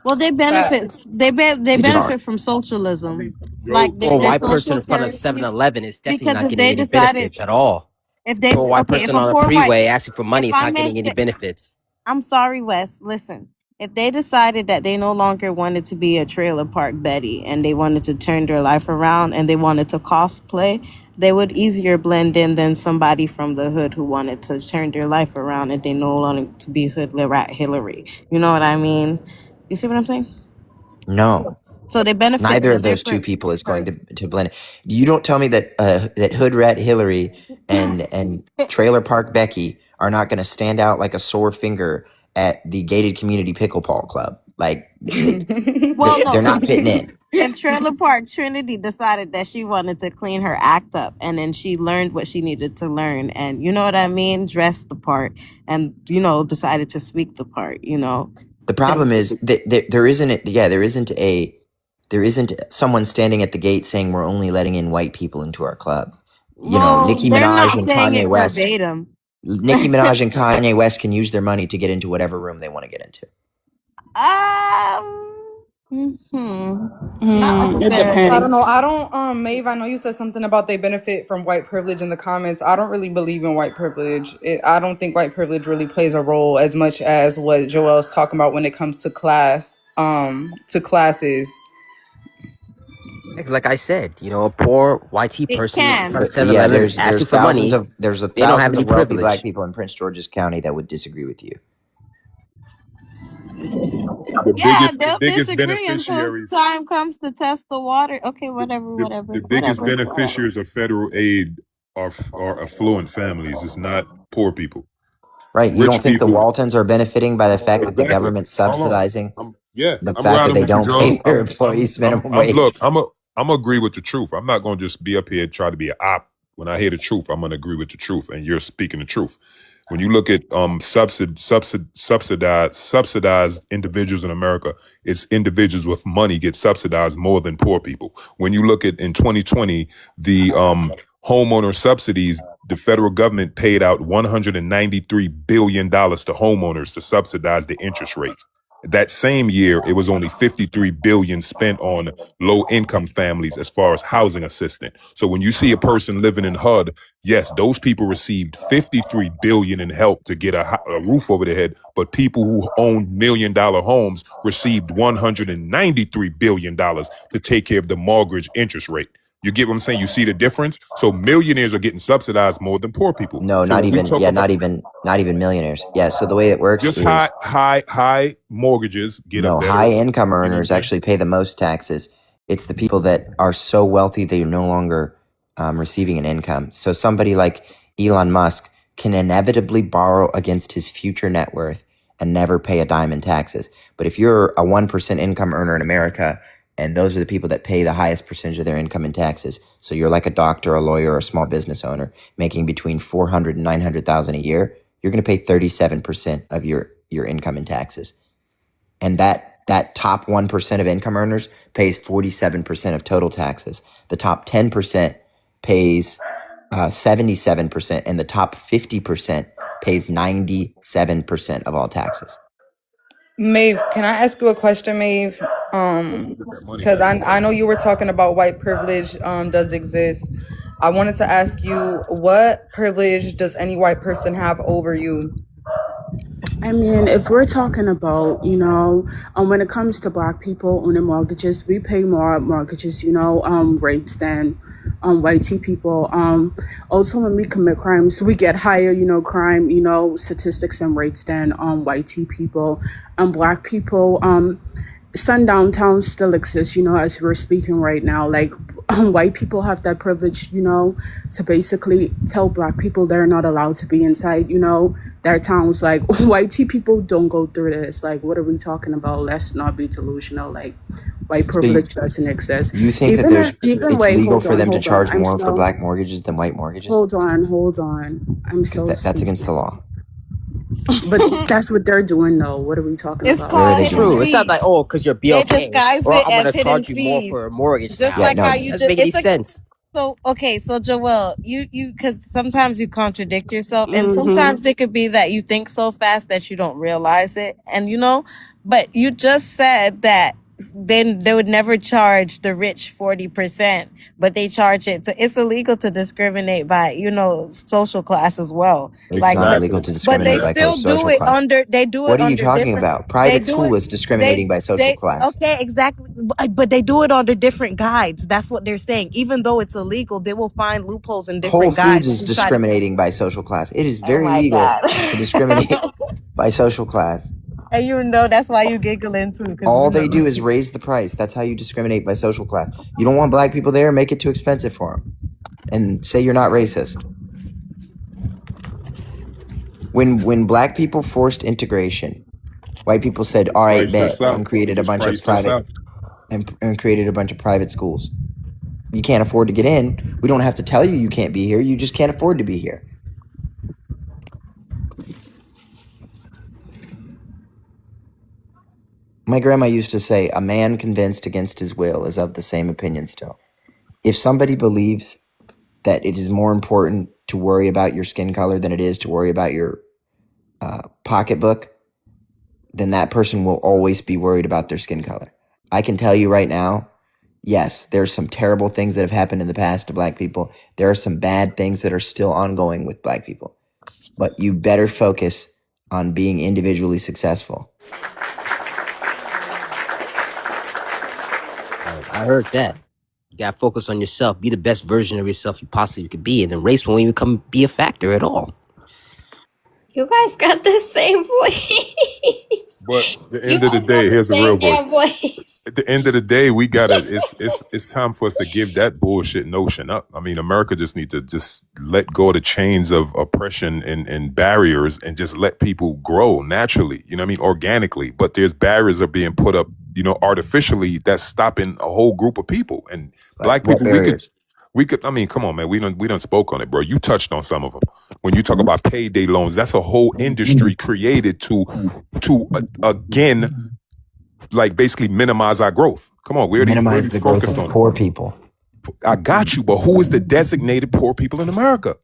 Well, they benefit. They benefit from socialism. Like Poor their white person social in front of currency. 7-Eleven is definitely Because not if getting they any decided, benefits at all. if they Poor white okay, if person a on a poor freeway white, asking for money if is I not getting make any the, benefits. I'm sorry, Wes. Listen, If they decided that they no longer wanted to be a trailer park Betty and they wanted to turn their life around and they wanted to cosplay, they would easier blend in than somebody from the hood who wanted to turn their life around and they no longer to be hood rat Hillary. You know what I mean? You see what I'm saying? No. So they benefit Neither from of those two different people is going perks. to blend. You don't tell me that that Hood Rat Hillary and Trailer Park Becky are not going to stand out like a sore finger at the gated community pickleball club. Like Well, no. they're not fitting in. If Trailer Park Trinity decided that she wanted to clean her act up and then she learned what she needed to learn and you know what I mean, dressed the part and decided to speak the part, The problem is that there isn't someone standing at the gate saying we're only letting in white people into our club. Nicki they're Minaj not and saying Kanye it West. verbatim. Nicki Minaj and Kanye West can use their money to get into whatever room they want to get into. Not It necessarily. I don't depends. know. I don't, Maeve, I know you said something about they benefit from white privilege in the comments. I don't really believe in white privilege. I don't think white privilege really plays a role as much as what Joel's talking about when it comes to to classes. Like I said, a poor YT It person in front can. of But yeah, 7-Eleven asking for money, there's they don't have thousands any of wealthy black privilege. people in Prince George's County that would disagree with you. The They'll biggest disagree until beneficiaries time comes to test the water. Okay, whatever. the biggest beneficiaries of federal aid are affluent families. It's not poor people. Right. You don't Rich think the people. Waltons are benefiting by the fact that the Exactly. government's subsidizing I'm the fact riding that they with you, don't Joe. pay their employees minimum wage? Look, I'm gonna agree with the truth. I'm not gonna just be up here and try to be an op. When I hear the truth, I'm gonna agree with the truth, and you're speaking the truth. When you look at subsidized individuals in America, it's individuals with money get subsidized more than poor people. When you look at in 2020, the homeowner subsidies, the federal government paid out $193 billion to homeowners to subsidize the interest rates. That same year, it was only $53 billion spent on low-income families as far as housing assistance. So when you see a person living in HUD, yes, those people received $53 billion in help to get a roof over their head, but people who own $1 million homes received $193 billion to take care of the mortgage interest rate. You get what I'm saying? You see the difference? So millionaires are getting subsidized more than poor people. No, so not even. Yeah, not even millionaires. Yeah. So the way it works just is high mortgages get a better. High income earners actually pay the most taxes. It's the people that are so wealthy they are no longer receiving an income. So somebody like Elon Musk can inevitably borrow against his future net worth and never pay a dime in taxes. But if you're a 1% income earner in America, and those are the people that pay the highest percentage of their income in taxes. So you're like a doctor, a lawyer, or a small business owner making between $400,000 and $900,000 a year. You're going to pay 37% of your income in taxes, and that top 1% of income earners pays 47% of total taxes. The top 10% pays 77%, and the top 50% pays 97% of all taxes. Maeve, can I ask you a question, Maeve? Because I know you were talking about white privilege does exist. I wanted to ask you, what privilege does any white person have over you? I mean, if we're talking about, when it comes to Black people owning mortgages, we pay more mortgages, rates than white people. Also, when we commit crimes, we get higher, crime, statistics and rates than white people. Black people, sundown towns still exist, as we're speaking right now. Like, white people have that privilege, to basically tell Black people they're not allowed to be inside, their towns. Like, white people don't go through this. Like, what are we talking about? Let's not be delusional. Like, white privilege doesn't exist. You think that it's legal for them to charge more for Black mortgages than white mortgages? Hold on. I'm still that's against the law. But that's what they're doing, though. What are we talking about? It's true. It's not like, because you're BLK, disguise or it I'm going as to charge hidden you more fees. for a mortgage. Just now. like how you doesn't make any sense. So Joel, you because sometimes you contradict yourself, and sometimes it could be that you think so fast that you don't realize it, and but you just said that then they would never charge the rich 40%, but they charge it to, it's illegal to discriminate by, you know, social class as well. It's Like, not but, illegal to but they discriminate by still do social it class. under, they do What it are you under talking different, about? they Private do school it, is discriminating by social class. okay, exactly. But they do it under different guides. That's what they're saying. Even though it's illegal, they will find loopholes in Whole different guides Foods is to try to. discriminating by social class. It is Oh very my legal God. to discriminate by social class. And you know, that's why you giggling too. Cause All you know. they do is raise the price. That's how you discriminate by social class. You don't want black people there, make it too expensive for them. And say you're not racist. When black people forced integration, white people said, all right, bet, and created a bunch of private and created a bunch of private schools. You can't afford to get in. We don't have to tell you you can't be here. You just can't afford to be here. My grandma used to say, a man convinced against his will is of the same opinion still. If somebody believes that it is more important to worry about your skin color than it is to worry about your pocketbook, then that person will always be worried about their skin color. I can tell you right now, yes, there's some terrible things that have happened in the past to black people. There are some bad things that are still ongoing with black people. But you better focus on being individually successful. I heard that. You gotta focus on yourself. Be the best version of yourself you possibly could be, and then race won't even be a factor at all. You guys got the same voice. But at the end of the day, here's a real voice. voice. At the end of the day, we gotta. It's time for us to give that bullshit notion up. I mean, America just needs to just let go of the chains of oppression and barriers and just let people grow naturally. You know what I mean? Organically. But there's barriers are being put up, you know, artificially that's stopping a whole group of people. And black people, we could. I mean, come on, man. We done spoke on it, bro. You touched on some of them. When you talk about payday loans, that's a whole industry created to again, like basically minimize our growth. Come on, we're minimize the growth of poor people. I got you, but who is the designated poor people in America?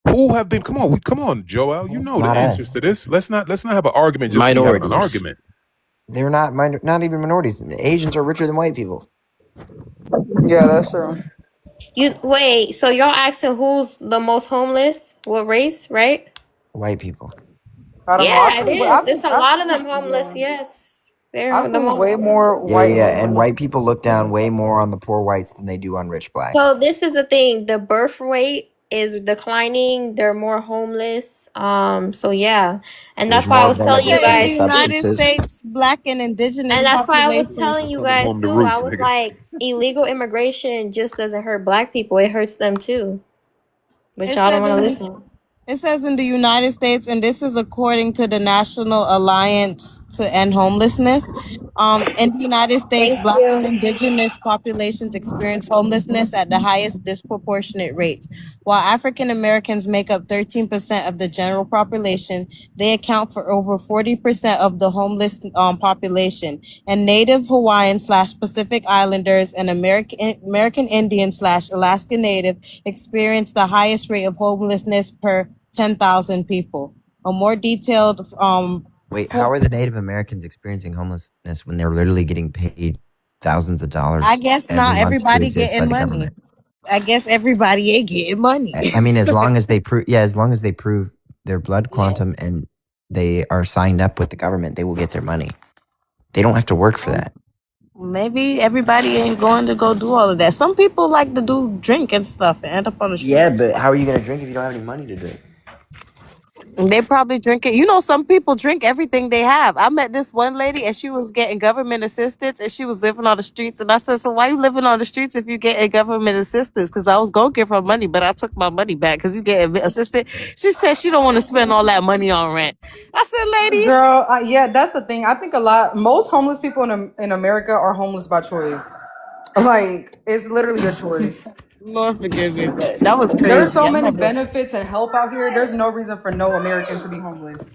Who have been? Come on, Joel. You know Not the answers to this. Let's not have an argument. Just having an argument. They're not even minorities. Asians are richer than white people. Yeah, that's true. You wait. So y'all asking who's the most homeless? What race? Right? White people. I don't Yeah, know. it is. It's a lot of them homeless. Yes, they're I've the seen most. way more white. Yeah, and white people look down way more on the poor whites than they do on rich blacks. So this is the thing. The birth rate is declining. They're more homeless. So yeah, and that's why I was telling you guys. In the United States, black and indigenous, and that's why I was telling you guys Home to too. roots, I was nigga. like, illegal immigration just doesn't hurt black people; it hurts them too. But y'all don't want to listen. It says in the United States, and this is according to the National Alliance to End Homelessness. In the United States, black and indigenous populations experience homelessness at the highest disproportionate rates. While African Americans make up 13% of the general population, they account for over 40% of the homeless population. And Native Hawaiian / Pacific Islanders and American Indian / Alaska Native experience the highest rate of homelessness per 10,000 people. A more detailed Wait, how are the Native Americans experiencing homelessness when they're literally getting paid thousands of dollars? I guess not everybody getting money. Government? I guess everybody ain't getting money. I mean, as long as they prove their blood quantum and they are signed up with the government, they will get their money. They don't have to work for that. Maybe everybody ain't going to go do all of that. Some people like to drink and stuff and end up on the streets. Yeah, but how are you going to drink if you don't have any money to drink? They probably drink it. You know, some people drink everything they have. I met this one lady and she was getting government assistance and she was living on the streets. And I said, so why you living on the streets if you getting government assistance? Because I was going to give her money, but I took my money back because you getting assistance. She said she don't want to spend all that money on rent. I said, lady. Girl, yeah, that's the thing. I think most homeless people in America are homeless by choice. Like, it's literally a choice. Lord forgive me, but that was crazy. There's so many benefits and help out here. There's no reason for no American to be homeless.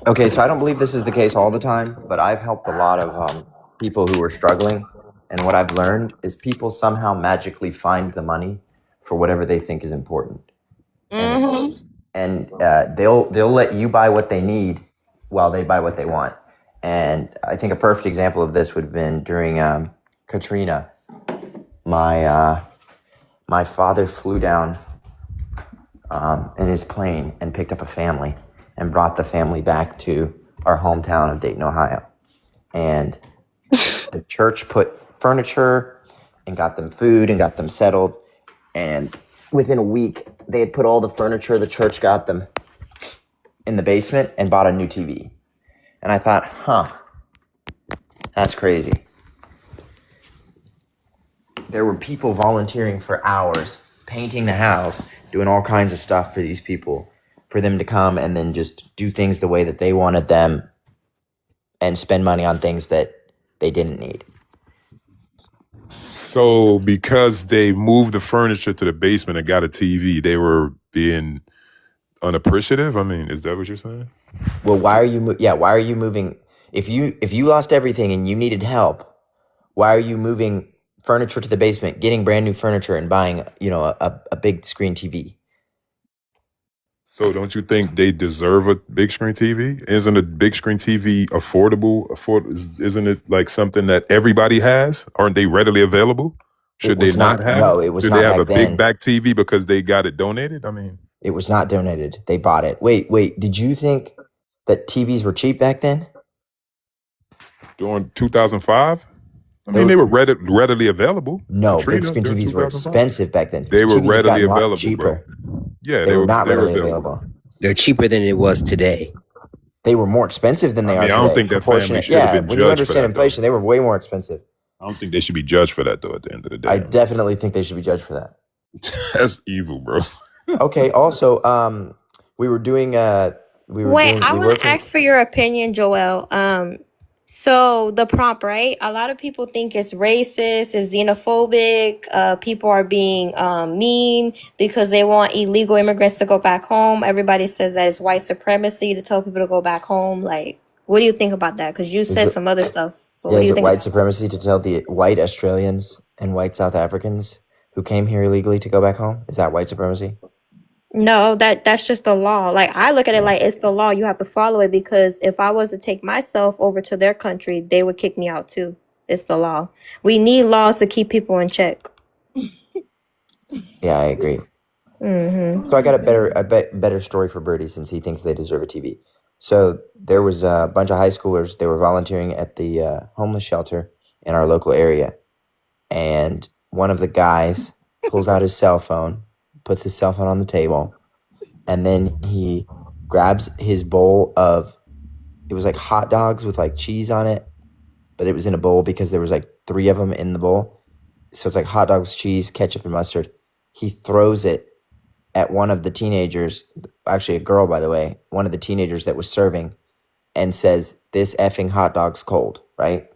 Okay, so I don't believe this is the case all the time, but I've helped a lot of people who are struggling. And what I've learned is people somehow magically find the money for whatever they think is important. Mm-hmm. And they'll let you buy what they need while they buy what they want. And I think a perfect example of this would have been during Katrina. My father flew down in his plane and picked up a family and brought the family back to our hometown of Dayton, Ohio. And the church put furniture and got them food and got them settled. And within a week, they had put all the furniture the church got them in the basement and bought a new TV. And I thought, that's crazy. There were people volunteering for hours, painting the house, doing all kinds of stuff for these people, for them to come and then just do things the way that they wanted them and spend money on things that they didn't need. So because they moved the furniture to the basement and got a TV, they were being unappreciative? I mean, is that what you're saying? Well, why are you moving? If you lost everything and you needed help, why are you moving furniture to the basement, getting brand new furniture and buying, a big screen TV? So don't you think they deserve a big screen TV? Isn't a big screen TV affordable? Isn't it like something that everybody has? Aren't they readily available? Should they not have? No, it was Should not they have back a then. big back TV because they got it donated? I mean, It was not donated. They bought it. Wait. Did you think that TVs were cheap back then? during 2005, I mean, they were readily available. No, Katrina, big screen during TVs were 2005. expensive back then. They were TVs have readily gotten a lot available, cheaper. bro. Yeah, They were not readily available. They're cheaper than it was today. They were more expensive than they are I today. don't think that family Proportionate. should have Yeah, been when you judged for understand that, though. inflation, they were way more expensive. I don't think they should be judged for that, though, at the end of the day. I definitely think they should be judged for that. That's evil, bro. Okay. Also, we were doing. I want to ask for your opinion, Joel. So the prompt, right? A lot of people think it's racist, it's xenophobic. People are being mean because they want illegal immigrants to go back home. Everybody says that it's white supremacy to tell people to go back home. Like, what do you think about that? Because you said some other stuff. Yeah, is it white supremacy to tell the white Australians and white South Africans who came here illegally to go back home? Is that white supremacy? No, that's just the law. Like, I look at it like it's the law. You have to follow it, because if I was to take myself over to their country, they would kick me out too. It's the law. We need laws to keep people in check. Yeah, I agree. Mm-hmm. So I got a better story for Birdie, since he thinks they deserve a TV. So there was a bunch of high schoolers. They were volunteering at the homeless shelter in our local area. And one of the guys pulls out his cell phone, puts his cell phone on the table, and then he grabs his bowl of, it was like hot dogs with like cheese on it, but it was in a bowl because there was like 3 of them in the bowl. So it's like hot dogs, cheese, ketchup, and mustard. He throws it at one of the teenagers, actually a girl, by the way, one of the teenagers that was serving, and says, "This effing hot dog's cold," right?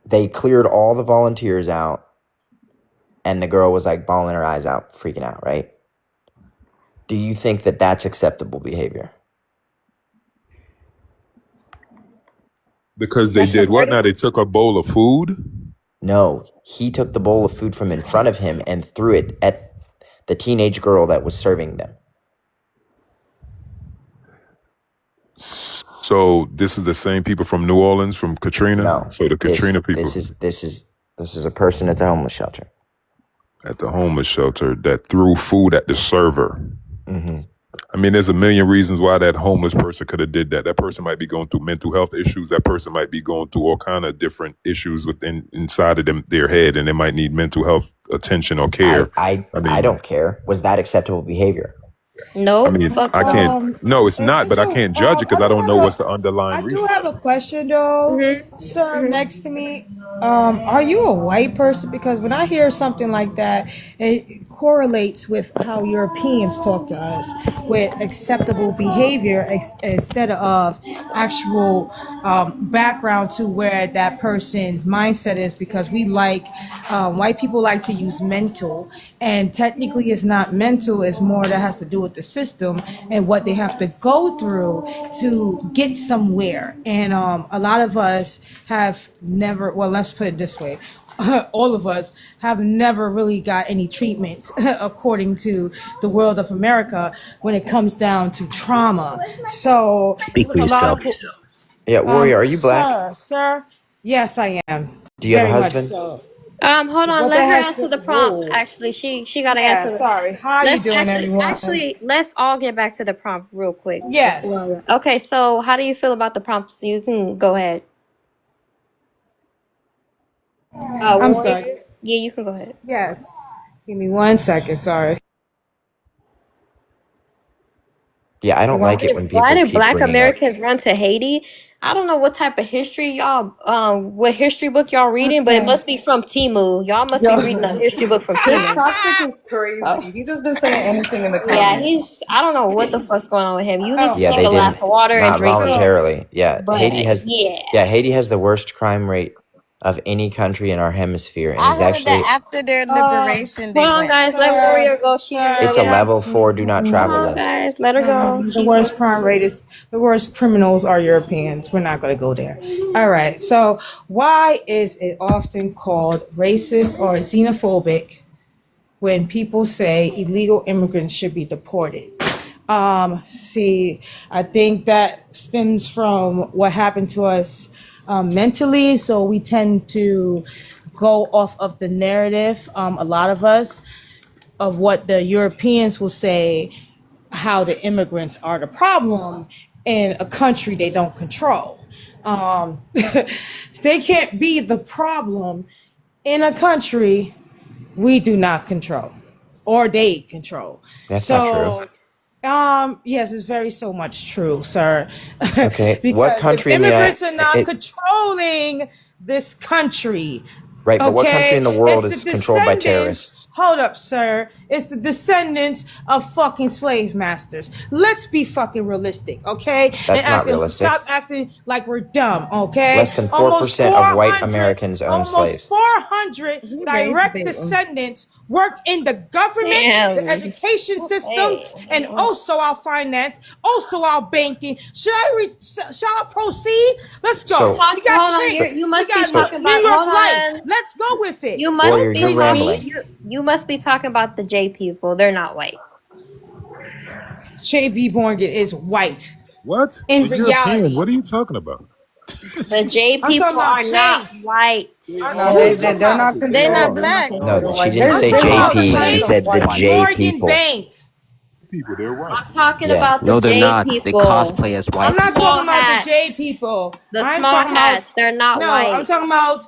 They cleared all the volunteers out, and the girl was like bawling her eyes out, freaking out, right? Do you think that that's acceptable behavior? Because they did what now? They took a bowl of food? No, he took the bowl of food from in front of him and threw it at the teenage girl that was serving them. So this is the same people from New Orleans, from Katrina? No. So the Katrina people. This is a person at the homeless shelter. At the homeless shelter that threw food at the server. Mm-hmm. I mean, there's a million reasons why that homeless person could have did that. That person might be going through mental health issues. That person might be going through all kind of different issues inside of their head, and they might need mental health attention or care. I don't care. Was that acceptable behavior? No, I mean, I can't. No, it's not. But I can't judge it because I don't know what's the underlying I do reason. have a question though, sir, next to me. Are you a white person? Because when I hear something like that, it correlates with how Europeans talk to us, with acceptable behavior instead of actual background to where that person's mindset is. Because we white people like to use mental And technically it's not mental, it's more that has to do with the system and what they have to go through to get somewhere. And a lot of us have never, well, let's put it this way. All of us have never really got any treatment according to the world of America when it comes down to trauma. So Speak for a lot yourself. of people, Yeah, Warrior, are you black? sir, yes, I am. Do you have a Very much husband? so. Hold on. But Let that her has answer to, the prompt. whoa. Actually, she got to Yeah, answer. sorry. How you Let's doing, everyone? let's all get back to the prompt real quick. Yes. Okay. So, how do you feel about the prompt? So you can go ahead. I'm Warrior? sorry. Yeah, you can go ahead. Yes. Give me 1 second. Sorry. Yeah, I don't like it when Why people did keep Black bringing up. Americans run to Haiti? I don't know what type of history y'all, what history book y'all reading, but it must be from Timu. Y'all must be reading a history book from This Timu. toxic is crazy. He just been saying anything in the Yeah, comments. I don't know what the fuck's going on with him. You need to Yeah, take they a glass didn't, of water and not drink it. voluntarily. Yeah, But Haiti has. yeah. Haiti has the worst crime rate of any country in our hemisphere, and I is heard actually that after their liberation, they Hold on, went. guys. Let Warrior go. She it's a level 4 do not Come travel on, list. guys. Let her go. The worst crime rate is, the worst criminals are Europeans. We're not going to go there. All right. So, why is it often called racist or xenophobic when people say illegal immigrants should be deported? See, I think that stems from what happened to us mentally. So we tend to go off of the narrative, a lot of us, of what the Europeans will say, how the immigrants are the problem in a country they don't control. They can't be the problem in a country we do not control or they control. That's not true. So, yes, it's very so much true, sir. Okay, what Because if country in the immigrants are not it, controlling this country, right? But what country in the world it's is the controlled by descendants. terrorists? Hold up, sir. It's the descendants of fucking slave masters. Let's be fucking realistic, okay? That's not realistic. Stop acting like we're dumb, okay? Less than 4% of white Americans own Almost slaves. 400 direct descendants work in the government, the education system, and also our finance, also our banking. Shall I proceed? Let's go. So- We got Hold on, Chase. you must We be got talking New about. York Hold Life. on. Let's go with it. You must Warrior, be you're rambling. you must be talking about the J people. They're not white. J.B. Morgan is white. What? In The reality. European, what are you talking about? The J I'm people talking about are not Chase. white. No, they're not controlled. They're not black. No, she Like, didn't say they're not JP. She Chase said the J Morgan people. Bank. People, they're white. I'm talking Yeah. about the No, they're J not. They people. cosplay as white I'm not people. talking about hats. the J people. The I'm small talking about hats. They're not no. white. I'm talking about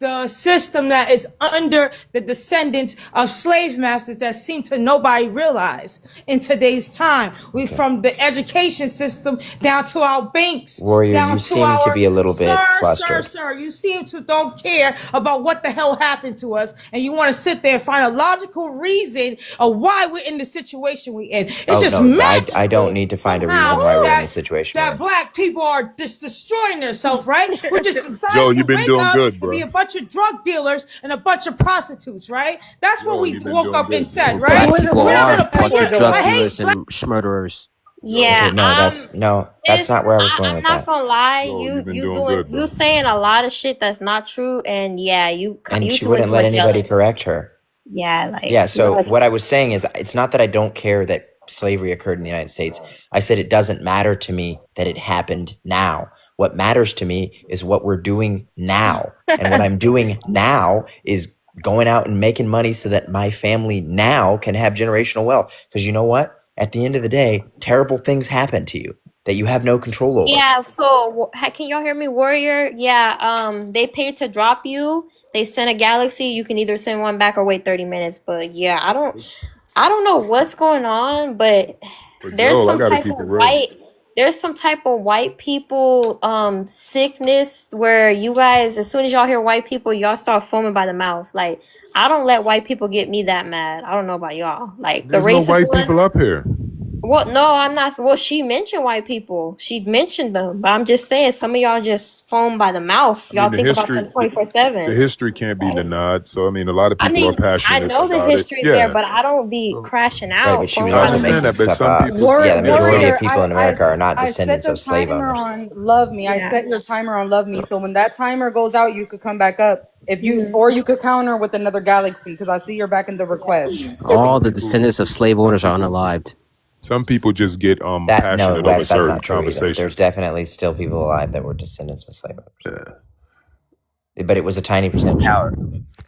the system that is under the descendants of slave masters that seem to nobody realize in today's time. We from the education system down to our banks, Warrior, down you to seem our to be a little bit flustered. Sir, you seem to don't care about what the hell happened to us, and you want to sit there and find a logical reason of why we're in the situation we're in. It's Oh, just no, magical. I don't need to find a reason somehow why we're in that- the situation we're that in. black people are just destroying themselves, right? We just decided Joe, to you've been wake doing up good, and bro. be a bunch of drug dealers and a bunch of prostitutes, right? That's what Joe, we you've been woke doing up good, and bro. said, Black right? people We're not are a gonna bunch of put- drug I hate dealers black- and murderers. Yeah, Okay, that's not where I was going I'm with not that. gonna lie. Joe, You you've been you doing doing good, bro. you saying a lot of shit that's not true, and yeah, you And you she doing wouldn't let much anybody other- correct her. Yeah, like Yeah, so like- what I was saying is it's not that I don't care that slavery occurred in the United States. I said it doesn't matter to me that it happened now. What matters to me is what we're doing now. And what I'm doing now is going out and making money so that my family now can have generational wealth. Because you know what? At the end of the day, terrible things happen to you that you have no control over. Yeah, so can y'all hear me, Warrior? Yeah, they paid to drop you. They sent a galaxy. You can either send one back or wait 30 minutes. But yeah, I don't know what's going on, but there's Joe, I some gotta type keep of it real. there's some type of white people sickness where you guys, as soon as y'all hear white people, y'all start foaming by the mouth. Like, I don't let white people get me that mad. I don't know about y'all. Like There's the no racist white one. people up here. Well, no, I'm not. Well, she mentioned white people. She mentioned them, but I'm just saying some of y'all just foam by the mouth. I mean, Y'all think about them the 24/7. history can't be denied. So I mean, a lot of I people are mean, I passionate know the about it. history is there, Yeah, but I don't be crashing Right, out, but she was foam I by also the understand making mouth. that, but stuff some up. people, Yeah, the majority of Warrior, people in America are not I set descendants the of slave timer owners. on love me. I Yeah. set your timer on love me. So when that timer goes out, you could come back up. If you Mhm. or you could counter with another galaxy because I see you're back in the request. All the descendants of slave owners are unalived. some people just get That no, passionate over Wes, that's certain not true either. There's conversations. definitely still people alive that were descendants of slave owners. But it was a tiny percentage. Power.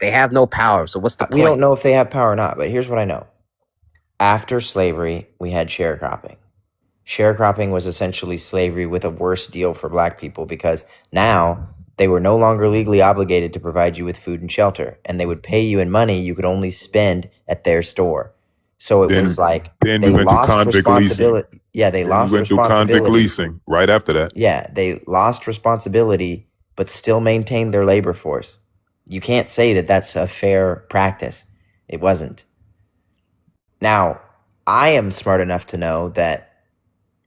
They have no power. So what's the We point? don't know if they have power or not, but here's what I know. After slavery, we had sharecropping. Sharecropping was essentially slavery with a worse deal for black people because now they were no longer legally obligated to provide you with food and shelter, and they would pay you in money you could only spend at their store. So it was like Then they we went to lost convict leasing. responsibility. Yeah, they Then we lost went through convict responsibility. leasing right after that. Yeah, they lost responsibility, but still maintained their labor force. You can't say that that's a fair practice. It wasn't. Now, I am smart enough to know that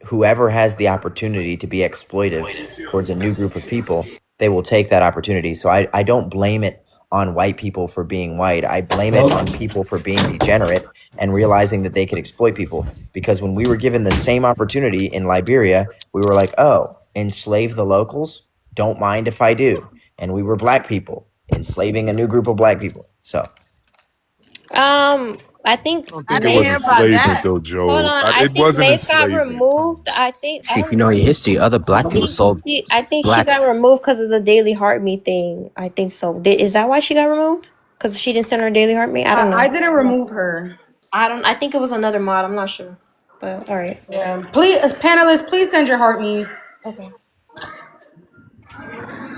whoever has the opportunity to be exploitive towards a new group of people, they will take that opportunity. So I don't blame it on white people for being white. I blame it on people for being degenerate and realizing that they could exploit people. Because when we were given the same opportunity in Liberia, we were like, oh, enslave the locals? Don't mind if I do. And we were black people enslaving a new group of black people. So I think I don't think it was enslavement though, Joel. hold on. I It think wasn't Mace got enslavement. removed. I think I See, if you don't know know. your history, other black people sold I think she blacks. got removed because of the Daily Heart Me thing. I think so. Is that why she got removed? Because she didn't send her Daily Heart Me? I don't I know. didn't remove her. I think it was another mod. I'm not sure. But all right. Yeah. Please, panelists, please send your heart me's. Okay.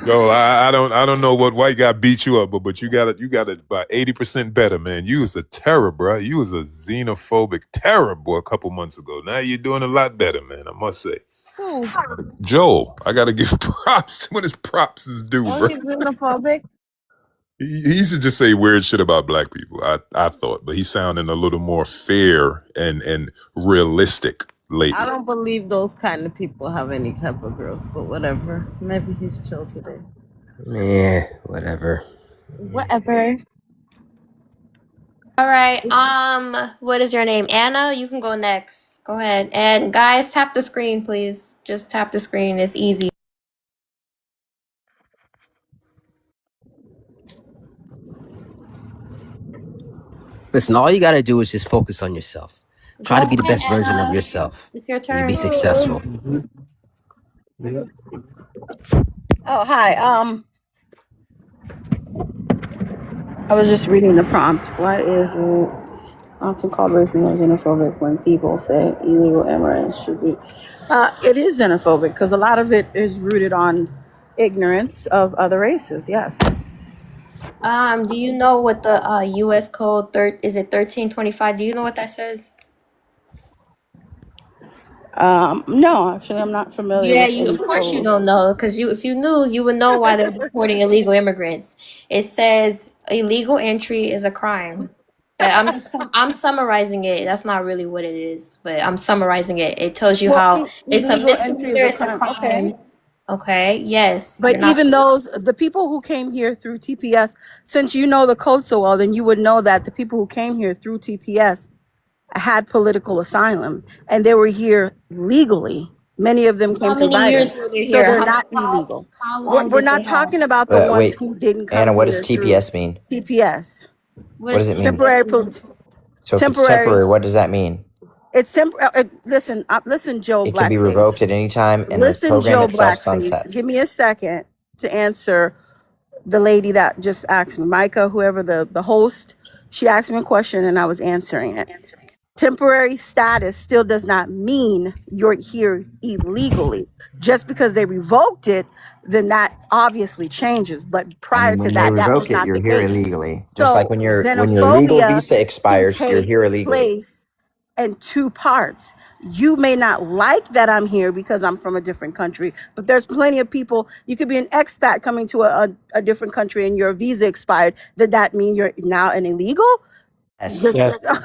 Yo, I don't know what white guy beat you up, but you got it about 80% better, man. You was a terror, bro. You was a xenophobic terror, boy, a couple months ago. Now you're doing a lot better, man. I must say. Who? Joel, I gotta give props when his props is due, Oh, bro. he's xenophobic. He used to just say weird shit about black people. I thought, but he's sounding a little more fair and realistic lately. I don't believe those kind of people have any type of growth, but whatever. Maybe he's chill today. Yeah, whatever. Whatever. All right. What is your name? Anna, you can go next. Go ahead. And guys, tap the screen, please. Just tap the screen. It's easy. Listen, all you gotta do is just focus on yourself. Try to be the best version of yourself. It's your And turn. you'll be successful. Oh, hi. I was just reading the prompt. Why is it often called racism or xenophobic when people say illegal immigrants should be? It is xenophobic because a lot of it is rooted on ignorance of other races. Yes. Do you know what the U.S. code is it 1325? Do you know what that says? No, actually, I'm not familiar Yeah, with any of course you codes. don't know, because if you knew, you would know why they're deporting illegal immigrants. It says illegal entry is a crime. I'm summarizing it. That's not really what it is, but I'm summarizing it. It tells you how it's a Illegal entry misdemeanor, is it's a a crime. crime. Okay. Okay, yes. But You're not. even the people who came here through TPS, since you know the code so well, then you would know that the people who came here through TPS had political asylum and they were here legally. Many of them came How through many Biden. years were they So here? they're not illegal. How long We're did they not have? talking about the ones wait, who didn't come Anna, what does here through TPS mean? TPS. What does it mean? Temporary. So if it's Temporary. temporary, what does that mean? It's temporary. Listen, Joe It can be revoked Blackface. at any time, and the Listen, program Joe itself Blackface. sunsets. Give me a second to answer the lady that just asked me, Micah, whoever the host. She asked me a question and I was answering it. Temporary status still does not mean you're here illegally. Just because they revoked it, then that obviously changes. But prior to When they that, that revoke was it, not you're the here case. illegally. Just like So when your legal xenophobia visa can expires, you're take here illegally. place in two parts. You may not like that I'm here because I'm from a different country, but there's plenty of people. You could be an expat coming to a different country and your visa expired. Did that mean you're now an illegal? Yes.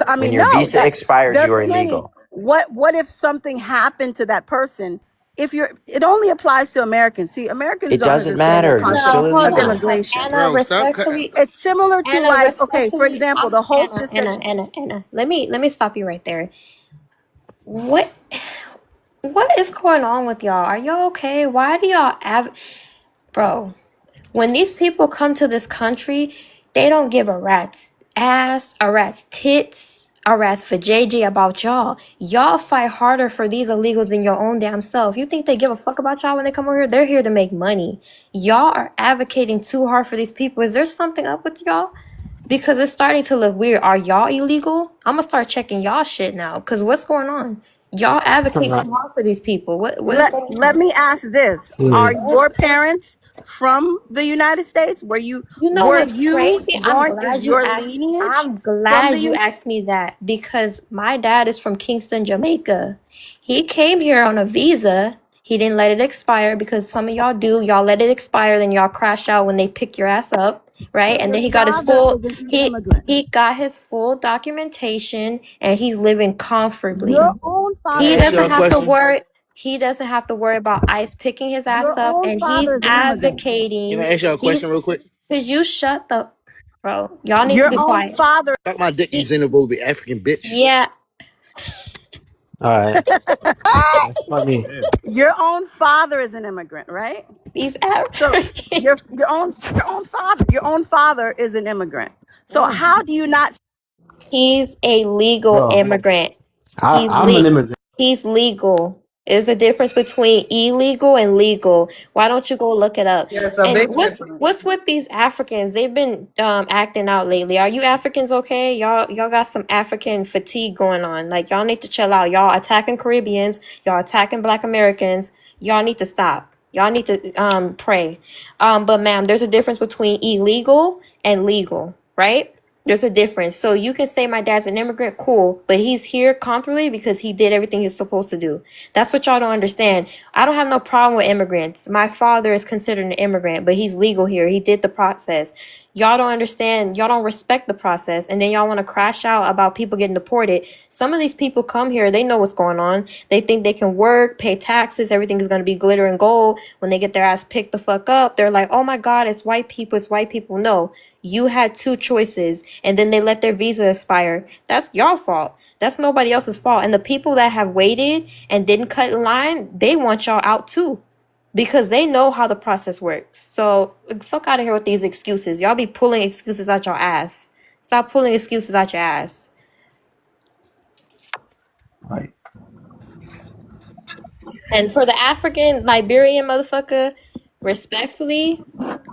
I When mean, your no. visa expires, There's you are plenty. illegal. what if something happened to that person? If you're, it only applies to Americans. See, Americans It don't doesn't understand the matter. You're concept still No, hold of on. illegal. immigration. Anna, respectfully, It's similar to Anna, like, okay, for respectfully, example, the host Anna, just said, Anna. Let me stop you right there. What what is going on with y'all? Are y'all okay? Why do y'all bro? When these people come to this country, they don't give a rat's ass, a rat's tits, a rat's for JJ about y'all. Y'all fight harder for these illegals than your own damn self. You think they give a fuck about y'all when they come over here? They're here to make money. Y'all are advocating too hard for these people. Is there something up with y'all? Because it's starting to look weird. Are y'all illegal? I'm gonna start checking y'all shit now. Cause what's going on? Y'all advocate too hard for these people. What is going let on? me ask this: are your parents from the United States? You know Were what's you crazy? born? Is your lineage I'm from the glad you United? asked me that because my dad is from Kingston, Jamaica. He came here on a visa. He didn't let it expire because some of y'all do. Y'all let it expire, then y'all crash out when they pick your ass up, right? So And your then he got his father full is an he immigrant. he got his full documentation and he's living comfortably. Your own Can I father He is ask an y'all doesn't a have to question? immigrant. worry. He doesn't have to worry about ICE picking his ass Your up, own and he's father is an immigrant. Can I advocating. ask y'all a He's question real quick? Cause you shut the bro. Y'all need to Your be own quiet. father. Suck my dick, you He, xenophobic African bitch. yeah, All right. That's funny. Damn. Your own father is an immigrant, right? he's So African. your own father is an immigrant. So how do you not? He's a legal Bro, immigrant. He's I'm an immigrant. he's legal. There's a difference between illegal and legal. Why don't you go look it up? Yes, a And big difference. what's with these Africans? They've been acting out lately. Are you Africans okay? Y'all got some African fatigue going on. Like y'all need to chill out. Y'all attacking Caribbeans. Y'all attacking Black Americans. Y'all need to stop. Y'all need to pray. But ma'am, there's a difference between illegal and legal, right? There's a difference. So you can say my dad's an immigrant, cool, but he's here comfortably because he did everything he's supposed to do. That's what y'all don't understand. I don't have no problem with immigrants. My father is considered an immigrant, but he's legal here. He did the process. Y'all don't understand. Y'all don't respect the process. And then y'all want to crash out about people getting deported. Some of these people come here, they know what's going on. They think they can work, pay taxes, everything is going to be glitter and gold. When they get their ass picked the fuck up, they're like, oh my God, it's white people, it's white people. No, you had two choices and then they let their visa expire. That's your fault. That's nobody else's fault. And the people that have waited and didn't cut in line, they want y'all out too because they know how the process works. So fuck out of here with these excuses. Y'all be pulling excuses out your ass. Stop pulling excuses out your ass. Right. And for the African Liberian motherfucker, respectfully,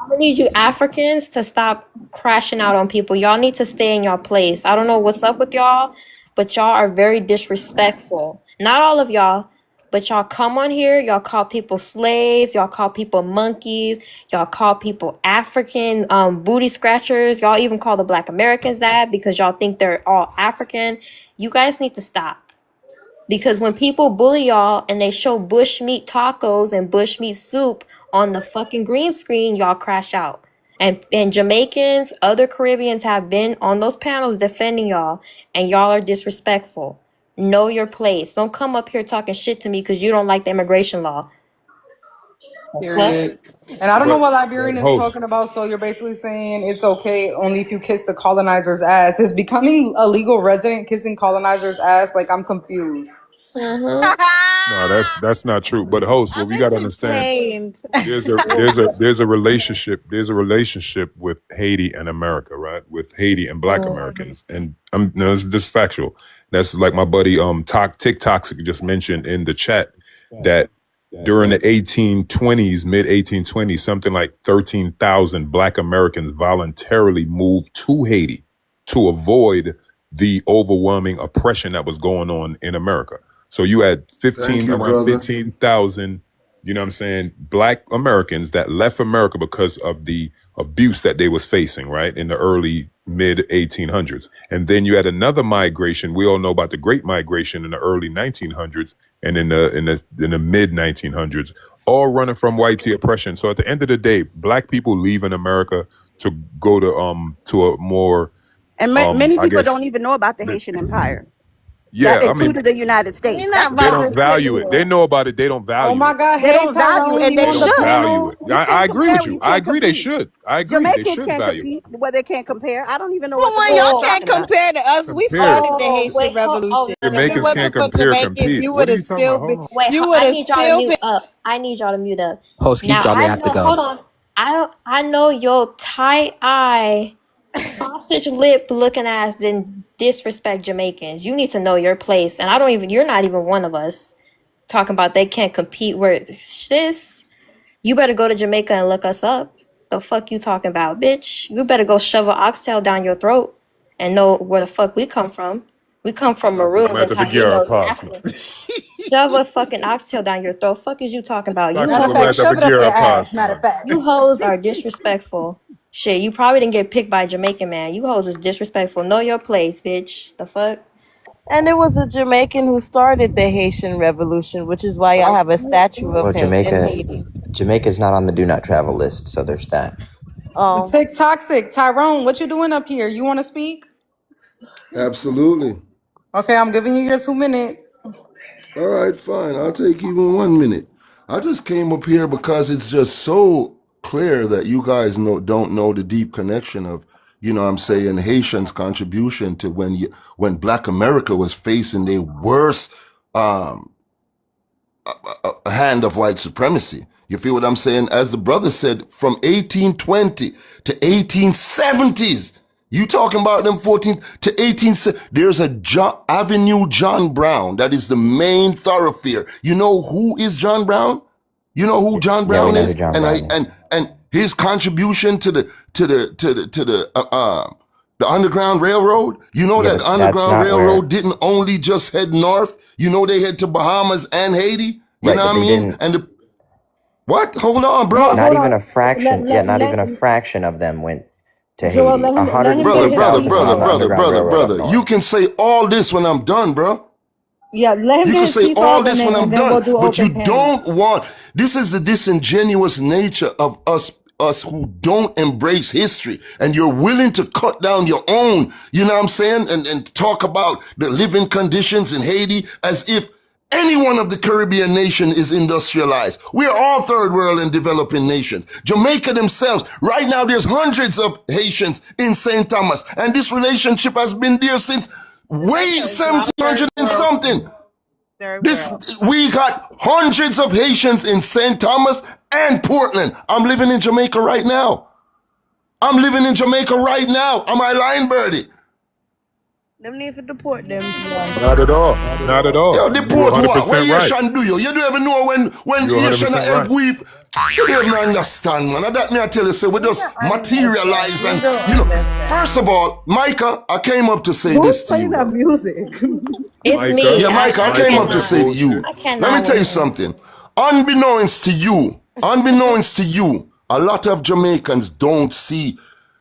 I'm gonna need you Africans to stop crashing out on people. Y'all need to stay in y'all place. I don't know what's up with y'all, but y'all are very disrespectful. Not all of y'all, but y'all come on here, y'all call people slaves, y'all call people monkeys, y'all call people African booty scratchers, y'all even call the Black Americans that because y'all think they're all African. You guys need to stop. Because when people bully y'all and they show bushmeat tacos and bushmeat soup on the fucking green screen, y'all crash out. And Jamaicans, other Caribbeans have been on those panels defending y'all, and y'all are disrespectful. Know your place. Don't come up here talking shit to me because you don't like the immigration law. What? Period. And I don't know But what Liberian is host, talking about. So you're basically saying it's okay only if you kiss the colonizer's ass. Is becoming a legal resident kissing colonizer's ass? Like I'm confused. Mm-hmm. no, that's not true. But host, what I'm we gotta understand, entertained. there's a relationship with Haiti and America, right? With Haiti and Black Mm-hmm. Americans, and no, it's just factual. That's like my buddy TikTok just mentioned in the chat that during the 1820s, mid 1820s, something like 13,000 Black Americans voluntarily moved to Haiti to avoid the overwhelming oppression that was going on in America. So you had Thank you, around brother. 15,000, you know what I'm saying, Black Americans that left America because of the abuse that they was facing, right, in the early mid 1800s. And then you had another migration. We all know about the Great Migration in the early 1900s and in the mid 1900s, all running from white tea oppression. So at the end of the day, Black people leaving America to go to a more And many I people guess don't even know about the Haitian Empire. Yeah, that I mean, included the United States. We're That's not what they I'm about don't to saying. value it. They table. know about it. They don't Oh value my it. God, They hey don't value, Tyrone, and you they They on the don't should. value it. panel? You I can't agree compare with when you. you I can't agree. They compete. should. I agree. They Jamaicans should can't value it. compete where they can't compare. I don't even know Well, what the when fuck y'all you're Well, can't talking about. compare to us, we Compare. started the oh Haitian wait, Revolution. no, If no, it Jamaicans no, can't wasn't for compare. Jamaicans, Compete. you What would are have you talking about? still Hold been. on. wait. You would I have need y'all to still been. mute up. I need y'all to mute up. Host, keep Now talking. I I have to know. go. Hold on. I know your tight eye, sausage lip looking ass didn't disrespect Jamaicans. You need to know your place, and I don't even. You're not even one of us. Talking about they can't compete where sis. You better go to Jamaica and look us up. The fuck you talking about, bitch? You better go shove an oxtail down your throat and know where the fuck we come from. We come from Dr. Maroons and Samantha, forgive our Taínos and apostle. Africans. Shove a fucking oxtail down your throat. Fuck is you talking about? You Dr. Matter of hoes, fact, Samantha, shove it forgive up our your ass. Matter apostle. of fact. you hoes are disrespectful. Shit, you probably didn't get picked by a Jamaican man. You hoes is disrespectful. Know your place, bitch. The fuck? And it was a Jamaican who started the Haitian Revolution, which is why y'all have a statue of Well, him in Haiti. Jamaica's not on the do not travel list, so there's that. Oh, Tick Toxic, Tyrone, what you doing up here? You want to speak? Absolutely. Okay, I'm giving you your 2 minutes. All right, fine. I'll take even 1 minute. I just came up here because it's just so clear that you guys don't know the deep connection of, I'm saying, Haitians' contribution to when Black America was facing the worst um, a hand of white supremacy. You feel what I'm saying? As the brother said, from 1820 to 1870s, you talking about them 14 to 18, there's a Avenue John Brown that is the main thoroughfare. You know who is John Brown? You know who John Yeah, we Brown know who is? John And Brown is. and his contribution to the Underground Railroad. You know Yeah, that the but that's Underground not where. Railroad didn't only just head north. You know they head to Bahamas and Haiti. You Right, know but what I they mean? didn't. And what? Hold on, Hold, bro. Not hold even on. a fraction. Yeah, not even a Let fraction of them went to Joel, Haiti. let him get his piece went on the off. Underground Railroad up You north. can say all this when I'm done, bro. Yeah, let him You get can his say piece all off, this when I'm and then done, we'll do but you open panel. don't want, this is the disingenuous nature of us who don't embrace history, and you're willing to cut down your own, you know what I'm saying, and talk about the living conditions in Haiti as if any one of the Caribbean nation is industrialized. We're all third world and developing nations. Jamaica themselves, right now there's hundreds of Haitians in St. Thomas, and this relationship has been there since way Jamaica is not a third 1700 and world. something. Third world. We got hundreds of Haitians in St. Thomas and Portland. I'm living in Jamaica right now. Am I lying, Birdie? Them need to deport them. Not at all. Not at all. Yo, You deport what? What 100% right. Haitian do you? You don't even know when You Haitian 100% help right. with. You don't even understand, man. That me I tell you, say we just materialize We and, don't understand. first of all, Micah, I came up to say Who's this to playing you, that though. music? It's Micah. me. Yeah, Micah, I I came up to Micah, cannot. say to go you. I Let me cannot tell you win. something. Unbeknownst to you, a lot of Jamaicans don't see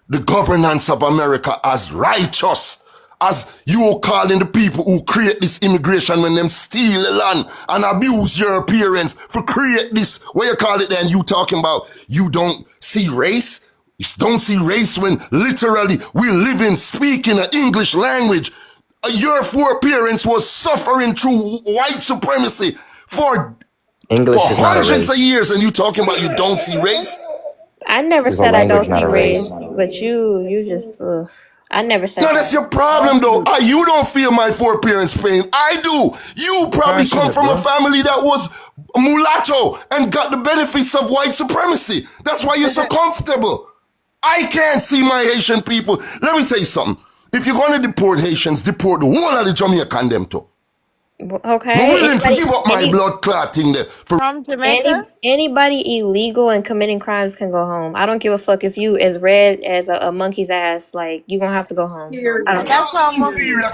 the governance of America as righteous, as you calling the people who create this immigration when them steal the land and abuse Europeans for create this, what you call it then, you talking about you don't see race? You don't see race when literally we live in speaking an English language. Your foreparents was suffering through white supremacy for English is not a hundreds of race. years, and you talking about you don't see race? I never Is a said I language, don't not see a race, race. but you just. Ugh. I never said No, that's that. your problem, though. You don't feel my foreparents' pain. I do. You Be probably come passionate, from a bro. family that was mulatto and got the benefits of white supremacy. That's why you're so comfortable. I can't see my Haitian people. Let me tell you something. If you're going to deport Haitians, deport the whole of the Jamaican them too. I'm Okay. willing to give up my blood clotting there. From Jamaica? Anybody illegal and committing crimes can go home. I don't give a fuck if you as red as a monkey's ass. Like you gonna have to go home. I don't And care. that's how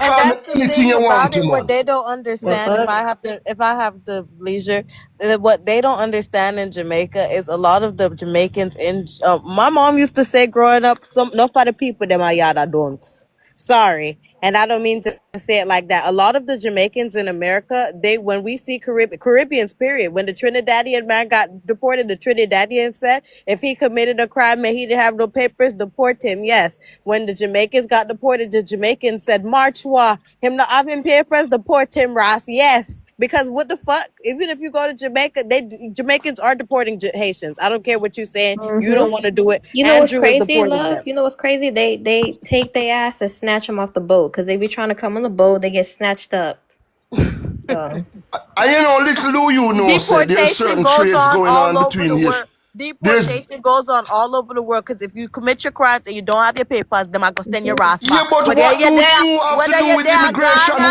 and Call me that's the anything thing you want about to, it. What man. they don't The understand, fuck? if I have the leisure, what they don't understand in Jamaica is a lot of the Jamaicans in. My mom used to say growing up, some not for the people them are yada don't. Sorry. And I don't mean to say it like that. A lot of the Jamaicans in America, when we see Caribbeans, period, when the Trinidadian man got deported, the Trinidadian said if he committed a crime and he didn't have no papers, deport him. Yes. When the Jamaicans got deported, the Jamaicans said, Marchwa, him not having papers, deport him, Ross. Yes. Because what the fuck? Even if you go to Jamaica, Jamaicans are deporting Haitians. I don't care what you're saying. You don't want to do it. You know what's Andrew is crazy, deporting love? them. You know what's crazy? They take their ass and snatch them off the boat because they be trying to come on the boat. They get snatched up. So. Little do you know, say there's certain trades going on between here. Deportation goes on all over the world because if you commit your crimes and you don't have your papers, then I go send your ass back. Yeah, but what do you have to do with immigration?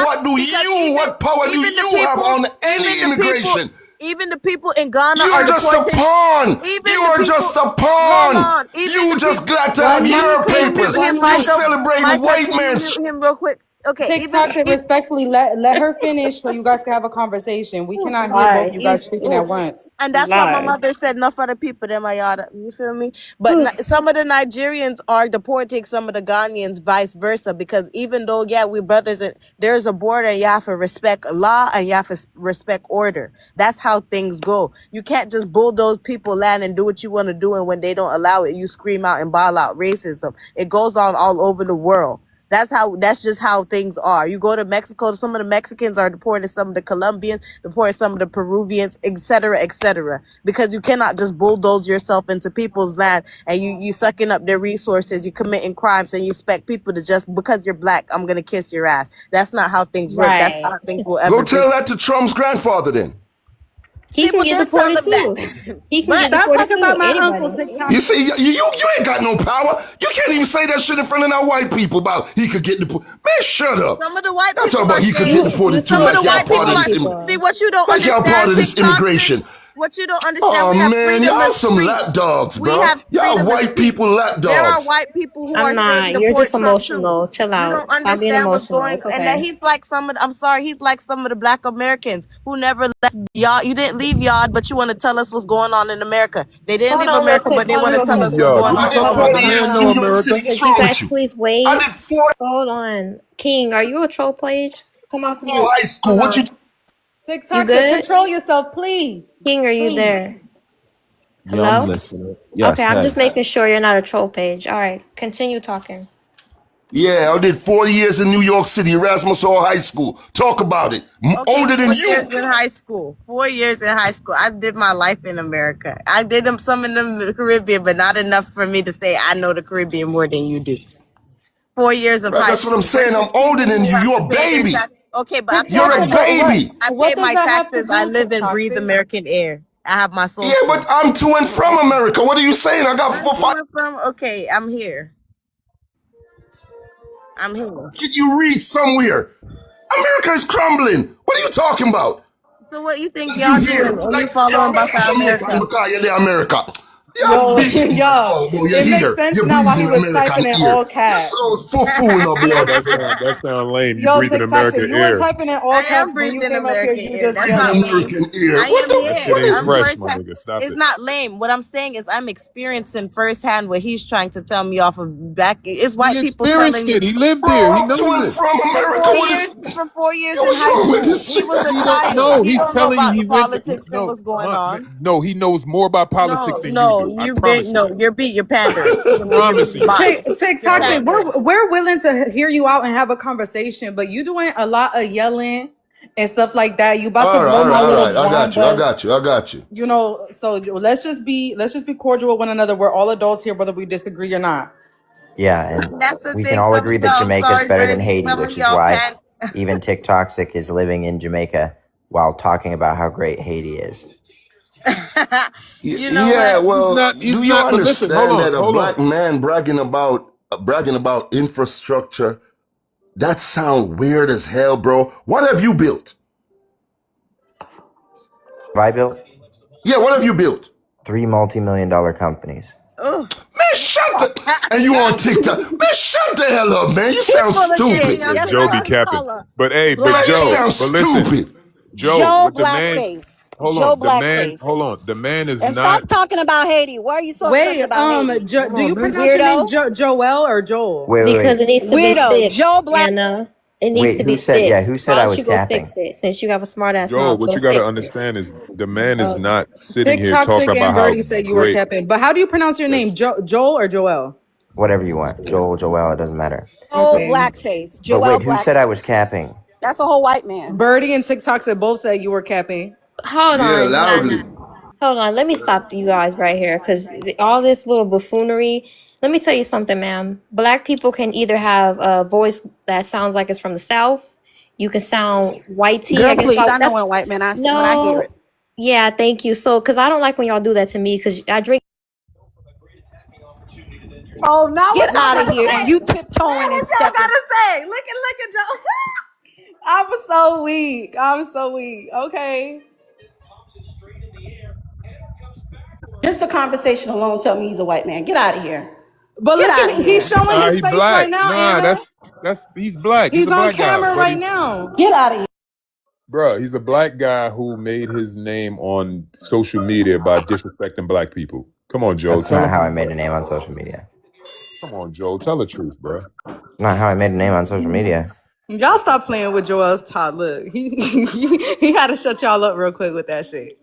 What power do you have on any immigration? Even the people in Ghana are just a pawn. You are just a pawn. You just glad to have your papers. You celebrating white man's. Him real quick. Okay, TikTok, respectfully let her finish so you guys can have a conversation. We cannot hear both you guys speaking at once. And that's why my mother said enough for the people, them ayada. You feel me? But some of the Nigerians are deporting some of the Ghanaians, vice versa, because even though, yeah, we brothers, and there's a border, and you have to respect law and you have to respect order. That's how things go. You can't just bulldoze people land and do what you want to do, and when they don't allow it, you scream out and bawl out racism. It goes on all over the world. That's just how things are. You go to Mexico, some of the Mexicans are deporting some of the Colombians, deporting some of the Peruvians, etc., because you cannot just bulldoze yourself into people's land and you sucking up their resources, you committing crimes, and you expect people to just, because you're black, I'm going to kiss your ass. That's not how things work. That's not how things will ever Go tell that to Trump's grandfather then. He can get deported too. He can get Stop deported talking too. about my Anybody. uncle TikTok. You see, you ain't got no power. You can't even say that shit in front of our white people about he could get deported. Man, shut up. Some of the white I'm people talking about he could get deported too, like y'all part of this see what you don't like y'all part of this immigration. What you don't understand. Oh we have man, y'all of some speech. lapdogs, bro. We have Y'all white people lapdogs. There are white people who I'm are not. saying You're just Trump emotional. too. Chill out. You don't Stop being understand what's emotional. going It's okay. and that he's like he's like some of the black Americans who never left y'all. You didn't leave y'all, but you want to tell us what's going on in America. They didn't leave America, but they want to tell us what's going on. I did 40 years in New York City. What's wrong with you? Please wait. I did 40. Hold on. King, are you a troll page? Come off mute. High school. What you? TikTok, good? control yourself, please. King, are you Please. there? Yeah, Hello? I'm listening. Yes, Okay, I'm hey. just making sure you're not a troll page. All right, continue talking. Yeah, I did 40 years in New York City, Erasmus Hall High School. Talk about it. Older than 4 you. years in high school. 4 years in high school. I did my life in America. I did some in the Caribbean, but not enough for me to say I know the Caribbean more than you do. 4 years of Right, high that's school. what I'm saying. I'm older than you. You're a baby. Okay, but I pay You're my a baby. I What pay does my that have to taxes. do, I live and TikTok? breathe American air. I have my soul. Yeah, but I'm to and from America. What are you saying? I got 4 5. Okay, I'm here. I'm here. Did you read somewhere? America is crumbling. What are you talking about? So what you think Like y'all you here, doing? Are you like following y'all about Jamaica America? because you're there, America. Yo, Oh, boy, you're it makes here. sense You're now why he breathing was typing American in air. all You're caps. so fool no Yeah, blood. that sound lame. You Yo, breathing TikTok, American you were air. typing in all I caps am when you breathing came up here. American You air. just That's Breathing not yelling. lame. American air. I What am the? That here. shit What ain't is I'm fresh, this? my nigga. Stop It's it. not lame. What I'm saying is I'm experiencing firsthand what he's trying to tell me off of back. It's white He people telling experienced me. it. He lived Bro, there. He I'm to knows and it. from America. What is? For 4 years Yo, in what's high wrong with school. this He shit? was a He don't child. know. He He's don't know telling you about the he went to politics that no, was going son. on. No, he knows more about politics than you do. I promise you. You're beat. You're pandering. Promise you. TikTok, All right. we're willing to hear you out and have a conversation, but you doing a lot of yelling and stuff like that. You about to All right, blow all right, my all little right. I wand, got you. I but got you. I got you. you know, so let's just be cordial with one another. We're all adults here, whether we disagree or not. Yeah, and That's the we can thing. all Some agree of that y'all, Jamaica is sorry, better than Brandy. Haiti, Some of which is y'all why can. even TikToxic is living in Jamaica while talking about how great Haiti is. You know Yeah, what? well, He's do you not, but listen, understand that a hold on. black man bragging about infrastructure? That sound weird as hell, bro. What have you built? Have I built? Yeah, what have you built? 3 multi-million-dollar companies. Ugh. Man, shut the... And you on TikTok. Man, shut the hell up, man. You sound stupid. Yeah, Joe be capping. But hey, but Man, you Joe, sound but listen. stupid. Joe, with the man, Blackface. hold Joe on. The man, Blackface. hold on. The man is And not. stop talking about Haiti. Why are you so obsessed Wait, about Haiti? Hold do you on, pronounce your man. name Weirdo. Joel or Joel? Because Wait. it needs to be Weirdo. fixed, Joe Black. Anna. It needs Wait, to who be said, yeah, fixed. who Why said I don't was you go fix capping? it? Since you have a smart ass Joel, mouth, what go you got to fix it. understand is the man is Oh. not sitting here TikToxic talking about and how Birdie said you were great. capping. But how do you pronounce your name? That's Joel or Joel? Whatever you want. Joel, it doesn't matter. Joe Okay. Blackface. But Joel wait, who said I was Blackface. capping? That's a whole white man. Birdie and TikToxic both said you were capping. Hold Yeah, on, loudly. hold on. Let me stop you guys right here because all this little buffoonery. Let me tell you something, ma'am. Black people can either have a voice that sounds like it's from the South. You can sound whitey. I Girl, guess please. y'all. I know That's when a white man when I hear no. it. Yeah, thank you. So, because I don't like when y'all do that to me because I drink. Oh, now Get what y'all out of gotta here. say? And you Now tiptoeing and what y'all stepping. gotta say? Look at Joe. I'm so weak. I'm so weak. Okay. Just the conversation alone tell me he's a white man. Get out of here. But Get look out of at he's here. showing nah, his he face right black. now, Nah, Anna. he's black. He's He's a on black guy, camera right buddy. now. Get out of here. Bruh, he's a black guy who made his name on social media by disrespecting black people. Come on, Joe. That's Tell not him. how I made a name on social media. Come on, Joe. Tell the truth, bruh. Not how I made a name on social media. Y'all stop playing with Joel's top. Look, he had to shut y'all up real quick with that shit.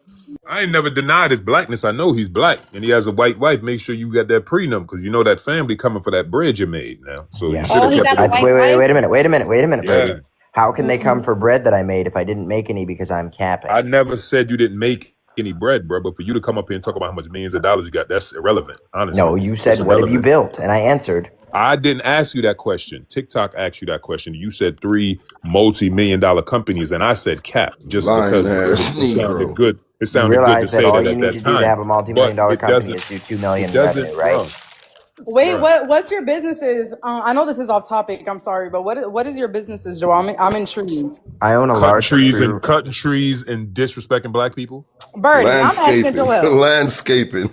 I ain't never denied his blackness. I know he's black and he has a white wife. Make sure you got that prenup because you know that family coming for that bread you made now. So you Yeah. should Oh, have he kept it got a in the. white wife. Wait a minute, Yeah. Birdie. How can they come Mm-mm. for bread that I made if I didn't make any because I'm capping? I never said you didn't make any bread, bro. But for you to come up here and talk about how much millions of dollars you got, that's irrelevant. Honestly, No, you it's said, what have you irrelevant. built? And I answered. I didn't ask you that question. TikTok asked you that question. You said 3 multi-million-dollar companies, and I said cap just Lying because ass it sounded Negro. good. It You sounded good to realize that say all that you at need that to do to time. have a multi-million But dollar it company doesn't. is do 2 It million in revenue, doesn't, right? bro. Wait, Bruh. what's your businesses? I know this is off topic. I'm sorry, but what is your businesses, Joel? I'm intrigued. I own a Cutting large trees tree. and disrespecting black people. Birdie, I'm asking Landscaping. Joel. Landscaping.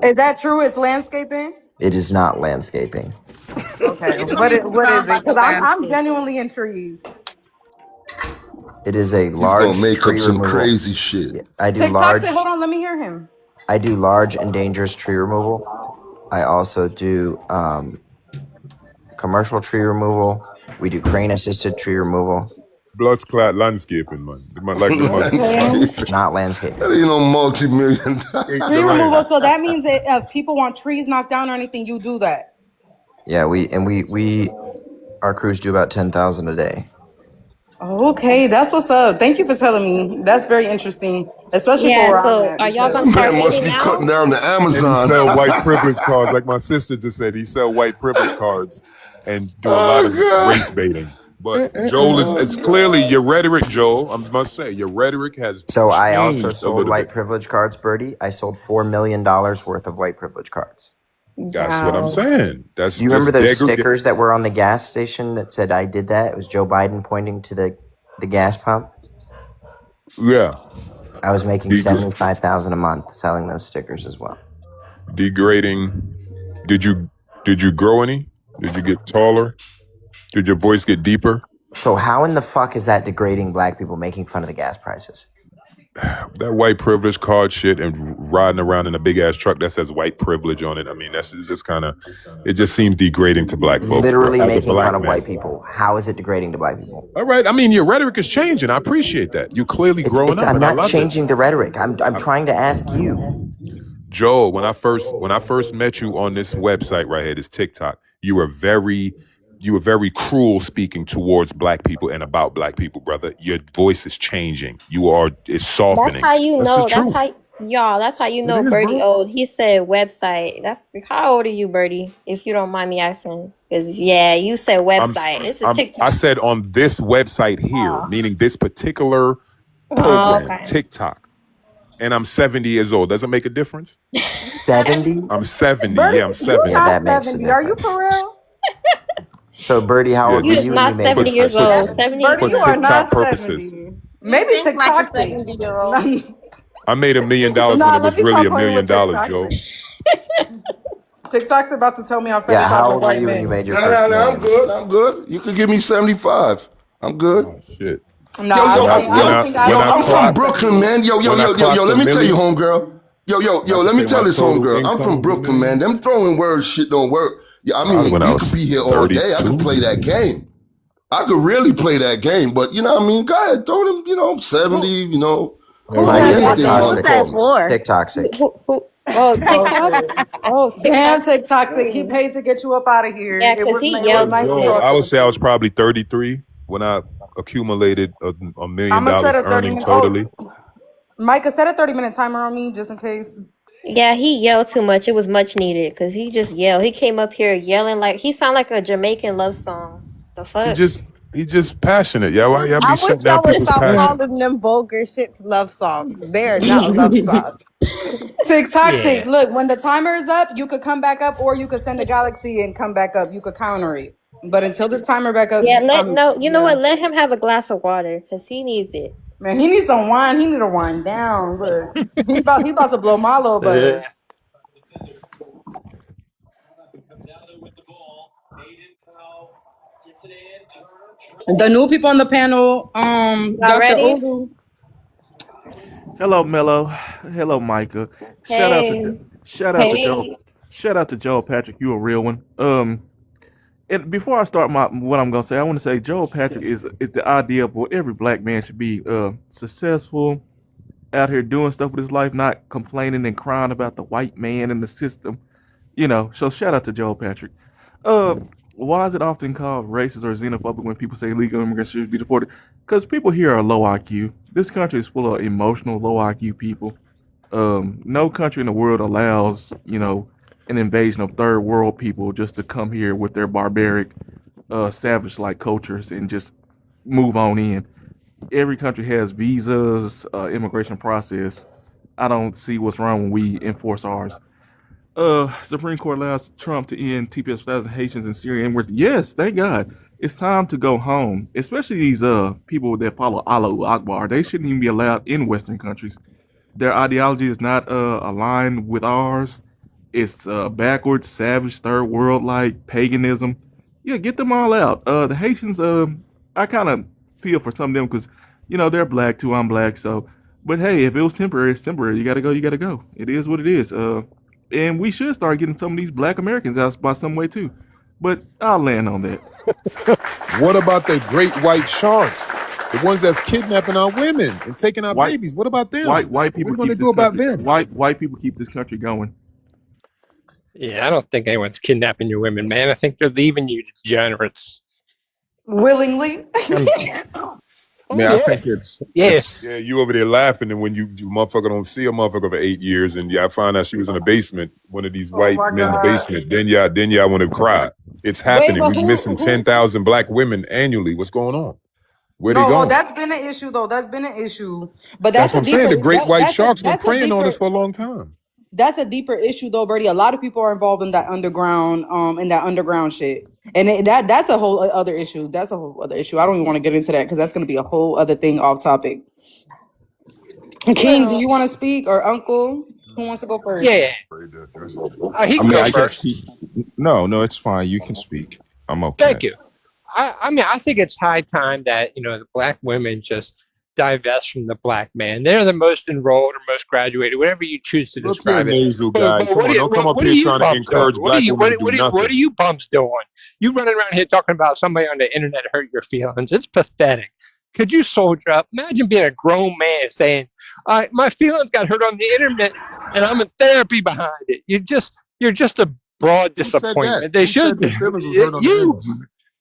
Is that true? It's landscaping. It is not landscaping. Okay, It don't even what is sound it? like a Because I'm landscape. genuinely intrigued. It is a He's gonna large make up tree some removal. crazy shit. I do TikTok said, large. hold on, let me hear him. I do large and dangerous tree removal. I also do commercial tree removal. We do crane assisted tree removal. Blood's clot landscaping, man. Okay. Landscaping. Not landscaping. That ain't no multi-million. Escape the Tree rain. removal. So that means that if people want trees knocked down or anything, you do that. Yeah, we our crews do about 10,000 a day. Okay, that's what's up. Thank you for telling me. That's very interesting, especially for Yeah. where I'm So, at. are y'all That gonna Because start man must hating be cutting now? down the And he Amazon. sell white privilege cards, like my sister just said. He sell white privilege cards and do a lot Oh of race god. baiting. But Joel is Mm-mm-mm. it's clearly your rhetoric, Joel. I must say your rhetoric has So I also changed a sold little white bit. privilege cards, Birdie. I sold $4 million worth of white privilege cards. That's what I'm Wow. saying. Do you remember those stickers that were on the gas station that said I did that? It was Joe Biden pointing to the gas pump. Yeah. I was making $75,000 a month selling those stickers as well. Degrading. Did you grow any? Did you get taller? Did your voice get deeper? So how in the fuck is that degrading black people making fun of the gas prices? That white privilege card shit and riding around in a big ass truck that says white privilege on it. I mean, that's just kind of, it just seems degrading to black folks. Literally bro, as a making black fun of man. white people. How is it degrading to black people? All right. I mean, your rhetoric is changing. I appreciate that. You clearly growing up, I'm and I not love changing the rhetoric. I'm trying to ask you. Joel, when I first met you on this website right here, this TikTok, you were very cruel speaking towards black people and about black people, brother. Your voice is changing. It's softening. That's how you That's know. the truth. That's how you It know is, Birdie bro. old. He said website. That's how old are you, Birdie? If you don't mind me asking, because you said website. This is I TikTok. said on this website here, meaning this particular program, okay. TikTok. And I'm 70 years old. Does it make a difference? 70? I'm 70. Birdie, Yeah, I'm 70. you're not that makes a 70. Are you difference. for real? So Birdie, how old were You're you when you not made your 70 years first old. living? 70. Birdie, For you are TikTok not purposes. 70. You Maybe think like a TikTok. 70-year-old. I made $1 million when Nah, it let was me really stop $1 playing million, with TikTok. Joe. TikTok's about to tell me I'm Yeah, fetish how off of old were white you when you men. made your No, first no, no, I'm million? good. I'm good. You could give me 75. I'm good. Oh, shit. No, Yo, I yo, don't think. I When don't I think. I when don't yo, I I'm think it's from clock Brooklyn, acceptable. man. when I Yo. clock a Let me tell you, milli, homegirl. Yo. I can Let me say tell my this, total homegirl. I'm from income was a Brooklyn, man. million. Them throwing words shit don't work. Yeah, I Probably mean, when I we could was be here all day. I could 32. play that game. I could really play that game, but you know what I mean? Go ahead, throw them, 70, Who's call me Micah, that tick anything you talking? want to toxic. call me. Tick toxic. Oh, Oh TikTok. shit! Oh, Damn, TikTok. TikTok. He paid to get you up out of here. Yeah, It because was. he It was yelled too nice Joe, much. I talking would with say I was you. probably 33 when I accumulated $1 million I'm gonna set a 30 earning minute. totally. Micah, set a 30-minute timer on me just in case. Yeah, he yelled too much. It was much needed because he just yelled. He came up here yelling like he sounded like a Jamaican love song. The He fuck? just he just passionate. Yeah, why y'all I be wish shutting down y'all would people's stop passion? calling them vulgar shits love songs. They are not love songs. TikTok. Yeah. Look, when the timer is up, you could come back up, or you could send a galaxy and come back up. You could counter it. But until this timer back up, Yeah, you know yeah. what? Let him have a glass of water because he needs it. Man, he needs some wine. He need to wind down. Look, he about to blow my little buzz. The new people on the panel, Y'all Dr. ready? Olu. Hello, Mello. Hello, Micah. Shout out to Hey. shout out to Joe. Shout out to Joe Patrick. You a real one. And before I start what I'm gonna say, I want to say Joe Patrick is the idea of what every black man should be. Successful, out here doing stuff with his life, not complaining and crying about the white man and the system. So shout out to Joel Patrick. Uh, why is it often called racist or xenophobic when people say illegal immigrants should be deported? Because people here are low IQ. This country is full of emotional, low IQ people. No country in the world allows, an invasion of third world people just to come here with their barbaric, savage-like cultures and just move on in. Every country has visas, immigration process. I don't see what's wrong when we enforce ours. Supreme Court allows Trump to end TPS for Haitians and Syrian immigrants. Yes, thank God. It's time to go home. Especially these people that follow Allah Akbar. They shouldn't even be allowed in Western countries. Their ideology is not aligned with ours. It's backwards, savage, third world like paganism. Yeah, get them all out. The Haitians, I kind of feel for some of them because, they're black too. I'm black, so. But hey, if it was temporary, it's temporary. You gotta go. You gotta go. It is what it is. And we should start getting some of these black Americans out by some way too. But I'll land on that. What about the great white sharks? The ones that's kidnapping our women and taking our White babies. What about them? white What are people we going to keep do this about country. them? White people keep this country going. Yeah, I don't think anyone's kidnapping your women, man. I think they're leaving you degenerates. Willingly. Man, I think it's Yes. Yeah, you over there laughing, and when you motherfucker don't see a motherfucker for 8 years, and y'all find out she was in a basement, one of these Oh white my men's God. basement, then y'all want to cry. It's Wait, happening. but We're missing who? 10,000 black women annually. What's going on? Where they No, going? that's been an issue though. That's been an issue. But That's that's what a I'm saying. deeper. The great white sharks been That's a preying on deeper. us for a long time. That's a deeper issue though, Bertie. A lot of people are involved in that underground shit, and that's a whole other issue. That's a whole other issue. I don't even want to get into that because that's going to be a whole other thing off topic. King, do Well, you want to speak, or Uncle? Who wants to go first? Yeah. He I can mean, go I can first. speak. No, it's fine. You can speak. I'm okay. Thank you. I mean, I think it's high time that, the black women just divest from the black man. They're the most enrolled or most graduated, whatever you choose to Look here, describe it. nasal But, guy. but Come what, on, don't come up what are here you trying to bums doing? encourage black women to do What nothing. are you bums doing? You running around here talking about somebody on the internet hurt your feelings. It's pathetic. Could you soldier up? Imagine being a grown man saying, my feelings got hurt on the internet and I'm in therapy behind it. You're just a broad Who said that? disappointment. They Who said should their feelings was hurt on the you. internet?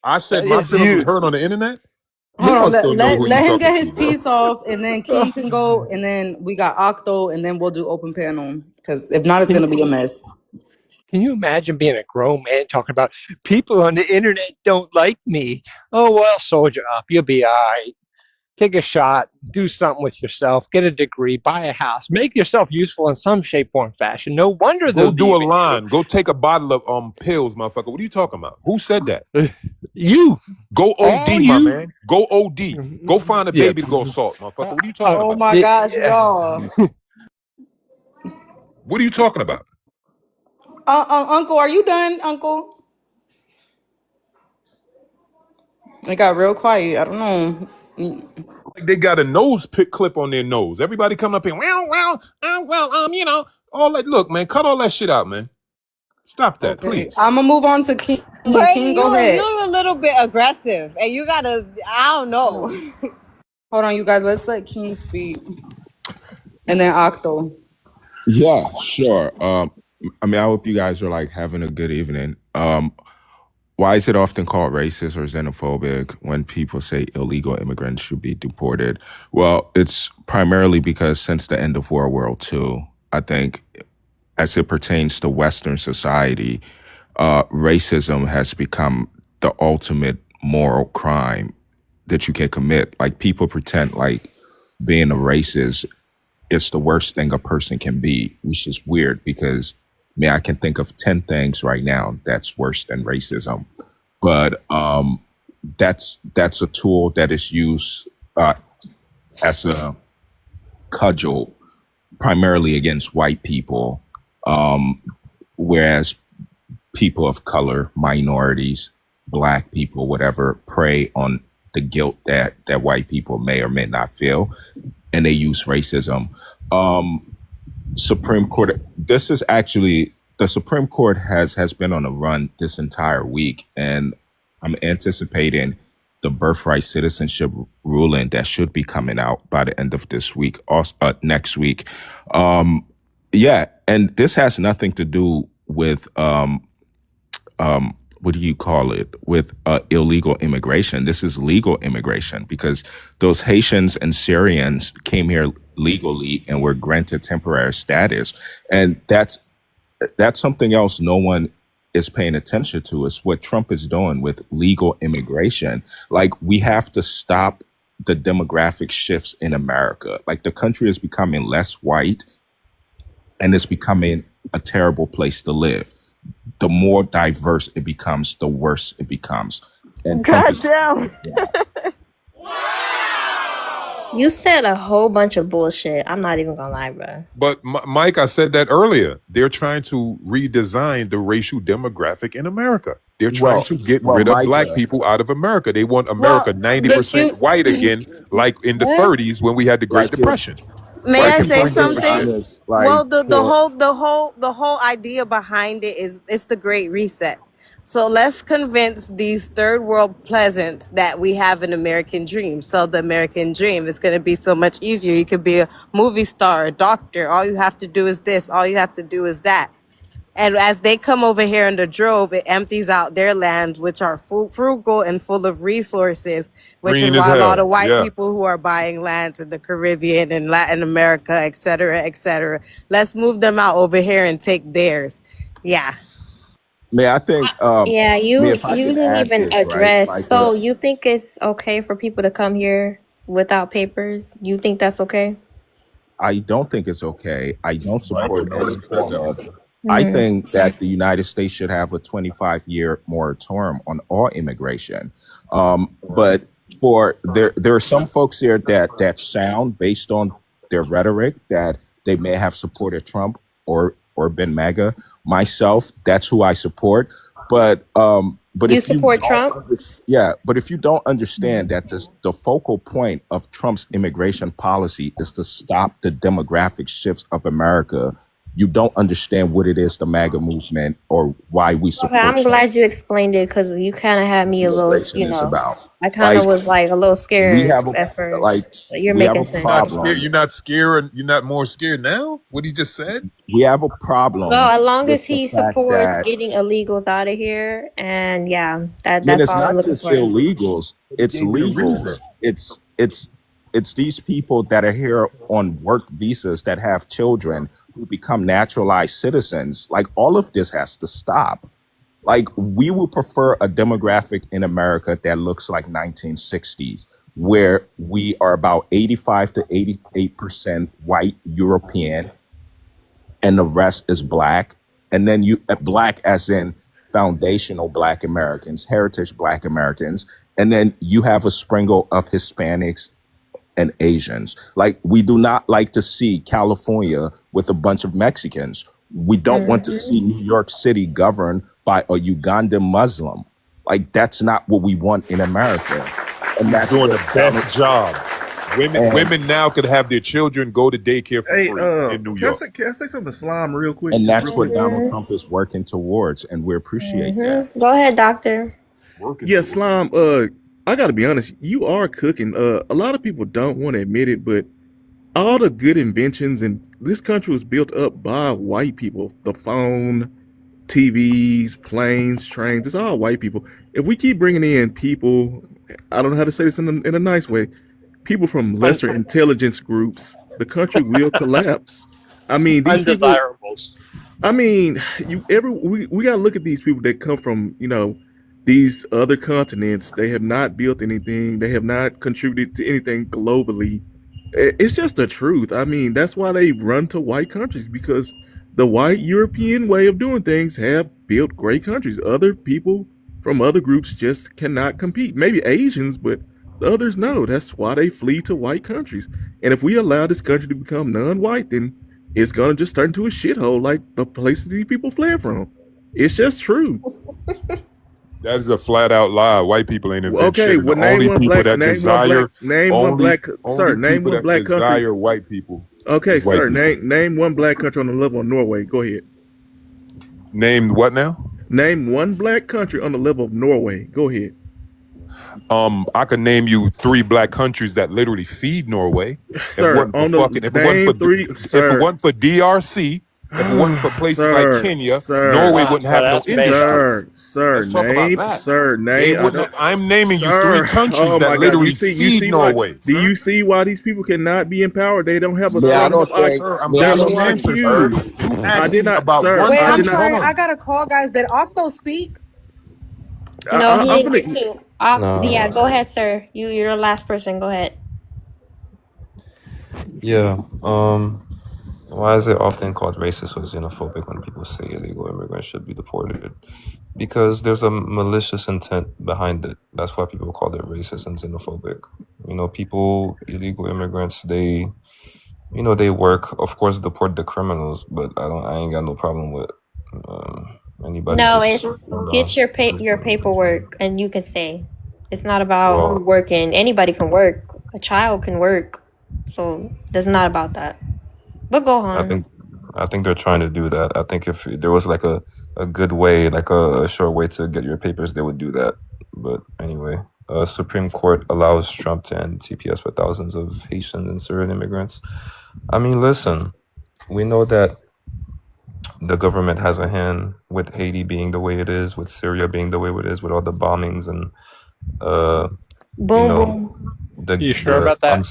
I said my It's feelings was you. hurt on the internet? You Hold on, must let, don't know let, who you let him talking get to, his bro. piece off, and then King can go, and then we got Octo, and then we'll do open panel. Because if not, it's Can gonna be a mess. Can you imagine being a grown man talking about people on the internet don't like me? Oh, well, soldier up. You'll be all right. Take a shot, do something with yourself, get a degree, buy a house, make yourself useful in some shape, form, fashion. No wonder Go they're do a leaving line. Go take a bottle of pills, motherfucker. What are you talking about? Who said that? you. Go All OD, my you. man. Go OD. Go find a Yeah. baby to go assault, motherfucker. What are you talking Oh about? my gosh, y'all. What are you talking about? Uncle, are you done, Uncle? It got real quiet. I don't know. They got a nose pick clip on their nose. Everybody coming up here, all that. Look, man, cut all that shit out, man. Stop that, Okay, please. I'm gonna move on to King. Brady, King, go ahead. you're a little bit aggressive, and you gotta. I don't know. Hold on, you guys. Let's let King speak, and then Octo. Yeah, sure. I mean, I hope you guys are like having a good evening. Why is it often called racist or xenophobic when people say illegal immigrants should be deported? Well, it's primarily because since the end of World War II, I think as it pertains to Western society, racism has become the ultimate moral crime that you can commit. Like people pretend like being a racist is the worst thing a person can be, which is weird because I can think of 10 things right now that's worse than racism. But that's a tool that is used as a cudgel primarily against white people, whereas people of color, minorities, Black people, whatever, prey on the guilt that white people may or may not feel, and they use racism. Supreme Court, this is actually, the Supreme Court has been on a run this entire week, and I'm anticipating the birthright citizenship ruling that should be coming out by the end of this week, next week. Yeah, and this has nothing to do with what do you call it? With illegal immigration. This is legal immigration because those Haitians and Syrians came here legally and were granted temporary status. And that's something else no one is paying attention to, is what Trump is doing with legal immigration. Like, we have to stop the demographic shifts in America. Like, the country is becoming less white and it's becoming a terrible place to live. The more diverse it becomes, the worse it becomes. And Goddamn. You said a whole bunch of bullshit. I'm not even gonna lie, bro. But Mike, I said that earlier. They're trying to redesign the racial demographic in America. They're trying to get rid of Black people out of America. They want America 90% white again, like in the 30s when we had the Great Depression. May I say Like, something? Well, the for- whole idea behind it is it's the Great Reset. So let's convince these third world peasants that we have an American dream. So the American dream is going to be so much easier. You could be a movie star, a doctor. All you have to do is this. All you have to do is that. And as they come over here in the drove, it empties out their lands, which are frugal and full of resources, which Green is as why a lot hell, of white yeah. people who are buying lands in the Caribbean and Latin America, et cetera, et cetera. Let's move them out over here and take theirs. Yeah. I think, Yeah, you if I can didn't add even this, right? address. Like, So you think it's okay for people to come here without papers? You think that's okay? I don't think it's okay. I don't support any form of. I think that the United States should have a 25-year moratorium on all immigration. But there are some folks here that sound, based on their rhetoric, that they may have supported Trump or been MAGA. Myself, that's who I support. But You support Trump? Yeah, but if you don't understand that the focal point of Trump's immigration policy is to stop the demographic shifts of America, you don't understand what it is the MAGA movement or why we support Okay, I'm Trump. glad you explained it because you kind of had me a little, Immigration is about. I kind of Like, was like a little we scared have at first. But you're we have making a sense. problem. You're not scared. You're not more scared now? What he just said? We have a problem. So as long with as the he fact supports that- getting illegals out of here, and yeah, then that's it's all I'm not looking just for. illegals, it's Gave you the legals. reason. It's these people that are here on work visas that have children who become naturalized citizens. Like, all of this has to stop. Like, we would prefer a demographic in America that looks like 1960s, where we are about 85 to 88% white European, and the rest is Black. And then Black as in foundational Black Americans, heritage Black Americans. And then you have a sprinkle of Hispanics and Asians. Like, we do not like to see California with a bunch of Mexicans. We don't want to see New York City governed by a Ugandan Muslim. Like, that's not what we want in America. And He's that's doing what the best job. Women now could have their children go to daycare for Hey, free in New York. can I say something to Slime real quick? And Just that's real what quick. Donald Trump is working towards, and we appreciate that. Go ahead, doctor. Yeah, Slime, I gotta be honest, you are cooking. A lot of people don't want to admit it, but all the good inventions in this country was built up by white people. The phone, TVs, planes, trains, it's all white people. If we keep bringing in people, I don't know how to say this in a nice way, people from lesser intelligence groups, the country will collapse. I mean, these people, Undesirables. I mean, we gotta look at these people that come from, these other continents. They have not built anything. They have not contributed to anything globally. It's just the truth. I mean, that's why they run to white countries, because the white European way of doing things have built great countries. Other people from other groups just cannot compete. Maybe Asians, but the others no. That's why they flee to white countries. And if we allow this country to become non-white, then it's gonna just turn into a shithole like the places these people fled from. It's just true. That is a flat out lie. White people ain't invented Okay, shit. well, The only people that desire, name one black, sir, name people one that black country. desire white people. Okay, is white sir, people. name one black country on the level of Norway. Go ahead. Name what now? Name one black country on the level of Norway. Go ahead. I can name you 3 black countries that literally feed Norway. Sir, if it wasn't for DRC, if it wasn't for places like Kenya, Norway wouldn't have no industry. Let's talk about that. I'm naming you 3 countries that literally feed Norway. Do you see why these people cannot be empowered? They don't have a Yeah, strong I'm giving you answers. I did not, about sir. Wait, I I'm did sorry. not. I got a call, guys. Did Octo speak? No, he didn't get to. No. Yeah, go ahead, sir. You're the last person. Go ahead. Yeah. Why is it often called racist or xenophobic when people say illegal immigrants should be deported? Because there's a malicious intent behind it. That's why people call it racist and xenophobic. Illegal immigrants, they work. Of course, deport the criminals, but I ain't got no problem with anybody. No, it's get your paperwork, and you can stay. It's not about working. Anybody can work. A child can work, so it's not about that. But go on. I think they're trying to do that. I think if there was like a good way, like a short way to get your papers, they would do that. But anyway, Supreme Court allows Trump to end TPS for thousands of Haitian and Syrian immigrants. I mean, listen, we know that the government has a hand with Haiti being the way it is, with Syria being the way it is, with all the bombings and boom. You sure about that?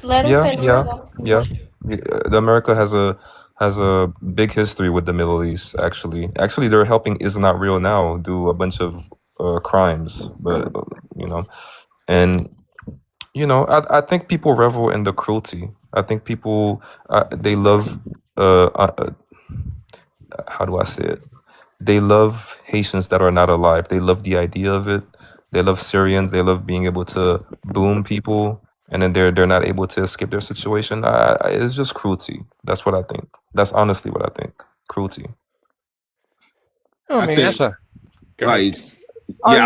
Let him finish. Yeah. America has a big history with the Middle East. Actually, they're helping Is Not Real Now do a bunch of crimes, but I think people revel in the cruelty. I think people they love how do I say it? They love Haitians that are not alive. They love the idea of it. They love Syrians. They love being able to boom people, and then they're not able to escape their situation. It's just cruelty. That's what I think. That's honestly what I think. Cruelty. I mean, that's a. Are you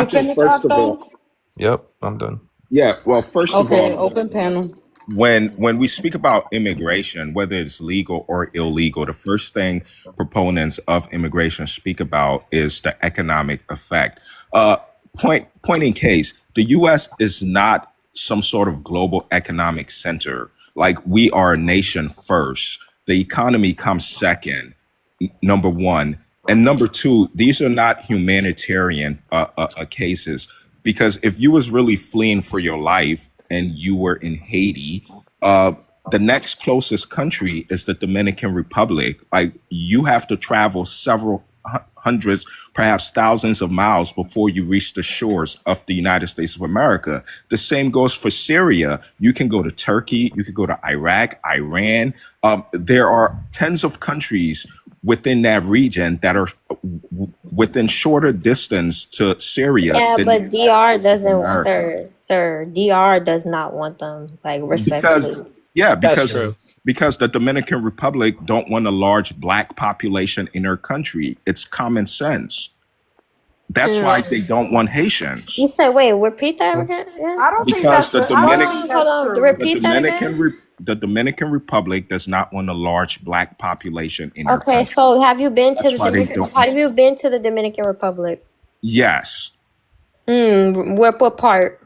finished, Octo? Yep, I'm done. Yeah, well, first of all, Okay, open panel. when we speak about immigration, whether it's legal or illegal, the first thing proponents of immigration speak about is the economic effect. Point in case, the U.S. is not some sort of global economic center. Like, we are a nation first. The economy comes second, number one. And number two, these are not humanitarian cases. Because if you was really fleeing for your life and you were in Haiti, the next closest country is the Dominican Republic. Like, you have to travel several hundreds, perhaps thousands of miles before you reach the shores of the United States of America. The same goes for Syria. You can go to Turkey, you could go to Iraq, Iran. There are tens of countries within that region that are within shorter distance to Syria. Yeah, but DR doesn't, sir. DR does not want them, like, respectfully. Because the Dominican Republic don't want a large black population in their country. It's common sense. That's why they don't want Haitians. You said, wait, repeat that again? Yeah. I don't think Because that's the I don't Dominican, think Hold that's on. true. Repeat that again. the Dominican Republic does not want a large black population in their Okay, country. so have you been to That's the why they Dominican? don't. Have you been to the Dominican Republic? Yes. What part?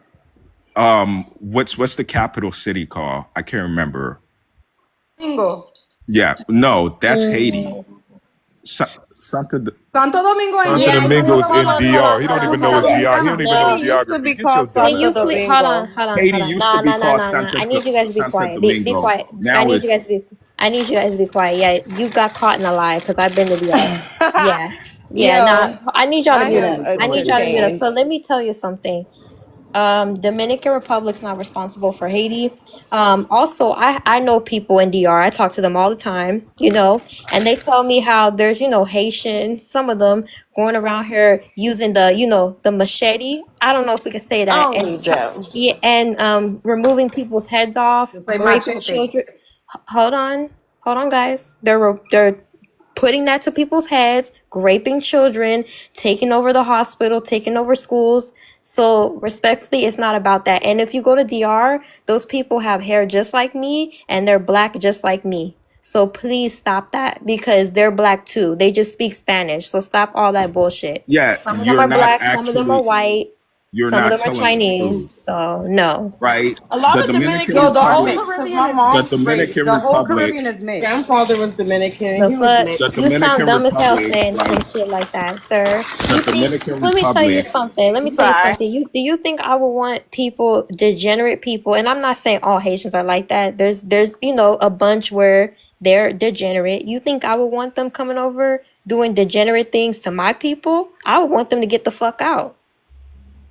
What's the capital city called? I can't remember. Domingo. Yeah, no, that's Haiti. Santo Santo Domingo and Santo Domingo is in DR. He don't even know his Well, DR. He don't even know Haiti his used to geography. be Get your called dumb Can you ass. Santo please hold on, Domingo. hold on, Haiti hold on. used to be called Nah. Santa I need you guys to be Santo quiet. Be Domingo. quiet. I Now need you guys to be. I need you guys to be quiet. Yeah, you got caught in a lie because I've been to DR. Yeah. Nah, Yo, I need y'all to I mute am up. I need y'all to mute up. So entertained. let me tell you something. Dominican Republic's not responsible for Haiti. Also, I know people in DR. I talk to them all the time, and they tell me how there's, Haitians, some of them going around here using the machete. I don't know if we can say I that. don't need them. And removing people's heads off, Just like raping machete. children. Hold on, guys. They're putting that to people's heads, raping children, taking over the hospital, taking over schools. So respectfully, it's not about that. And if you go to DR, those people have hair just like me and they're black just like me. So please stop that because they're black too. They just speak Spanish. So stop all that bullshit. Yeah, Some of them you're are not black, some of them are actually, white, you're some of not them are telling the Chinese. truth, So no. right? A lot The of Dominican Dominicans Republic, are the mixed because my Dominican mom's race. The whole Republic, Caribbean is mixed. Grandfather was Dominican. The He was fuck? the mixed. You sound Dominican dumb as hell Republic, saying like some shit like that, sir. the You think? Dominican Let me tell you Republic. something. Let me tell you Sorry. something. Do you think I would want people, degenerate people? And I'm not saying all Haitians are like that. There's a bunch where they're degenerate. You think I would want them coming over doing degenerate things to my people? I would want them to get the fuck out.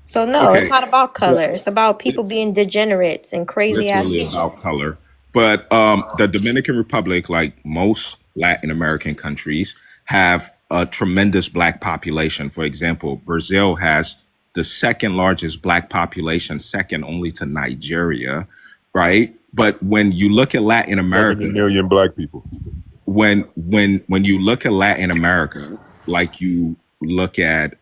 So no, it's Okay, not about color. but It's about people it's being degenerates and crazy ass literally people. about color. But the Dominican Republic, like most Latin American countries, have a tremendous black population. For example, Brazil has the second largest black population, second only to Nigeria, right? But when you look at Latin 70 America, million black people. when you look at Latin America, like you look at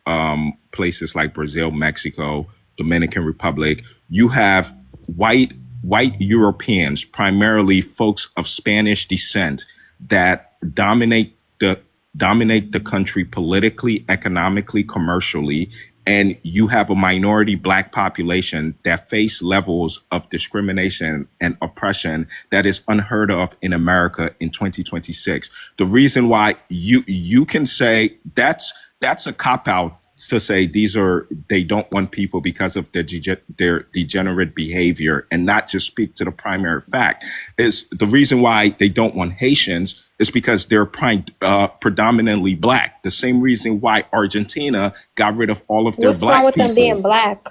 places like Brazil, Mexico, Dominican Republic, you have white Europeans, primarily folks of Spanish descent, that dominate the country politically, economically, commercially, and you have a minority black population that face levels of discrimination and oppression that is unheard of in America in 2026. The reason why you can say that's a cop-out to say they don't want people because of their degenerate behavior and not just speak to the primary fact is the reason why they don't want Haitians is because they're predominantly black. The same reason why Argentina got rid of all of their What's wrong black with them being people. black?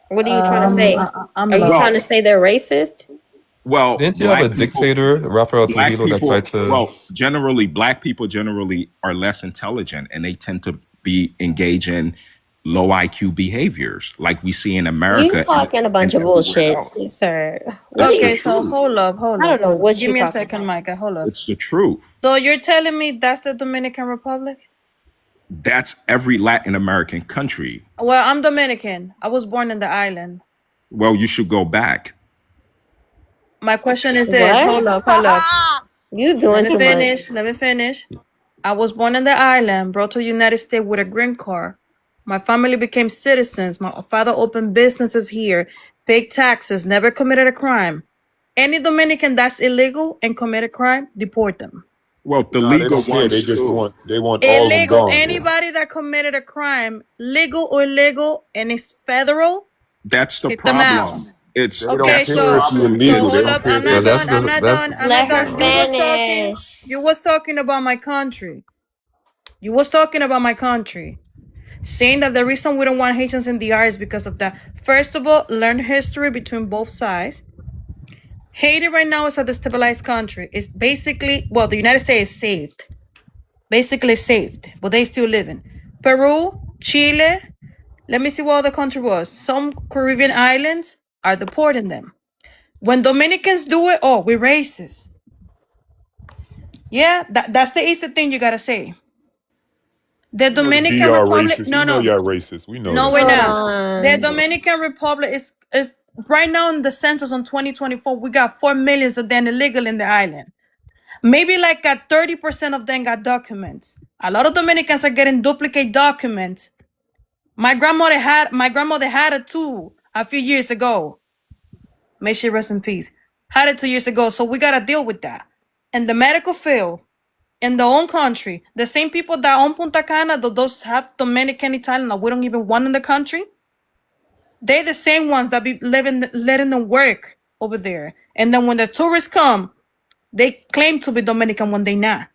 What are you trying to say? I'm Are you lost. trying to say they're racist? Well, Didn't you have a black people, dictator, Rafael Trujillo, that tried to? well, black people generally are less intelligent and they tend to be engaged in low IQ behaviors like we see in You America talking a bunch of everywhere bullshit, else. sir. It's What the are So truth. hold up. I don't know what Give you me a talking second, about. Micah. Hold up. It's the truth. So you're telling me that's the Dominican Republic? That's every Latin American country. Well, I'm Dominican. I was born in the island. Well, you should go back. My question is this. What? Hold up. You Let doing me too much. finish. Let me finish. I was born in the island, brought to the United States with a green card. My family became citizens. My father opened businesses here, paid taxes, never committed a crime. Any Dominican that's illegal and commit a crime, deport them. Well, the Nah, they legal don't care. They ones just too. want all of them Illegal, gone. anybody that committed a crime, legal or illegal, and it's federal, That's the kick them out. problem. It's They don't Okay, care so if you're illegal. They hold don't up. care I'm if not you're That's done. I'm not that's. done. I'm Let not her done. finish. You was talking about my country. You was talking about my country. Saying that the reason we don't want Haitians in DR is because of that. First of all, learn history between both sides. Haiti right now is a destabilized country. It's basically, well, the United States is saved. Basically saved, but they still living. Peru, Chile, let me see what other country was. Some Caribbean islands are deporting them. When Dominicans do it, oh, we're racist. Yeah, that's the easy thing you gotta say. The You know the Dominican DR Republic. racist. No, We know no, y'all racist. We know no, that. we're Hold not. The on. Dominican Republic is right now in the census on 2024. We got 4 million of them illegal in the island. Maybe like 30% of them got documents. A lot of Dominicans are getting duplicate documents. My grandmother had it too a few years ago. May she rest in peace. Had it 2 years ago, so we gotta deal with that. In the medical field, in their own country, the same people that own Punta Cana, those have Dominican Italian that we don't even want in the country, they're the same ones that be letting them work over there. And then when the tourists come, they claim to be Dominican when they not.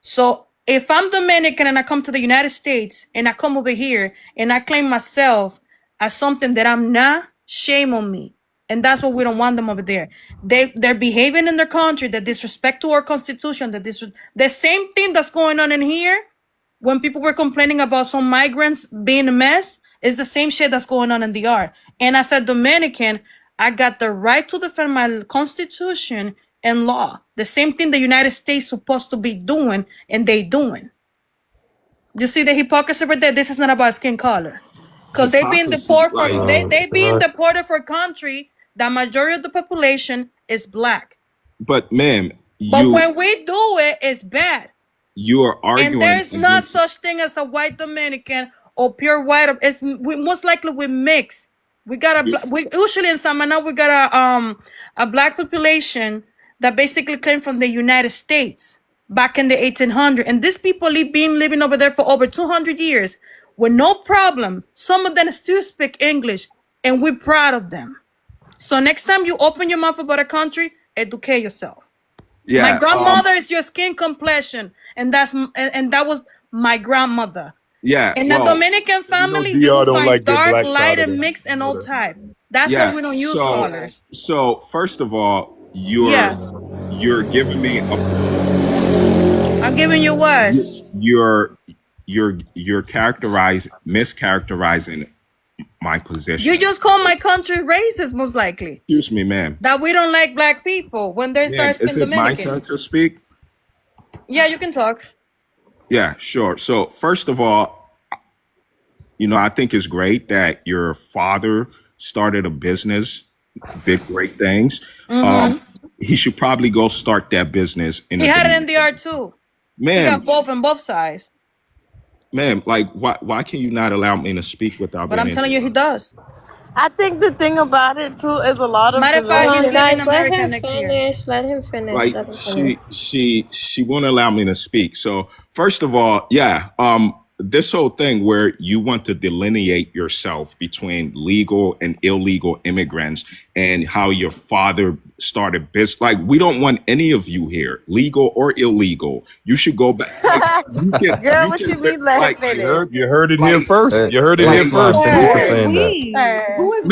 So if I'm Dominican and I come to the United States and I come over here and I claim myself as something that I'm not, shame on me. And that's what we don't want them over there. They're behaving in their country that disrespect to our constitution, the same thing that's going on in here when people were complaining about some migrants being a mess is the same shit that's going on in the DR. And as a Dominican, I got the right to defend my constitution and law. The same thing the United States supposed to be doing, and they doing. You see the hypocrisy right there? This is not about skin color. Because they being deported for they being deported for a country that majority of the population is black. But ma'am, But when we do it, it's bad. you are arguing. And there's not such thing as a white Dominican or pure white. Most likely we mix. We got we usually in Samana we got a black population that basically came from the United States back in the 1800s, and these people been living over there for over 200 years with no problem. Some of them still speak English, and we're proud of them. So next time you open your mouth about a country, educate yourself. Yeah, my grandmother is your skin complexion, and that was my grandmother. Yeah, in a Dominican family, you will find dark, light, and mixed, and all type. That's why we don't use colors. So first of all, you're giving me I'm giving you what? You're mischaracterizing my position. You just call my country racist, most likely. Excuse me, ma'am. That we don't like black people when there's dark skin Dominicans. Is it my turn to speak? Yeah, you can talk. Yeah, sure. So first of all, I think it's great that your father started a business, did great things. He should probably go start that business. He had it in the art too. Man, he got both on both sides. Ma'am, like, why can you not allow me to speak without? But I'm telling you, he does. I think the thing about it too is a lot of. Matter of fact, he's living in America let him next finish. year. Let him finish. Like let him finish. she won't allow me to speak. So first of all, this whole thing where you want to delineate yourself between legal and illegal immigrants and how your father started business. Like, we don't want any of you here, legal or illegal. You should go back. Like, Girl, what you mean? Let him finish. You heard it here first. You heard it here first. Thank you for saying that. Who is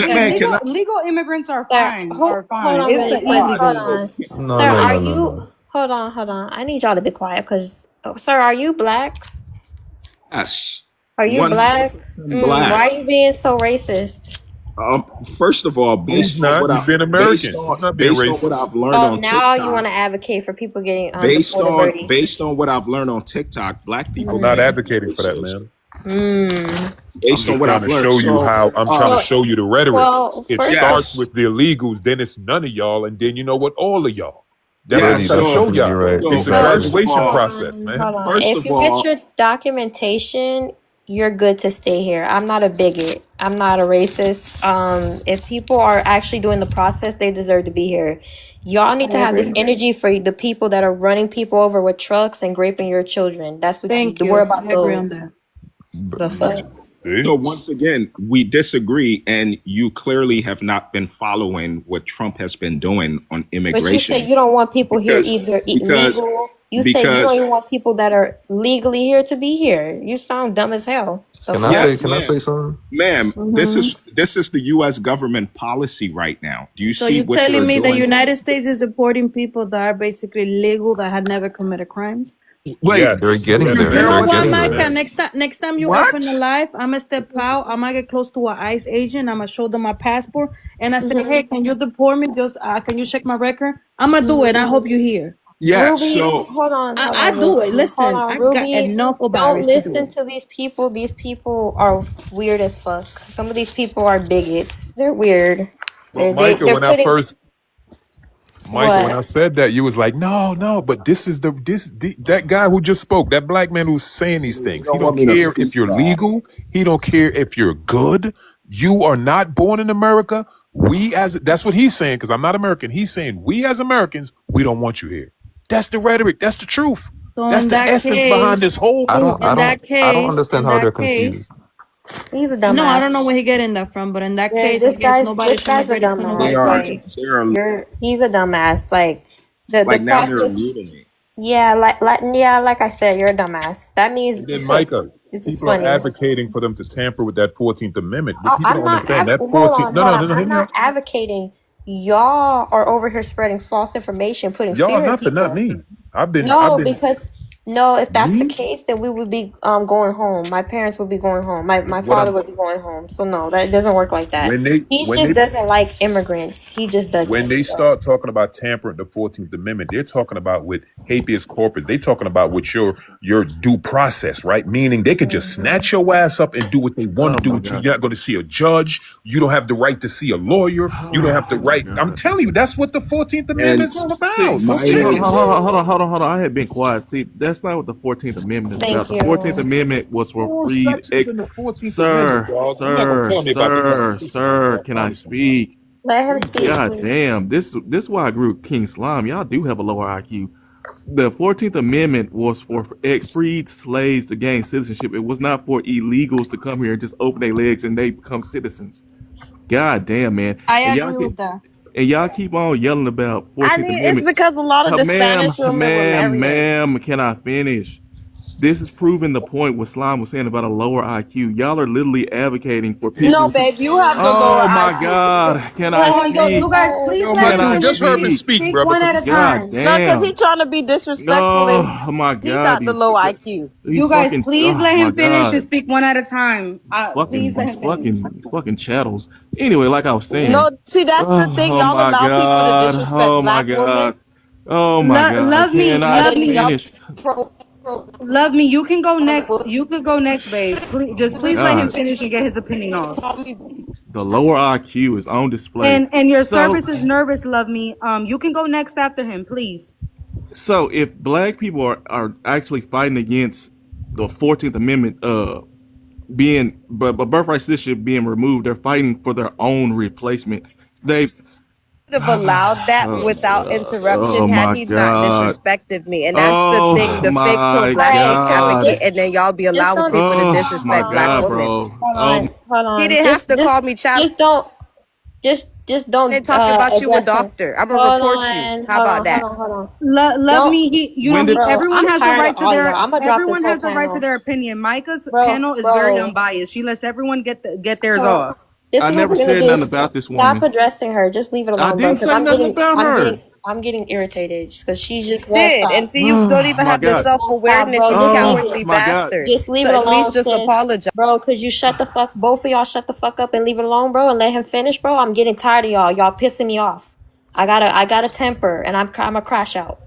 legal immigrants are fine. Hold on, It's the illegal. No, Sir, no, are no, you? no. Hold on. I need y'all to be quiet, because, sir, are you black? yes. Are you black? Black. Why are you being so racist? First of all, based on what I've been American. Based on what I've learned on now TikTok, you want to advocate for people getting based on what I've learned on TikTok, black people. I'm not advocating for that, man. Based on what I've learned, I'm trying to show you the rhetoric. It first starts with the illegals, then it's none of y'all, and then you know what, all of y'all. That's what I'm Yeah, trying to show y'all. right. It's a graduation process, man. If you get your documentation, you're good to stay here. I'm not a bigot. I'm not a racist. If people are actually doing the process, they deserve to be here. Y'all need to have this energy for the people that are running people over with trucks and raping your children. That's what you worry about. I agree on that. The fuck? So once again, we disagree, and you clearly have not been following what Trump has been doing on immigration. But you say you don't want people here either legal. You say you don't even want people that are legally here to be here. You sound dumb as hell. Can I say something? Ma'am, this is the U.S. government policy right now. Do you So see you're what telling me doing? the United States is deporting people that are basically legal that had never committed crimes? Wait, yeah, they're getting there. You know They're what, getting there. Micah? Next time you open a live, I'm gonna step out. I'm gonna get close to an ICE agent. I'm gonna show them my passport, and I say, "Hey, can you deport me? Just can you check my record?" I'm gonna do it. I hope you're here. Yeah. Ruby, So hold on, I Ruby. do it. Hold Listen, on, I got Ruby. enough of Don't Barry's to do listen it. to these people. These people are weird as fuck. Some of these people are bigots. They're weird. But They're When I putting first, Micah, when what? I said that, you was like, no, but that guy who just spoke, that black man who's saying these You things. He don't want don't me to care speak if you're now. legal. He don't care if you're good. You are not born in America. That's what he's saying, because I'm not American. He's saying we as Americans, we don't want you here. That's the rhetoric. That's the truth. So That's in the that essence behind case, this whole movement. I don't understand how they're confused. He's a no, I don't dumbass. know where he getting that from, but in that case, I This guess guy's nobody this should guy's a migrate a criminal dumbass. Like he's a dumbass. Like the now they're process. muting me. Yeah, like I said, you're a dumbass. That means And then, Micah, this is people are funny. advocating for them to tamper with that 14th Amendment. What people I'm don't not. understand, that Hold 14th. on, No, hold no, on. no, no, hear I'm me not out. advocating. Y'all are over here spreading false information, putting Y'all, fear in nothing, not people. me. I've been, No, because no, if that's the me? case, then we would be going home. My parents would be going home. My What father I'm, would be going home. So no, that doesn't work like that. when they, He when just they, doesn't like immigrants. He just when doesn't. they So. start talking about tampering the 14th Amendment, they're talking about with habeas corpus. They're talking about with your due process, right? Meaning they could just snatch your ass up and do what they want to do my with you. God. You're not going to see a judge. You don't have the right to see a lawyer. You don't have the right. I'm telling you, that's what the 14th Amendment is all about. See, No see, shit. hold on. I had been quiet. See, that's not what the 14th Amendment is about. Thank The 14th you. Amendment was for Four freed sections in the 14th Amendment, Sir, dog. You're not going to tell me about the Constitution, bro. I can I promise you. speak? Let him speak, God please. damn, this is why I grew up King Slime. Y'all do have a lower IQ. The 14th Amendment was for freed slaves to gain citizenship. It was not for illegals to come here and just open their legs and they become citizens. God damn, man. I And agree with that. y'all keep on yelling about I 14th mean, it's Amendment. because a lot of the Spanish women were marrying. Ma'am, can I finish? This is proving the point what Slime was saying about a lower IQ. Y'all are literally advocating for No, people. babe, you have the lower Oh my IQ. God! Can I Hold on, speak? you guys, please Yo, let Can him I Michael, finish. just heard him speak? speak, Speak bro, one because at a it's God time. No, because damn! he trying to be disrespectful and No, my he God! got the low IQ. You guys, please Oh let my him finish and God! speak one at a time. Please let These him finish. fucking chattels. Anyway, like I was saying. No, see, that's the thing. Oh Y'all my allow people to God! disrespect Oh my black women, God! Oh my God! Love me, Can I and love then me, y'all finish? love me. You can go next. You could go next, babe. Please let him God, finish and get his opinion off. the lower IQ is on display. And your So, service is nervous, love me. You can go next after him, please. so if black people are actually fighting against the 14th Amendment, but birthright citizenship being removed, they're fighting for their own replacement. They would have allowed that without interruption oh had my he not God. disrespected me. And that's the thing, Oh the fake my pro-black fake advocate, God. and then y'all be Just allowing don't. people to Oh my disrespect black God, women. bro. Hold Oh, on. Hold He on. didn't have to call me child. Just don't. Just I don't didn't talk about you a address him. doctor. I'm gonna Hold report you. on. How about that? Hold on. Love Don't, me. when did bro. Everyone I'm has the tired of right to all y'all. their I'm gonna drop this everyone whole has the right to panel, their opinion. Micah's bro. panel is very Bro. unbiased. She lets everyone get theirs So off. this I is what never we're gonna said do. nothing about this Stop woman. addressing her. Just leave it I alone, bro. didn't Because say nothing about her. I'm getting irritated because she just won't Did stop. and see you don't even My have the God. Won't stop, self-awareness, bro. you Just leave Oh it. cowardly my God. bastard. Just leave To it at least alone, just sis. apologize. Bro, could you shut the fuck, both of y'all shut the fuck up and leave it alone, bro, and let him finish, bro? I'm getting tired of y'all. Y'all pissing me off. I got a temper, and I'm a crash out.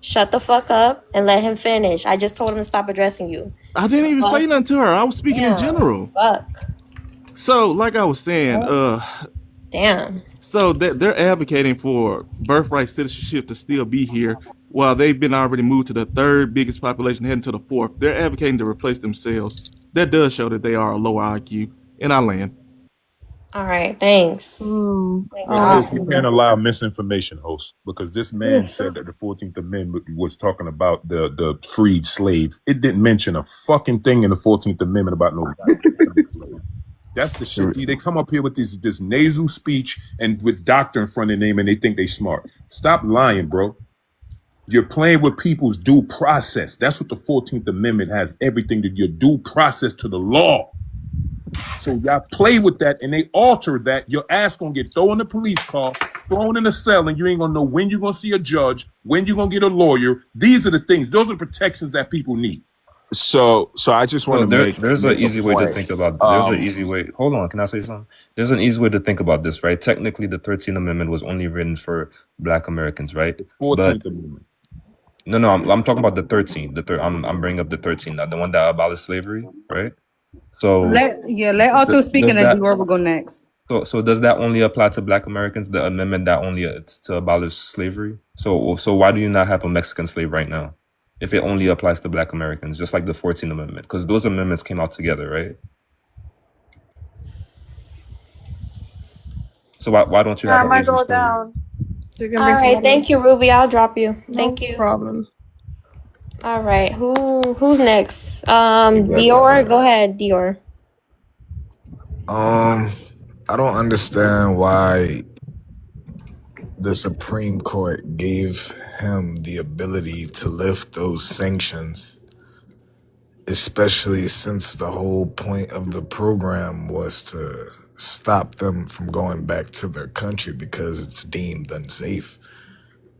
Shut the fuck up and let him finish. I just told him to stop addressing you. I didn't even say Fuck. nothing to her. I was speaking in Damn. general. Fuck. So, like I was saying, Damn. so they're advocating for birthright citizenship to still be here while they've been already moved to the third biggest population, heading to the fourth. They're advocating to replace themselves. That does show that they are a lower IQ. And I land. All right. Thanks. Host, you can't allow misinformation, host, because this man said that the 14th Amendment was talking about the freed slaves. It didn't mention a fucking thing in the 14th Amendment about no freed slaves. That's the shit. They come up here with this nasal speech and with doctor in front of their name and they think they smart. Stop lying, bro. You're playing with people's due process. That's what the 14th Amendment has, everything to your due process to the law. So y'all play with that and they alter that. Your ass gonna get thrown in the police car, thrown in a cell, and you ain't gonna know when you're gonna see a judge, when you're gonna get a lawyer. These are the things, those are protections that people need. So I just want to There's an make a easy way to point. think about. There's an easy way. Hold on, can I say something? There's an easy way to think about this, right? Technically, the 13th Amendment was only written for Black Americans, right? 14th Amendment. No, I'm talking about the 13. I'm bringing up the 13, the one that abolished slavery, right? So Let Arthur speak does and then that Dior will go next. so does that only apply to Black Americans? The amendment that only it's to abolish slavery. So why do you not have a Mexican slave right now, if it only applies to Black Americans, just like the 14th Amendment? Because those amendments came out together, right? So why don't you Yeah, have I an might Asian go slave? down. So you can All bring right, somebody thank else. you, Ruby. I'll drop you. No Thank you. problem. All right, who's next? You got Dior, go ahead, Dior. I don't understand why the Supreme Court gave him the ability to lift those sanctions, especially since the whole point of the program was to stop them from going back to their country because it's deemed unsafe.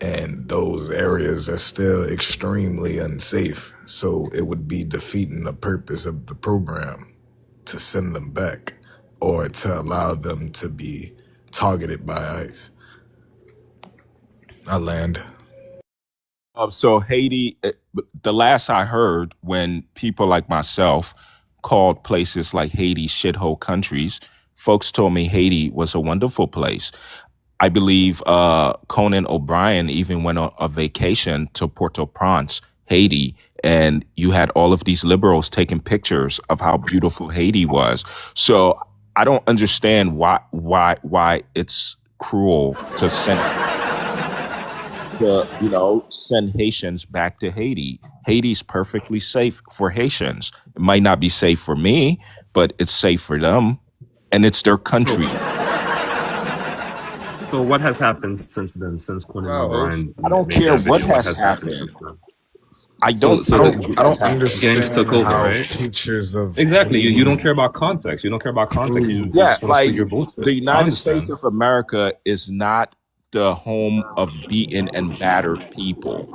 And those areas are still extremely unsafe. So it would be defeating the purpose of the program to send them back or to allow them to be targeted by ICE. I land. So Haiti, the last I heard, when people like myself called places like Haiti shithole countries, folks told me Haiti was a wonderful place. I believe Conan O'Brien even went on a vacation to Port-au-Prince, Haiti, and you had all of these liberals taking pictures of how beautiful Haiti was. So I don't understand why it's cruel to send Haitians back to Haiti. Haiti's perfectly safe for Haitians. It might not be safe for me, but it's safe for them, and it's their country. So what has happened since then, since Conan O'Brien? I don't made care that what video? has happened. since then? I don't. I don't understand gangs took over, how right? pictures of Exactly. You don't Haiti care about context. You don't care about context. You Yeah, just want to like speak your bullshit. the I United understand. States of America is not the home of beaten and battered people.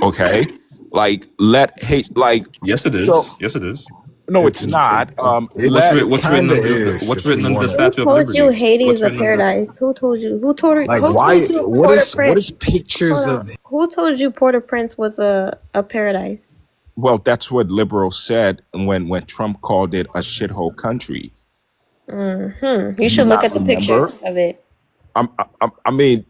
Okay, like Yes, it is. so, Yes, it is. no, it's not. What's written kinda under is, what's if written you under the wanna. Who Statue of told you Liberty? Haiti What's is a written under? paradise? Who told you? Who told Like, who why? told you What is Port-au-Prince? pictures Hold on. of? Who told you Port-au-Prince was a paradise? Well, that's what liberals said when Trump called it a shithole country. You Do should you look not at the remember? pictures of it. I mean,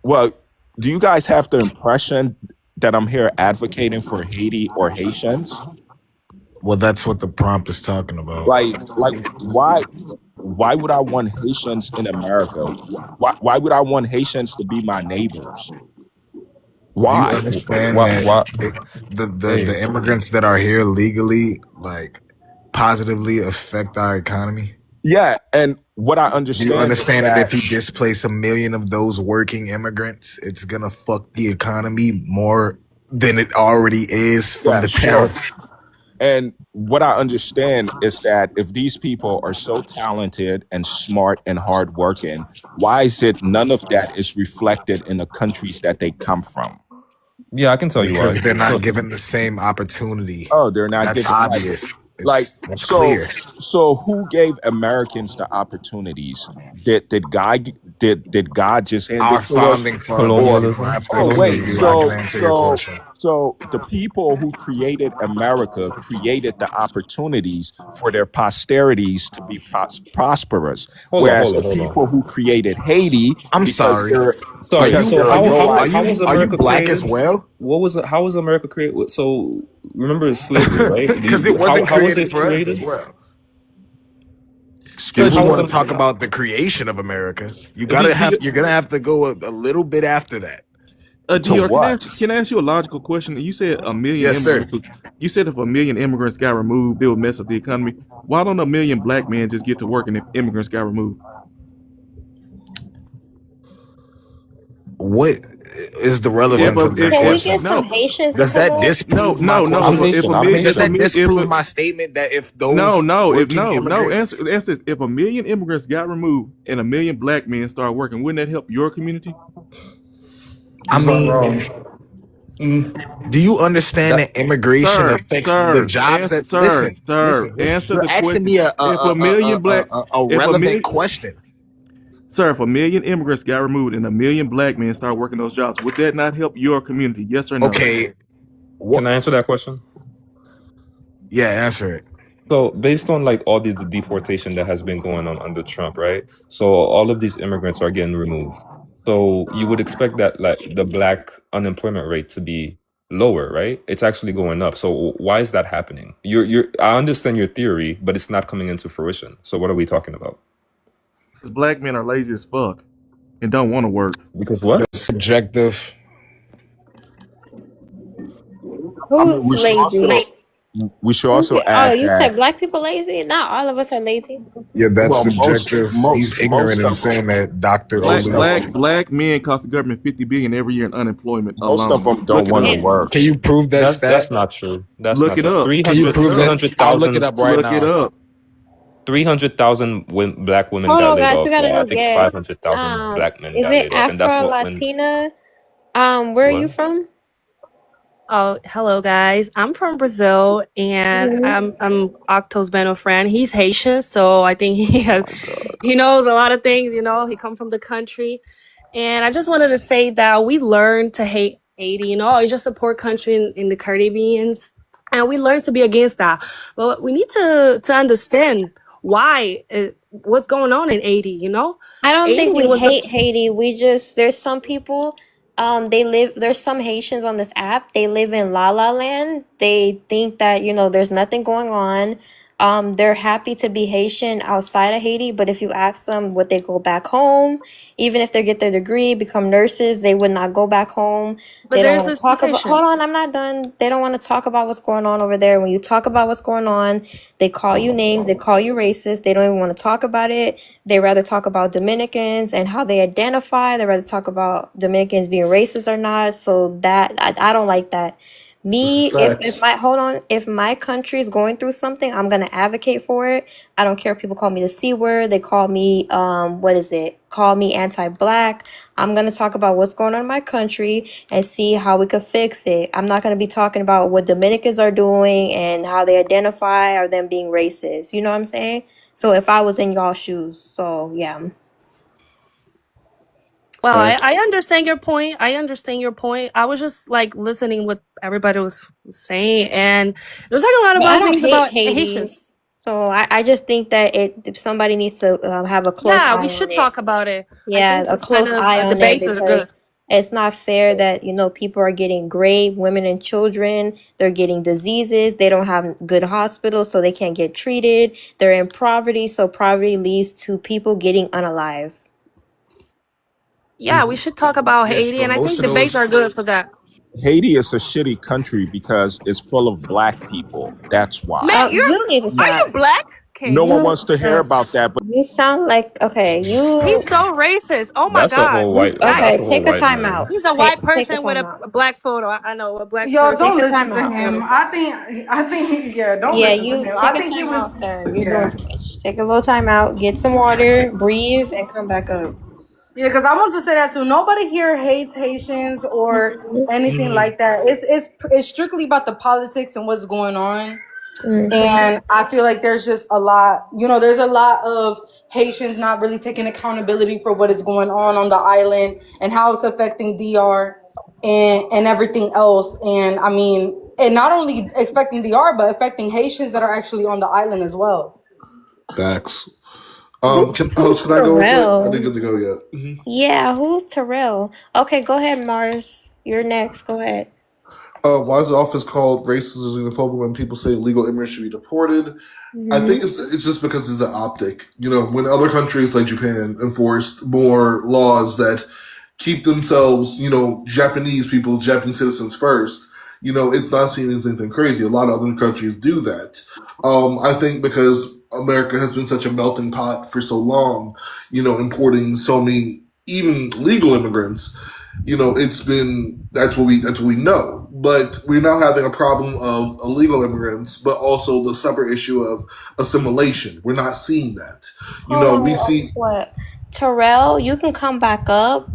well, do you guys have the impression that I'm here advocating for Haiti or Haitians? Well, that's what the prompt is talking about. Like why would I want Haitians in America? Why would I want Haitians to be my neighbors? Do you Why? understand that the immigrants that are here legally, like, positively affect our economy? Yeah, and what I Do you understand is understand that that if you displace 1 million of those working immigrants, it's gonna fuck the economy more than it already is from the tariffs? And what I understand is that if these people are so talented and smart and hardworking, why is it none of that is reflected in the countries that they come from? Yeah, I can tell you why. Because they're not given the same opportunity. Oh, they're not That's given obvious. That's so clear. so who gave Americans the opportunities? Did God just hand Our it to us? founding fathers. You have to continue. I can answer your question. So the people who created America created the opportunities for their posterities to be prosperous. Whereas the people who created Haiti, I'm because sorry. they're So Are you black as well? How was America created? So remember slavery, right? Because it wasn't how was created it for us created? as well. Excuse If we me? want to talk about the creation of America, you're gonna have to go a little bit after that. Dior, can I ask you a logical question? You said 1 million Yes, sir. immigrants. You said if 1 million immigrants got removed, it would mess up the economy. Why don't 1 million black men just get to work and if immigrants got removed? What is the relevance of that Can we question? get some Haitians? Does that disprove my question? Does that disprove my statement that if those immigrants... Answer this. If 1 million immigrants got removed and 1 million black men start working, wouldn't that help your community? I mean, do you understand that immigration affects the jobs that... Listen. Answer You're the asking question. me a If 1 million relevant question. Sir, if 1 million immigrants got removed and 1 million black men start working those jobs, would that not help your community? Yes or no? Okay. Can I answer that question? Yeah, answer it. So based on like all the deportation that has been going on under Trump, right? So all of these immigrants are getting removed. So you would expect that like the black unemployment rate to be lower, right? It's actually going up. So why is that happening? I understand your theory, but it's not coming into fruition. So what are we talking about? Because black men are lazy as fuck and don't want to work. Because what? That's subjective. I mean, Who's lazy? we should also Oh, add you that. said black people lazy? Not all of us are lazy. Yeah, that's Well, subjective. He's ignorant in of saying that, Dr. Black men cost the government $50 billion every year in unemployment most alone. of them don't want to work. Can you prove that stat? That's not true. That's Look not it true. up. Can you prove that? I'll look it 300,000 up right Look now. it up. 300,000 black women Hold got on, laid guys. off. We got a I new think guest. 500,000 black men Is got it laid off, and that's Afro what when Latina? Where are you what? from? Oh, hello guys. I'm from Brazil and Mhm. I'm Octo's Beno friend. He's Haitian, so I think Oh my god. he knows a lot of things, you know. He come from the country. And I just wanted to say that we learned to hate Haiti, you know, it's just a poor country in the Caribbeans. And we learned to be against that. But we need to understand why what's going on in Haiti, you know? I don't think Haiti we was the hate Haiti. We just there's some people there's some Haitians on this app. They live in La La Land. They think that, you know, there's nothing going on. They're happy to be Haitian outside of Haiti, but if you ask them would they go back home, even if they get their degree, become nurses, they would not go back home. but They don't there's want this to talk about, hold petition. on, I'm not done. They don't want to talk about what's going on over there. When you talk about what's going on, they call you names, they call you racist. They don't even want to talk about it. They rather talk about Dominicans and how they identify. They rather talk about Dominicans being racist or not. So that I don't like that. Me, if my country is going through something, I'm gonna advocate for it. I don't care if people call me the C word. They call me Call me anti-black. I'm gonna talk about what's going on in my country and see how we could fix it. I'm not gonna be talking about what Dominicans are doing and how they identify or them being racist. You know what I'm saying? So if I was in y'all shoes, so yeah. Well, I understand your point. I understand your point. I was just like listening what everybody was saying, and there's like a lot But I about don't things hate about Haiti. Haitians. So I just think that if somebody needs to have a close Yeah, eye we on should it. talk about it. I Yeah, think a this kind close eye of on it debates are because good. it's not fair that, you know, people are getting raped, women and children, they're getting diseases, they don't have good hospitals, so they can't get treated. They're in poverty, so poverty leads to people getting unalive. Yeah, we should talk about Yes, Haiti, but and I most think of debates are those. good for that. Haiti is a shitty country because it's full of black people. That's why. Man, You need to are you stop. black? Okay, No one You wants to hear about that, but you sound like okay, he's so racist. Oh my That's a god, whole white guys, that's okay, a whole take a white time man. out. he's a white Take a person with time a out. black photo. I know a black Y'all person. Take don't a listen time to out. him. I think, yeah, don't Yeah, listen to you him. take I a think he time out, was, sir. You're doing yeah. too much. Take a little time out, get some water, breathe, and come back up. Yeah, because I want to say that too. Nobody here hates Haitians or anything like that. It's strictly about the politics and what's going on. And I feel like there's just a lot, you know, there's a lot of Haitians not really taking accountability for what is going on the island and how it's affecting DR and everything else. And I mean, and not only affecting DR, but affecting Haitians that are actually on the island as well. Facts. Can Who's I go real quick? I didn't Terrell? get to go yet. Yeah, who's Terrell? Okay, go ahead, Mars. You're next. Go ahead. Why is the office called racist and xenophobic when people say illegal immigrants should be deported? I think it's just because it's an optic. You know, when other countries like Japan enforced more laws that keep themselves, you know, Japanese people, Japanese citizens first, you know, it's not seen as anything crazy. A lot of other countries do that. I think because America has been such a melting pot for so long, you know, importing so many even legal immigrants, you know, that's what we know. But we're now having a problem of illegal immigrants, but also the separate issue of assimilation. We're not seeing that. You Hold know, on. we see What? Terrell, you can come back up,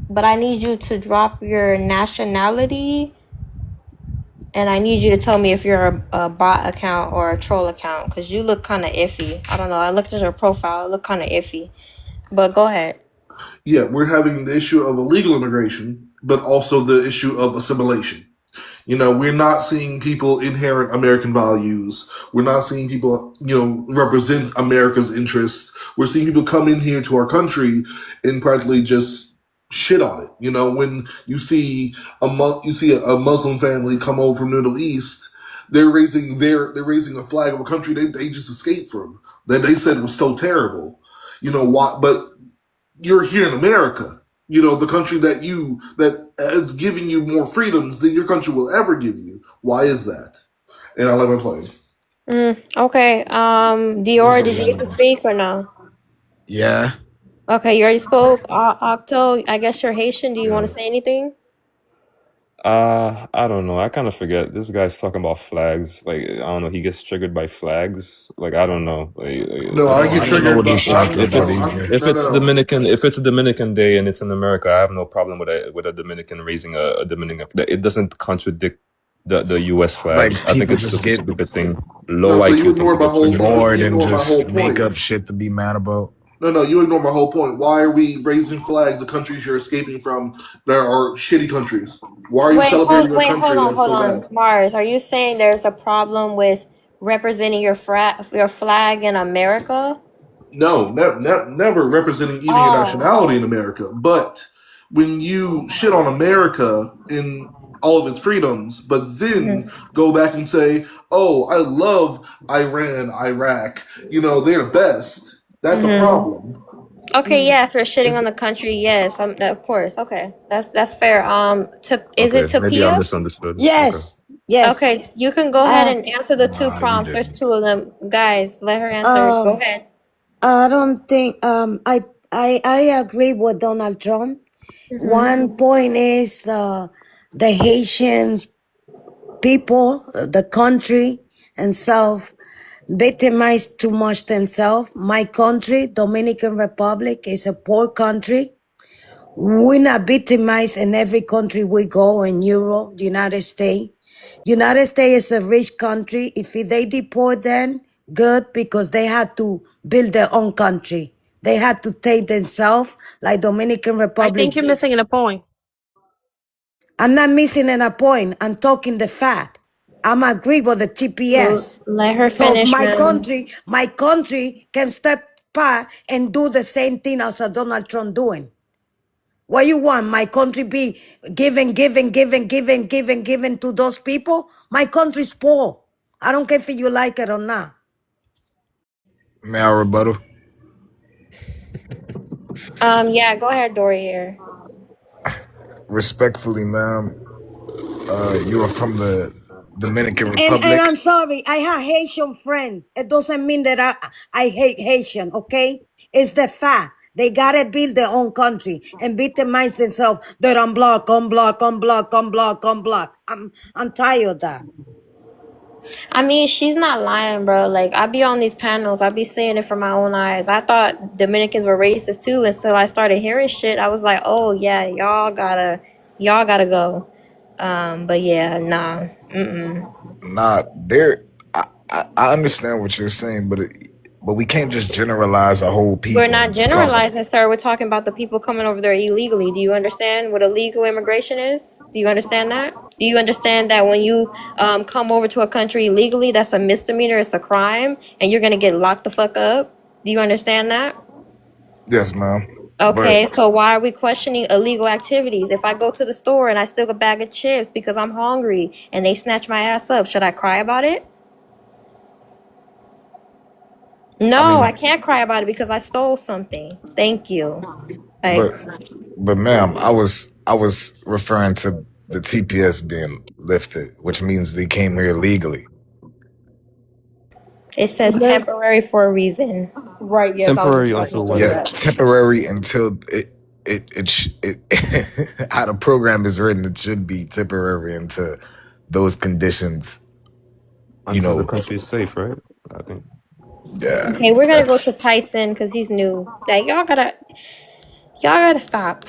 but I need you to drop your nationality, and I need you to tell me if you're a bot account or a troll account, because you look kind of iffy. I don't know. I looked at your profile. It looked kind of iffy. But go ahead. Yeah, we're having the issue of illegal immigration, but also the issue of assimilation. We're not seeing people inherit American values. We're not seeing people, represent America's interests. We're seeing people come in here to our country and practically just shit on it. When you see a Muslim family come over from the Middle East, they're raising a flag of a country they just escaped from that they said was so terrible. Why? But you're here in America, the country that is giving you more freedoms than your country will ever give you. Why is that? And I let my plane. Okay. Dior, did you get to speak or no? Yeah. Okay, you already spoke. Octo, I guess you're Haitian. Do you want to say anything? I don't know. I kind of forget. This guy's talking about flags. Like, I don't know. He gets triggered by flags. Like, I don't know. No, I get I don't know triggered what by he's saying. If it's no. if it's Dominican Day and it's in America, I have no problem with a Dominican raising a Dominican. It doesn't contradict the U.S. flag. Like I think people it's just just a get stupid thing. No, Low so you IQ thing ignore to my get whole triggered by. bored you and ignore my just whole make point. up shit to be mad about. No, you ignore my whole point. Why are we raising flags of countries you're escaping from that are shitty countries? Why are you celebrating a country Hold that's so on. bad? Mars, are you saying there's a problem with representing your flag in America? No, never representing even your Oh. nationality in America. But when you shit on America in all of its freedoms, but then go back and say, "Oh, I love Iran, Iraq. They're the best." That's a problem. Okay, yeah, if you're shitting on the country, yes, of course. Okay, that's fair. Is it Okay, maybe I Tapia? misunderstood. Okay. Yes, yes. Okay, you can go ahead and answer the two Nah, you prompts. There's didn't. two of them. Guys, let her answer. Go Um, ahead. I don't think I agree with Donald Trump. One point is the Haitians people, the country and self victimize too much themselves. My country, Dominican Republic, is a poor country. We're not victimized in every country we go in Europe, the United States. United States is a rich country. If they deport them, good, because they had to build their own country. They had to take themselves, like Dominican I Republic think you're did. missing a point. I'm not missing a point. I'm talking the fact. I'm agree with the TPS. Let her So finish, ma'am. my country can step back and do the same thing as a Donald Trump doing. What you want? My country be giving to those people? My country's poor. I don't care if you like it or not. May I rebuttal? Yeah, go ahead, Dory here. Respectfully, ma'am, you are from the Dominican And Republic. I'm sorry, I have Haitian friend. It doesn't mean that I hate Haitian, okay? It's the fact. They gotta build their own country and victimize themselves that I'm black, I'm black, I'm black, I'm black, I'm black. I'm tired of that. I mean, she's not lying, bro. Like, I be on these panels, I be seeing it from my own eyes. I thought Dominicans were racist too until I started hearing shit. I was like, oh yeah, y'all gotta go. But yeah, nah. Nah, there. I understand what you're saying, but we can't just generalize a whole We're people not and just call them. generalizing, sir. We're talking about the people coming over there illegally. Do you understand what illegal immigration is? Do you understand that? Do you understand that when you come over to a country illegally, that's a misdemeanor, it's a crime, and you're gonna get locked the fuck up? Do you understand that? Yes, ma'am. But Okay, so why are we questioning illegal activities? If I go to the store and I steal a bag of chips because I'm hungry and they snatch my ass up, should I cry about it? I No, I mean, can't cry about it because I stole something. Thank you. Like, but ma'am, I was referring to the TPS being lifted, which means they came here legally. it says temporary for a reason. Right. Yes, I was just Temporary about to until say when? Yeah, that. temporary until it how the program is written, it should be temporary until those conditions, Until the country is safe, right? I think. Yeah, Okay, we're gonna go to that's Tyson because he's new. Like y'all gotta stop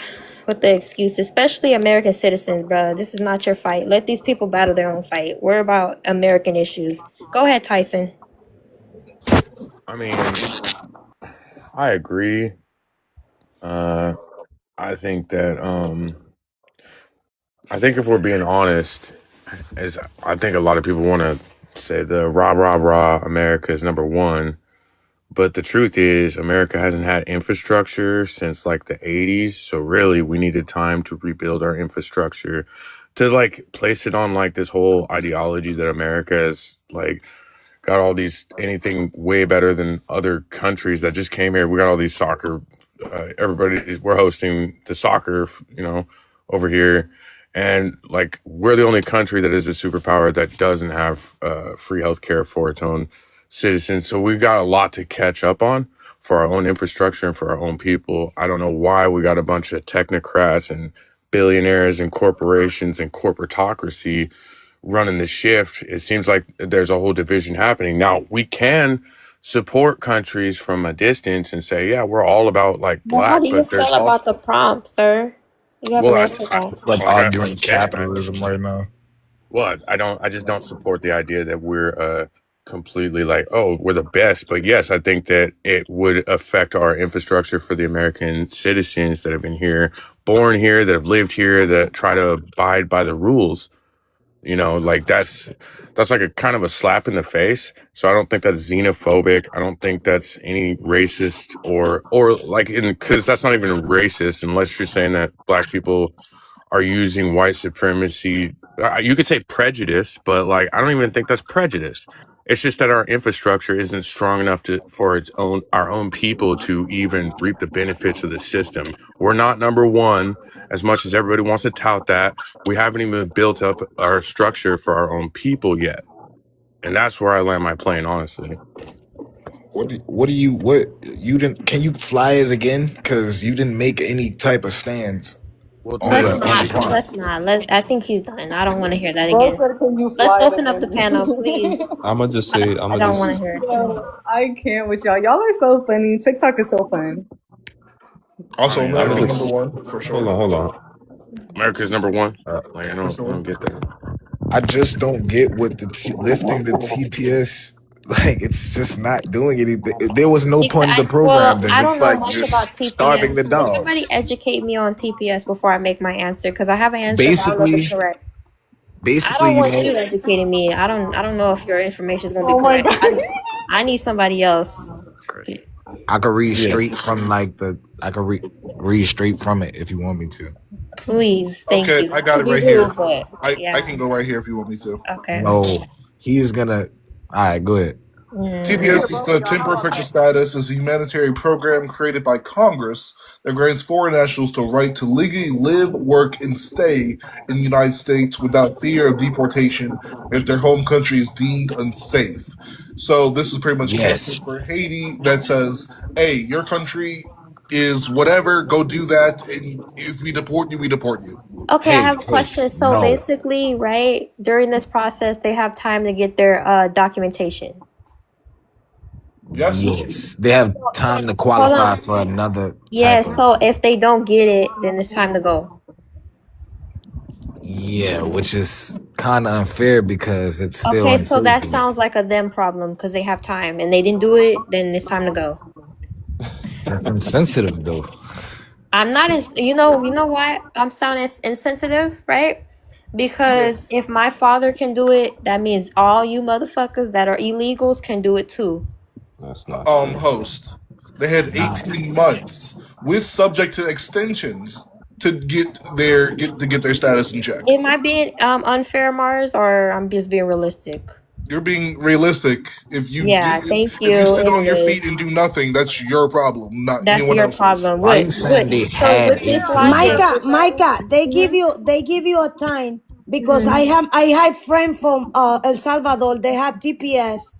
with the excuses, especially American citizens, bro. This is not your fight. Let these people battle their own fight. We're about American issues. Go ahead, Tyson. I mean, I agree. I think that I think if we're being honest, is I think a lot of people want to say the rah America is number one, but the truth is America hasn't had infrastructure since like the 80s. So really, we needed time to rebuild our infrastructure to like place it on like this whole ideology that America is like got all these anything way better than other countries that just came here. We got all these soccer. We're hosting the soccer, over here, and like we're the only country that is a superpower that doesn't have free healthcare for its own citizens. So we've got a lot to catch up on for our own infrastructure and for our own people. I don't know why we got a bunch of technocrats and billionaires and corporations and corporatocracy running the shift. It seems like there's a whole division happening. Now, we can support countries from a distance and say, yeah, we're all about like But how black, do you but there's feel also, about the prompt, sir? You haven't well, answered that. It's like arguing capitalism right now. I just don't support the idea that we're completely like, oh, we're the best. But yes, I think that it would affect our infrastructure for the American citizens that have been here, born here, that have lived here, that try to abide by the rules. Like that's like a kind of a slap in the face. So I don't think that's xenophobic. I don't think that's any racist or like because that's not even racist unless you're saying that black people are using white supremacy. You could say prejudice, but like I don't even think that's prejudice. It's just that our infrastructure isn't strong enough for our own people to even reap the benefits of the system. We're not number one, as much as everybody wants to tout that. We haven't even built up our structure for our own people yet, and that's where I land my plane, honestly. What you didn't? Can you fly it again? Because you didn't make any type of stance on the prompt. Let's not. I think he's done. I don't want to hear that Bro again. said, "Can you Let's fly it open up the again?" panel, please. I'ma just say I don't want to hear it. Yo, I can't with y'all. Y'all are so funny. TikTok is so fun. Also, America just number one for sure. hold on. America's number one. Like I don't get that. I just don't get what lifting the TPS. Like it's just not doing anything. There was no point in the program. Then I it's don't know like much just about starving the TPS. Can somebody dogs. educate me on TPS before I make my answer? Because I have an answer, but I don't know if it's correct. I Basically, don't want you educating me. I don't know if your information is going to be correct. I need somebody else. I could read straight from read straight from it if you want me to. Please, thank you. I got it right here. I can go right here if you want me to. Okay. No, he's gonna. All right, go ahead. TPS is the temporary protected status, is a humanitarian program created by Congress that grants foreign nationals the right to legally live, work, and stay in the United States without fear of deportation if their home country is deemed unsafe. So this is pretty much country for Haiti that says, hey, your country is whatever, go do that, and if we deport you, we deport you. Okay, I have a question. So basically, right, during this process, they have time to get their documentation. Yes, they have time to qualify for another. Yeah, so if they don't get it, then it's time to go. Yeah, which is kind of unfair because it's still okay. So that sounds like a them problem because they have time and they didn't do it. Then it's time to go. insensitive though. I'm not. You know why I'm sounding insensitive, right? Because if my father can do it, that means all you motherfuckers that are illegals can do it too. That's not host. They had 18 months with subject to extensions to get their status in check. Am I being unfair, Mars, or I'm just being realistic? You're being realistic. If you thank you. If you sit on your feet and do nothing, that's your problem, not anyone else's. That's your problem. Micah, they give you a time because I have friend from El Salvador. They have TPS.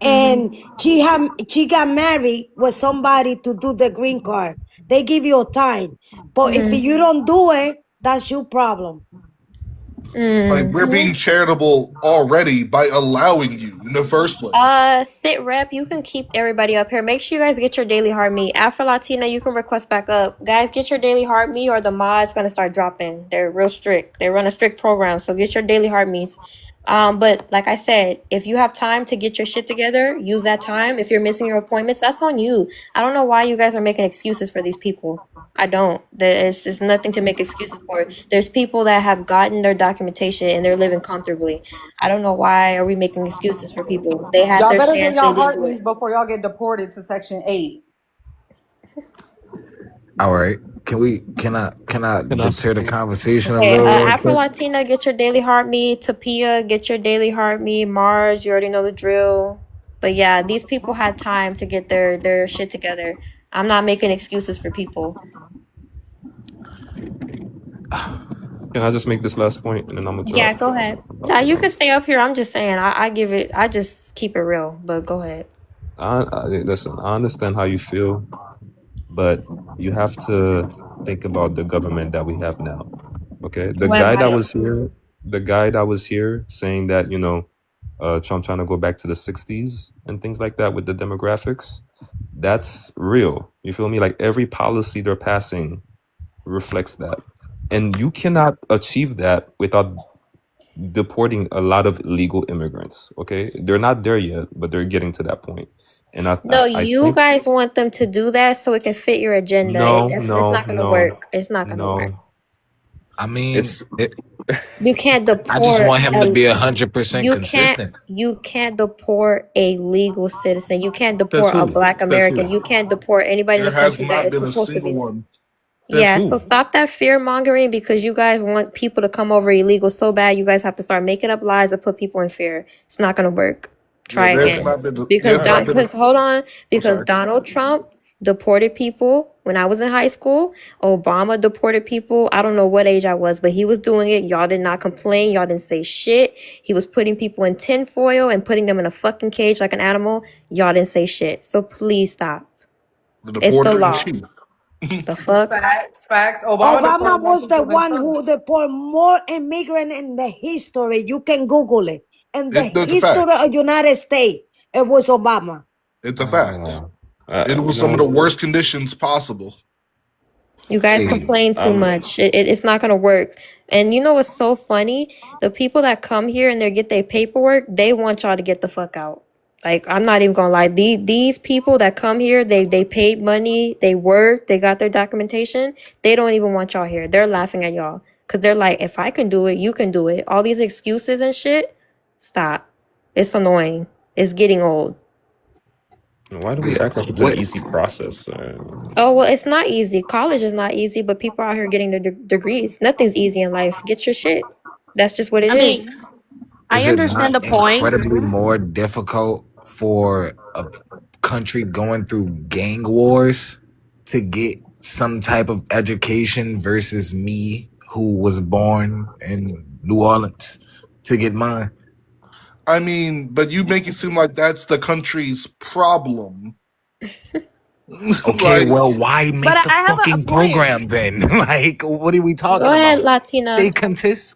And she got married with somebody to do the green card. They give you a time, but if you don't do it, that's your problem. Like we're being charitable already by allowing you in the first place. Sit rep, you can keep everybody up here. Make sure you guys get your daily heart meet. Afro Latina, you can request back up. Guys, get your daily heart meet or the mod's gonna start dropping. They're real strict. They run a strict program, so get your daily heart meets. But like I said, if you have time to get your shit together, use that time. If you're missing your appointments, that's on you. I don't know why you guys are making excuses for these people. I don't. There's nothing to make excuses for. There's people that have gotten their documentation and they're living comfortably. I don't know why are we making excuses for people. They had Y'all their better get chance, they y'all didn't heart do it. means before y'all get deported to Section 8. All right. Can I Can I deter the conversation a Okay, little real Afro quick? Latina, get your daily heartbeat. Tapia, get your daily heartbeat. Mars, you already know the drill. But yeah, these people had time to get their shit together. I'm not making excuses for people. can I just make this last point and then I'm gonna Yeah, drop. go ahead. I'm about to You drop. can stay up here. I'm just saying. I just keep it real. But go ahead. Listen, I understand how you feel, but you have to think about the government that we have now. Okay, What about it? the guy that was here saying that Trump trying to go back to the '60s and things like that with the demographics. That's real. You feel me? Like every policy they're passing reflects that, and you cannot achieve that without deporting a lot of illegal immigrants. Okay, they're not there yet, but they're getting to that point. And No, I you think guys want them to do that so it can fit your agenda. no, It's no, not gonna no, work. It's not gonna work. no. I mean, It's You can't I just deport want him to a be 100% consistent. you can't deport a legal citizen. You can't says deport a who? black Says American. who? You can't deport anybody in There the has country that not is been a supposed to single be. one. Says Yeah, so who? stop that fear mongering because you guys want people to come over illegal so bad. You guys have to start making up lies to put people in fear. It's not gonna work. Yeah, Try there's again. not been. Because There's All not right. been. A, because hold on, I'm because sorry. Donald Trump deported people when I was in high school. Obama deported people. I don't know what age I was, but he was doing it. Y'all did not complain. Y'all didn't say shit. He was putting people in tinfoil and putting them in a fucking cage like an animal. Y'all didn't say shit. So please stop. The It's the deporter in law. chief. The fuck? Facts. Obama Obama deported more was the people than one Trump. who deported more immigrants in the history. You can Google it. In the It's a history fact. of United States, it was Obama. It's a fact. It You was some of the know, worst conditions possible. You guys Hey, complain too much. It's not gonna work. And you know what's so funny? The people that come here and they get their paperwork, they want y'all to get the fuck out. Like I'm not even gonna lie. These people that come here, they paid money, they work, they got their documentation. They don't even want y'all here. They're laughing at y'all because they're like, if I can do it, you can do it. All these excuses and shit. Stop. It's annoying. It's getting old. why do we act like it's an what easy process? Oh, well, it's not easy. College is not easy, but people out here getting their degrees. Nothing's easy in life. Get your shit. That's just what it I mean, is. I is it not understand the point. incredibly more difficult for a country going through gang wars to get some type of education versus me who was born in New Orleans to get mine? I mean, but you make it seem like that's the country's problem. Okay, Like, well, why But make the I have a fucking point. program then? Like, what are we Go talking ahead, about? Stay Latina.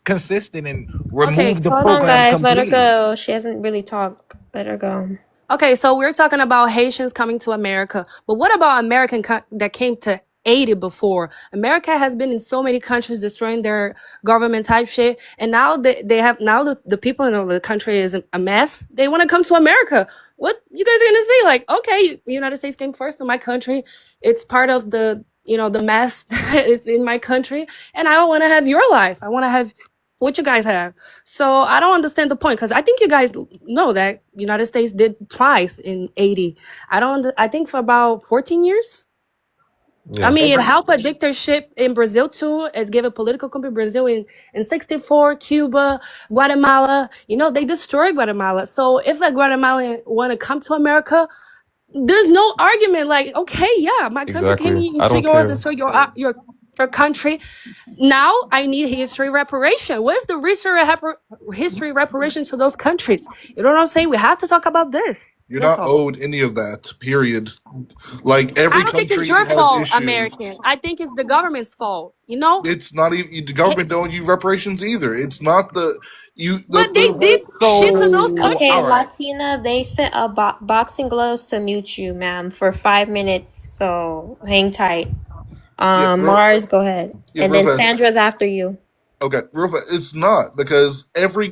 consistent and Okay, remove the Hold on, program guys. Let her completely. go. She hasn't really talked. Let her go. okay, so we're talking about Haitians coming to America, but what about that came to Haiti before? America has been in so many countries destroying their government type shit, and now they have the people in the country is a mess. They want to come to America. What you guys are gonna say? Like, okay, United States came first in my country. It's part of the the mess. It's in my country, and I don't want to have your life. I want to have what you guys have. So I don't understand the point because I think you guys know that United States did twice in 80. I think for about 14 years. I Yeah. mean, it helped a dictatorship in Brazil too. It gave a political coup in Brazil in 64, Cuba, Guatemala. They destroyed Guatemala. So if a Guatemalan want to come to America, there's no argument. Like, okay, yeah, my country came Exactly. I into don't yours and care. so your country. Now I need history reparation. Where's the history reparation to those countries? You know what I'm saying? We have to talk about this. you're That's not all. owed any of that, period. Like, I every don't think it's country your has fault, issues. American. I think it's the government's fault. It's not even the government don't use reparations either. It's not But they the did whole. shit to those So, Okay, all countries. right. Latina, they sent a boxing gloves to mute you, ma'am, for 5 minutes. So hang tight. Yeah, Mars, go ahead. yeah, And real then fast. Sandra's after you. Okay, real fast. It's not, because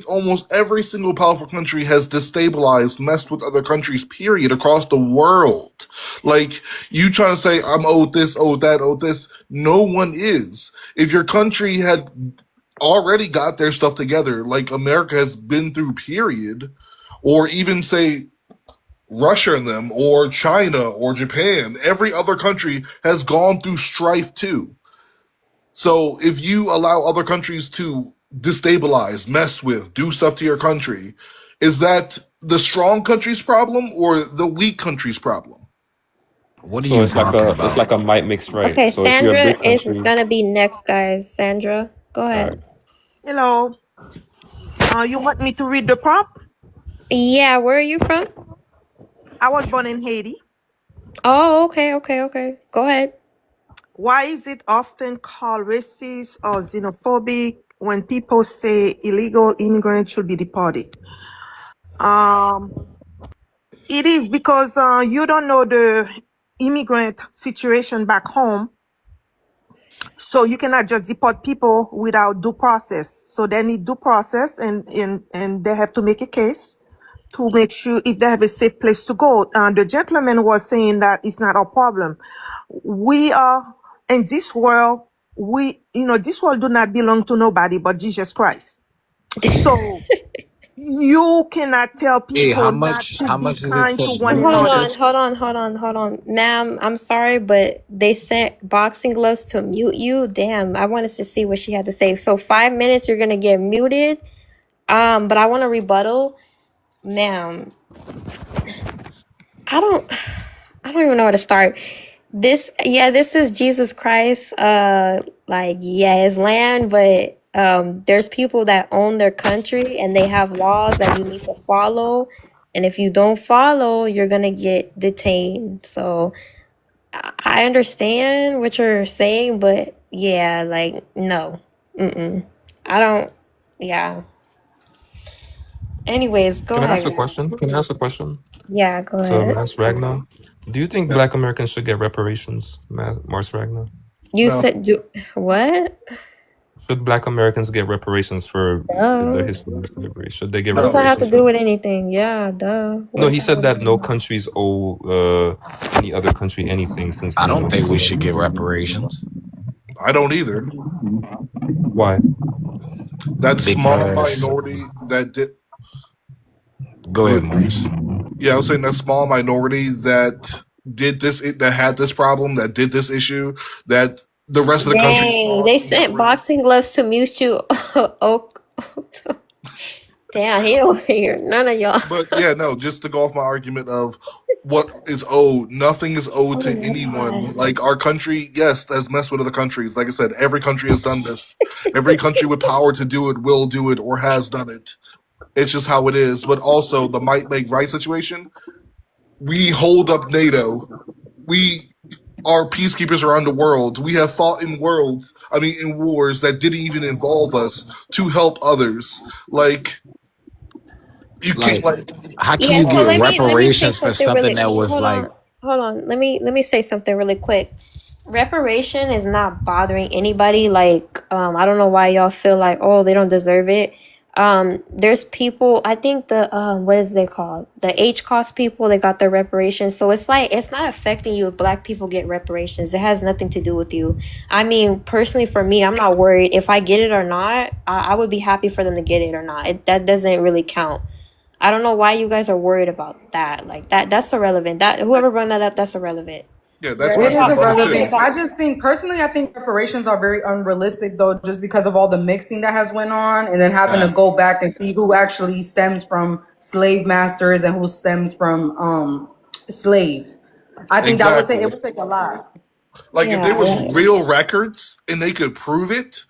almost every single powerful country has destabilized, messed with other countries, period, across the world. Like, you trying to say, I'm owed this, owed that, owed this. No one is. If your country had already got their stuff together, like America has been through, period, or even say Russia and them, or China, or Japan, every other country has gone through strife too. So if you allow other countries to destabilize, mess with, do stuff to your country, is that the strong country's problem or the weak country's problem? What are So you it's like talking a about? might mixed right. Okay, So if you're a Sandra big is country, gonna be next, guys. Sandra, go all ahead. right. Hello. You want me to read the prompt? Yeah, where are you from? I was born in Haiti. Oh, okay. Go ahead. Why is it often called racist or xenophobic when people say illegal immigrants should be deported? It is because you don't know the immigrant situation back home. So you cannot just deport people without due process. So they need due process, and they have to make a case to make sure if they have a safe place to go. The gentleman was saying that it's not a problem. We are in this world. This world do not belong to nobody but Jesus Christ. So you cannot tell Hey, people not to how be much is it kind to to one Hold another. on. Ma'am, I'm sorry, but they sent boxing gloves to mute you. Damn, I wanted to see what she had to say. So 5 minutes, you're gonna get muted. But I want to rebuttal. Ma'am, I don't even know where to start. This is Jesus Christ, his land, but there's people that own their country and they have laws that you need to follow. And if you don't follow, you're gonna get detained. So I understand what you're saying, but yeah, like, no. I don't, yeah. Anyways, go Can I ahead, ask a guys. question? Can I ask a question Yeah, go to ahead. Mass Ragnar? Do you think Black Americans should get reparations, Mars Ragnar? You No. said, what? Should Black Americans get reparations for the Duh. history of slavery? Should they get What does No. that have to reparations for do that? with anything? Yeah, duh. What No, does he that have said to do that with no anything? countries owe any other country anything since I the don't think initial. we should get reparations I don't either. Why? That small because minority that did. go Go ahead, ahead. Morris. Yeah, I was saying that small minority that did this, that had this problem, that did this issue, that the rest of the country Dang, they paused and got sent rid of. boxing gloves to mute you. Oh, damn, he don't hear none of y'all. But yeah, no, just to go off my argument of what is owed, nothing is owed Oh to my anyone. God. Like our country, yes, has messed with other countries. Like I said, every country has done this. Every country with power to do it will do it or has done it. It's just how it is. But also the might make right situation. We hold up NATO. We are peacekeepers around the world. We have fought in wars that didn't even involve us to help others. Like you can't Like, like how can Yeah, you come so get on. let me say reparations for something something really. that was Hold like on, hold on. Let me say something really quick. Reparation is not bothering anybody. Like, I don't know why y'all feel like, oh, they don't deserve it. There's people. I think the what is they called? The HCOS people. They got their reparations. So it's like it's not affecting you if Black people get reparations. It has nothing to do with you. I mean, personally, for me, I'm not worried if I get it or not. I would be happy for them to get it or not. That doesn't really count. I don't know why you guys are worried about that. Like that's irrelevant. That whoever brought that up, that's irrelevant. Yeah, that's We're my It is talking rebuttal about too. irrelevant. this. I just think personally, I think reparations are very unrealistic though, just because of all the mixing that has went on, and then having to go back and see who actually stems from slave masters and who stems from slaves. I think that would say it Exactly. would take a lot. Like if there Yeah. was real records and they could prove it,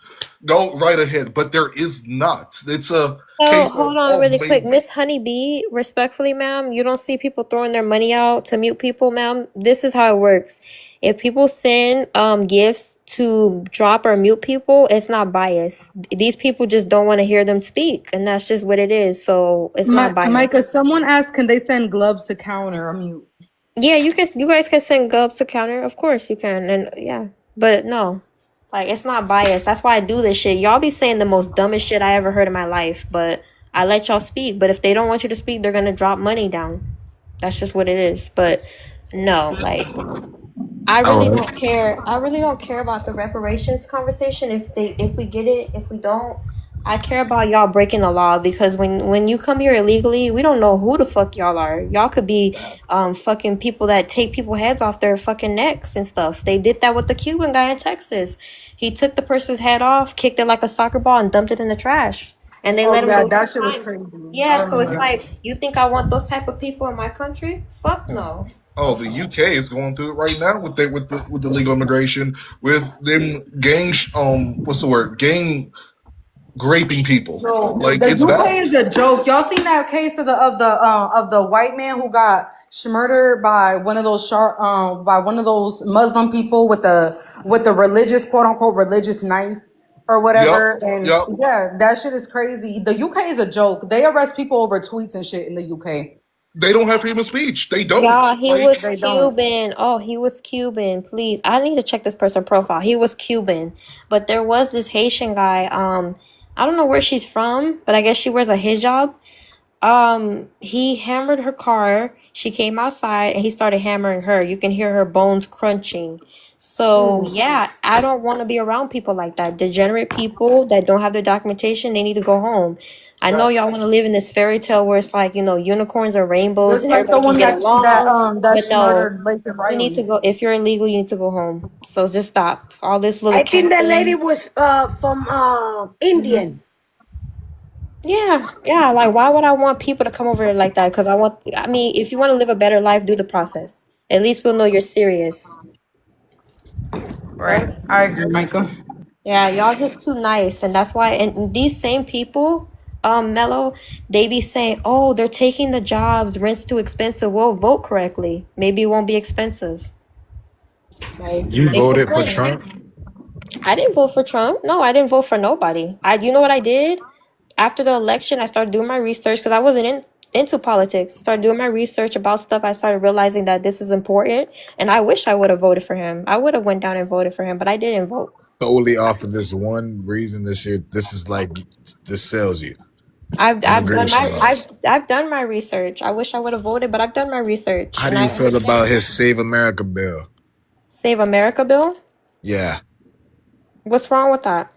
go right ahead. But there is not. It's a So case hold of on oh really quick. maybe. Miss Honeybee, respectfully, ma'am, you don't see people throwing their money out to mute people, ma'am. This is how it works. If people send gifts to drop or mute people, it's not biased. These people just don't want to hear them speak, and that's just what it is. So it's not Micah, biased. someone asked, can they send gloves to counter a mute? Yeah, you guys can send gubs to counter. Of course you can, and yeah, but no. Like, it's not biased. That's why I do this shit. Y'all be saying the most dumbest shit I ever heard in my life, but I let y'all speak. But if they don't want you to speak, they're gonna drop money down. That's just what it is. But no, like, I really All right. don't care. I really don't care about the reparations conversation. If we get it, if we don't, I care about y'all breaking the law, because when you come here illegally, we don't know who the fuck y'all are. Y'all could be fucking people that take people heads off their fucking necks and stuff. They did that with the Cuban guy in Texas. He took the person's head off, kicked it like a soccer ball, and dumped it in the trash. And they Oh let him yeah, go that 2 shit was times. crazy. Yeah, I so it's remember that. like, you think I want those type of people in my country? Fuck no. Oh, the UK is going through it right now with the legal immigration, with them what's the word, gang raping people. So Like, the it's bad. UK is a joke. Y'all seen that case of the white man who got murdered by one of those Muslim people with the religious, quote unquote, religious knife or whatever. And Yep. yeah, that shit is crazy. The UK is a joke. They arrest people over tweets and shit in the UK. They don't have freedom of speech. They don't. Y'all, he Like, was They don't. Cuban. Oh, he was Cuban. Please, I need to check this person's profile. He was Cuban, but there was this Haitian guy. I don't know where she's from, but I guess she wears a hijab. He hammered her car. She came outside and he started hammering her. You can hear her bones crunching. So yeah, I don't want to be around people like that. Degenerate people that don't have their documentation, they need to go home. I know y'all want to live in this fairy tale where it's like, unicorns or rainbows Just and like the everybody can one get along. But that no, murdered Laken you need to Riley. go. If you're illegal, you need to go home. So just stop all this little I think that lady campaign. was from Indian. Yeah. Like, why would I want people to come over here like that? Because I mean, if you want to live a better life, do the process. At least we'll know you're serious. Right. I agree, Micah. Yeah, y'all just too nice, and that's why. And these same people, Mello, they be saying, "Oh, they're taking the jobs. Rent's too expensive." Well, vote correctly. Maybe it won't be expensive. Like, You they voted for complain. Trump? I didn't vote for Trump. No, I didn't vote for nobody. You know what I did? After the election, I started doing my research because I wasn't into politics. Started doing my research about stuff. I started realizing that this is important, and I wish I would have voted for him. I would have went down and voted for him, but I didn't vote. Solely off of this one reason, this is like, this sells you. I've done Immigration my laws. I've done my research. I wish I would have voted, but I've done my research, How do and I you feel about understand. his Save America bill? Save America bill? Yeah. What's wrong with that?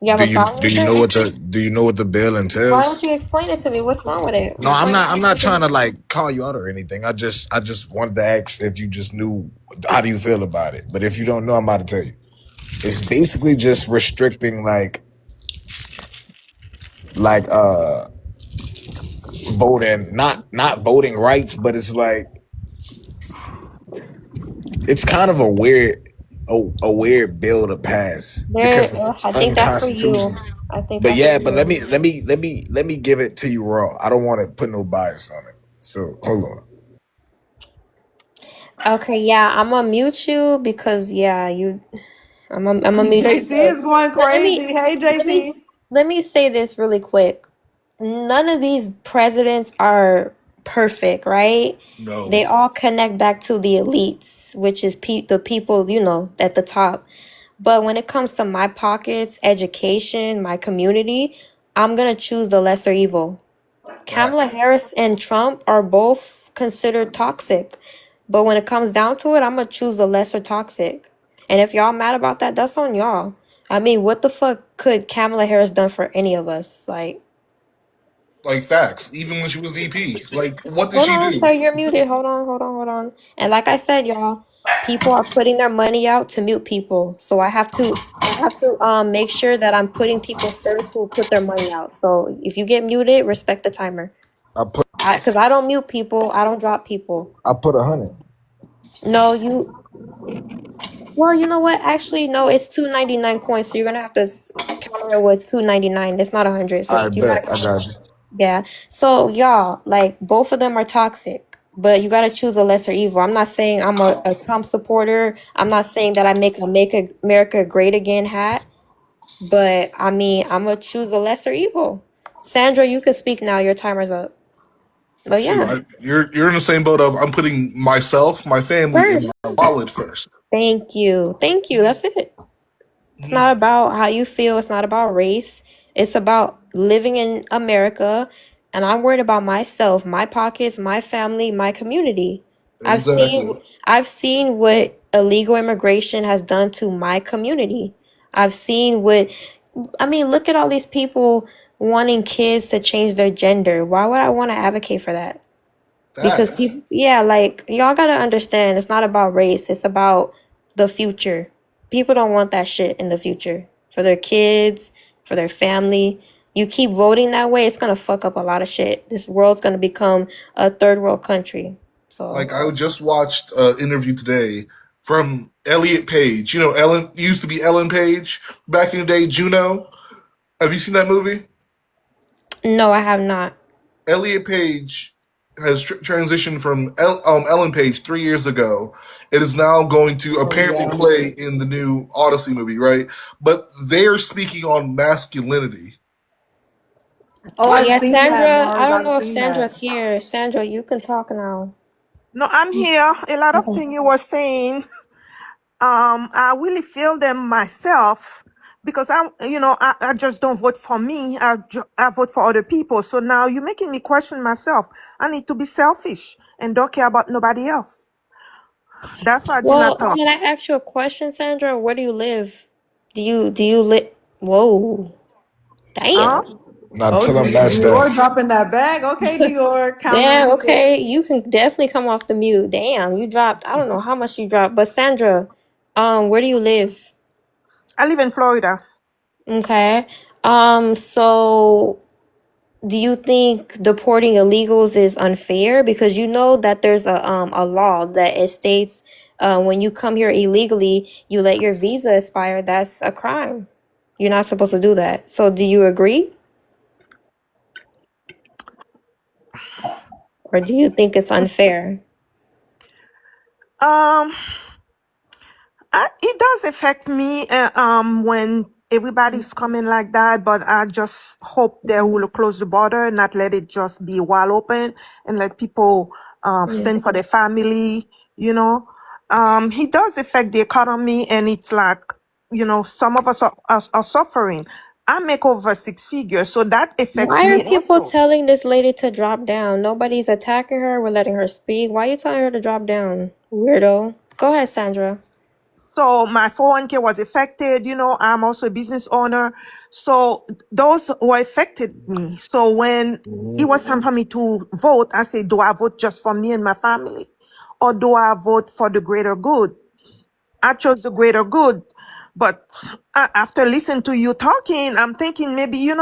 You have Do a you problem do with you know it? what the bill Why entails? don't you explain it to me? What's wrong with it? No, I'm Explain not. it I'm to not trying me. to like call you out or anything. I just wanted to ask if you just knew. How do you feel about it? But if you don't know, I'm about to tell you. It's basically just restricting like voting, not voting rights, but it's like it's kind of a weird bill to pass because it's I think that's for you. unconstitutional. I think But that's for yeah, but you. let me give it to you raw. I don't want to put no bias on it. So hold on. Okay, yeah, I'm gonna mute you because yeah, I'm gonna mute you. JC is going But crazy. Hey, let me JC. let me say this really quick. None of these presidents are perfect, right? no. They all connect back to the elites, which is the people, at the top. But when it comes to my pockets, education, my community, I'm going to choose the lesser evil. Kamala Harris and Trump are both considered toxic. But when it comes down to it, I'm going to choose the lesser toxic. And if y'all mad about that, that's on y'all. I mean, what the fuck could Kamala Harris done for any of us? Like, Like, facts. Even when she was VP, like, what did hold she on, do? sir, you're muted. Hold on. And like I said, y'all, people are putting their money out to mute people. So I have to make sure that I'm putting people first who put their money out. So if you get muted, respect the timer. I put Because I don't mute people, I don't drop people. 100. No, well, you know what? Actually, no, it's 299 coins, so you're gonna have to counter it with 299. It's not 100, so I you gotta bet I count. got you. Yeah. So y'all, like, both of them are toxic, but you gotta choose a lesser evil. I'm not saying I'm a Trump supporter. I'm not saying that I make America great again hat, but I mean, I'm gonna choose a lesser evil. Sandra, you can speak now. Your timer's up. But Shoot, yeah, you're in the same boat of I'm putting myself, my family, and first. my wallet first. Thank you. Thank you. That's it. It's not about how you feel. It's not about race. It's about living in America. And I'm worried about myself, my pockets, my family, my community. I've seen Exactly. I've seen what illegal immigration has done to my community. I've seen what I mean, look at all these people wanting kids to change their gender. Why would I want to advocate for that? Because Facts. people, yeah, like y'all gotta understand, it's not about race, it's about the future. People don't want that shit in the future for their kids, for their family. You keep voting that way, it's gonna fuck up a lot of shit. This world's gonna become a third world country. So, Like I just watched an interview today from Elliot Page. You know, Ellen used to be Ellen Page back in the day. Juno. Have you seen that movie? no, I have not. Elliot Page has transitioned from Ellen Page 3 years ago. It is now going to Oh apparently yeah. play in the new Odyssey movie, right? But they're speaking on masculinity. Oh, Oh I've yeah, seen that, Sandra, I Mars. don't I've know if seen that. Sandra's here. Sandra, you can talk now. No, I'm here. A lot of Okay. things you were saying, I really feel them myself because I just don't vote for me. I vote for other people. So now you're making me question myself. I need to be selfish and don't care about nobody else. That's why I did not Well, talk. can I ask you a question, Sandra? Where do you live? Do you live? Whoa, Huh? damn. Now Oh, tell him match that. Dior dropping that bag. Okay, Dior, Damn, countering it. okay. You can definitely come off the mute. Damn, you dropped, I don't know how much you dropped, but Sandra, where do you live? I live in Florida. Okay. So do you think deporting illegals is unfair? Because you know that there's a law that it states when you come here illegally, you let your visa expire. That's a crime. You're not supposed to do that. So do you agree? Or do you think it's unfair? Um, it does affect me when everybody's coming like that, but I just hope they will close the border, not let it just be wide open and let people Yeah. send for their family, you know. It does affect the economy, and it's like, some of us are suffering. I make over six figures, so that affects Why are me people also. telling this lady to drop down? Nobody's attacking her. We're letting her speak. Why are you telling her to drop down? Weirdo. Go ahead, Sandra. So my 401k was affected. I'm also a business owner. So those were affected me. So when it was time for me to vote, I said, do I vote just for me and my family? Or do I vote for the greater good? I chose the greater good. But after listening to you talking, I'm thinking maybe,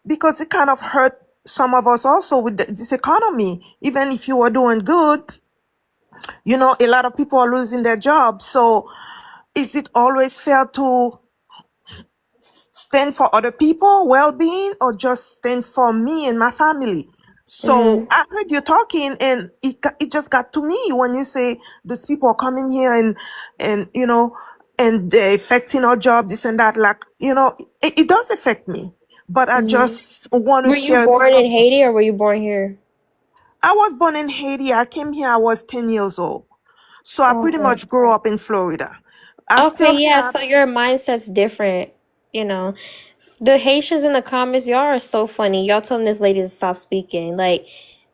because it kind of hurt some of us also with this economy. Even if you were doing good, a lot of people are losing their jobs. So is it always fair to stand for other people well-being or just stand for me and my family? So Mm-hmm. I heard you talking, and it just got to me when you say those people are coming here and they're affecting our job, this and that. Like, it does affect me, but I Mm-hmm. just want to Were you share this. born in Haiti or were you born here? I was born in Haiti. I came here, I was 10 years old. So I pretty Okay. much grew up in Florida. I Okay, still yeah, have. so your mindset's different, you know. The Haitians in the comments, y'all are so funny. Y'all telling this lady to stop speaking. Like,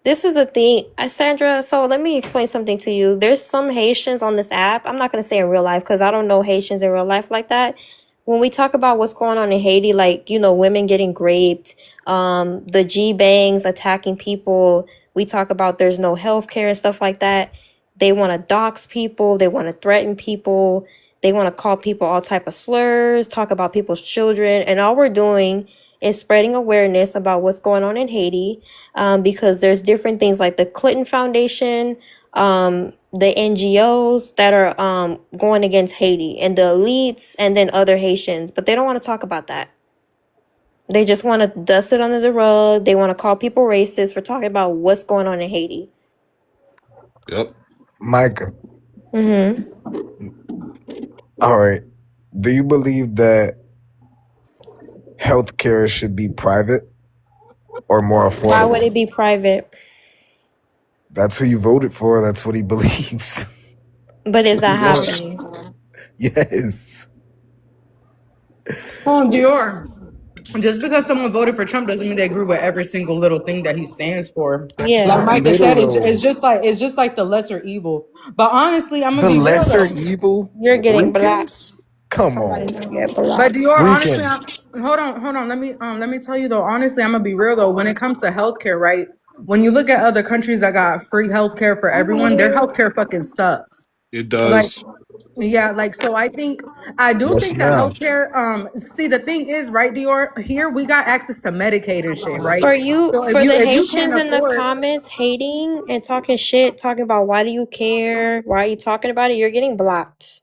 this is a thing. Sandra, so let me explain something to you. There's some Haitians on this app. I'm not going to say in real life because I don't know Haitians in real life like that. When we talk about what's going on in Haiti, like, women getting raped, the G-bangs attacking people, we talk about there's no health care and stuff like that. They want to dox people. They want to threaten people. They want to call people all type of slurs, talk about people's children, and all we're doing is spreading awareness about what's going on in Haiti, because there's different things like the Clinton Foundation, the NGOs that are going against Haiti, and the elites, and then other Haitians, but they don't want to talk about that. They just want to dust it under the rug. They want to call people racist for talking about what's going on in Haiti. Yep. Micah, Mm-hmm. all right. Do you believe that healthcare should be private or more Why would affordable? it be private? That's who you voted for. That's what he believes. But That's is what he that wants. happening? Yes. Dior. Just because someone voted for Trump doesn't mean they agree with every single little thing that he stands for. That's Like Yeah. not Micah said, literal. it's just like the lesser evil. But honestly, I'm gonna The be real lesser though. evil? You're getting blocked. Ricans? Come Somebody's on. gonna get But blocked. Dior, honestly, Ricans. hold on. Let me tell you though. Honestly, I'm gonna be real though. When it comes to healthcare, right? When you look at other countries that got free healthcare for everyone, their healthcare fucking sucks. It Like, does. yeah, like so I do Yes, think that ma'am. healthcare, see the thing is, right, Dior, here we got access to Medicaid and shit, right? For you, So for the if you can't Haitians in the afford, comments hating and talking shit, talking about why do you care? Why are you talking about it? You're getting blocked.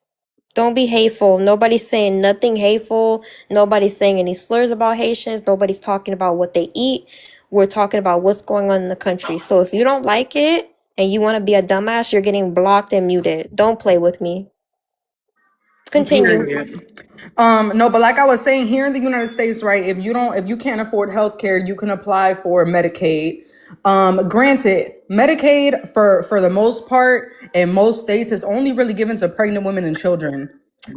Don't be hateful. Nobody's saying nothing hateful. Nobody's saying any slurs about Haitians. Nobody's talking about what they eat. We're talking about what's going on in the country. So if you don't like it and you want to be a dumbass, you're getting blocked and muted. Don't play with me. Continue. period. No, but like I was saying, here in the United States, right? If you can't afford healthcare, you can apply for Medicaid. Granted, Medicaid for the most part in most states is only really given to pregnant women and children.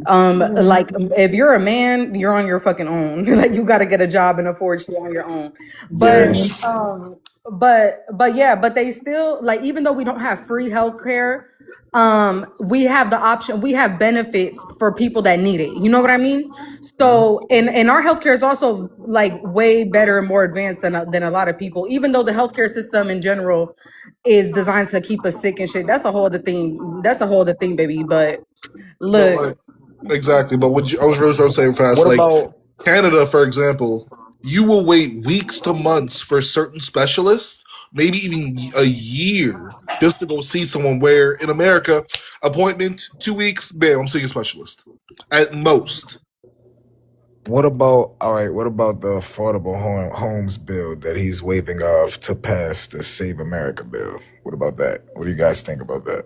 Like if you're a man, you're on your fucking own. Like you got to get a job and afford shit on your own. But Mhm. Yes. but they still like even though we don't have free healthcare, we have the option, we have benefits for people that need it. You know what I mean? So and our healthcare is also like way better and more advanced than a lot of people, even though the healthcare system in general is designed to keep us sick and shit. That's a whole other thing. That's a whole other thing, baby. But But look, like exactly. But I was really trying to say fast, What like about Canada, for example, you will wait weeks to months for certain specialists, maybe even a year, just to go see someone. Where in America, appointment 2 weeks, bam, I'm seeing a specialist at most. all right, what about the affordable homes bill that he's waving off to pass the Save America bill? What about that? What do you guys think about that?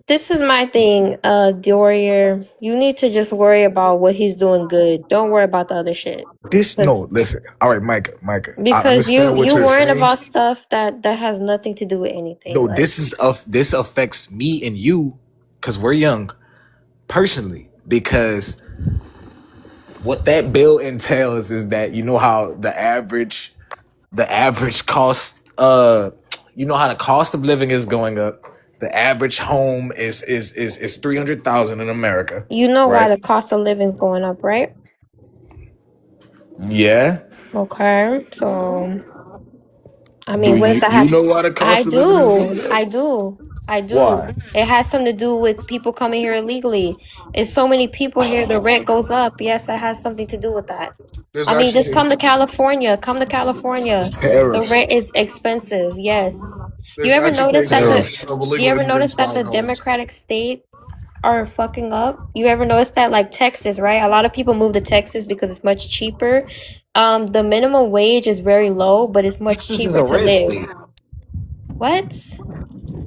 This is my thing, Dorier. You need to just worry about what he's doing good. Don't worry about the other shit. No, 'Cause listen. All right, Micah. I because understand what you you're worrying saying. about stuff that has nothing to do with anything. No, Like this affects me and you because we're young personally. Because what that bill entails is that you know how the average cost you know how the cost of living is going up. The average home is 300,000 in America, you know why right? the cost of living is going up, right? Yeah. Okay, so I Do mean, what does that you have? know why the I cost of living is do, going up? I do, I do. Why? It has something to do with people coming here illegally. It's so many people here, the rent goes up. Yes, that has something to do with that. There's I mean, just actually come to California. Come to California. The Tariffs. rent is expensive. Yes. You there's ever actually notice that cases Tariffs. of you illegal ever immigrants notice that the buying homes. Democratic states are fucking up? You ever notice that like Texas, right? A lot of people move to Texas because it's much cheaper. The minimum wage is very low, but it's much Texas is cheaper a to red live. state. What?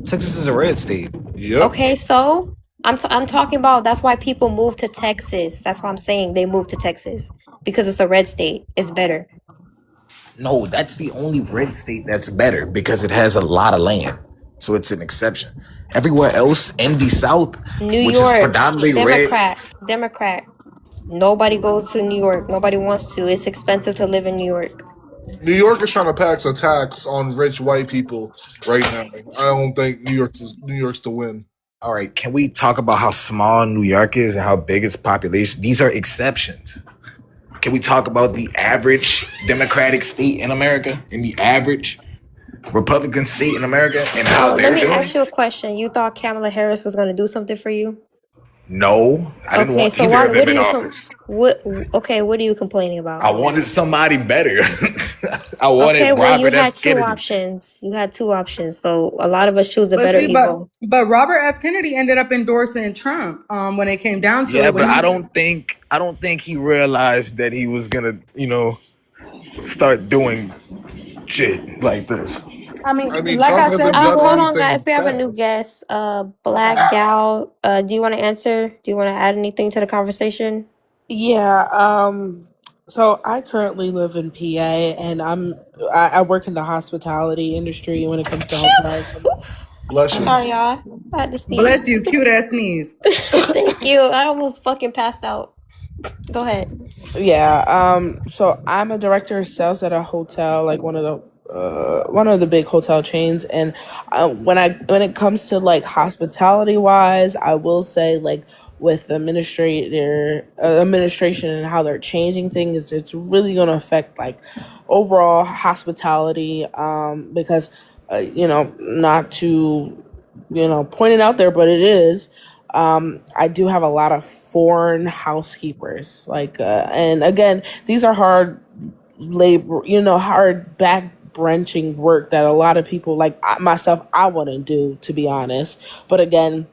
Texas is a red state. Yep. Okay, so I'm talking about that's why people move to Texas. That's why I'm saying they move to Texas because it's a red state. It's better. No, that's the only red state that's better because it has a lot of land. So it's an exception. Everywhere else in the South, New which is York, predominantly red, Democrat. Nobody goes to New York. Nobody wants to. It's expensive to live in New York. New York is trying to pass a tax on rich white people right now. I don't think New York's the win. all right, can we talk about how small New York is and how big its population? These are exceptions. Can we talk about the average Democratic state in America and the average Republican state in America and how So let they're me doing? ask you a question. You thought Kamala Harris was going to do something for you? No, I didn't Okay, want so either why? of them in office. What? Okay, what are you complaining I about? wanted somebody better. I Okay, wanted well you Robert had F. two Kennedy. options. You had two options. So a lot of us choose the but better see, evil. but Robert F. Kennedy ended up endorsing Trump. When it came down to Yeah, it, but when I he, don't think he realized that he was gonna, start doing shit like this. I mean, I mean, like Trump I said, hasn't done Hold on, guys. anything We have a new bad. guest. Black Gal. Do you want to answer? Do you want to add anything to the conversation? Yeah, so I currently live in PA and I work in the hospitality industry when it comes to hotels. Bless you. Sorry, y'all. I had to sneeze. Bless you, cute ass sneeze. Thank you. I almost fucking passed out. Go ahead. Yeah. So I'm a director of sales at a hotel, like one of the big hotel chains, and when it comes to like hospitality wise, I will say like with administration and how they're changing things, it's really going to affect like overall hospitality. Because not to point it out there, but it is. I do have a lot of foreign housekeepers, like, and again, these are hard labor, hard back wrenching work that a lot of people like myself, I wouldn't do, to be honest. But again,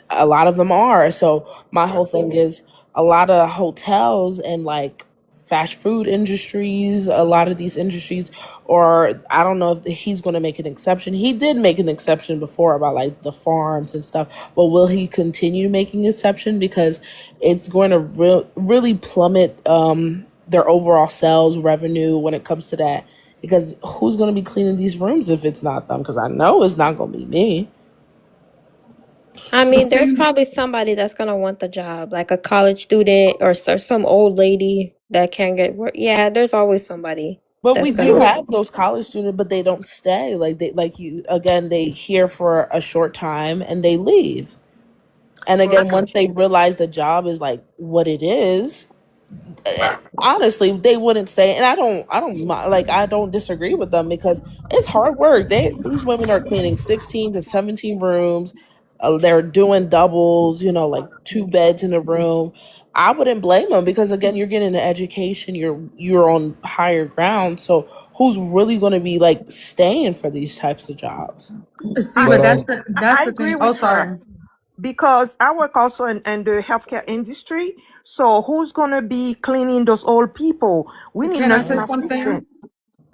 a lot of them are. So my whole thing is a lot of hotels and like fast food industries, a lot of these industries, or I don't know if he's going to make an exception. He did make an exception before about like the farms and stuff, but will he continue making exception? Because it's going to really plummet their overall sales revenue when it comes to that. Because who's going to be cleaning these rooms if it's not them? Because I know it's not going to be me. I mean, there's probably somebody that's gonna want the job, like a college student or some old lady that can't get work. Yeah, there's always somebody But we that's do gonna. have those college students, but they don't stay. They here for a short time and they leave. And again, once they realize the job is like what it is, honestly, they wouldn't stay. And I don't disagree with them because it's hard work. These women are cleaning 16 to 17 rooms. They're doing doubles, like 2 beds in a room. I wouldn't blame them because again, you're getting an education. You're on higher ground. So who's really going to be like staying for these types of jobs? See, I, but I that's the agree thing. Oh, with sorry. her because I work also in the healthcare industry. So who's gonna be cleaning those old people? We need Can I nursing say something? assistant.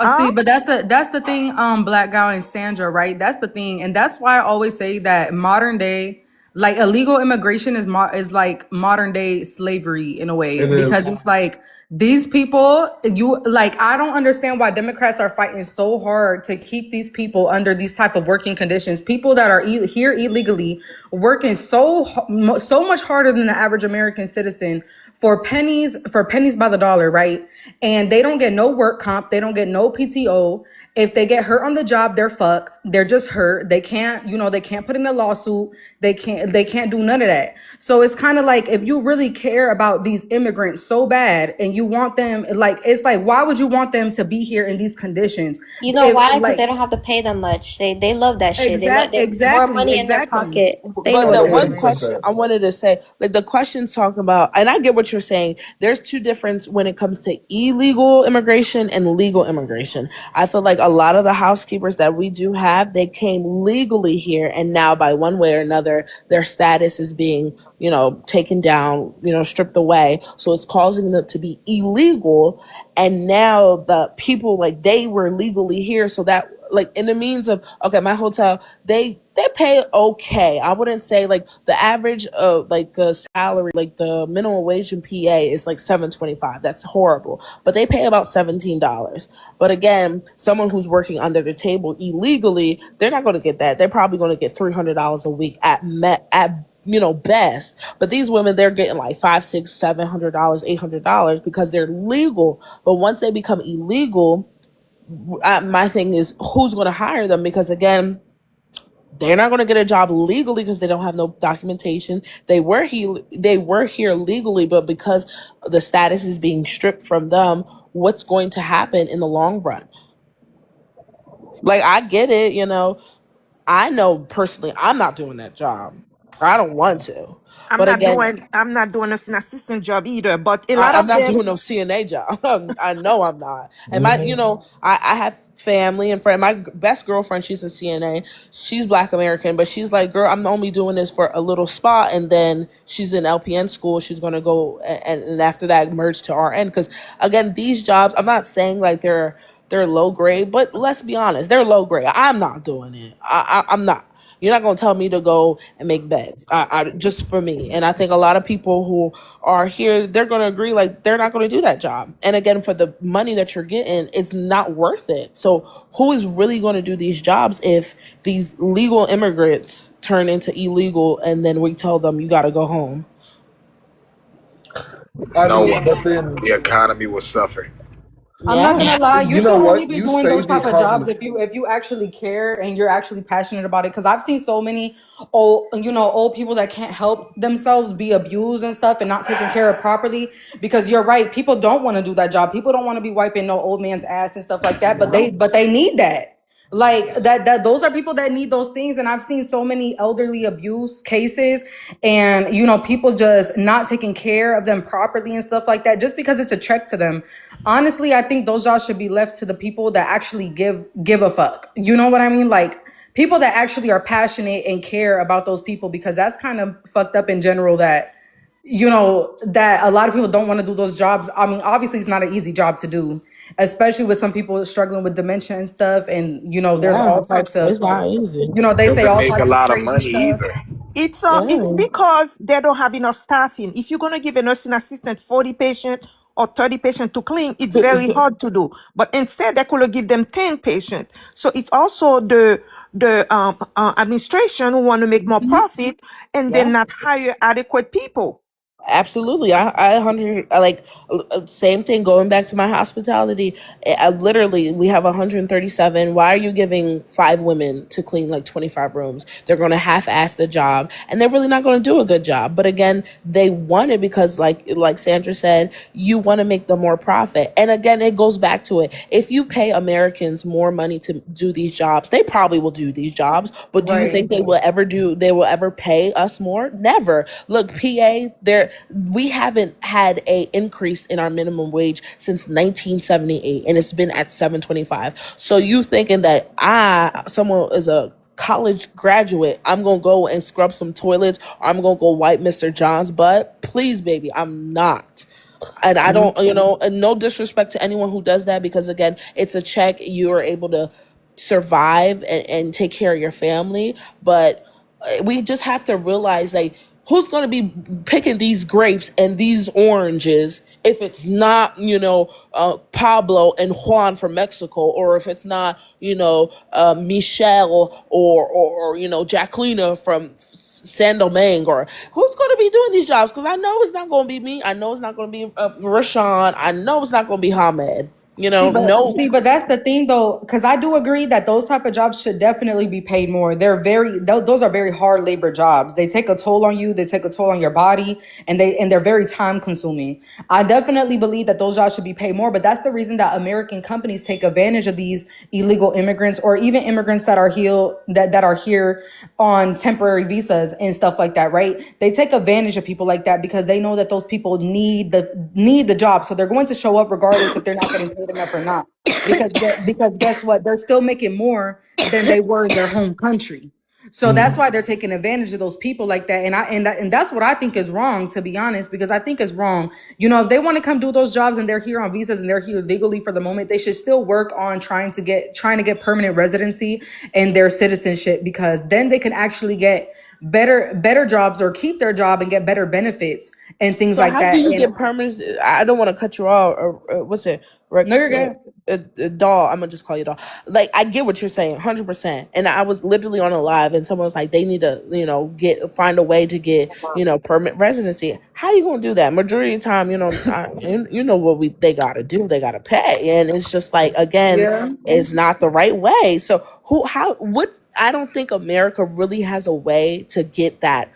See, Huh? but that's the thing, Black Guy and Sandra, right? That's the thing, and that's why I always say that modern day, like illegal immigration is like modern day slavery in a way It because is. it's like these people, I don't understand why Democrats are fighting so hard to keep these people under these type of working conditions. People that are here illegally working so much harder than the average American citizen for pennies by the dollar, right? And they don't get no work comp, they don't get no PTO. If they get hurt on the job, they're fucked. They're just hurt. They can't, they can't put in a lawsuit. They can't do none of that. So it's kind of like if you really care about these immigrants so bad and you want them, like it's like why would you want them to be here in these conditions? You know why? Because they don't have to pay them much. They love that shit. They more money in their pocket. They know But what the they're one doing. question I wanted to say, like the question's talking about, and I get what you're saying. There's two difference when it comes to illegal immigration and legal immigration. I feel like a lot of the housekeepers that we do have, they came legally here, and now by one way or another, their status is being, taken down, stripped away. So it's causing them to be illegal, and now the people like they were legally here, so that like in the means of okay, my hotel they pay okay. I wouldn't say like the average of like the salary, like the minimum wage in PA is like $7.25. That's horrible, but they pay about $17. But again, someone who's working under the table illegally, they're not going to get that. They're probably going to get $300 a week at best. But these women, they're getting like $500, $600, $700, $800 because they're legal. But once they become illegal, my thing is who's going to hire them? Because again, they're not going to get a job legally because they don't have no documentation. They were here legally, but because the status is being stripped from them, what's going to happen in the long run? Like I get it, I know personally I'm not doing that job. I don't want to. I'm But not again, doing an assistant job either. But a lot I'm of not them, doing no CNA job. I know I'm not. And I have family and friend. My best girlfriend, she's a CNA. She's Black American, but she's like, girl, I'm only doing this for a little spot. And then she's in LPN school. She's going to go and after that merge to RN. Because again, these jobs, I'm not saying like they're low grade, but let's be honest, they're low grade. I'm not doing it. I'm not. You're not going to tell me to go and make beds. Just for me. And I think a lot of people who are here, they're going to agree, like, they're not going to do that job. And again, for the money that you're getting, it's not worth it. So who is really going to do these jobs if these legal immigrants turn into illegal and then we tell them you got to go home? I No mean, one. but then The economy will suffer. I'm not gonna lie, you you know should only what? be You doing say those the type of jobs economy. if you actually care and you're actually passionate about it. Because I've seen so many old people that can't help themselves be abused and stuff and not taken care of properly. Because you're right, people don't want to do that job. People don't want to be wiping no old man's ass and stuff like that. But they need that. Like that those are people that need those things. And I've seen so many elderly abuse cases and people just not taking care of them properly and stuff like that just because it's a check to them. Honestly, I think those jobs should be left to the people that actually give a fuck. You know what I mean? Like people that actually are passionate and care about those people, because that's kind of fucked up in general that that a lot of people don't want to do those jobs. I mean, obviously it's not an easy job to do, especially with some people struggling with dementia and stuff. And there's Yeah, all types of it's not easy. they say Doesn't all make a types of lot of crazy money stuff. either. It's Yeah. because they don't have enough staffing. If you're gonna give a nursing assistant 40 patients or 30 patients to clean, it's very hard to do. But instead, they could give them 10 patients. So it's also the administration who want to make more profit and Yeah. then not hire adequate people. Absolutely. Same thing going back to my hospitality. Literally, we have 137. Why are you giving 5 women to clean like 25 rooms? They're going to half-ass the job and they're really not going to do a good job. But again, they want it because like Sandra said, you want to make them more profit. And again, it goes back to it. If you pay Americans more money to do these jobs, they probably will do these jobs. But do you think they will ever pay us more? Never. Look, PA, we haven't had a increase in our minimum wage since 1978, and it's been at 7.25. So you thinking that someone is a college graduate, I'm gonna go and scrub some toilets, or I'm gonna go wipe Mr. John's butt? Please, baby, I'm not. And I don't, and no disrespect to anyone who does that, because again, it's a check. You are able to survive and take care of your family. But we just have to realize, like, who's going to be picking these grapes and these oranges if it's not, Pablo and Juan from Mexico, or if it's not, Michelle or Jacqueline from San Domingue, or who's going to be doing these jobs? Because I know it's not going to be me. I know it's not going to be Rashawn. I know it's not going to be Hamed. No. But that's the thing though, because I do agree that those type of jobs should definitely be paid more. Those are very hard labor jobs. They take a toll on you. They take a toll on your body, and they're very time consuming. I definitely believe that those jobs should be paid more. But that's the reason that American companies take advantage of these illegal immigrants, or even immigrants that are here on temporary visas and stuff like that. Right? They take advantage of people like that because they know that those people need the job, so they're going to show up regardless if they're not getting paid enough or not, because guess what, they're still making more than they were in their home country. So that's why they're taking advantage of those people like that. And that's what I think is wrong, to be honest, because I think it's wrong. If they want to come do those jobs and they're here on visas and they're here legally for the moment, they should still work on trying to get permanent residency and their citizenship, because then they can actually get better jobs or keep their job and get better benefits and things So like how that. do you And get permanent? I don't want to cut you off. Or what's it? no, you're good. Doll. I'm gonna just call you doll. Like, I get what you're saying, 100%. And I was literally on a live, and someone was like, they need to, find a way to get, permanent residency. How you gonna do that? Majority of the time, what they gotta do. They gotta pay, and it's just like, again, Yeah. it's not the right way. So I don't think America really has a way to get that,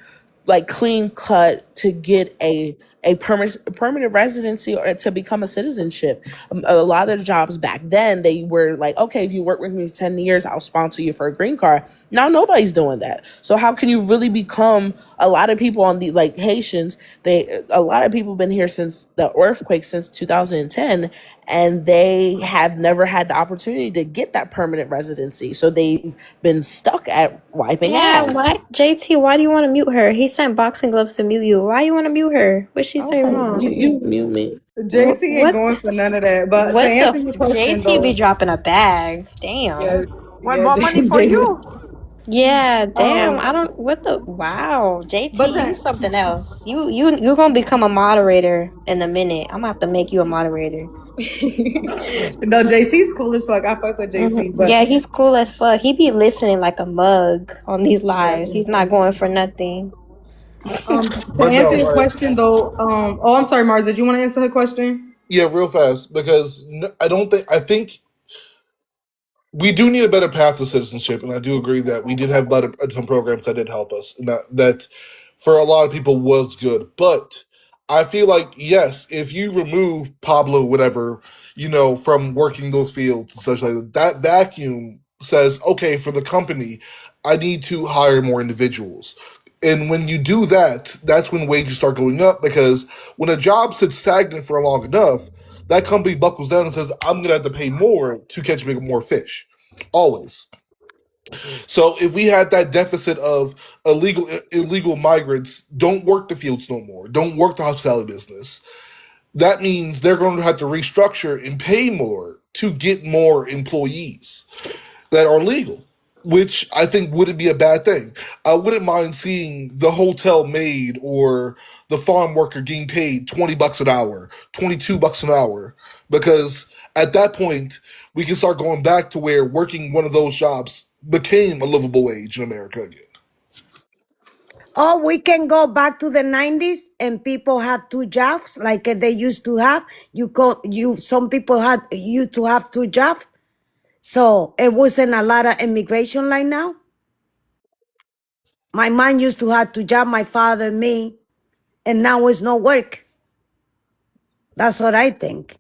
like, clean cut, to get a permanent residency or to become a citizenship. A lot of the jobs back then, they were like, okay, if you work with me 10 years, I'll sponsor you for a green card. Now nobody's doing that. So how can you really become? A lot of people on the, like, Haitians, a lot of people been here since the earthquake, since 2010, and they have never had the opportunity to get that permanent residency. So they've been stuck at wiping ass. What? JT, why do you want to mute her? He sent boxing gloves to mute you. Why you want to mute her? What she say wrong? You mute me. JT ain't What? going for none of that. But to What answer your question, JT be though, dropping a bag. Damn. yeah, Want more money for you? Yeah, damn. I Um, don't. What the? Wow, but JT, you then something else. You're gonna become a moderator in a minute. I'm gonna have to make you a moderator. no, JT's cool as fuck. I fuck with JT, but Yeah, he's cool as fuck. He be listening like a mug on these yeah, lives. he's He's not cool. going for nothing. To But answer no, your like, question though, oh, I'm sorry, Mars. Did you want to answer her question? yeah, real fast, because I don't think, I think we do need a better path to citizenship, and I do agree that we did have some programs that did help us, and that for a lot of people was good. But I feel like, yes, if you remove Pablo, whatever, from working those fields and such like that, that vacuum says, okay, for the company, I need to hire more individuals. And when you do that, that's when wages start going up, because when a job sits stagnant for long enough, that company buckles down and says, I'm going to have to pay more to catch more fish. Always. So if we had that deficit of illegal migrants don't work the fields no more, don't work the hospitality business, that means they're going to have to restructure and pay more to get more employees that are legal, which I think wouldn't be a bad thing. I wouldn't mind seeing the hotel maid or the farm worker getting paid $20 an hour, $22 an hour, because at that point we can start going back to where working one of those jobs became a livable wage in America again. Or we can go back to the 90s and people have two jobs like they used to have. Some people used to have two jobs. So it wasn't a lot of immigration like now. My mom used to have two jobs, my father, me, and now it's no work. That's what I think.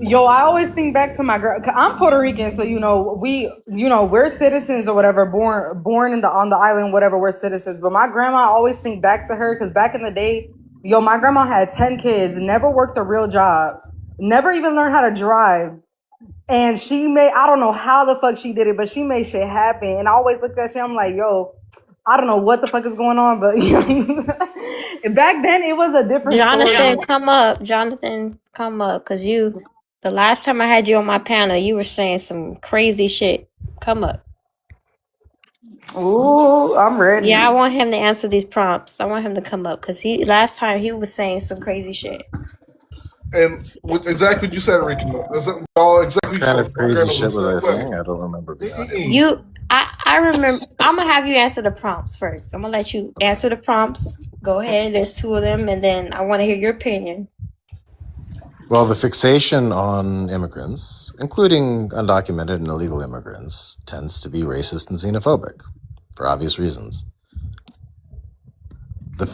Yo, I always think back to my girl. 'Cause I'm Puerto Rican, so we're citizens or whatever, born on the island, whatever. We're citizens. But my grandma, I always think back to her because back in the day, my grandma had 10 kids, never worked a real job, never even learned how to drive. And she made, I don't know how the fuck she did it, but she made shit happen. And I always look at that shit, I'm like, yo, I don't know what the fuck is going on, but back then it was a different story. Jonathan, come up, cause the last time I had you on my panel, you were saying some crazy shit. Come up. Ooh, I'm ready. Yeah, I want him to answer these prompts. I want him to come up, cause last time he was saying some crazy shit. And exactly what you said, Ricky, all exactly What kind so. of crazy shit was I Way. saying? I don't remember, being honest. I remember. I'm gonna have you answer the prompts first. I'm gonna let you answer the prompts. Go ahead. There's two of them, and then I want to hear your opinion. Well, the fixation on immigrants, including undocumented and illegal immigrants, tends to be racist and xenophobic for obvious reasons.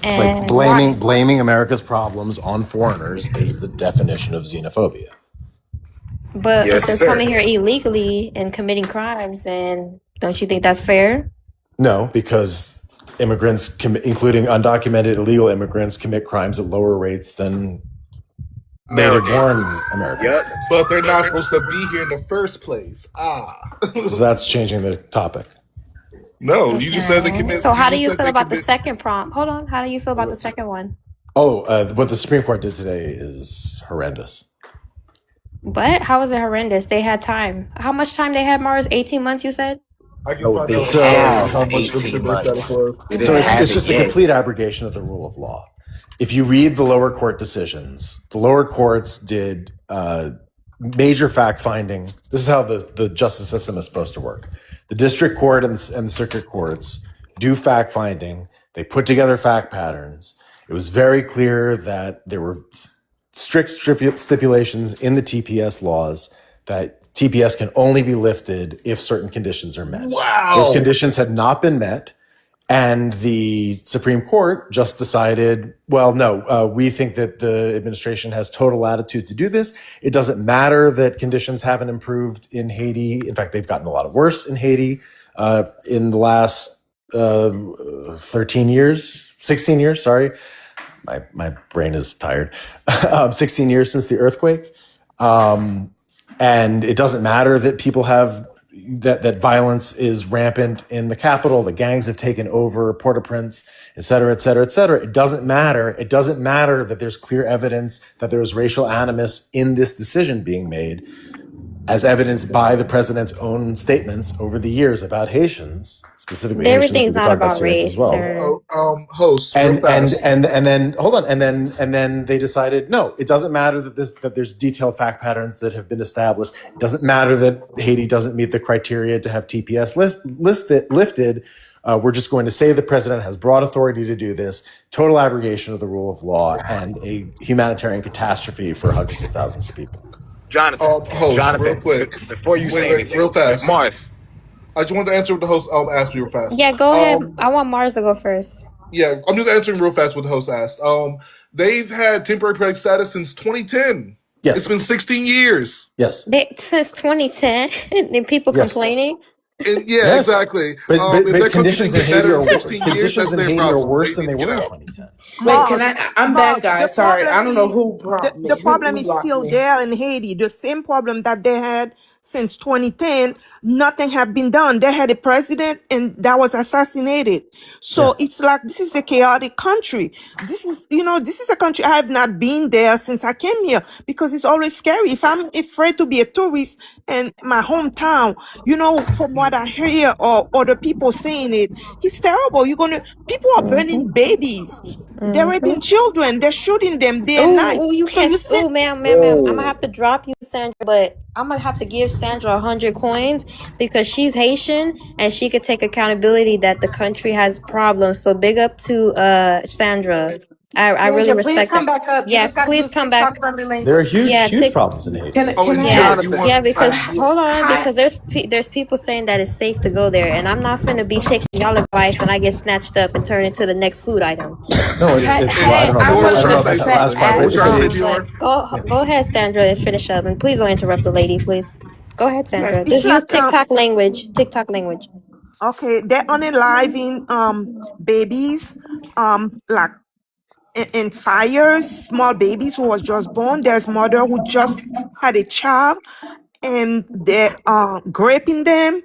And Blaming America's problems on foreigners is the definition of xenophobia. But Yes, if they're sir. coming here illegally and committing crimes, then don't you think that's fair? No, because immigrants, including undocumented illegal immigrants, commit crimes at lower rates than native-born Americans. Yep, but they're not supposed to be here in the first place. So that's changing the topic. No, you just said they commit. So how do you feel about the second prompt? Hold on. How do you feel about the second one? What the Supreme Court did today is horrendous. But how is it horrendous? They had time. How much time they had, Mars? 18 months, you said? I can find they out have how much 18 months. was. It's just a complete abrogation of the rule of law. If you read the lower court decisions, the lower courts did major fact finding. This is how the justice system is supposed to work. The district court and the circuit courts do fact finding. They put together fact patterns. It was very clear that there were strict stipulations in the TPS laws that TPS can only be lifted if certain conditions are met. Wow. Those conditions had not been met. And the Supreme Court just decided, well, no, we think that the administration has total latitude to do this. It doesn't matter that conditions haven't improved in Haiti. In fact, they've gotten a lot worse in Haiti in the last 16 years, sorry. My brain is tired. 16 years since the earthquake. And it doesn't matter that people have that violence is rampant in the capital, the gangs have taken over Port-au-Prince, et cetera, et cetera, et cetera. It doesn't matter. It doesn't matter that there's clear evidence that there was racial animus in this decision being made. as evidenced by the president's own statements over the years about Haitians, specifically Haitians. We Everything's could not talk about about Syrians as race, well. sir. Host, real And fast. then hold on, and then they decided no, it doesn't matter that there's detailed fact patterns that have been established. It doesn't matter that Haiti doesn't meet the criteria to have TPS lifted. We're just going to say the president has broad authority to do this. Total abrogation of the rule of law and a humanitarian catastrophe for hundreds of thousands of people. Jonathan, Host, Jonathan, real quick. before you say anything, real fast. Mars. I just want to answer what the host asked me real fast. Yeah, go ahead. I want Mars to go first. Yeah, I'm just answering real fast what the host asked. They've had temporary protected status since 2010. Yes. It's been 16 years. Yes. Since 2010, and people complaining. And yeah, exactly. But if conditions in Haiti are worse they than they need to were get in out. 2010. Wait, can I? I'm back, Mars, the guys. Sorry, I problem don't know is who brought me. the problem who is blocked still me. there in Haiti. The same problem that they had since 2010. Nothing had been done. They had a president and that was assassinated. So it's like this is a chaotic country. This is a country I have not been there since I came here because it's always scary. If I'm afraid to be a tourist in my hometown, from what I hear or other people saying it's terrible. People are burning babies. They're raping children. They're shooting them day and night. Oh, you So can't. you sit. Oh, ma'am. I'm gonna have to drop you, Sandra. But I'm gonna have to give Sandra 100 coins because she's Haitian and she could take accountability that the country has problems. So big up to Sandra. I really Please respect come that. back up. You Yeah, just got to please use come back. TikTok-friendly language. There are huge Yeah, problems in Haiti. Can I Yeah, because hold on, because there's people saying that it's safe to go there, and I'm not finna be taking y'all advice and I get snatched up and turned into the next food item. No, it's I don't know if that's the last part, but Go ahead, Sandra, and finish up, and please don't interrupt the lady, please. Go ahead, Yes, Sandra. it's Just use like TikTok language. TikTok language. okay, they're unaliving babies like in fires, small babies who was just born. There's mother who just had a child and they're raping them.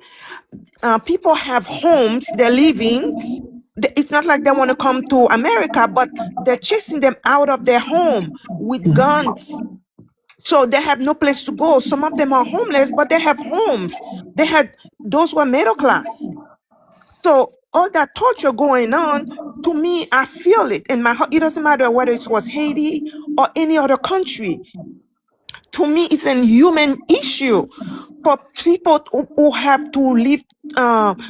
People have homes they're living. It's not like they want to come to America, but they're chasing them out of their home with guns. So they have no place to go. Some of them are homeless, but they have homes. They had those who are middle class. So all that torture going on, to me, I feel it in my heart. It doesn't matter whether it was Haiti or any other country. To me, it's a human issue for people who have to live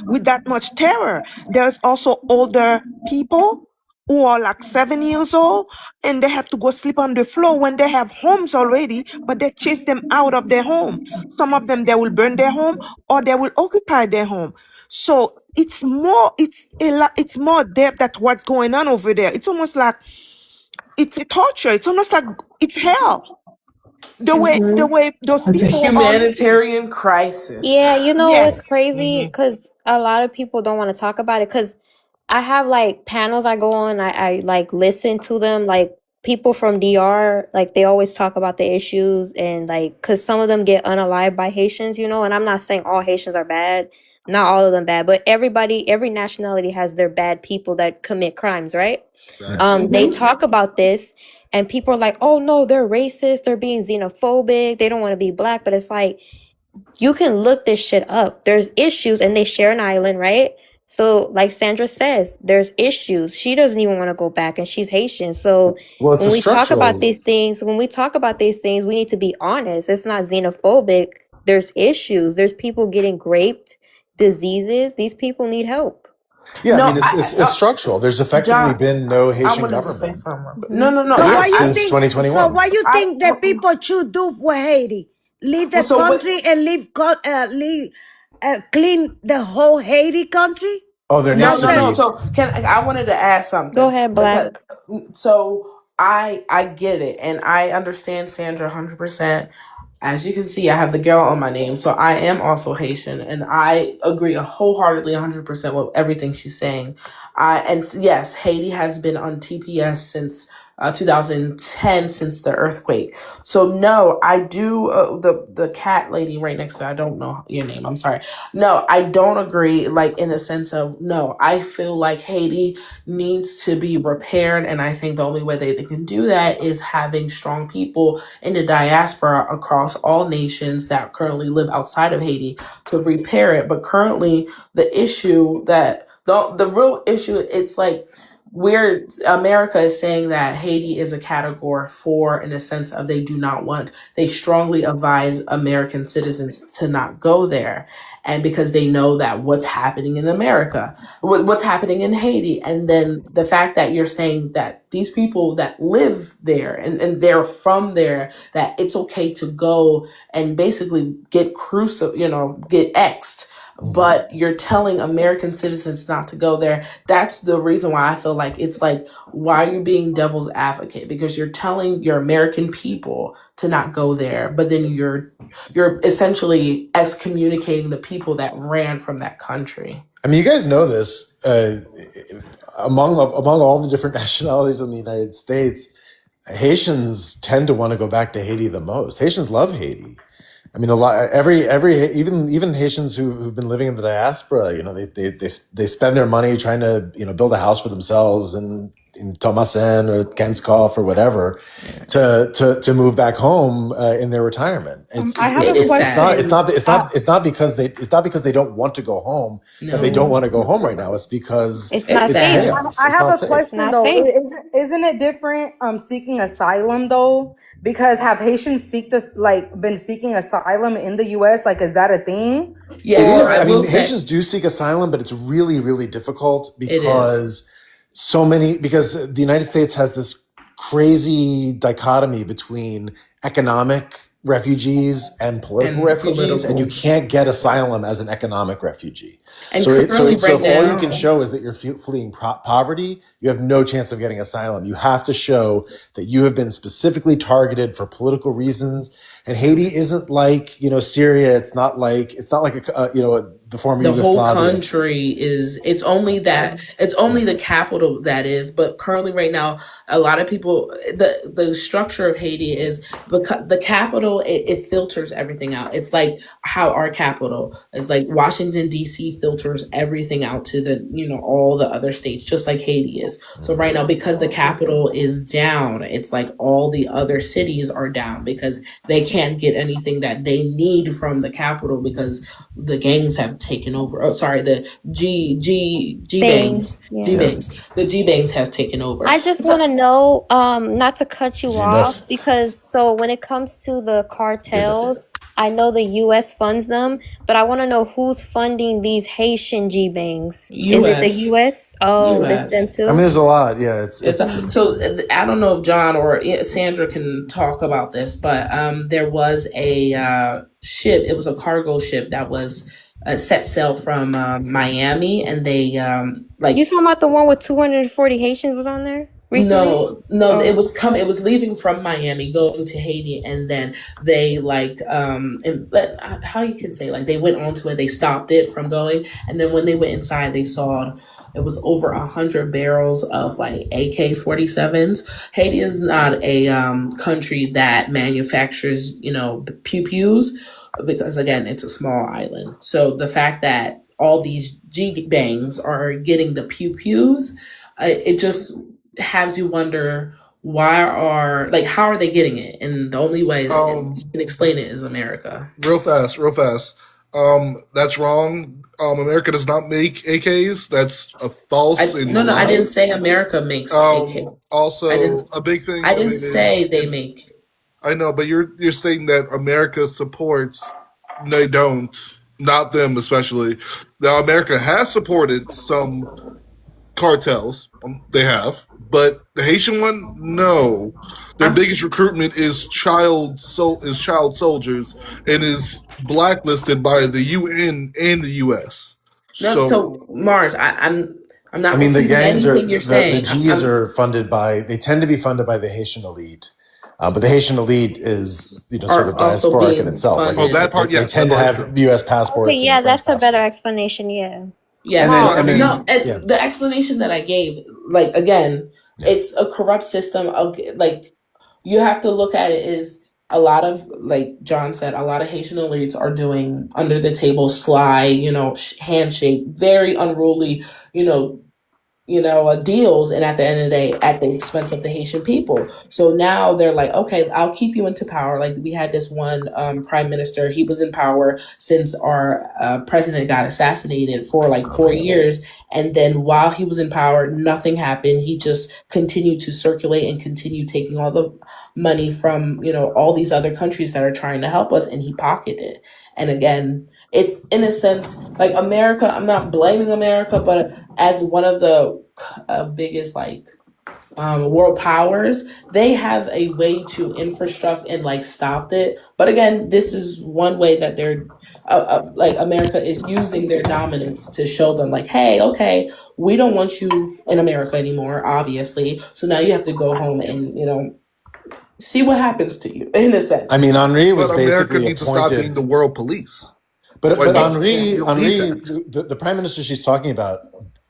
with that much terror. There's also older people who are like 7 years old and they have to go sleep on the floor when they have homes already, but they chase them out of their home. Some of them, they will burn their home or they will occupy their home. So it's more depth that what's going on over there. It's almost like it's a torture. It's almost like it's hell. The way those It's a people humanitarian crisis. Yeah, you know what's yes. crazy? Because a lot of people don't want to talk about it. Because I have like panels I go on. I like listen to them. Like people from DR, like they always talk about the issues and like because some of them get unalived by Haitians, and I'm not saying all Haitians are bad, not all of them bad, but every nationality has their bad people that commit crimes, right? They talk about this and people are like, oh no, they're racist, they're being xenophobic, they don't want to be black, but it's like you can look this shit up. There's issues and they share an island, right? So like Sandra says, there's issues. She doesn't even want to go back and she's Haitian. So when we talk about these things, we need to be honest. It's not xenophobic. There's issues. There's people getting raped, diseases. These people need help. Yeah, I mean it's structural. There's effectively been no Haitian government. No. Since 2021. So what you think the people should do for Haiti? Leave the country and clean the whole Haiti country? Oh, there needs to be. No. So I wanted to add something. Go ahead, Black. So I get it, and I understand Sandra 100%. As you can see, I have the girl on my name, so I am also Haitian, and I agree wholeheartedly 100% with everything she's saying. And yes, Haiti has been on TPS since 2010 since the earthquake. So no, I do. The cat lady right next to her, I don't know your name. I'm sorry. No, I don't agree. Like in the sense of no, I feel like Haiti needs to be repaired, and I think the only way they can do that is having strong people in the diaspora across all nations that currently live outside of Haiti to repair it. But currently, the issue that the real issue, it's like America is saying that Haiti is a category 4 in the sense of they strongly advise American citizens to not go there. And because they know that what's happening in America, what's happening in Haiti. And then the fact that you're saying that these people that live there and they're from there, that it's okay to go and basically get get X'd. But you're telling American citizens not to go there. That's the reason why I feel like it's like, why are you being devil's advocate? Because you're telling your American people to not go there, but then you're essentially excommunicating the people that ran from that country. I mean, you guys know this. Among all the different nationalities in the United States, Haitians tend to want to go back to Haiti the most. Haitians love Haiti. I mean, even Haitians who've been living in the diaspora, they spend their money trying to, build a house for themselves in Thomasin or Kenskoff or whatever to move back home in their retirement. I have a question. It's not because they don't want to go home, that they don't want to go home right now. It's because it's not safe. chaos. I have a safe. question though. Isn't it different seeking asylum though? Because have Haitians been seeking asylum in the US? Like, is that a thing? Yes. I mean, Haitians do seek asylum, but it's really, really difficult because because the United States has this crazy dichotomy between economic refugees and political refugees, and you can't get asylum as an economic refugee. And so if now, all you can show is that you're fleeing poverty, you have no chance of getting asylum. You have to show that you have been specifically targeted for political reasons. And Haiti isn't like Syria. It's not like the former Yugoslavia. The whole country it's only the capital that is, but currently right now, a lot of people, the structure of Haiti is because the capital, it filters everything out. It's like how our capital is, like Washington, D.C. filters everything out to all the other states, just like Haiti is. So right now, because the capital is down, it's like all the other cities are down because they can't get anything that they need from the capital because the gangs have taken over. Oh, sorry, the G bangs. The G bangs has taken over. I just want to know, not to cut you off, because so when it comes to the cartels, I know the U.S. funds them, but I want to know who's funding these Haitian G bangs. Is it the U.S.? Oh, it's them too. I mean, there's a lot. Yeah, so I don't know if John or Sandra can talk about this, but there was a ship. It was a cargo ship that was set sail from Miami, and they you talking about the one with 240 Haitians was on there recently? No, it was leaving from Miami going to Haiti, and then they how you can say, like, they went onto it, they stopped it from going, and then when they went inside, they saw it was over 100 barrels of like AK-47s. Haiti is not a country that manufactures pew-pews, because again, it's a small island. So the fact that all these G bangs are getting the pew-pews, it just has you wonder how are they getting it? And the only way that you can explain it is America. Real fast. That's wrong. America does not make AKs. That's a false. I didn't say America makes AK. Also, a big thing. I didn't say they make. I know, but you're stating that America supports. They don't. Not them, especially. Now, America has supported some cartels. They have. But the Haitian one, no. Their biggest recruitment is child soldiers, and is blacklisted by the UN and the US. So Mars, I'm not. I mean, the gangs anything you're saying. The G's are funded by. They tend to be funded by the Haitian elite. But the Haitian elite is, sort of diasporic in itself. Like, that part, they tend to have U.S. passports. Okay, yeah, that's a better explanation. Yeah. Yeah, the explanation that I gave, like again, it's a corrupt system. Like you have to look at it as a lot of, like John said, a lot of Haitian elites are doing under the table, sly, handshake, very unruly, deals, and at the end of the day, at the expense of the Haitian people. So now they're like, okay, I'll keep you into power. Like we had this one prime minister, he was in power since our president got assassinated for like 4 years. And then while he was in power, nothing happened. He just continued to circulate and continue taking all the money from, all these other countries that are trying to help us, and he pocketed it. And again, it's in a sense like America, I'm not blaming America, but as one of the biggest world powers, they have a way to infrastructure and stop it. But again, this is one way that they're America is using their dominance to show them like, hey, okay, we don't want you in America anymore, obviously. So now you have to go home and see what happens to you, in a sense. I mean, Henri was But America basically needs to stop appointed. being the world police. But Like, Henri, you don't need the prime minister she's talking about,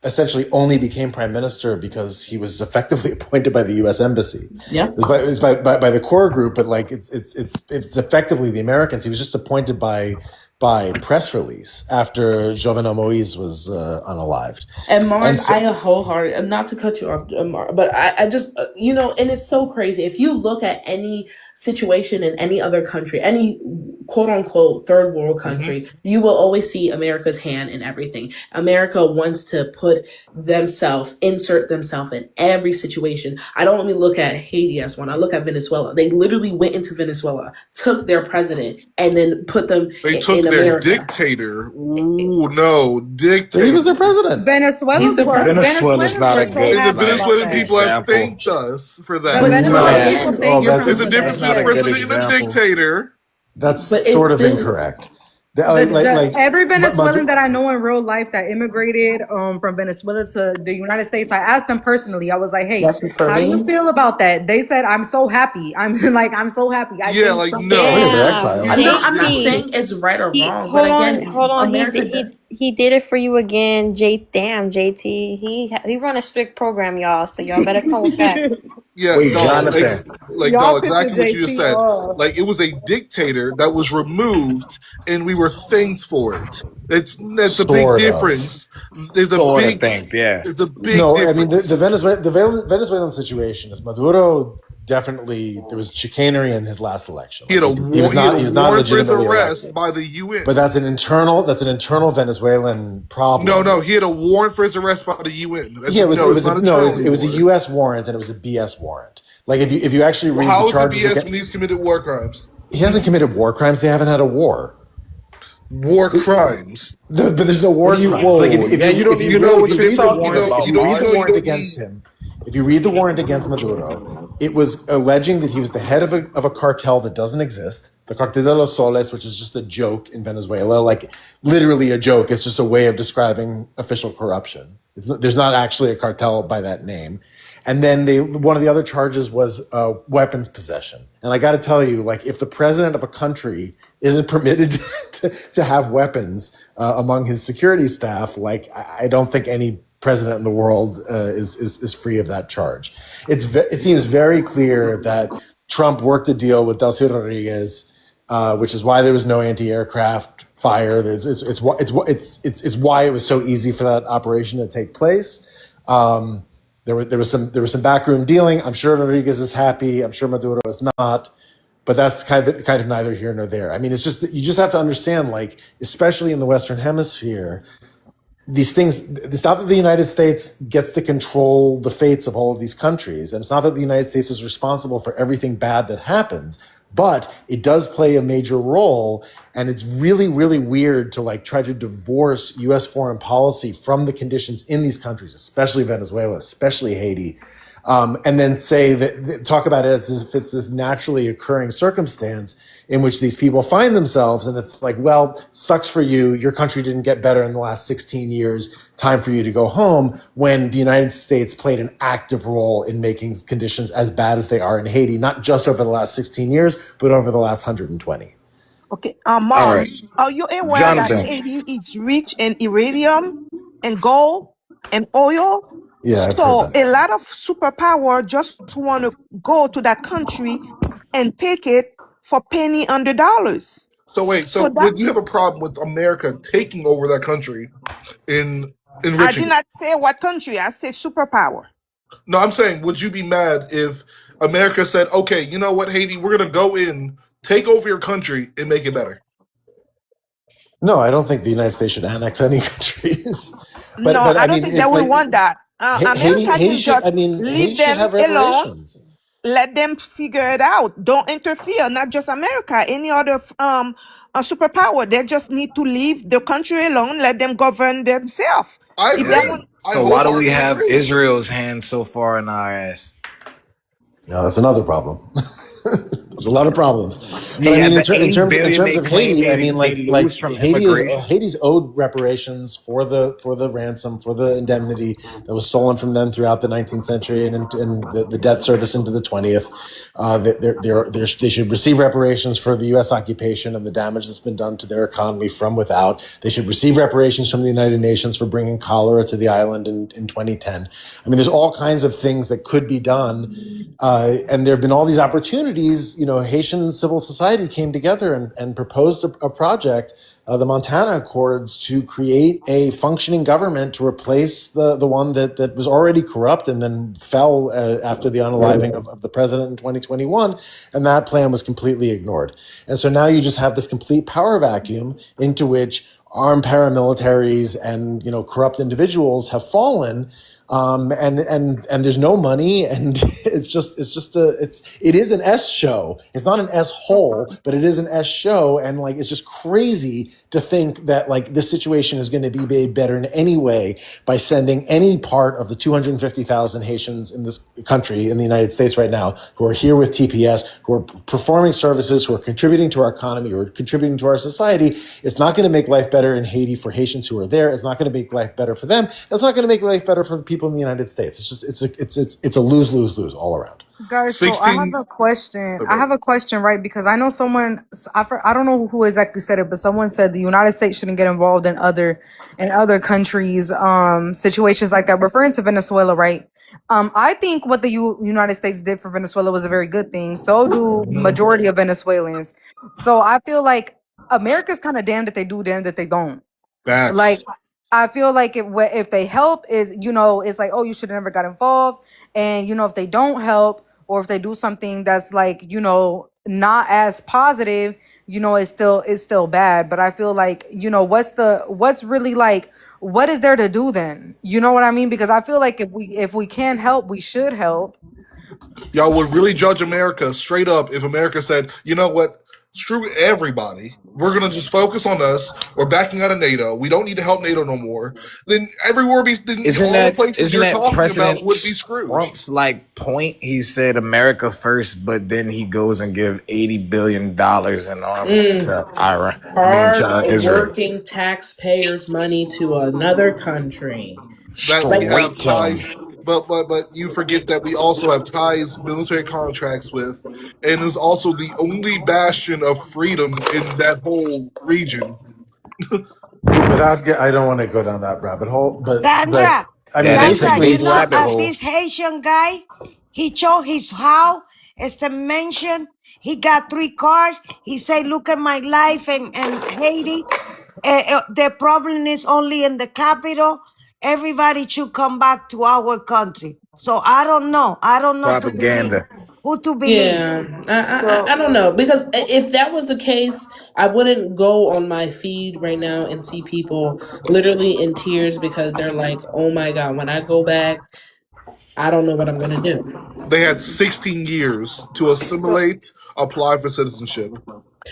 essentially only became prime minister because he was effectively appointed by the U.S. Embassy. Yeah, it was by the core group, but it's effectively the Americans. He was just appointed by press release after Jovenel Moïse was unalived. And Mark, And so- I wholeheartedly, not to cut you off, Mark, but I just, and it's so crazy. If you look at any situation in any other country, any quote unquote third world country, you will always see America's hand in everything. America wants to insert themselves in every situation. I don't only look at Haiti as one. I look at Venezuela. They literally went into Venezuela, took their president, and then put them They in took their America. dictator. Ooh, no, dictator. He was their president. Venezuela's Venezuela's not a good And the Venezuelan people have example. thanked us for that. But Venezuelan people think you're There's a from difference That's not between a a good president and a example. dictator. That's But it sort of didn't- incorrect. Every Venezuelan that I know in real life that immigrated from Venezuela to the United States, I asked them personally. I was like, "Hey, That's for how do you me. feel about that?" They said, "I'm so happy." I'm so happy. I Yeah, think like, something- no. They're exiled. I'm not saying it's right or wrong, Hold but again, on. America. He did it for you again, JT. He run a strict program, y'all. So y'all better come with facts. Yeah, Wait, dog, Jonathan. Y'all exactly what you just pissing said. JT off. Like, it was a dictator that was removed, and we were thanked for it. That's a Sort big of. difference. There's a Sort of big, thing, yeah. there's a big No, difference. I mean the Venezuelan situation is Maduro definitely, there was chicanery in his last election. He had a He was not warrant for his legitimately arrest elected. by the UN. But that's an internal Venezuelan problem. No, he had a warrant for his arrest by the UN. Yeah, it was it's not a it was a warrant. U.S. warrant and it was a B.S. warrant. Like if you actually read How the is it charges, BS when he's committed war crimes? he hasn't committed war crimes. They haven't had a war. War crimes. But there's no war crimes. whoa. Like Yeah, you don't even know what you're read the talking warrant, about, if you read Mars. the warrant You don't against him, if you read the warrant against Maduro, it was alleging that he was the head of a cartel that doesn't exist, the Cartel de los Soles, which is just a joke in Venezuela, like literally a joke. It's just a way of describing official corruption. There's not actually a cartel by that name. And then one of the other charges was weapons possession. And I got to tell you, like, if the president of a country isn't permitted to have weapons among his security staff, like, I don't think any president in the world is free of that charge. It seems very clear that Trump worked a deal with Delcy Rodriguez, which is why there was no anti-aircraft fire. It's why it was so easy for that operation to take place. There was some backroom dealing. I'm sure Rodriguez is happy. I'm sure Maduro is not. But that's kind of neither here nor there. I mean, it's just that you just have to understand, like, especially in the Western Hemisphere, these things, it's not that the United States gets to control the fates of all of these countries. And it's not that the United States is responsible for everything bad that happens, but it does play a major role. And it's really, really weird to like try to divorce US foreign policy from the conditions in these countries, especially Venezuela, especially Haiti. And then talk about it as if it's this naturally occurring circumstance in which these people find themselves. And it's like, well, sucks for you. Your country didn't get better in the last 16 years. Time for you to go home, when the United States played an active role in making conditions as bad as they are in Haiti, not just over the last 16 years, but over the last 120. Okay, Mars, are you aware that Jonathan. Haiti is rich in uranium and gold and oil? Yeah, I've heard So that. a lot of superpower just want to go to that country and take it for penny on the dollars. So wait, So so that would you have a problem with America taking over that country in I enriching did it? not say what country. I said superpower. No, I'm saying, would you be mad if America said, okay, you know what, Haiti, we're going to go in, take over your country, and make it better? No, I don't think the United States should annex any countries. No, I don't think they will want that. America can Haiti should. just I mean, leave Haiti should them have alone. reparations. Let them figure it out. Don't interfere. Not just America, any other superpower. They just need to leave the country alone. Let them govern themselves. I If they agree. want, I So why do we wholeheartedly have agree. Israel's hand so far in our ass? No, that's another problem. There's a lot of problems. But Yeah, I mean, the in $8 terms billion they of claim Haiti, I mean, they lose from immigration. Haiti's owed reparations for the ransom, for the indemnity that was stolen from them throughout the 19th century and the debt service into the 20th. They should receive reparations for the U.S. occupation and the damage that's been done to their economy from without. They should receive reparations from the United Nations for bringing cholera to the island in 2010. I mean, there's all kinds of things that could be done. And there have been all these opportunities. You know, Haitian civil society came together and proposed a project, the Montana Accords, to create a functioning government to replace the one that was already corrupt and then fell after the unaliving of the president in 2021. And that plan was completely ignored. And so now you just have this complete power vacuum into which armed paramilitaries and, you know, corrupt individuals have fallen. And there's no money, and it is an S show. It's not an S hole, but it is an S show, and like it's just crazy to think that like this situation is going to be made better in any way by sending any part of the 250,000 Haitians in this country, in the United States right now, who are here with TPS, who are performing services, who are contributing to our economy, who are contributing to our society. It's not going to make life better in Haiti for Haitians who are there. It's not going to make life better for them. It's not going to make life better for the people in the United States. It's a lose all around. Guys, so I have a question. I have a question, right? Because I know someone, I don't know who exactly said it, but someone said the United States shouldn't get involved in other countries, situations like that, referring to Venezuela, right? I think what the United States did for Venezuela was a very good thing. So do majority of Venezuelans. So I feel like America's kind of damned that they do, damned that they don't. Facts. Like, I feel like if they help, is, you know, it's like, oh, you should have never got involved. And, you know, if they don't help, or if they do something that's like, you know, not as positive, you know, it's still bad. But I feel like, you know, what's really like, what is there to do then? You know what I mean? Because I feel like if we can help, we should help. Y'all would really judge America straight up if America said, you know what, screw everybody. We're going to just focus on us. We're backing out of NATO. We don't need to help NATO no more. Then everywhere, the places you're talking President about would be screwed. Trump's like point? He said America first, but then he goes and give $80 billion in arms to Israel. Hard-working taxpayers' money to another country. That we have ties, but you forget that we also have ties, military contracts with, and is also the only bastion of freedom in that whole region. I don't want to go down that rabbit hole, but Sandra, I mean, Sandra, you know, basically, this Haitian guy, he showed his house, as a mention. He got 3 cars. He said, look at my life in Haiti. The problem is only in the capital. Everybody should come back to our country. So I don't know. Propaganda. Who to believe. Yeah, I don't know, because if that was the case, I wouldn't go on my feed right now and see people literally in tears because they're like, oh my God, when I go back, I don't know what I'm going to do. They had 16 years to assimilate, apply for citizenship.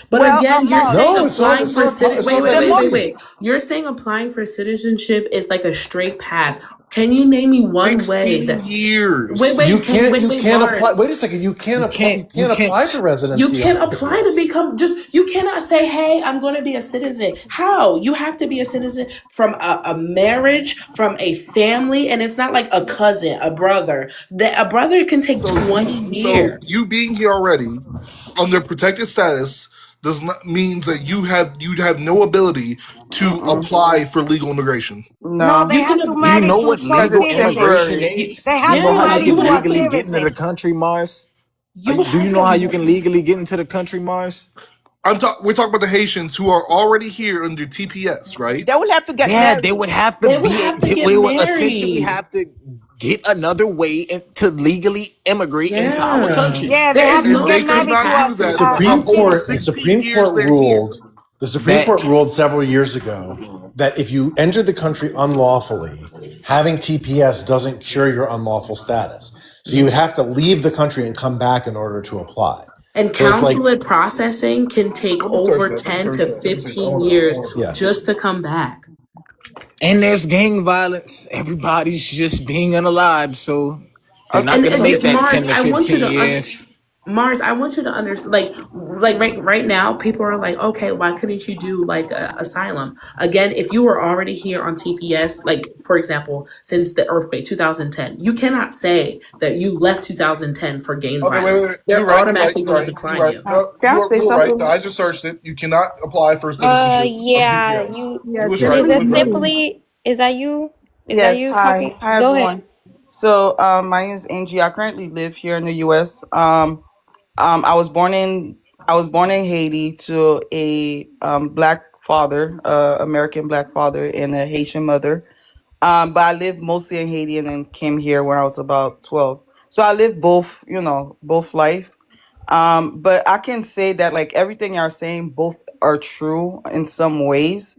But again, you're saying applying for citizenship. Wait. You're saying applying for citizenship is like a straight path. Can you name me one way that years? Wait, you can't apply. Wait a second. You can't apply for residency. You can't apply to become you cannot say, hey, I'm going to be a citizen. How? You have to be a citizen from a marriage, from a family, and it's not like a cousin, a brother. A brother can take 20 years. So you being here already under protected status, does not means that you'd have no ability to apply for legal immigration. No, No, they You have can. to Do you marry know to what because some legal it's citizen. immigration temporary. is? They Do you have know to how you marry can to a legally get into the citizen. country, Mars? You Do you have know how to. you can legally get into the country, Mars? We're talking about the Haitians who are already here under TPS, right? They will have to get Yeah, they married. would have to They would be. have to get We would essentially married. have to get another way to legally immigrate into our Yeah. country. Yeah, they There is have to And no they get could straight married to not do path that to The it. a Supreme whole Court, the 16 Supreme years Court they're here. ruled, the Supreme That Court ruled several years ago that if you entered the country unlawfully, having TPS doesn't cure your unlawful status. So you would have to leave the country and come back in order to apply. And So it's like, consulate processing can take Let me search over that. 10 to Let me see. 15 Hold on. years Hold yeah. just to come back. and there's gang violence. Everybody's just being unalive, so they're not okay. gonna make that Mars, 10 to I want you 15 to years. Mars, I want you to understand, like right now, people are like, okay, why couldn't you do like asylum? Again, if you were already here on TPS, like for example, since the earthquake 2010, you cannot say that you left 2010 for gang Okay, violence. wait. You're They're right. automatically going to You're decline right. you. No, Can I say you're right. something? I just searched it. You cannot apply for citizenship of Yeah, TPS. you You Yes, was yes, right. is You it was we right. do. simply is that you? Is that Yes. you Hi. talking? Hi, Go ahead. everyone. So, my name is Angie. I currently live here in the U.S. I was born in Haiti to a black father, American black father, and a Haitian mother. But I lived mostly in Haiti and then came here when I was about 12. So I lived both, both life. But I can say that like everything you're saying, both are true in some ways.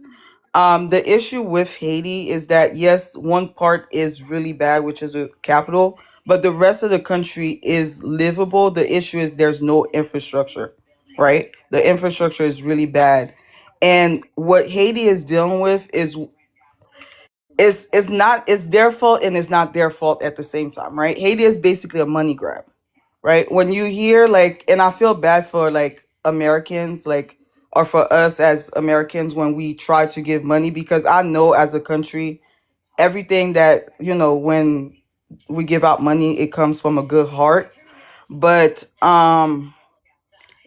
The issue with Haiti is that yes, one part is really bad, which is the capital, but the rest of the country is livable. The issue is there's no infrastructure, right? The infrastructure is really bad. And what Haiti is dealing with is it's their fault and it's not their fault at the same time, right? Haiti is basically a money grab, right? When you hear like, and I feel bad for like Americans, like, or for us as Americans when we try to give money, because I know as a country, everything that, when we give out money, it comes from a good heart. But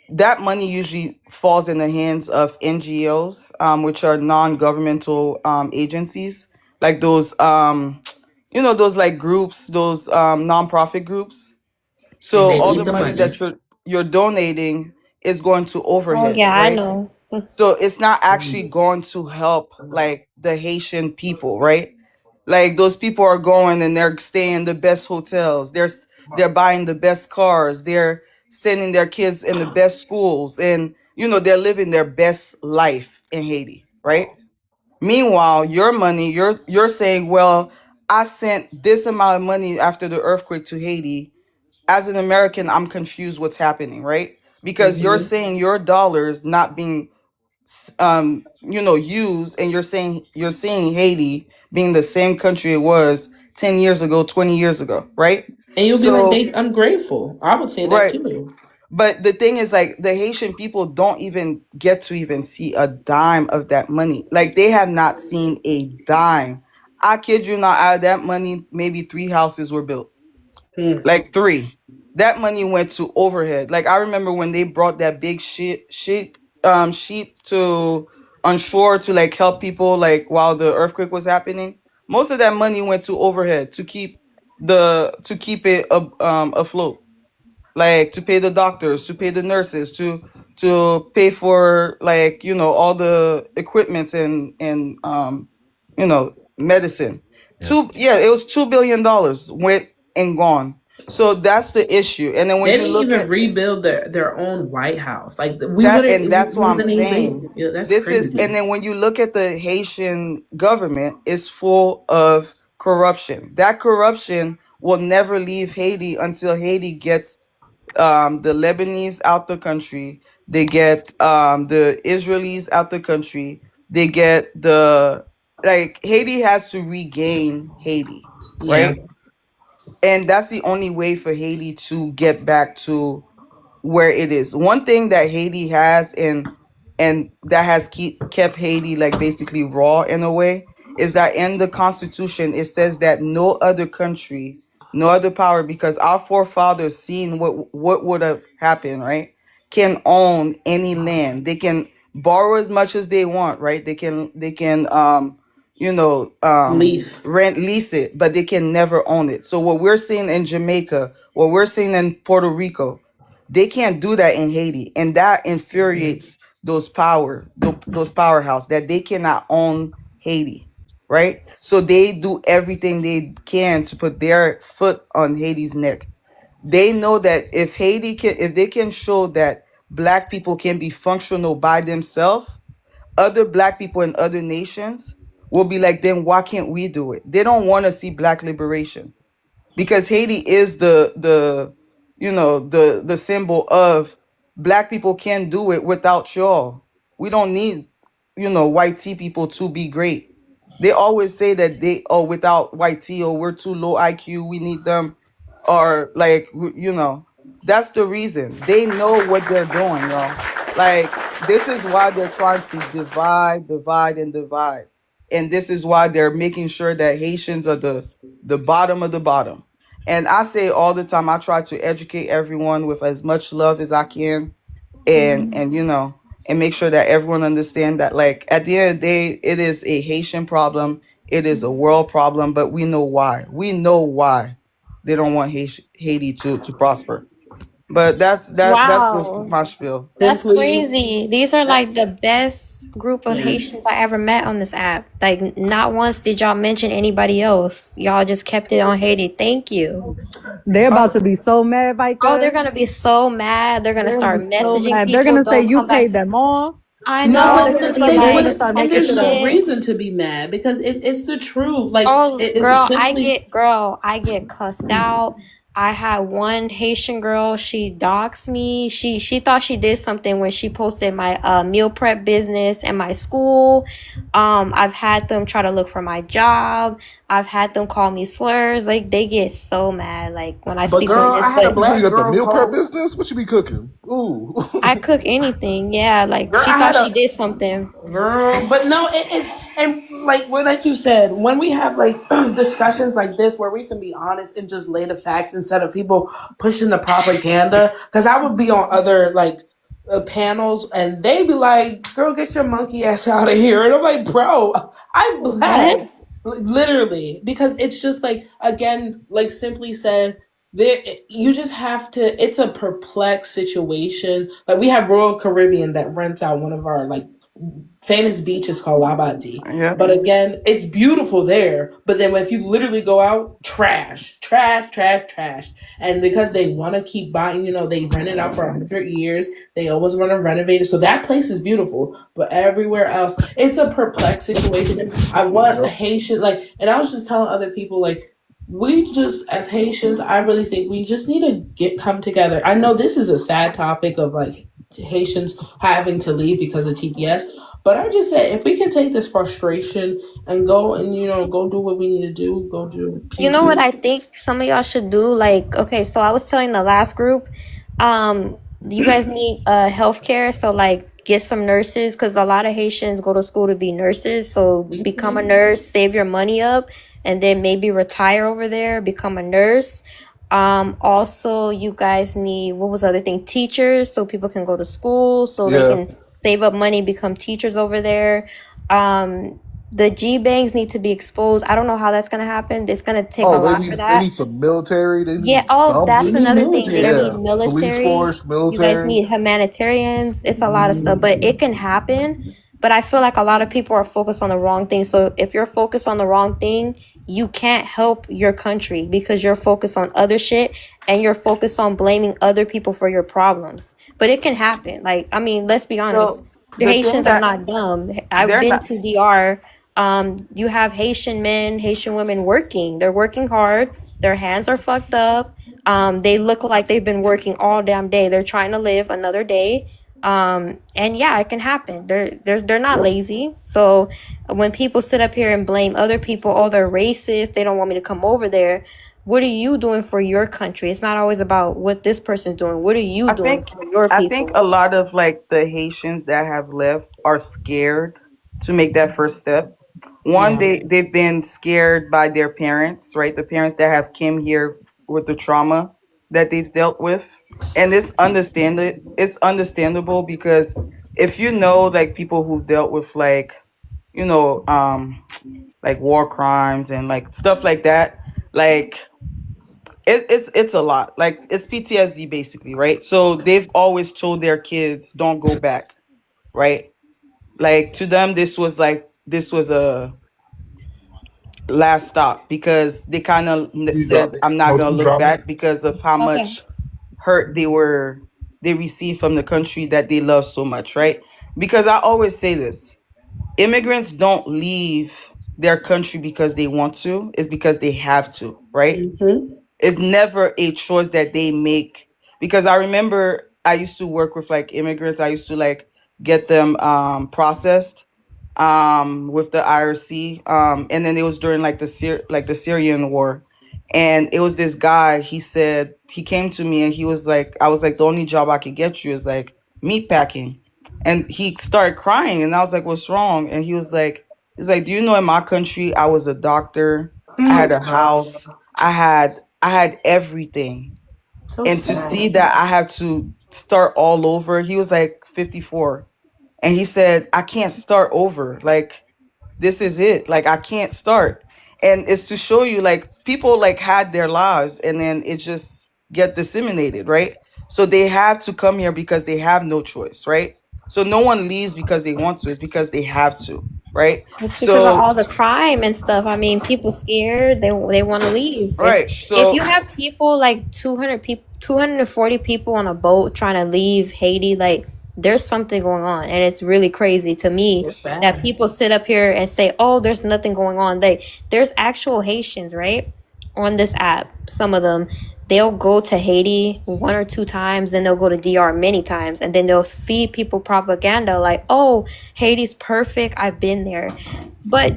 that money usually falls in the hands of NGOs, which are non-governmental agencies, like those, those like groups, those nonprofit groups. And So they all need the the money that money. you're donating is going to Oh overhead, yeah, I right? know. So it's not actually going to help like the Haitian people, right? Like those people are going and they're staying in the best hotels. They're buying the best cars. They're sending their kids in the best schools, and they're living their best life in Haiti, right? Meanwhile, your money, you're saying, well, I sent this amount of money after the earthquake to Haiti. As an American, I'm confused what's happening, right? Because you're Hmm. saying your dollars not being used, and you're seeing Haiti being the same country it was 10 years ago, 20 years ago, right? And you'll be like, So they ungrateful. I would say that right. too. But the thing is, like, the Haitian people don't even get to even see a dime of that money. Like, they have not seen a dime. I kid you not, out of that money, maybe 3 houses were built. Hmm. Like three. That money went to overhead. Like I remember when they brought that big sheep to on shore to like help people like while the earthquake was happening. Most of that money went to overhead to keep it afloat, like to pay the doctors, to pay the nurses, to pay for like all the equipment and medicine. Yeah. It was $2 billion went and gone. So that's the issue. And then when They you didn't look even at rebuild their own White House. Like we that, wouldn't. and It that's what I'm wasn't anything. saying. Yeah, that's This is, and crazy. then when you look at the Haitian government, it's full of corruption. That corruption will never leave Haiti until Haiti gets the Lebanese out the country. They get the Israelis out the country. They get like Haiti has to regain Haiti, Yeah. right? And that's the only way for Haiti to get back to where it is. One thing that Haiti has and that has kept Haiti like basically raw in a way is that in the constitution it says that no other country, no other power, because our forefathers seen what would have happened, right? can own any land. They can borrow as much as they want, right? They can Lease. lease it, but they can never own it. So what we're seeing in Jamaica, what we're seeing in Puerto Rico, they can't do that in Haiti, and that infuriates those powerhouse that they cannot own Haiti, right? So they do everything they can to put their foot on Haiti's neck. They know that if they can show that black people can be functional by themselves, other black people in other nations will be like, then why can't we do it? They don't want to see black liberation, because Haiti is the symbol of black people can do it without y'all. We don't need white tea people to be great. They always say that without white tea, or we're too low IQ, we need them, or like that's the reason. They know what they're doing, y'all. Like, this is why they're trying to divide and divide, and this is why they're making sure that Haitians are the bottom of the bottom. And I say all the time, I try to educate everyone with as much love as I can, and make sure that everyone understand that, like, at the end of the day, it is a Haitian problem, it is a world problem, but we know why. We know why they don't want Haiti to prosper. But that's just Wow. my spiel. That's Simply, crazy. These are like the best group of yeah. Haitians I ever met on this app. Like, not once did y'all mention anybody else. Y'all just kept it on Haiti. Thank you. They're about to be so mad, Oh, they're Micah. gonna be so mad. They're gonna They're gonna start be so messaging mad. They're people. gonna say Don't you come back paid to. them off. I No, know. They're They're gonna gonna but be start. they They're like, gonna would, start and talk making there's shit no up. shit. reason to be mad because it's the truth. Like Oh, it girl, simply. I get cussed out. I had one Haitian girl, she doxed me. She thought she did something when she posted my meal prep business and my school. I've had them try to look for my job. I've had them call me slurs. Like, they get so mad like when I But speak on girl, this, I had a but You said you black got the girl meal prep call. business? What you be cooking? Ooh. I cook anything. Yeah, like Girl, she I thought had she a did something. girl, but no, it's and like you said, when we have like discussions like this where we can be honest and just lay the facts instead of people pushing the propaganda. Because I would be on other like panels and they'd be like, "Girl, get your monkey ass out of here," and I'm like, "Bro, I'm What? black." Literally, because it's just like, again, like simply said, there you just have to. It's a perplexed situation. Like we have Royal Caribbean that rents out one of our like famous beaches called Labadee. Yeah. But again, it's beautiful there. But then if you literally go out, trash, trash, trash, trash. And because they want to keep buying, they rent it out for 100 years. They always want to renovate it. So that place is beautiful. But everywhere else, it's a perplexed situation. I want Yep. Haitian, like, and I was just telling other people, like, we just as Haitians, I really think we just need to come together. I know this is a sad topic of like Haitians having to leave because of TPS, but I just say if we can take this frustration and go and go do what we need to do, go do You pew know what pew. I think some of y'all should do? Like, okay, so I was telling the last group, you guys need healthcare, so like get some nurses because a lot of Haitians go to school to be nurses. So become a nurse, save your money up, and then maybe retire over there, become a nurse. Also you guys need, what was the other thing? Teachers, so people can go to school, so they Yeah. can save up money, become teachers over there. The G bangs need to be exposed. I don't know how that's gonna happen. It's gonna take a Oh, lot for they that. need some military. They Yeah. need Oh, that's something. another thing. They need Yeah. Police military. force, You guys military. need humanitarians. It's a lot of stuff, but it can happen. But I feel like a lot of people are focused on the wrong thing. So if you're focused on the wrong thing, you can't help your country because you're focused on other shit and you're focused on blaming other people for your problems. But it can happen. Like, I mean, let's be honest. So The the thing Haitians are that not dumb. I've they're been not. to DR. You have Haitian men, Haitian women working. They're working hard. Their hands are fucked up. They look like they've been working all damn day. They're trying to live another day. And yeah, it can happen. They're not lazy. So when people sit up here and blame other people, oh, they're racist, they don't want me to come over there. What are you doing for your country? It's not always about what this person's doing. What are you I doing think for your I think people? a lot of like the Haitians that have left are scared to make that first step. One, Yeah. they've been scared by their parents, right? The parents that have came here with the trauma. that they've dealt with, and it's understandable because if you know like people who've dealt with like like war crimes and like stuff like that, like it's a lot. Like it's PTSD basically, right? So they've always told their kids don't go back, right? Like to them this was a last stop because they kind of You got said me. I'm not Coach, going you to look drop me. back because of how Okay. much hurt they received from the country that they love so much, right? Because I always say this, immigrants don't leave their country because they want to, it's because they have to, right? Mm-hmm. It's never a choice that they make. Because I remember I used to work with like immigrants. I used to like get them processed with the IRC. And then it was during like the Syrian war. And it was this guy, he said, he came to me and he was like, I was like, the only job I could get you is like meat packing. And he started crying and I was like, what's wrong? And he's like, do you know in my country I was a doctor, I had a house, I had everything. So And to sad. see that I have to start all over, he was like 54. And he said, I can't start over. Like, this is it. Like, I can't start. And it's to show you, like, people like had their lives and then it just get disseminated, right? So they have to come here because they have no choice, right? So no one leaves because they want to, it's because they have to, right? It's because of So, all the crime and stuff. I mean, people scared. They want to leave. right. If So you have people like 200 people, 240 people on a boat trying to leave Haiti, like there's something going on, and it's really crazy to me It's that bad. people sit up here and say, "Oh, there's nothing going on." There's actual Haitians, right, on this app. Some of them, they'll go to Haiti one or two times, then they'll go to DR many times, and then they'll feed people propaganda like, "Oh, Haiti's perfect. I've been there." But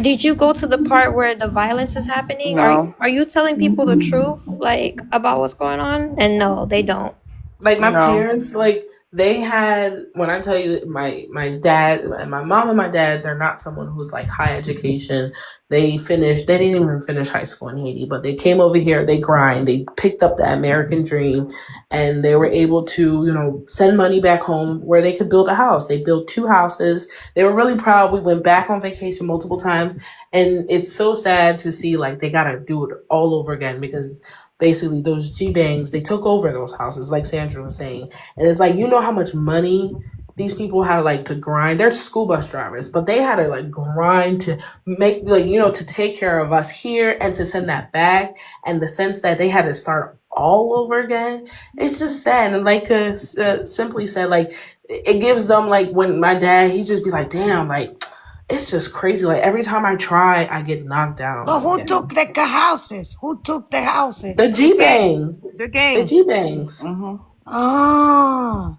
did you go to the part where the violence is happening? no, Are you telling people the truth, like about what's going on? And no, they don't. Like my no. parents, like they had, when I tell you, my dad and my mom and my dad, they're not someone who's like high education. They didn't even finish high school in Haiti, but they came over here, they grind, they picked up the American dream, and they were able to, send money back home where they could build a house. They built 2 houses. They were really proud. We went back on vacation multiple times, and it's so sad to see like they gotta do it all over again because basically those G-bangs, they took over those houses, like Sandra was saying. And it's like, how much money these people had like to grind. They're school bus drivers, but they had to like grind to make like, to take care of us here and to send that back. And the sense that they had to start all over again, it's just sad. And like Simply said, like it gives them like when my dad, he just be like, damn, like it's just crazy. Like every time I try, I get knocked down. But who Yeah. took the houses? Who took the houses? The G Bang. The The gang. G Bangs. Mm-hmm. Oh,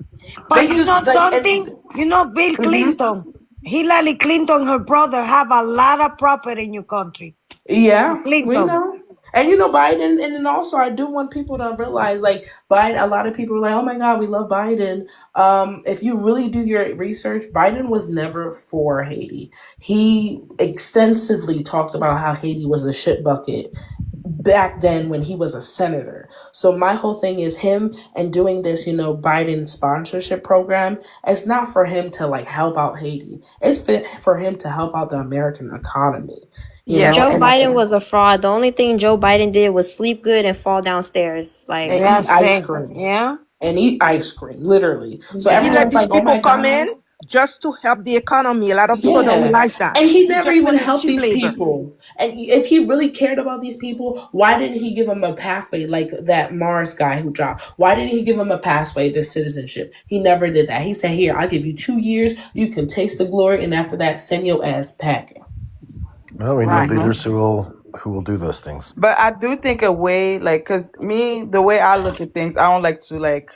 but They you just know like something? You know Bill Clinton, Hillary Clinton, her brother have a lot of property in your country. yeah, we Clinton. know. And Biden, and then also I do want people to realize like Biden, a lot of people are like, oh my God, we love Biden. If you really do your research, Biden was never for Haiti. He extensively talked about how Haiti was a shit bucket back then when he was a senator. So my whole thing is him and doing this, Biden sponsorship program. It's not for him to like help out Haiti. It's for him to help out the American economy. Yes. Joe And Biden was a fraud. The only thing Joe Biden did was sleep good and fall downstairs. Like, eat That's ice it. cream. Yeah. And eat ice cream, literally. So And he let everyone's these like, oh people my come God. in just to help the economy. A lot of people don't Yeah. realize that. And he He never just even wanted helped cheap these labor. people. And if he really cared about these people, why didn't he give them a pathway like that Mars guy who dropped? Why didn't he give them a pathway to citizenship? He never did that. He said, here, I'll give you 2 years. You can taste the glory. And after that, send your ass packing. Well, we Right. need leaders who will do those things. But I do think a way, like, cause me, the way I look at things, I don't like to like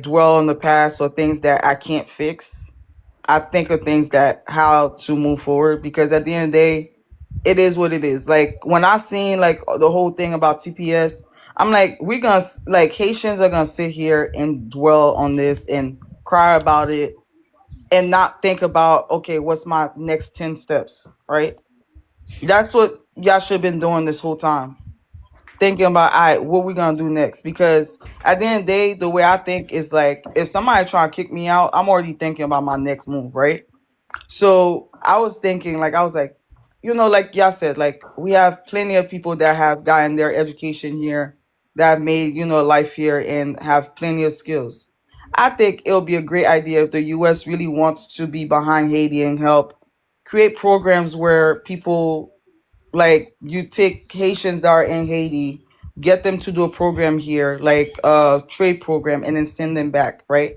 dwell on the past or things that I can't fix. I think of things that how to move forward because at the end of the day, it is what it is. Like when I seen like the whole thing about TPS, I'm like, like Haitians are gonna sit here and dwell on this and cry about it and not think about, okay, what's my next 10 steps, right? That's what y'all should have been doing this whole time. thinking about, all right, what we gonna do next? Because at the end of the day, the way I think is like, if somebody try to kick me out, I'm already thinking about my next move, right? So I was thinking, like, I was like, like y'all said, like, we have plenty of people that have gotten their education here, that have made, life here and have plenty of skills. I think it'll be a great idea if the US really wants to be behind Haiti and help create programs where people, like, you take Haitians that are in Haiti, get them to do a program here, like a trade program, and then send them back, right?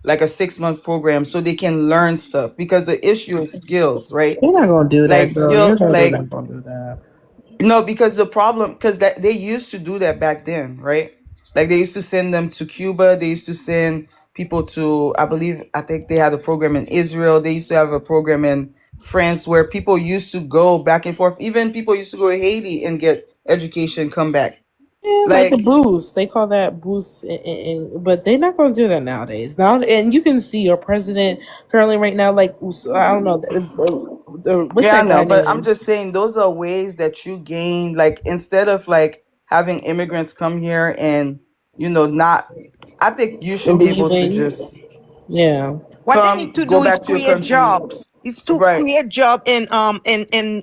Like a 6-month program so they can learn stuff, because the issue is skills, right? You're not gonna do Like that, girl. You're skill, like, not gonna do that. no, because the problem, because that they used to do that back then, right? Like they used to send them to Cuba. They used to send people to, I think they had a program in Israel. They used to have a program in France where people used to go back and forth. Even people used to go to Haiti and get education, come back. Yeah, like a boost. They call that boost, but they're not going to do that nowadays. Now, and you can see your president currently right now. Like, I don't know, what's Yeah, I that guy know, but I'm name? just saying those are ways that you gain, like, instead of like having immigrants come here and not. I think you should And be able to leaving. just Yeah. What they need to go do is back to your create country. jobs. Is to Right, create job in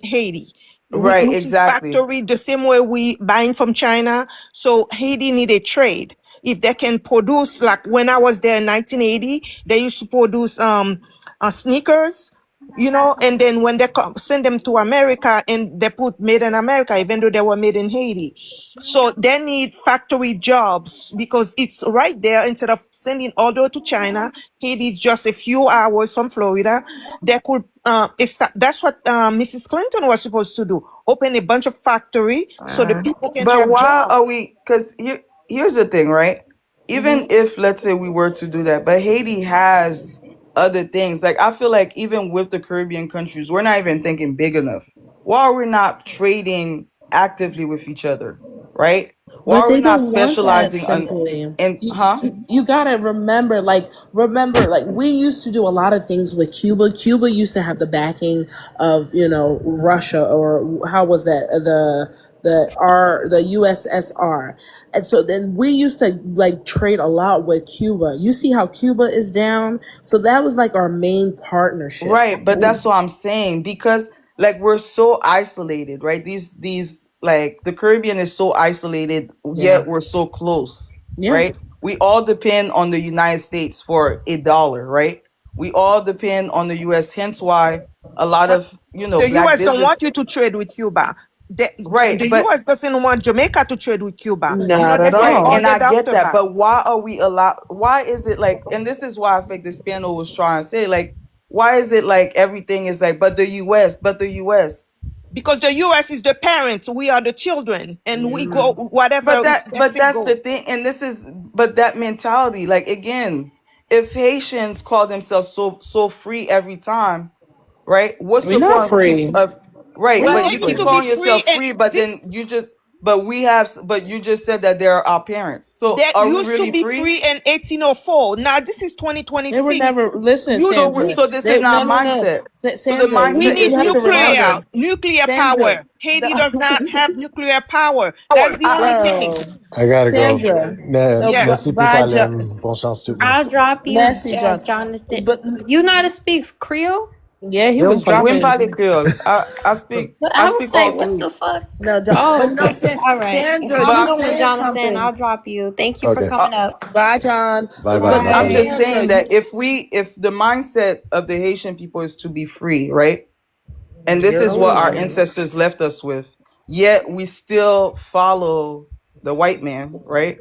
Haiti, right, which is exactly. factory the same way we buying from China. So Haiti need a trade. If they can produce, like when I was there in 1980, they used to produce sneakers, and then when they send them to America and they put made in America, even though they were made in Haiti. So they need factory jobs because it's right there. Instead of sending all the way to China, Haiti is just a few hours from Florida. They could, that's what Mrs. Clinton was supposed to do. Open a bunch of factory so the people can But have why jobs. are we? Because here's the thing, right? Even if, let's say, we were to do that, but Haiti has other things. Like, I feel like even with the Caribbean countries, we're not even thinking big enough. Why are we not trading actively with each other, right? Why But are we they not don't want that specializing on simply. in huh? You gotta remember, like we used to do a lot of things with Cuba. Cuba used to have the backing of Russia, or how was that, the USSR, and so then we used to like trade a lot with Cuba. You see how Cuba is down, so that was like our main partnership. Right, but that's what I'm saying, because like we're so isolated, right? These like the Caribbean is so isolated, Yeah. yet we're so close, Yeah. right? We all depend on the United States for a dollar, right? We all depend on the US, hence why a lot But of, the black US don't business. want you to trade with Cuba. Right, The but US doesn't want Jamaica to trade with Cuba. Not They at send right, all all. and the I get doctor that, back but why are we allowed? Why is it like? And this is why I think this panel was trying to say, like, why is it like everything is like, but the U.S., but the U.S. because the US is the parents. We are the children, and we go But whatever they say that's the go. thing, and this is, but that mentality, like, again, if Haitians call themselves so free every time, right? What's We're the not point free. of right? We're Well, But not they you used keep to free. be calling free, yourself and free, but this then but you just said that they're our parents. So they are we used to really be free? free in 1804. Now this is They were 2026. never, listen, You Sandra. So this is They not no, no, no. mindset. So the Sandra, We mindset need you is have to nuclear, remember, disregarding. nuclear Sandra. power. Haiti does not have nuclear power. That's the only thing. Bro, I gotta go. Sandra. So, Yes. Merci pour bye, parler. Bonne chance tout le monde. I'll drop you, Messy John. Jonathan. But You know how to speak Creole? yeah, he Yeah, was parle We dropping. parle français. Creole. But I I was speak like, all what three. the fuck? No, Oh, but no, okay. All right. Sandra, But you Have I'm fun, just said Jonathan. something. I'll drop you. Thank you for Okay. coming up. Bye, John. Bye bye. But I'm Merci. just Sandra, saying that if the mindset of the Haitian people is to be free, right? And this you're is what our wrong. ancestors left us with. Yet we still follow the white man, right?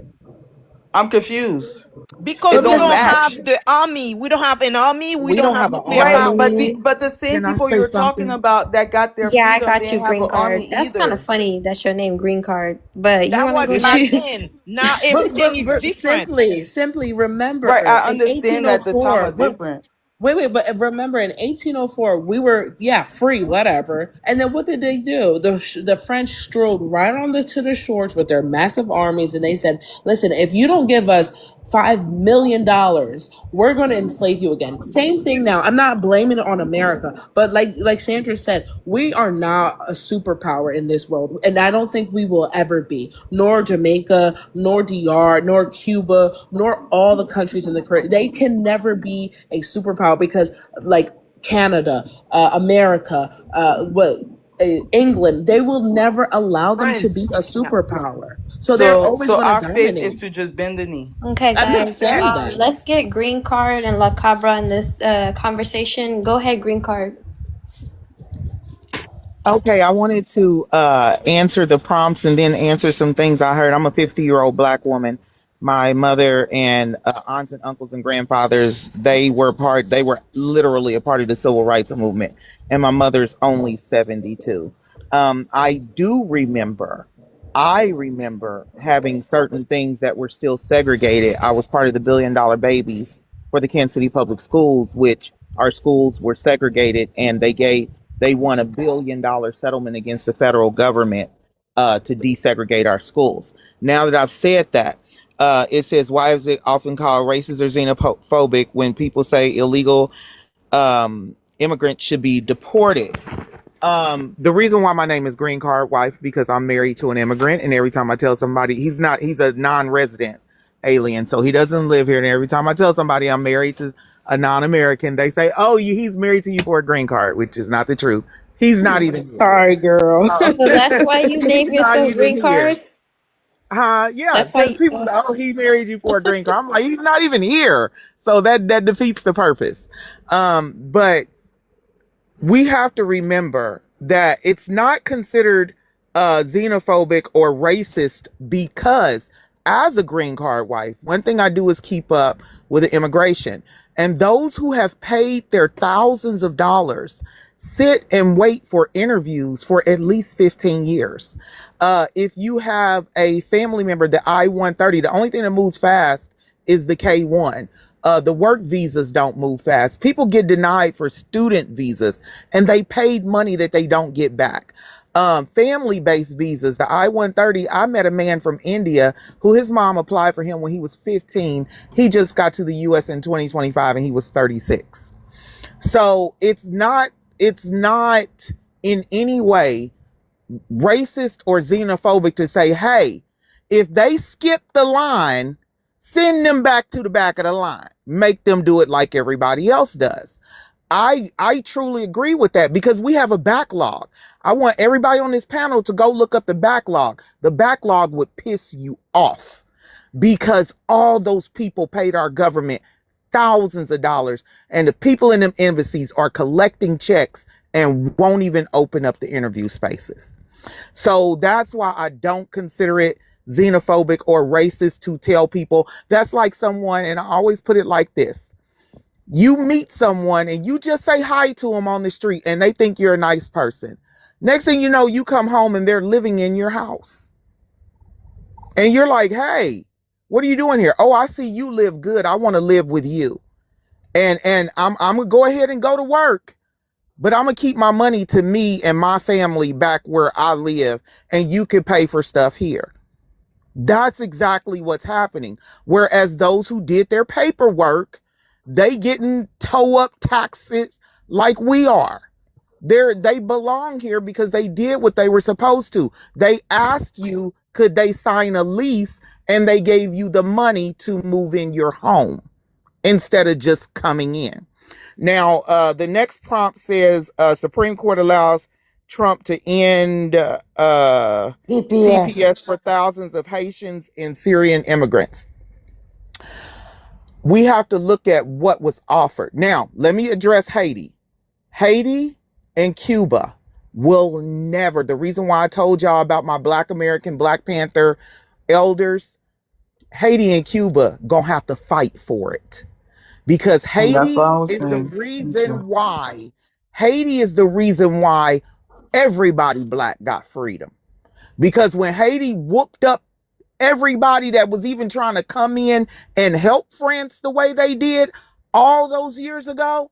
I'm confused. Because It we don't don't Listen, have match. the army. We don't have an army. We we don't don't have have an nuclear Right, power. army. but the same Can I people say you're talking something? about that got their Yeah, I freedom, they got you, didn't have green an army card. That's kind of either. funny. That's your name, green card. But you That want to was go back shoot? then. Now But everything is different. simply remember Right, I in understand that the time 1804. are different. Wait, but remember in 1804 we were free, whatever. And then what did they do? The French strolled right on to the shores with their massive armies, and they said, "Listen, if you don't give us $5 million, we're going to enslave you again. Same thing now. I'm not blaming it on America, but like Sandra said, we are not a superpower in this world, and I don't think we will ever be. Nor Jamaica, nor DR, nor Cuba, nor all the countries in the Caribbean. They can never be a superpower because, like Canada, America, England, they will never allow them to be a superpower. So they're always So going our to faith dominate. is to just bend the knee. Okay, I'm not guys. saying that. Let's get Green Card and La Cabra in this conversation. Go ahead, Green Card. Okay, I wanted to answer the prompts and then answer some things I heard. I'm a 50-year-old Black woman. My mother and aunts and uncles and grandfathers, they were literally a part of the civil rights movement. And my mother's only 72. I remember having certain things that were still segregated. I was part of the $1 Billion Babies for the Kansas City Public Schools, which our schools were segregated, and they won $1 billion settlement against the federal government to desegregate our schools. Now that I've said that, it says, why is it often called racist or xenophobic when people say illegal immigrants should be deported? The reason why my name is Green Card Wife, because I'm married to an immigrant, and every time I tell somebody he's a non-resident alien, so he doesn't live here, and every time I tell somebody I'm married to a non-American, they say, oh, he's married to you for a green card, which is not the truth. He's not even here. Sorry, girl. So that's why you name yourself Green Card? Yeah, That's why because people say, oh, he married you for a green card. I'm like, he's not even here. So that defeats the purpose. But we have to remember that it's not considered xenophobic or racist because as a green card wife, one thing I do is keep up with the immigration. And those who have paid their thousands of dollars sit and wait for interviews for at least 15 years. If you have a family member, the I-130, the only thing that moves fast is the K-1. The work visas don't move fast. People get denied for student visas and they paid money that they don't get back. Family-based visas, the I-130, I met a man from India who his mom applied for him when he was 15. He just got to the U.S. in 2025 and he was 36. So it's not in any way racist or xenophobic to say, hey, if they skip the line, send them back to the back of the line. Make them do it like everybody else does. I truly agree with that because we have a backlog. I want everybody on this panel to go look up the backlog. The backlog would piss you off because all those people paid our government thousands of dollars and the people in them embassies are collecting checks and won't even open up the interview spaces. So that's why I don't consider it xenophobic or racist to tell people. That's like someone, and I always put it like this. You meet someone and you just say hi to them on the street and they think you're a nice person. Next thing you know, you come home and they're living in your house. And you're like, hey, what are you doing here? Oh, I see you live good. I want to live with you. And I'm going to go ahead and go to work. But I'm going to keep my money to me and my family back where I live. And you can pay for stuff here. That's exactly what's happening. Whereas those who did their paperwork, they getting toe up taxes like we are. They belong here because they did what they were supposed to. They asked you, could they sign a lease, and they gave you the money to move in your home instead of just coming in. Now, the next prompt says Supreme Court allows Trump to end TPS for thousands of Haitians and Syrian immigrants. We have to look at what was offered. Now, let me address Haiti. Haiti and Cuba will never, the reason why I told y'all about my Black American, Black Panther elders, Haiti and Cuba gonna have to fight for it. Because Haiti is the reason why, Haiti is the reason why everybody Black got freedom. Because when Haiti whooped up everybody that was even trying to come in and help France the way they did all those years ago,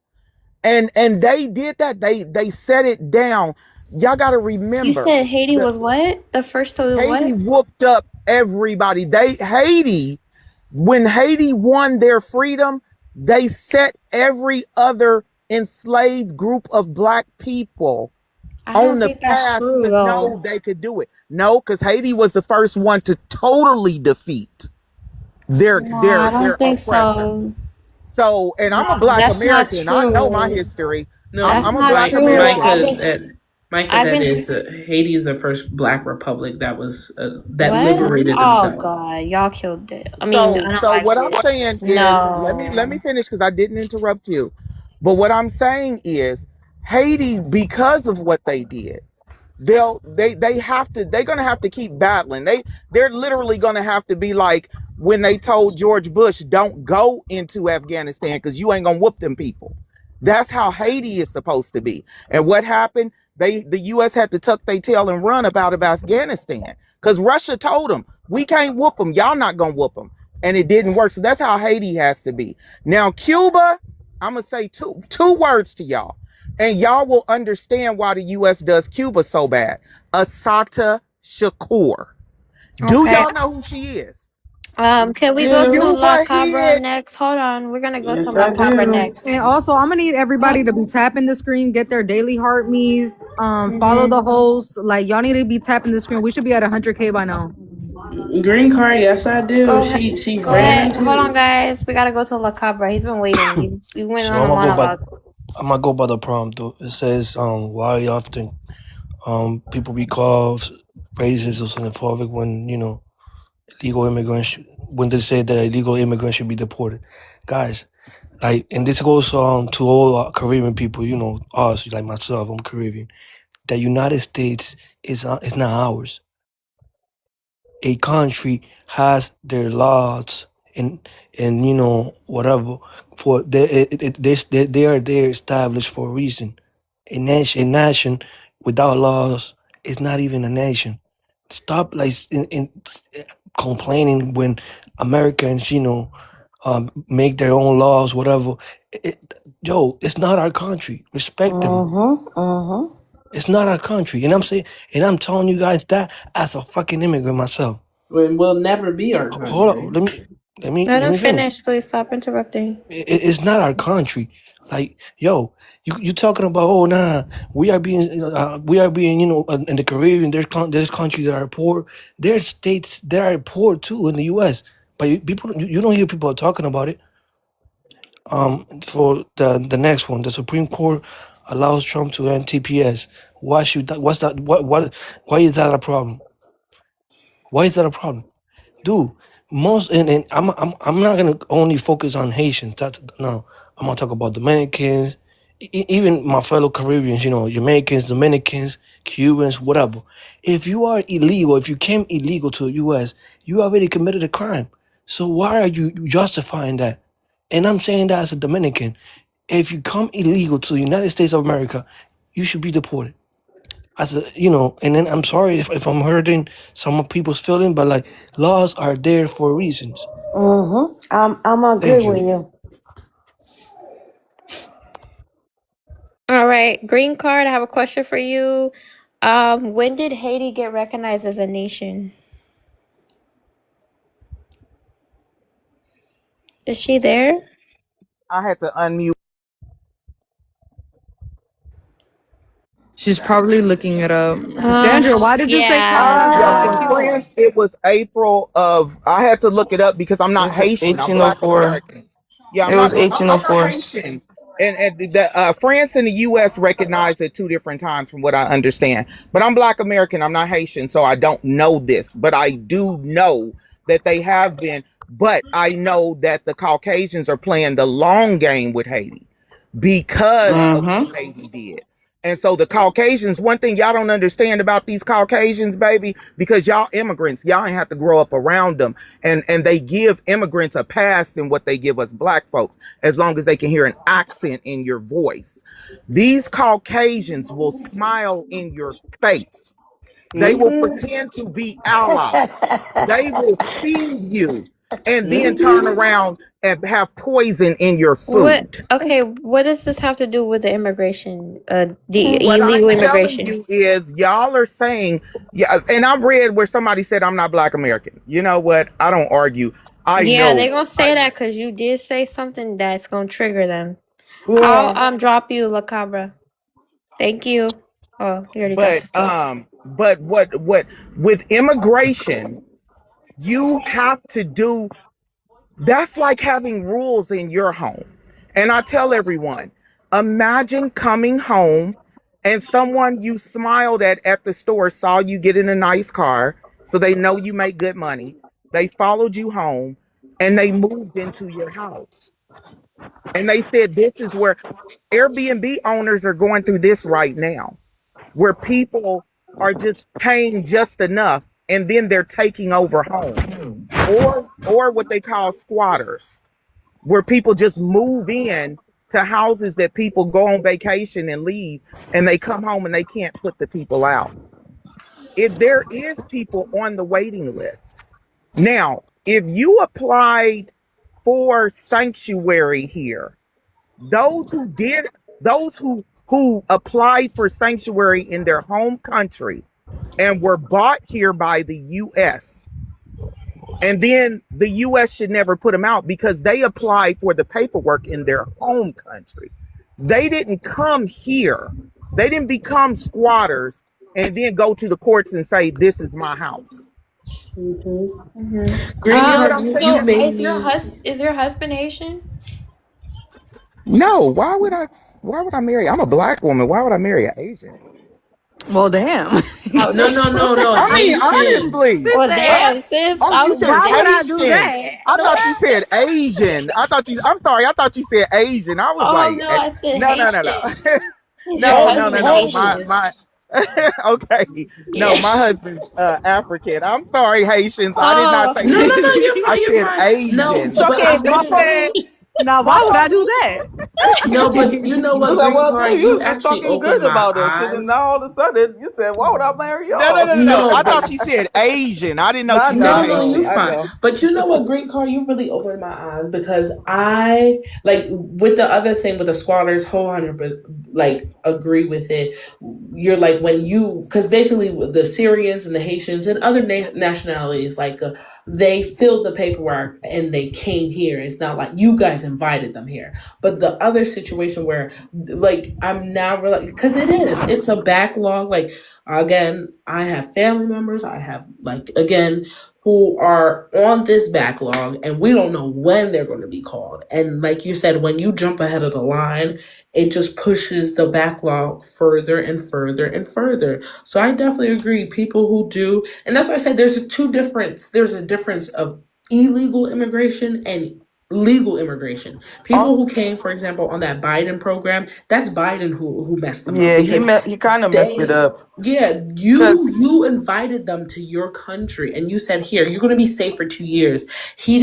and they did that, they set it down. Y'all got to remember. You said Haiti was what? The first to Haiti whooped up everybody. Haiti When Haiti won their freedom, they set every other enslaved group of black people I on don't the think that's path true to know though. they could do it. No, because Haiti was the first one to totally defeat their No, I their don't their think oppressor. so. So, and I'm a black That's not American. I know my true. history. No, That's I'm a not black true. American. Micah, I've that been is Haiti is the first Black republic that was that what? liberated Oh themselves. God, y'all killed it. I mean, So, I don't so like what I'm it. saying is, let me No. finish because I didn't interrupt you. But what I'm saying is, Haiti, because of what they did, they're gonna have to keep battling. They're literally gonna have to be like when they told George Bush, don't go into Afghanistan because you ain't gonna whoop them people. That's how Haiti is supposed to be. And what happened? The US had to tuck their tail and run out of Afghanistan because Russia told them, we can't whoop them, y'all not gonna whoop them. And it didn't work. So that's how Haiti has to be. Now Cuba, I'm gonna say two words to y'all. And y'all will understand why the US does Cuba so bad. Assata Shakur. Do Okay. y'all know who she is? Can we go to La Cuba Cabra hid. next? Hold on. We're gonna go to Yes, La I Cabra do. next. And also, I'm gonna need everybody to be tapping the screen, get their daily heart me's, follow Mm-hmm. the host. Like y'all need to be tapping the screen. We should be at 100K by now. Green card, yes, I do. Go ahead. She Go ran ahead. Hold on, into. guys. We gotta go to La Cabra. He's been waiting. He went So on a monologue. I'm gonna go by the prompt. Though. It says, why often people be called racist or xenophobic when illegal immigrants when they say that illegal immigrants should be deported, guys. Like, and this goes to all Caribbean people. Us, like myself, I'm Caribbean. The United States is not ours. A country has their laws and whatever for they are there established for a reason. A nation without laws is not even a nation. Stop like in complaining when Americans make their own laws, whatever. It's not our country. Respect them. It's not our country, and I'm telling you guys that as a fucking immigrant myself. Will never be our Hold country. on, let Let him me finish. finish, please. Stop interrupting. It's not our country. Like, yo, you talking about, oh nah, we are being in the Caribbean. There's countries that are poor. There's states that are poor too in the U.S. But you don't hear people talking about it. For the next one, the Supreme Court allows Trump to end TPS. Why should that? What's that? Why is that a problem? Why is that a problem? Dude, most and I'm not gonna only focus on Haitians. No, I'm gonna talk about Dominicans, even my fellow Caribbeans. Jamaicans, Dominicans, Cubans, whatever. If you are illegal, if you came illegal to the U.S., you already committed a crime. So why are you justifying that? And I'm saying that as a Dominican, if you come illegal to the United States of America, you should be deported. And then I'm sorry if I'm hurting some people's feeling, but like, laws are there for reasons. I'm agree Thank with you. you. All right, green card. I have a question for you. When did Haiti get recognized as a nation? Is she there? I had to unmute. She's probably looking it up. Sandra, why did you say Yeah. Canada? Yeah, Why for Cuba? France, it was April of. I had to look it up because I'm not It's Haitian. I'm Black 1804. American. Yeah, It was I'm not 1804. Haitian. And the France and the U.S. recognize it two different times, from what I understand. But I'm Black American. I'm not Haitian, so I don't know this. But I do know that they have been. But I know that the Caucasians are playing the long game with Haiti because of what Mm-hmm. Haiti did. And so the Caucasians, one thing y'all don't understand about these Caucasians, baby, because y'all immigrants, y'all ain't have to grow up around them. And they give immigrants a pass in what they give us black folks, as long as they can hear an accent in your voice. These Caucasians will smile in your face. They will pretend to be allies. They will feed you and then turn around and have poison in your What? food. Okay. What does this have to do with the immigration? The What illegal I'm telling immigration. you is y'all are saying, yeah, and I read where somebody said I'm not Black American. You know what? I don't argue. I Yeah, they know. gonna say that because you did say something that's gonna trigger them. I'll Yeah. drop you, La Cabra. Thank you. Oh, he already dropped his stuff. But what with immigration, you have to do that's like having rules in your home. And I tell everyone, imagine coming home and someone you smiled at the store saw you get in a nice car, so they know you make good money. They followed you home and they moved into your house. And they said this is where Airbnb owners are going through this right now, where people are just paying just enough and then they're taking over homes, or what they call squatters, where people just move in to houses that people go on vacation and leave, and they come home and they can't put the people out. If there is people on the waiting list. Now, if you applied for sanctuary here, those who applied for sanctuary in their home country and were bought here by the US, and then the US should never put them out because they applied for the paperwork in their home country. They didn't come here. They didn't become squatters and then go to the courts and say, this is my house. Green You get what card, I'm you saying? made Is me. your husband Haitian? No, why would I marry? I'm a black woman. Why would I marry an Asian? Well, damn. Oh, no, I mean, Haitian. honestly. Well, damn, sis. Oh, you said Why would I do Asian. that? I thought you said Asian. I'm sorry. I thought you said Asian. I was Oh like, no, I said no. Haitian. Is your No. husband My, Haitian? my, okay. No, Yeah. my husband's African. I'm sorry, Haitians. I did not Oh. say No, Haitian. you're fine, I you're said fine. No, Asian. It's but okay. I'm Not for me. Now, why Not would for I do me. that? no, but you know You was what, like, green well, no, card, you you was just actually talking opened good my about us, and then eyes. now all of a sudden you said, why would I marry No. y'all? No, I but thought she said Asian. I didn't know I she know, said I no, know, you're Haitian. I fine. know. But you know what, green card, you really opened my eyes because I like with the other thing with the squatters, whole 100 like agree with it. You're like when you because basically the Syrians and the Haitians and other nationalities like they filled the paperwork and they came here. It's not like you guys invited them here. But the other situation where like I'm now realizing because it's a backlog. Like again, I have family members. I have like again who are on this backlog and we don't know when they're going to be called. And like you said, when you jump ahead of the line, it just pushes the backlog further and further and further. So I definitely agree. People who do, and that's why I said there's a difference of illegal immigration and legal immigration. People who came, for example, on that Biden program, that's Biden who messed them up Yeah, because he kind of messed it they up. yeah, Cause you invited them to your country and you said, here, you're gonna be safe for 2 years. He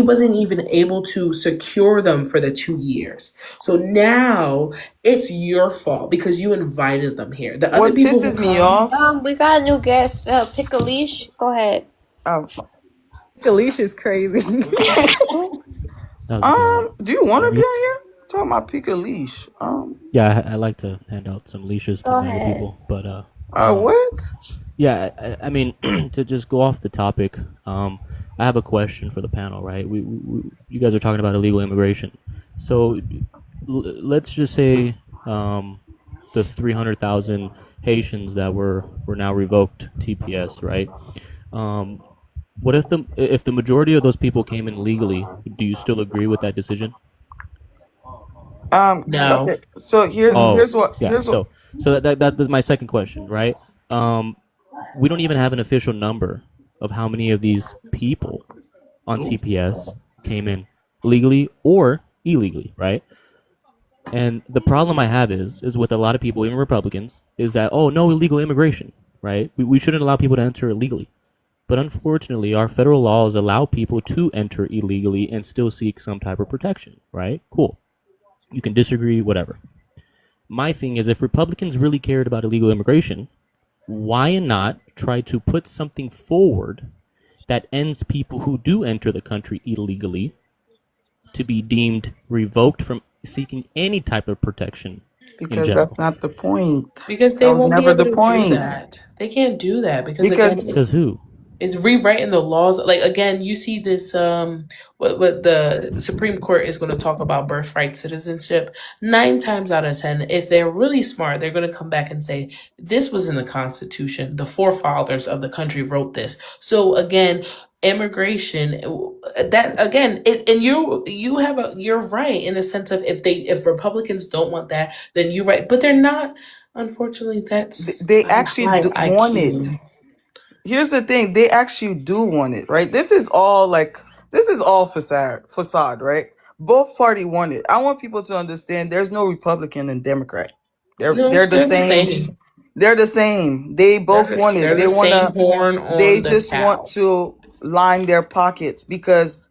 wasn't even able to secure them for the 2 years. So now it's your fault because you invited them here. The other what people who pisses me come, off, We got a new guest. Pick a leash. Go ahead. um, Alicia's crazy. How's it going? do you want Hear to be me? on here? Talking about pick a leash. Yeah, I like to hand out some leashes to Go married ahead. people, but What? yeah, I mean, to just go off the topic, I have a question for the panel, right? You guys are talking about illegal immigration, so let's just say the 300,000 Haitians that were now revoked TPS, right? What if the majority of those people came in legally? Do you still agree with that decision? no. Okay. So Oh, here's what yeah. So that is my second question, right? We don't even have an official number of how many of these people on TPS came in legally or illegally, right? And the problem I have is with a lot of people, even Republicans, is that, oh, no illegal immigration, right? We shouldn't allow people to enter illegally. But unfortunately, our federal laws allow people to enter illegally and still seek some type of protection, right? Cool. You can disagree, whatever. My thing is, if Republicans really cared about illegal immigration, why not try to put something forward that ends people who do enter the country illegally to be deemed revoked from seeking any type of protection in because general? that's not the point. Because That they was won't be never able the to do point. that. They can't do that because Because again, Says who? It's rewriting the laws. Like again, you see this. What the Supreme Court is going to talk about birthright citizenship. 9 times out of 10, if they're really smart, they're going to come back and say this was in the Constitution. The forefathers of the country wrote this. So again, immigration. That again, and you're right in the sense of if Republicans don't want that, then you're right. But they're not. Unfortunately, that's They a actually high want it. IQ. Here's the thing, they actually do want it, right? This is all facade, right? Both party want it. I want people to understand there's no Republican and Democrat. No, They're the they're the same. same. They're the same. They both want They're it. They the same wanna horn on they the just cow. want to line their pockets because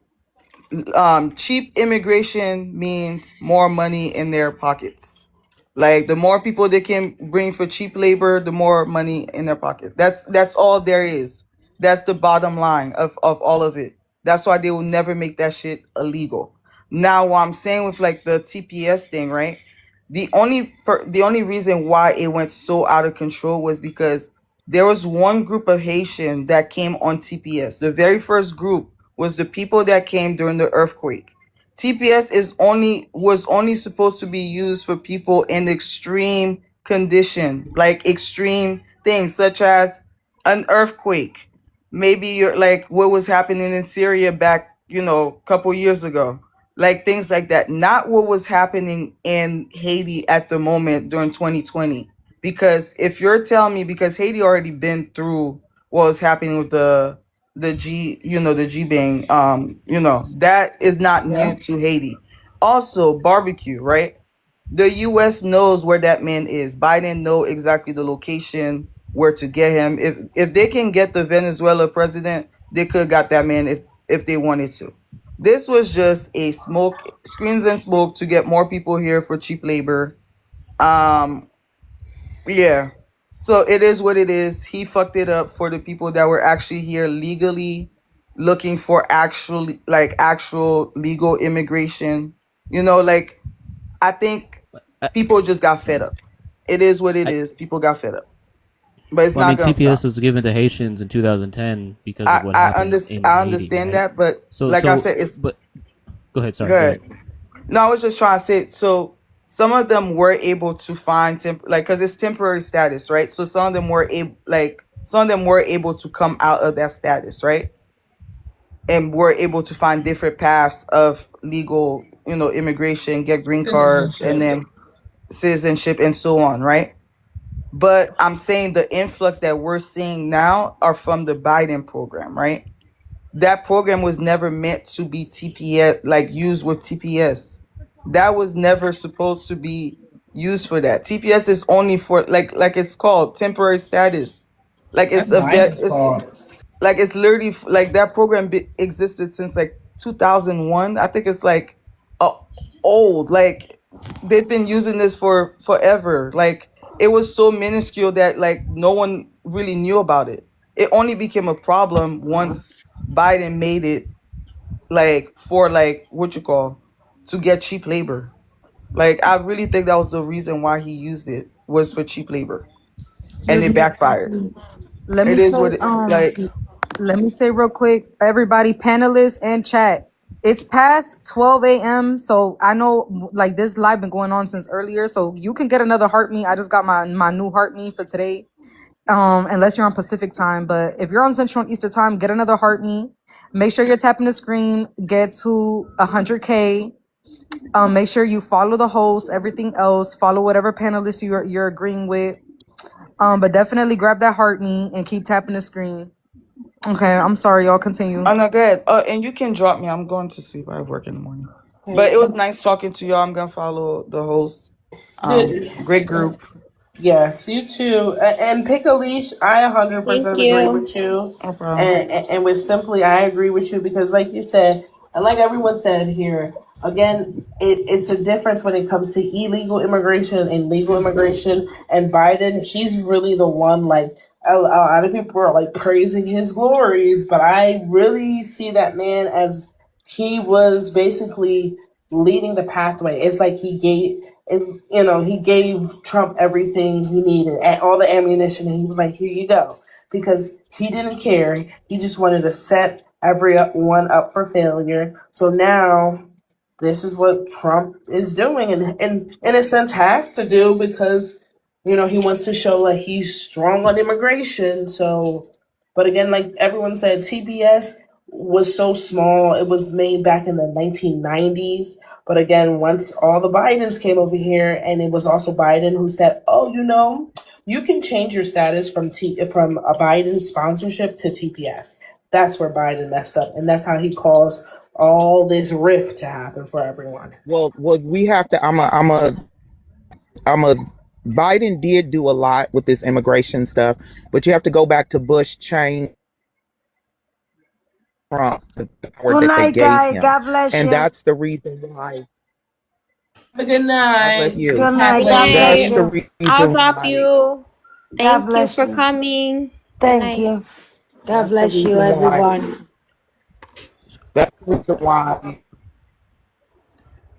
cheap immigration means more money in their pockets. Like the more people they can bring for cheap labor, the more money in their pocket. That's all there is. That's the bottom line of all of it. That's why they will never make that shit illegal. Now, what I'm saying with like the TPS thing, right? The only reason why it went so out of control was because there was one group of Haitian that came on TPS. The very first group was the people that came during the earthquake. TPS was only supposed to be used for people in extreme condition, like extreme things such as an earthquake. Maybe you're like what was happening in Syria back, a couple years ago. Like things like that. Not what was happening in Haiti at the moment during 2020. Because if you're telling me, because Haiti already been through what was happening with the G bang, that is not new to Haiti. Also, barbecue, right? The US knows where that man is. Biden know exactly the location where to get him. If they can get the Venezuela president, they could got that man if they wanted to. This was just a screens and smoke to get more people here for cheap labor. Um, yeah. So it is what it is. He fucked it up for the people that were actually here legally looking for actual legal immigration. Like I think people just got fed up. It is what it is. People got fed up. But it's Well, I not mean, gonna TPS stop. was given to Haitians in 2010 because of I what I, happened under, in I Haiti, understand right? that, but So, like I so, said, it's but go ahead. Sorry, go good. ahead. No, I was just trying to say, so some of them were able to find because it's temporary status, right? So some of them were able to come out of that status, right? And were able to find different paths of legal, immigration, get green cards, and Citizenship. then citizenship and so on, right? But I'm saying the influx that we're seeing now are from the Biden program, right? That program was never meant to be TPS, like used with TPS. That was never supposed to be used for that. TPS is only for like it's called temporary status. Like That's it's a vet. Biden's fault. Like it's literally like that program existed since like 2001. I think it's like uh, old. Like they've been using this for forever. Like it was so minuscule that like no one really knew about it. It only became a problem once Biden made it like for like what you call to get cheap labor. Like I really think that was the reason why he used it was for cheap labor, and Excuse it me. backfired. Let It me is say, what it like. let me say real quick, everybody, panelists and chat. It's past 12 a.m. So I know like this live been going on since earlier. So you can get another heart meet. I just got my new heart meet for today. Unless you're on Pacific time, but if you're on Central and Eastern time, get another heart meet. Make sure you're tapping the screen, get to 100K. Make sure you follow the host, everything else, follow whatever panelist you're agreeing with. But definitely grab that heart meet and keep tapping the screen. Okay, I'm sorry, y'all continue. Oh no, good. And you can drop me. I'm going to sleep. I have work in the morning. But it was nice talking to y'all. I'm gonna follow the host. Great group. Yes, you too. And pick a leash. I 100% Thank agree you. with you. No problem. And with simply, I agree with you because, like you said, and like everyone said here, again, it's a difference when it comes to illegal immigration and legal immigration. And Biden, he's really the one. Like a lot of people are like praising his glories, but I really see that man as he was basically leading the pathway. It's like he gave Trump everything he needed, all the ammunition, and he was like, "Here you go." because he didn't care. He just wanted to set everyone up for failure. So now this is what Trump is doing, and in a sense has to do, because he wants to show like he's strong on immigration. So, but again, like everyone said, TPS was so small. It was made back in the 1990s. But again, once all the Bidens came over here, and it was also Biden who said, "Oh, you can change your status from a Biden sponsorship to TPS." That's where Biden messed up, and that's how he caused all this rift to happen for everyone. Well, we have to. I'm a. Biden did do a lot with this immigration stuff, but you have to go back to Bush, Cheney, Trump, the power Good that they night, gave guys. him, God bless and you. that's the reason why. Have a good God night. bless you. Good night. God Hey, bless That's the you. I'll reason drop why. you. God Thank you bless for you. coming. Good Thank night. you. God That's the bless you, reason why. everyone. That's the reason why.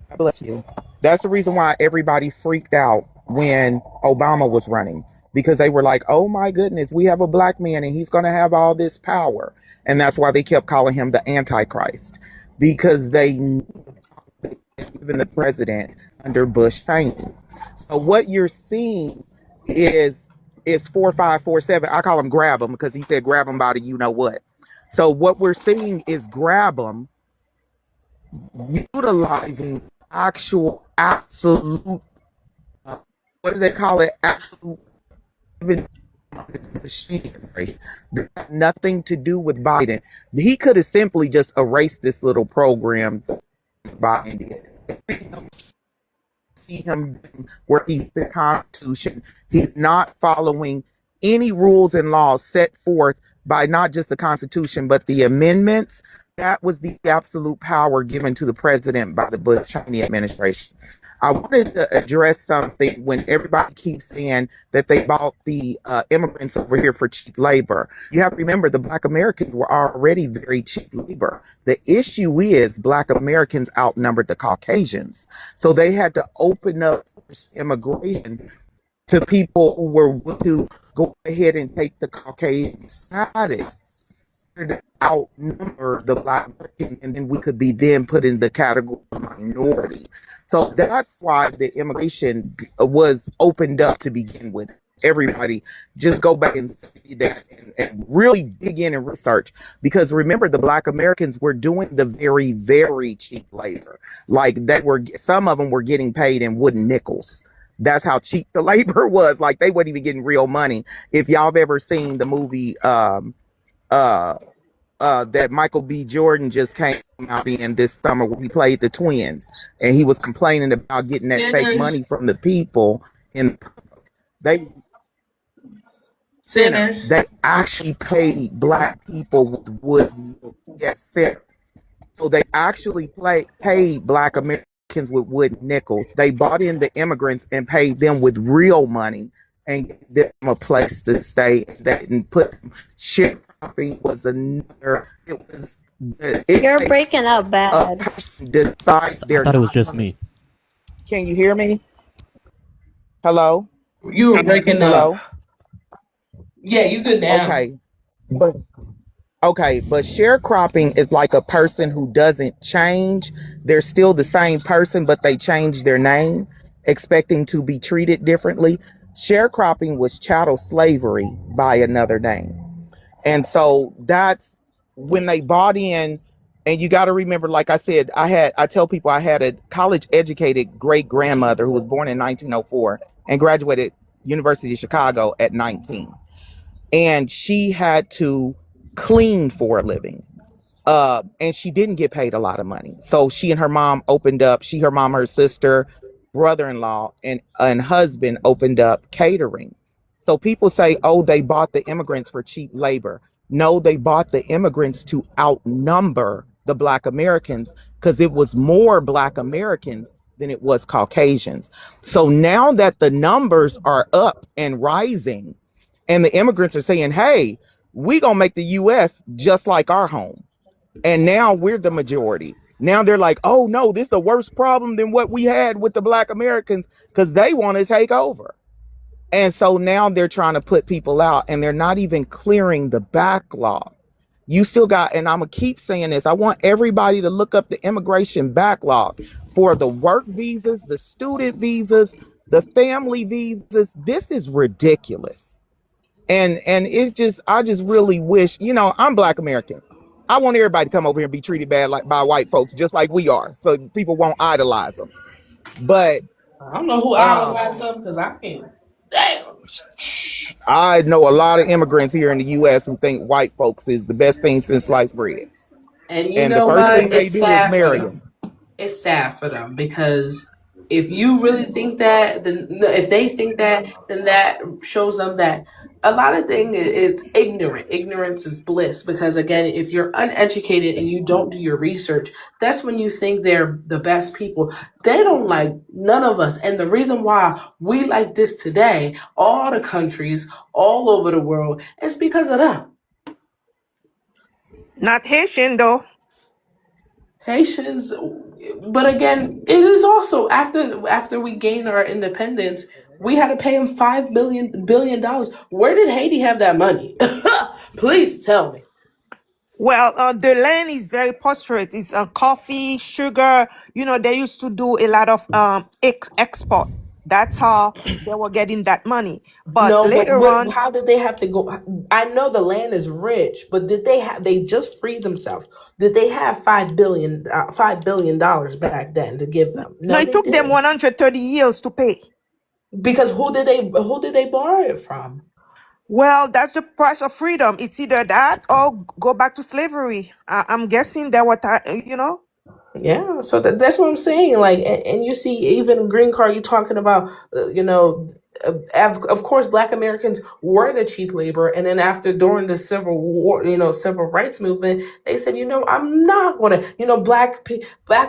God bless you. That's the reason why everybody freaked out when Obama was running, because they were like, "Oh my goodness, we have a black man and he's going to have all this power," and that's why they kept calling him the Antichrist, because they knew even the president under Bush Cheney. So what you're seeing is 4547. I call him grab him because he said grab him by the you know what. So what we're seeing is grab him utilizing actual absolute what do they call it, absolute machinery that had nothing to do with Biden. He could have simply just erased this little program Biden did. See him where he's the Constitution. He's not following any rules and laws set forth by not just the Constitution, but the amendments. That was the absolute power given to the president by the Bush Cheney administration. I wanted to address something when everybody keeps saying that they bought the immigrants over here for cheap labor. You have to remember the Black Americans were already very cheap labor. The issue is Black Americans outnumbered the Caucasians. So they had to open up immigration to people who were willing to go ahead and take the Caucasian status to outnumber the Black American, and then we could be then put in the category of minority. So that's why the immigration was opened up to begin with. Everybody just go back and see that and really dig in and research, because remember the Black Americans were doing the very, very cheap labor. Like that were some of them were getting paid in wooden nickels. That's how cheap the labor was. Like they weren't even getting real money. If y'all have ever seen the movie that Michael B. Jordan just came out in this summer, where he played the twins, and he was complaining about getting that fake money from the people, and they Sinners. they actually paid Black people with wood. Yes, sinners. So they actually paid Black Americans with wood nickels. They bought in the immigrants and paid them with real money and gave them a place to stay. That and put sharecropping was another. It was. You're breaking up A bad. person decide I they're thought it was not just gonna. me. Can you hear me? Hello. You were breaking up. Hello. Yeah, you good now. Okay. But okay, but sharecropping is like a person who doesn't change. They're still the same person, but they change their name, expecting to be treated differently. Sharecropping was chattel slavery by another name. And so that's when they bought in. And you got to remember, like I said, I tell people I had a college educated great grandmother who was born in 1904 and graduated University of Chicago at 19. And she had to clean for a living, and she didn't get paid a lot of money. So she and her mom opened up, her mom, her sister, brother-in-law, and husband opened up catering. So people say, oh, they bought the immigrants for cheap labor. No, they bought the immigrants to outnumber the Black Americans, because it was more Black Americans than it was Caucasians. So now that the numbers are up and rising, and the immigrants are saying, hey, we gonna make the US just like our home. And now we're the majority. Now they're like, oh no, this is a worse problem than what we had with the Black Americans, because they want to take over. And so now they're trying to put people out, and they're not even clearing the backlog. You still got, and I'm going to keep saying this, I want everybody to look up the immigration backlog for the work visas, the student visas, the family visas. This is ridiculous. And it's just, I just really wish, I'm Black American. I want everybody to come over here and be treated bad by white folks, just like we are, so people won't idolize them. But I don't know who idolized them because I can't. Damn. I know a lot of immigrants here in the U.S. who think white folks is the best thing since sliced bread. And the first what? thing they do is marry them. It's sad for them because if you really think that, then if they think that, then that shows them that a lot of things is ignorant. Ignorance is bliss because again, if you're uneducated and you don't do your research, that's when you think they're the best people. They don't like none of us. And the reason why we like this today, all the countries all over the world, is because of them. Not Haitian though. Haitians, but again, it is also after we gained our independence, we had to pay them $5 billion. Where did Haiti have that money? Please tell me. Well, the land is very prosperous. It's coffee, sugar. They used to do a lot of export. That's how they were getting that money. But No, but later on, how did they have to go? I know the land is rich, but did they have? They just freed themselves. Did they have $5 billion back then to give them? no, No, it they took them didn't. 130 years to pay. Because who did they borrow it from? Well, that's the price of freedom. It's either that or go back to slavery. I'm guessing that Yeah, so that's what I'm saying. Like, and you see, even green card, you're talking about, of course, Black Americans were the cheap labor, and then during the Civil War, civil rights movement, they said, I'm not gonna, black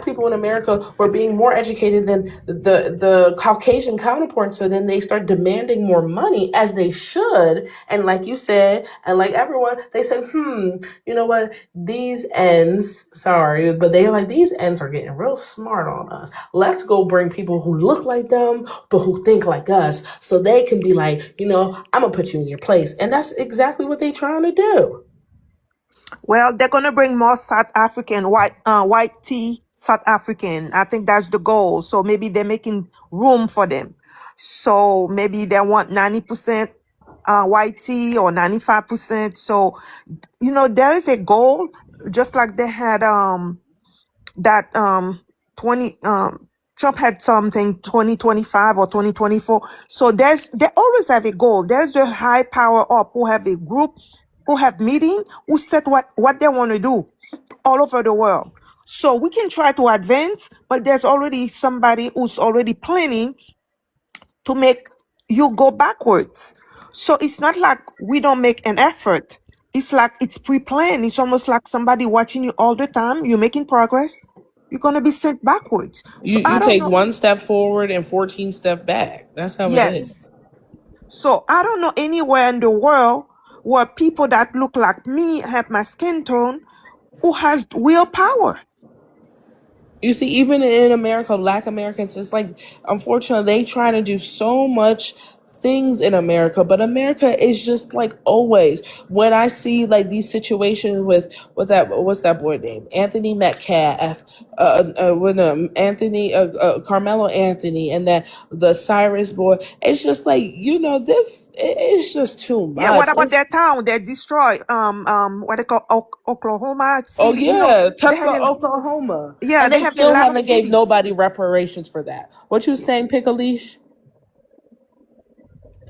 people in America were being more educated than the Caucasian counterparts. So then they start demanding more money as they should, and like you said, and like everyone, they said, you know what, these ends, sorry, but they're like, these ends are getting real smart on us. Let's go bring people who look like them, but who think like us, so they can be like, I'm gonna put you in your place. And that's exactly what they're trying to do. Well, they're gonna bring more South African white tea South African. I think that's the goal. So maybe they're making room for them. So maybe they want 90% white tea or 95%. So there is a goal, just like they had that 20 Trump had something 2025 or 2024. So they always have a goal. There's the high power up who have a group, who have meeting, who set what they want to do all over the world. So we can try to advance, but there's already somebody who's already planning to make you go backwards. So it's not like we don't make an effort. It's like it's pre-planned. It's almost like somebody watching you all the time. You're making progress. You're going to be sent backwards. So You I don't take know. one step forward and 14 step back. That's how it is. Yes. So I don't know anywhere in the world where people that look like me, have my skin tone, who has willpower. You see, even in America, Black Americans, it's like, unfortunately, they try to do so much things in America, but America is just like always. When I see like these situations with what's that boy name, Anthony Metcalf, Carmelo Anthony, and that the Cyrus boy, it's just like this. It's just too much. Yeah, what about their town? They destroy what they call Oklahoma Oh City. yeah, They Tusker, have Oklahoma. yeah, And they they have a still lot of haven't gave cities. nobody reparations for that. What you saying, Pickleish?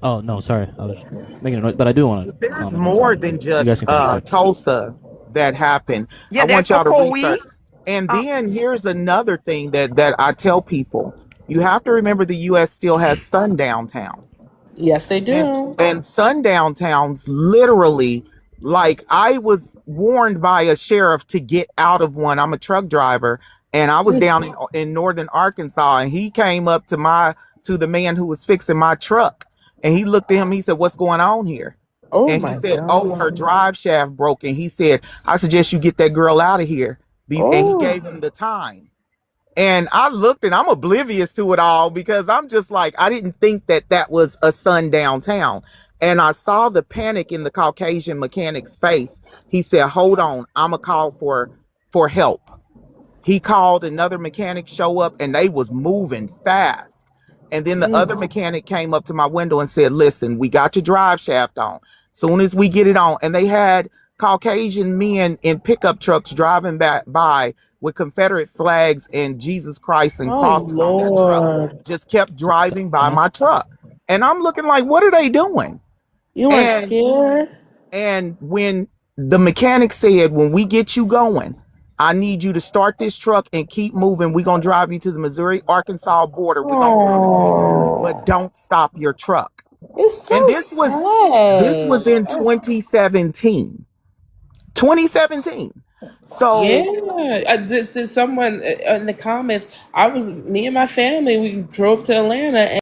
Oh no, sorry, I was making a noise, but I do want to There's comment on more something. than You guys just can finish. Tulsa that happened. Yeah, I want there's y'all to Okoee. research. And then here's another thing that I tell people. You have to remember the U.S. still has sundown towns. Yes, they do. And sundown towns literally, like, I was warned by a sheriff to get out of one. I'm a truck driver, and I was down in northern Arkansas, and he came up to the man who was fixing my truck, and he looked at him. He said, "What's going on here?" Oh And my he said, God. "Oh, her drive shaft broke." And he said, "I suggest you get that girl out of here." And he Oh. gave him the time. And I looked and I'm oblivious to it all because I'm just like, I didn't think that that was a sundown town. And I saw the panic in the Caucasian mechanic's face. He said, hold on, I'm going to call for help. He called, another mechanic show up, and they was moving fast. And then the other mechanic came up to my window and said, listen, we got your drive shaft on. Soon as we get it on, and they had Caucasian men in pickup trucks driving by with Confederate flags and Jesus Christ and Oh crosses on their truck, Lord, just kept driving by my truck. And I'm looking like, what are they doing? you weren't scared? And when the mechanic said, when we get you going, I need you to start this truck and keep moving. We're going to drive you to the Missouri-Arkansas border. We're going to work with you, but don't stop your truck. It's so And this was in 2017. 2017. So Yeah, this is someone in the comments. Me and my family, we drove to Atlanta.